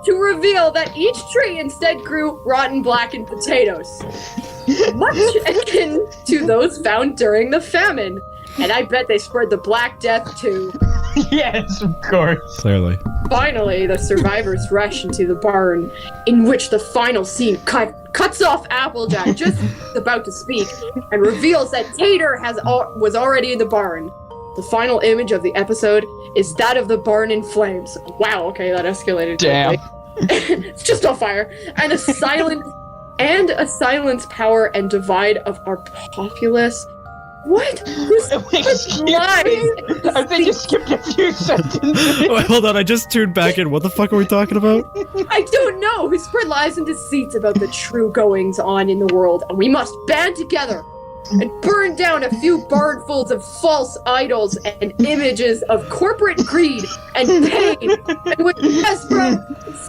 to reveal that each tree instead grew rotten blackened potatoes, much akin to those found during the famine. And I bet they spread the Black Death too. Yes, of course. Clearly. Finally, the survivors rush into the barn, in which the final scene cuts off Applejack just about to speak, and reveals that Tater was already in the barn. The final image of the episode is that of the barn in flames. Wow, okay, that escalated. Damn. It's just on fire. And a silence power and divide of our populace. What? This lies. I think you skipped a few sentences. Wait, hold on, I just tuned back in. What the fuck are we talking about? I don't know. We spread lies and deceits about the true goings on in the world, and we must band together and burn down a few barnfuls of false idols and images of corporate greed and pain, and with desperate,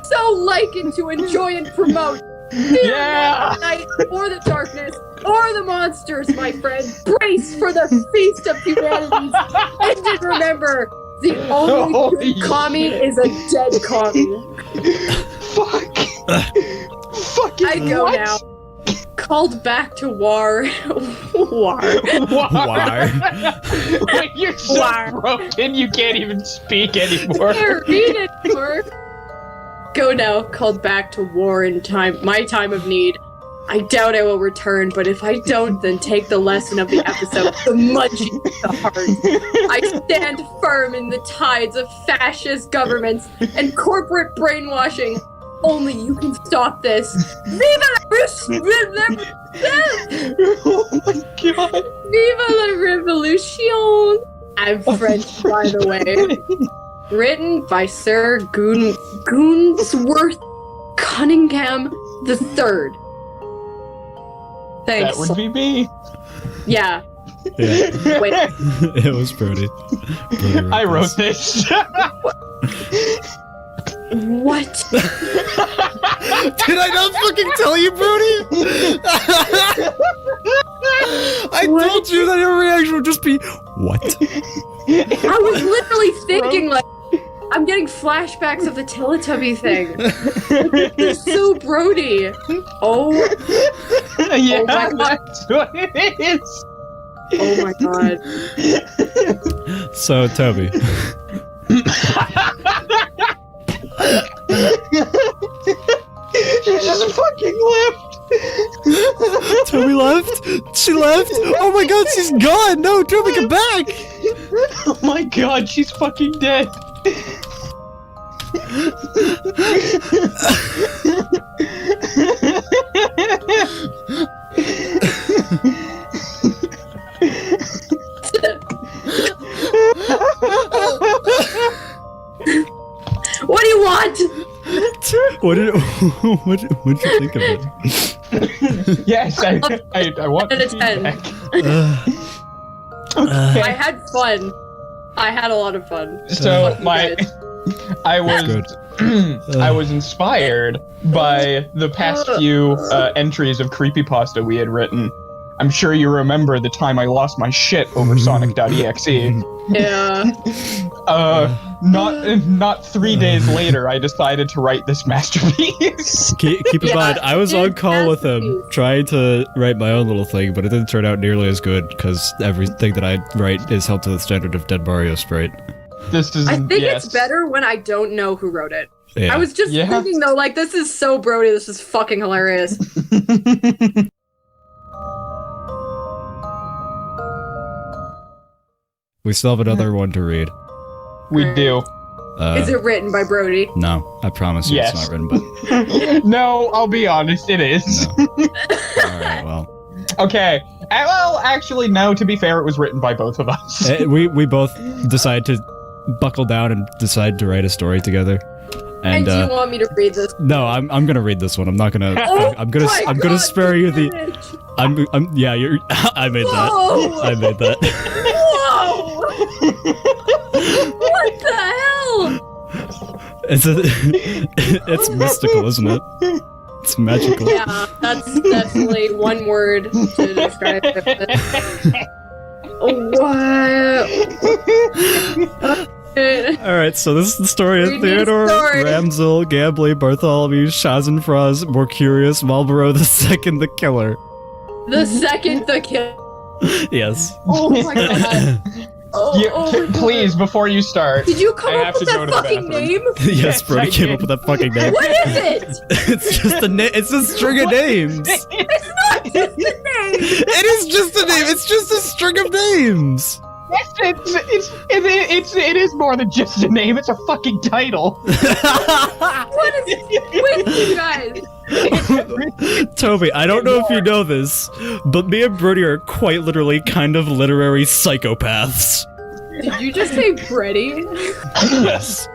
so likened to enjoy and promote. Yeah! The night or the darkness or the monsters, my friend. Brace for the feast of humanities. And just remember, the only good commie is a dead commie. Fuck. Fucking I go what? now. Called back to war. War. When you're so broken, you can't even speak anymore. Can't read anymore. Go now, called back to war in my time of need. I doubt I will return, but if I don't, then take the lesson of the episode, the munching of the heart. I stand firm in the tides of fascist governments and corporate brainwashing. Only you can stop this. Viva la Oh my god. Viva la Revolution! I'm French, by the way. Written by Sir Goonsworth Cunningham III. Thanks. That would be me. Yeah. Yeah. Wait. It was Brody. I wrote this. What? Did I not fucking tell you, Brody? I told you that your reaction would just be, what? I was literally thinking, like, I'm getting flashbacks of the Teletubby thing. It's so Brody. Oh. Yeah, Oh my God. that's what it is. Oh my god. So, Toby. She just fucking left. Toby left? She left? Oh my god, she's gone! No, Toby, come back! Oh my god, she's fucking dead. What do you want? What did you think of it? Yes, I want 10 out of 10. Okay. I had fun. I had a lot of fun. So I Good. was inspired by the past few entries of creepypasta we had written. I'm sure you remember the time I lost my shit over Sonic.exe. Yeah. Not 3 days later, I decided to write this masterpiece. Keep in mind, I was on call with him, trying to write my own little thing, but it didn't turn out nearly as good, because everything that I write is held to the standard of Dead Mario Sprite. This is. I think it's better when I don't know who wrote it. Yeah. I was just thinking though, like, this is so Brody, this is fucking hilarious. We still have another one to read. We do. Is it written by Brody? No, I promise you Yes. it's not written by... No, I'll be honest, it is. No. Alright, well. Okay. Well, actually, no, to be fair, it was written by both of us. We both decided to buckle down and decide to write a story together. And do you want me to read this? No, I'm gonna read this one. I'm not gonna. Oh I'm gonna spare you the. Yeah, you're. I made that. Whoa! I made that. Whoa! What the hell? It's mystical, isn't it? It's magical. Yeah, that's definitely one word to describe it. What? Alright, so this is the story of Theodore, Ramsel, Gambly, Bartholomew, Schadenfrost, Mercurius, Marlborough II the Killer. The second the kill. Yes. Oh my god. Please, before you start, did you come I up have with to go that to the fucking name? Yes, Brody I came did. up with that fucking name. What is it? It's just a name. It's a string of names. It's not just a name. It is just a name. It's just a string of names. Yes, it is more than just a name. It's a fucking title. What is with you guys? Toby, I don't know if you know this, but me and Brody are quite literally kind of literary psychopaths. Did you just say Freddy? Yes.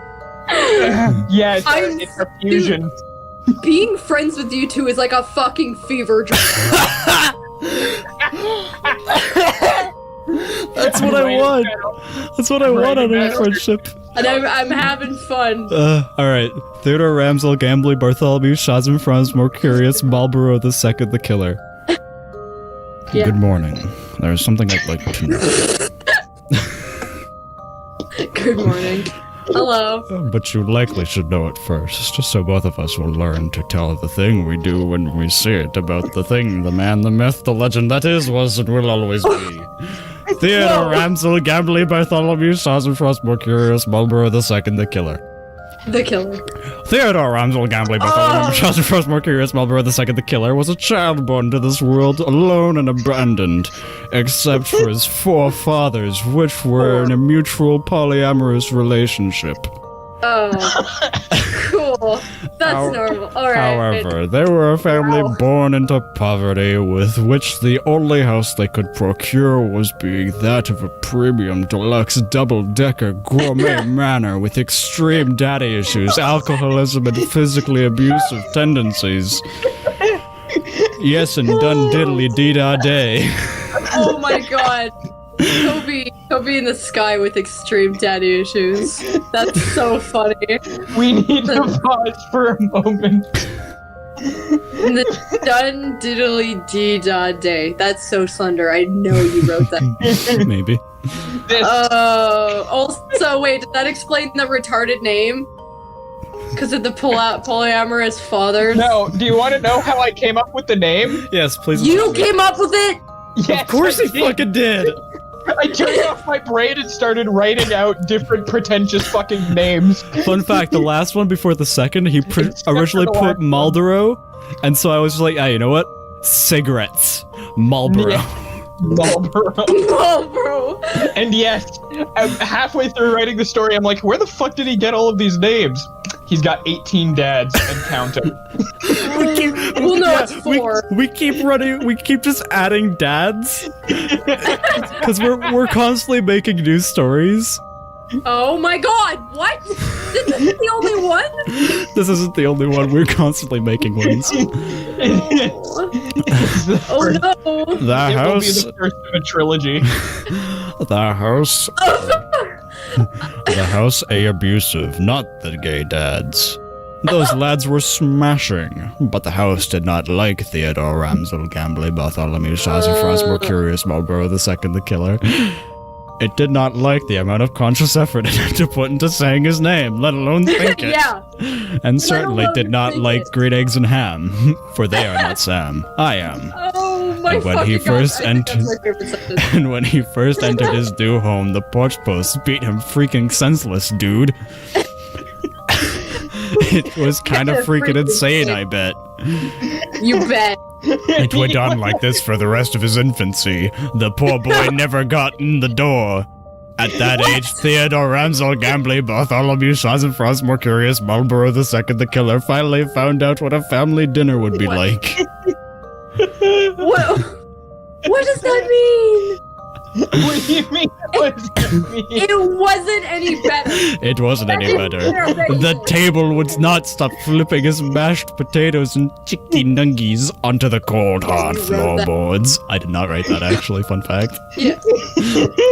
Yeah, it's a fusion. Being friends with you two is like a fucking fever dream. That's what I want. That's what I want out of a friendship. And I'm having fun. Alright. Theodore, Ramsel, Gambly, Bartholomew, Schadenfrost, Mercurius, Marlborough II the Killer. Yeah. Good morning. There's something I'd like to know. Good morning. Hello. But you likely should know it first, just so both of us will learn to tell the thing we do when we see it about the thing, the man, the myth, the legend that is, was, and will always be. Theodore, Ramsel, Gambly, Bartholomew, Schadenfrost, Mercurius, Marlborough II the Killer. The killer. Theodore Ramsel Gambley Bartholomew Charles Frost Mercurius Marlborough II the Killer was a child born to this world alone and abandoned, except for his 4 fathers, which were in a mutual polyamorous relationship. Oh, cool. That's normal. Alright. However, they were a family born into poverty, with which the only house they could procure was being that of a premium deluxe double-decker gourmet manor with extreme daddy issues, alcoholism, and physically abusive tendencies. Yes, and done diddly-dee-da-day. Oh my god. Toby in the sky with extreme daddy issues. That's so funny. We need to pause for a moment. The done diddly dee da day. That's so slender. I know you wrote that. Maybe. Also, wait, did that explain the retarded name? Because of the polyamorous fathers? No, do you want to know how I came up with the name? Yes, please. You came up with it? Yes, of course he fucking did! I turned off my brain and started writing out different pretentious fucking names. Fun fact, the last one before the second, he originally put Marlboro, and so I was just like, you know what? Cigarettes. Marlboro. Yeah. Marlboro. And yes, halfway through writing the story, I'm like, where the fuck did he get all of these names? He's got 18 dads and counting. It's 4. We keep running. We keep just adding dads because we're constantly making new stories. Oh my god! What? This isn't the only one. This isn't the only one. We're constantly making ones. Oh no! The house will be the first of a trilogy. The house. The house A abusive, not the gay dads. Those lads were smashing, but the house did not like Theodore Ramsel Gambley Bartholomew Shazzy Frost Mercurius Marlborough II the Killer. It did not like the amount of conscious effort it had to put into saying his name, let alone think it. Yeah. And certainly did not like green eggs and ham, for they are not Sam. I am. Oh my when he first and when he first entered his new home, the porch posts beat him freaking senseless, dude. It was kind of freaking insane, I bet. You bet. It went on like this for the rest of his infancy. The poor boy never got in the door. At that age, Theodore Ramsel Gambley Bartholomew Shazzy Frost Mercurius Marlborough II the Killer finally found out what a family dinner would be like. What does that mean? What do you mean? What does that mean? It wasn't any better. It wasn't any better. The table would not stop flipping his mashed potatoes and chicken nuggies onto the cold, hard floorboards. I did not write that, actually. Fun fact. Yeah.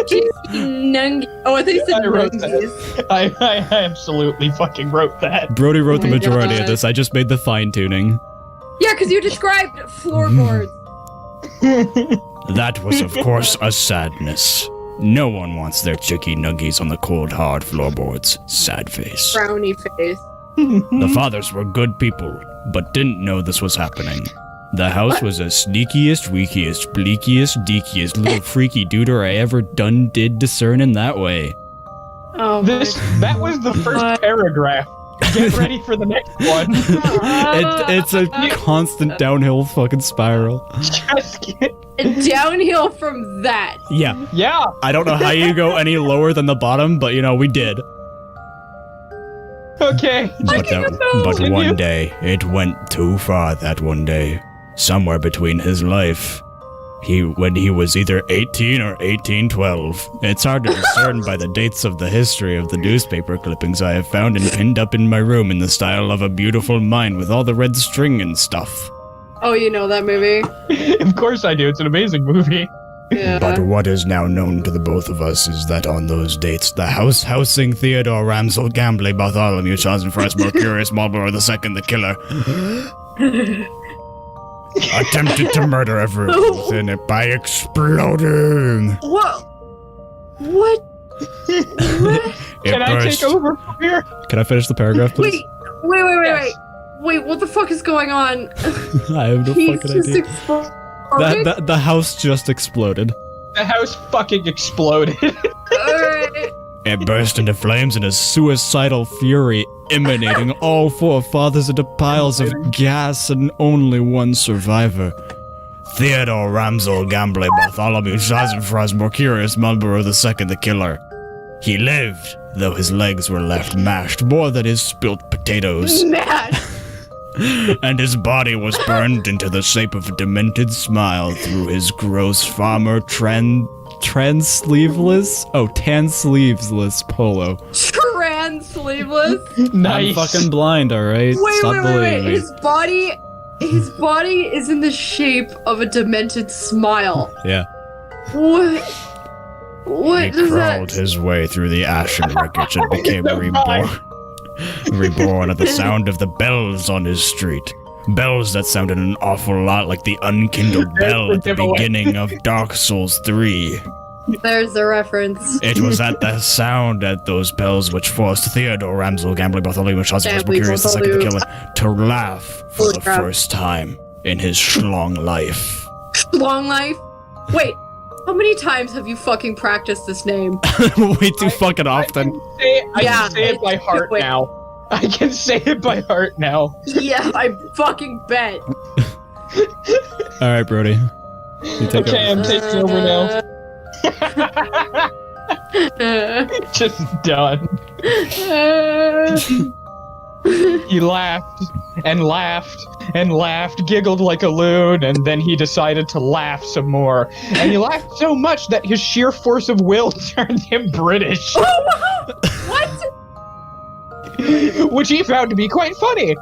Chicken nuggies. Oh, I think you said nuggies. I absolutely fucking wrote that. Brody wrote the majority of this. I just made the fine-tuning. Yeah, because you described floorboards. That was, of course, a sadness. No one wants their chicky nuggies on the cold, hard floorboards. Sad face. Frowny face. The fathers were good people, but didn't know this was happening. The house was the sneakiest, weakiest, bleakiest, deakiest little freaky duder I ever did discern in that way. Oh, that was the first paragraph. Get ready for the next one. It's a constant downhill fucking spiral. Downhill from that. Yeah. Yeah. I don't know how you go any lower than the bottom, but we did. Okay. But one day, it went too far that one day. Somewhere between his life. When he was either 18 or 1812. It's hard to discern by the dates of the history of the newspaper clippings I have found and pinned up in my room in the style of A Beautiful Mind with all the red string and stuff. Oh, you know that movie? Of course I do. It's an amazing movie. Yeah. But what is now known to the both of us is that on those dates, the housing Theodore Ramsel Gambley Bartholomew Shazzy Frost Mercurius Marlborough II the Killer attempted to murder everyone within it by exploding. What? Can I take over from here? Can I finish the paragraph, please? Wait, what the fuck is going on? I have no fucking idea. Exploded? The house just exploded. The house fucking exploded. Alright. It burst into flames in a suicidal fury, emanating all 4 fathers into piles of gas and only one survivor. Theodore Ramsel Gambley Bartholomew Scheisenfries Mercurius Marlborough II the Killer. He lived, though his legs were left mashed more than his spilt potatoes. Mashed! And his body was burned into the shape of a demented smile through his gross farmer tan sleeveless polo. Trans sleeveless? I'm fucking blind, alright? Stop bullying me. His body is in the shape of a demented smile. Yeah. What does that... He crawled his way through the ashen wreckage and became reborn at the sound of the bells on his street. Bells that sounded an awful lot like the unkindled bell at the beginning of Dark Souls 3. There's the reference. It was at the sound at those bells which forced Theodore Ramsel Gambley Bartholomew Scheisenfries Mercurius II the Killer to laugh for the first time in his schlong life. Schlong life? Wait, how many times have you fucking practiced this name? Way too fucking often. I can say it by heart now. I can say it by heart now. Yeah, I fucking bet. Alright, Brody. Okay, I'm taking over now. Just done. He laughed and laughed and laughed, giggled like a loon, and then he decided to laugh some more. And he laughed so much that his sheer force of will turned him British. Oh, wow! What? Which he found to be quite funny.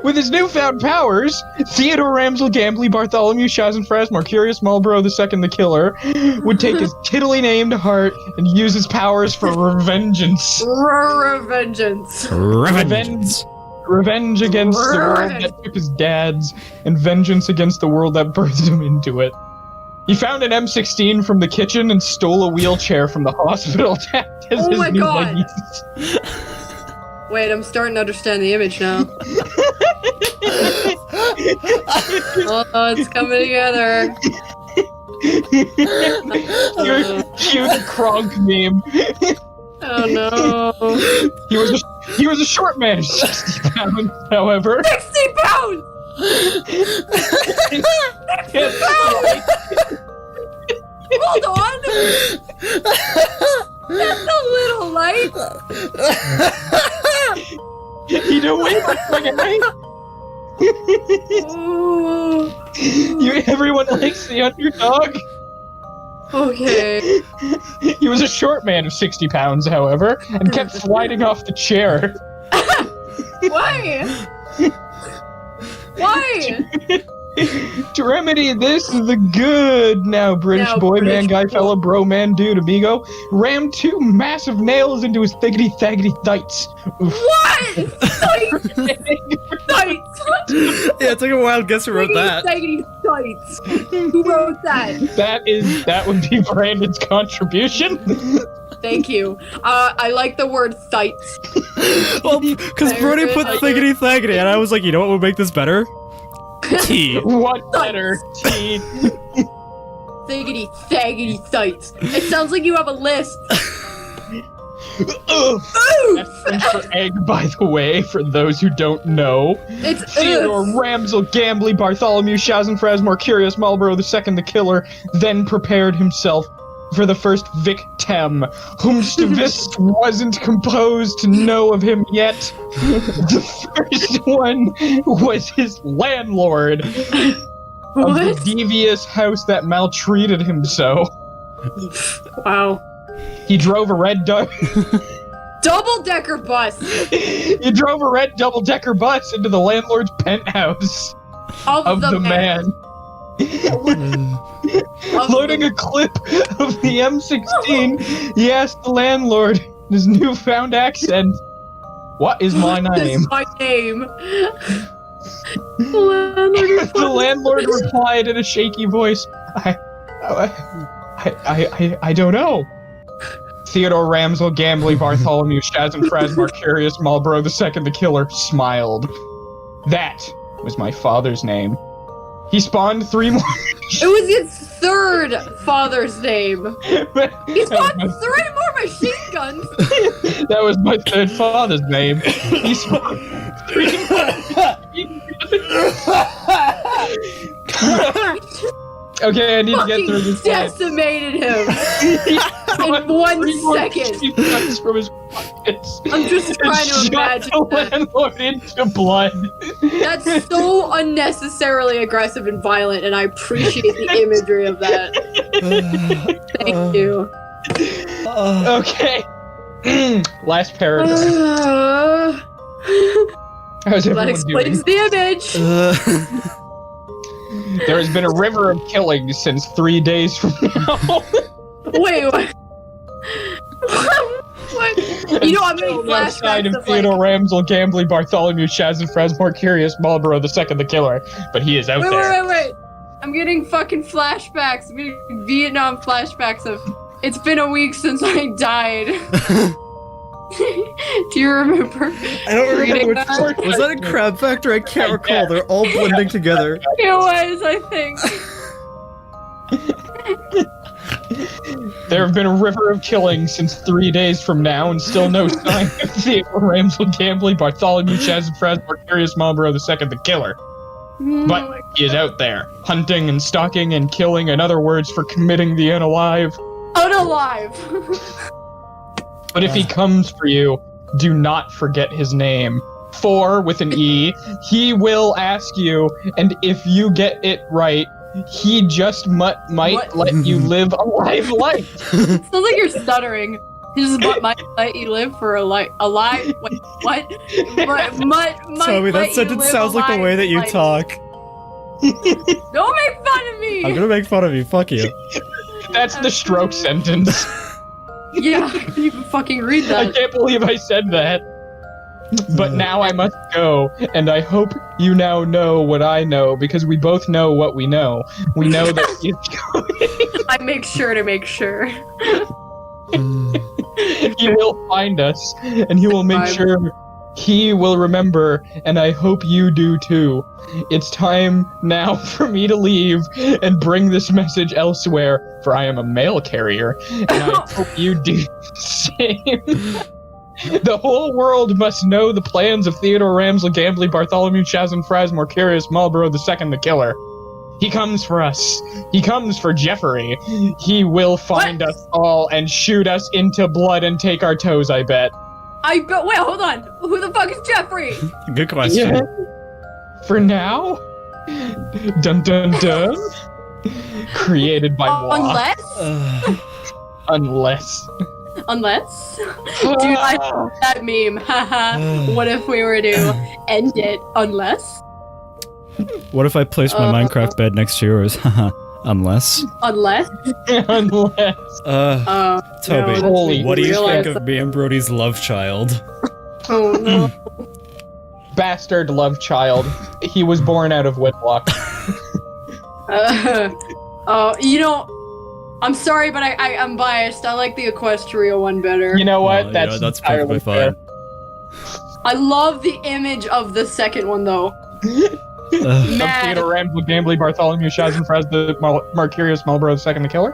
With his newfound powers, Theodore Ramsel Gambley Bartholomew Scheisenfries Mercurius Marlborough II the Killer would take his tiddly name to heart and use his powers for revengeance. Revenge against the world that took his dad's, and vengeance against the world that birthed him into it. He found an M16 from the kitchen and stole a wheelchair from the hospital to act as his new legs. Wait, I'm starting to understand the image now. Oh, it's coming together. Cue the Kronk meme. Oh no. He was a short man of 60 pounds, however. 60 pounds! 60 pounds! Hold on! That's a little light! You don't weigh like a knife! Everyone likes the underdog. Okay. He was a short man of 60 pounds, however, and kept sliding off the chair. Why? Why? To remedy this, the good now British boy, man, guy, fella, bro, man, dude, amigo, rammed 2 massive nails into his thiggity-thaggity thights. What? Thights? Yeah, it took a while to guess who wrote that. Thiggity thights. Who wrote that? That would be Brandon's contribution. Thank you. I like the word thights. Well, because Brody put thiggity-thaggity, and I was like, you know what would make this better? Tea. What better? Tea. Thiggity thaggity thights. It sounds like you have a list. That's French for egg, by the way, for those who don't know. It's Theodore Ramsel Gambley Bartholomew Scheisenfries Mercurius Marlborough II the Killer then prepared himself for the first victim, whomst this wasn't composed to know of him yet. The first one was his landlord of the devious house that maltreated him so. Wow. He drove a red double-decker bus. He drove a red double-decker bus into the landlord's penthouse of the man. Loading a clip of the M16, he asked the landlord in his newfound accent, "What is my name?" What is my name? The landlord replied in a shaky voice, I don't know. Theodore Ramsel Gambley Bartholomew Scheisenfries Mercurius Marlborough II the Killer smiled. That was my father's name. He spawned 3 more. It was his 3rd father's name. He spawned 3 more machine guns? That was my third father's name. He smoked 3 Okay, I need to get through this. Decimated him in 1 second. From his pockets. I'm just trying to imagine the that. landlord into blood. That's so unnecessarily aggressive and violent, and I appreciate the imagery of that. Thank you. Okay. Last paragraph. How's That everyone explains doing? the image. There has been a river of killing since 3 days from now. Wait, what? What? You know, I'm getting No sign flashbacks of of Theodore like... Ramsel, Gambly, Bartholomew, Shaz, and Frazmore, Curious, Marlborough II the Killer. But he is out there. Wait. I'm getting fucking flashbacks. I'm getting Vietnam flashbacks of... It's been a week since I died. Do you remember? I don't remember which part. Was that in Crab Factor? I can't recall. They're all blending together. It was, I think. There have been a river of killing since 3 days from now, and still no sign of Theodore Ramsel, Gambly, Bartholomew, Shaz, and Frazmore, Curious, Marlborough II the Killer. But he is out there, hunting and stalking and killing, in other words for committing the unalive. Unalive! But if he comes for you, do not forget his name. For, with an E, he will ask you, and if you get it right, he just might let you live a live life. Sounds like you're stuttering. He just might let you live for a life. Wait, what? Toby, that sentence sounds like the way that you talk. Don't make fun of me! I'm gonna make fun of you, fuck you. That's the stroke sentence. Yeah, I couldn't even fucking read that. I can't believe I said that. But now I must go, and I hope you now know what I know, because we both know what we know. We know that he's going. I make sure to make sure. He will find us, and he will make sure he will remember, and I hope you do too. It's time now for me to leave and bring this message elsewhere, for I am a mail carrier, and I hope you do the same. The whole world must know the plans of Theodore Ramsel, Gambly, Bartholomew, Shaz, and Frazmore, Curious, Marlborough II the Killer. He comes for us. He comes for Jeffrey. He will find us all and shoot us into blood and take our toes, I bet. Wait, hold on. Who the fuck is Jeffrey? Good question. Yeah. For now? Dun dun dun. Created by moi. Unless? Unless? Dude, I love that meme. Haha. What if we were to end it? Unless? What if I place my Minecraft bed next to yours? Haha. Unless? Unless? Toby, no, what do you think of me and Brody's love child? Oh no. Bastard love child. He was born out of wedlock. You know, I'm sorry, but I'm biased. I like the Equestria one better. You know what? That's perfectly fine. I love the image of the second one, though. Theodore Ramsel, Gambly, Bartholomew, Shaz, and Fraz, Curious, Marlborough II the Killer?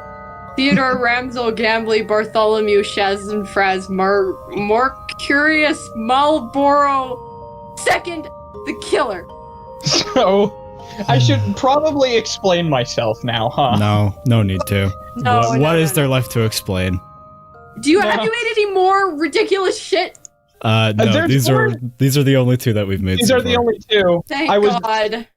Theodore Ramsel, Gambly, Bartholomew, Shaz, and Fraz, Curious, Marlborough II the Killer. So, I should probably explain myself now, huh? No need to. What is there left to explain? Have you made any more ridiculous shit? No, these are the only two that we've made. These are the only two. Thank God.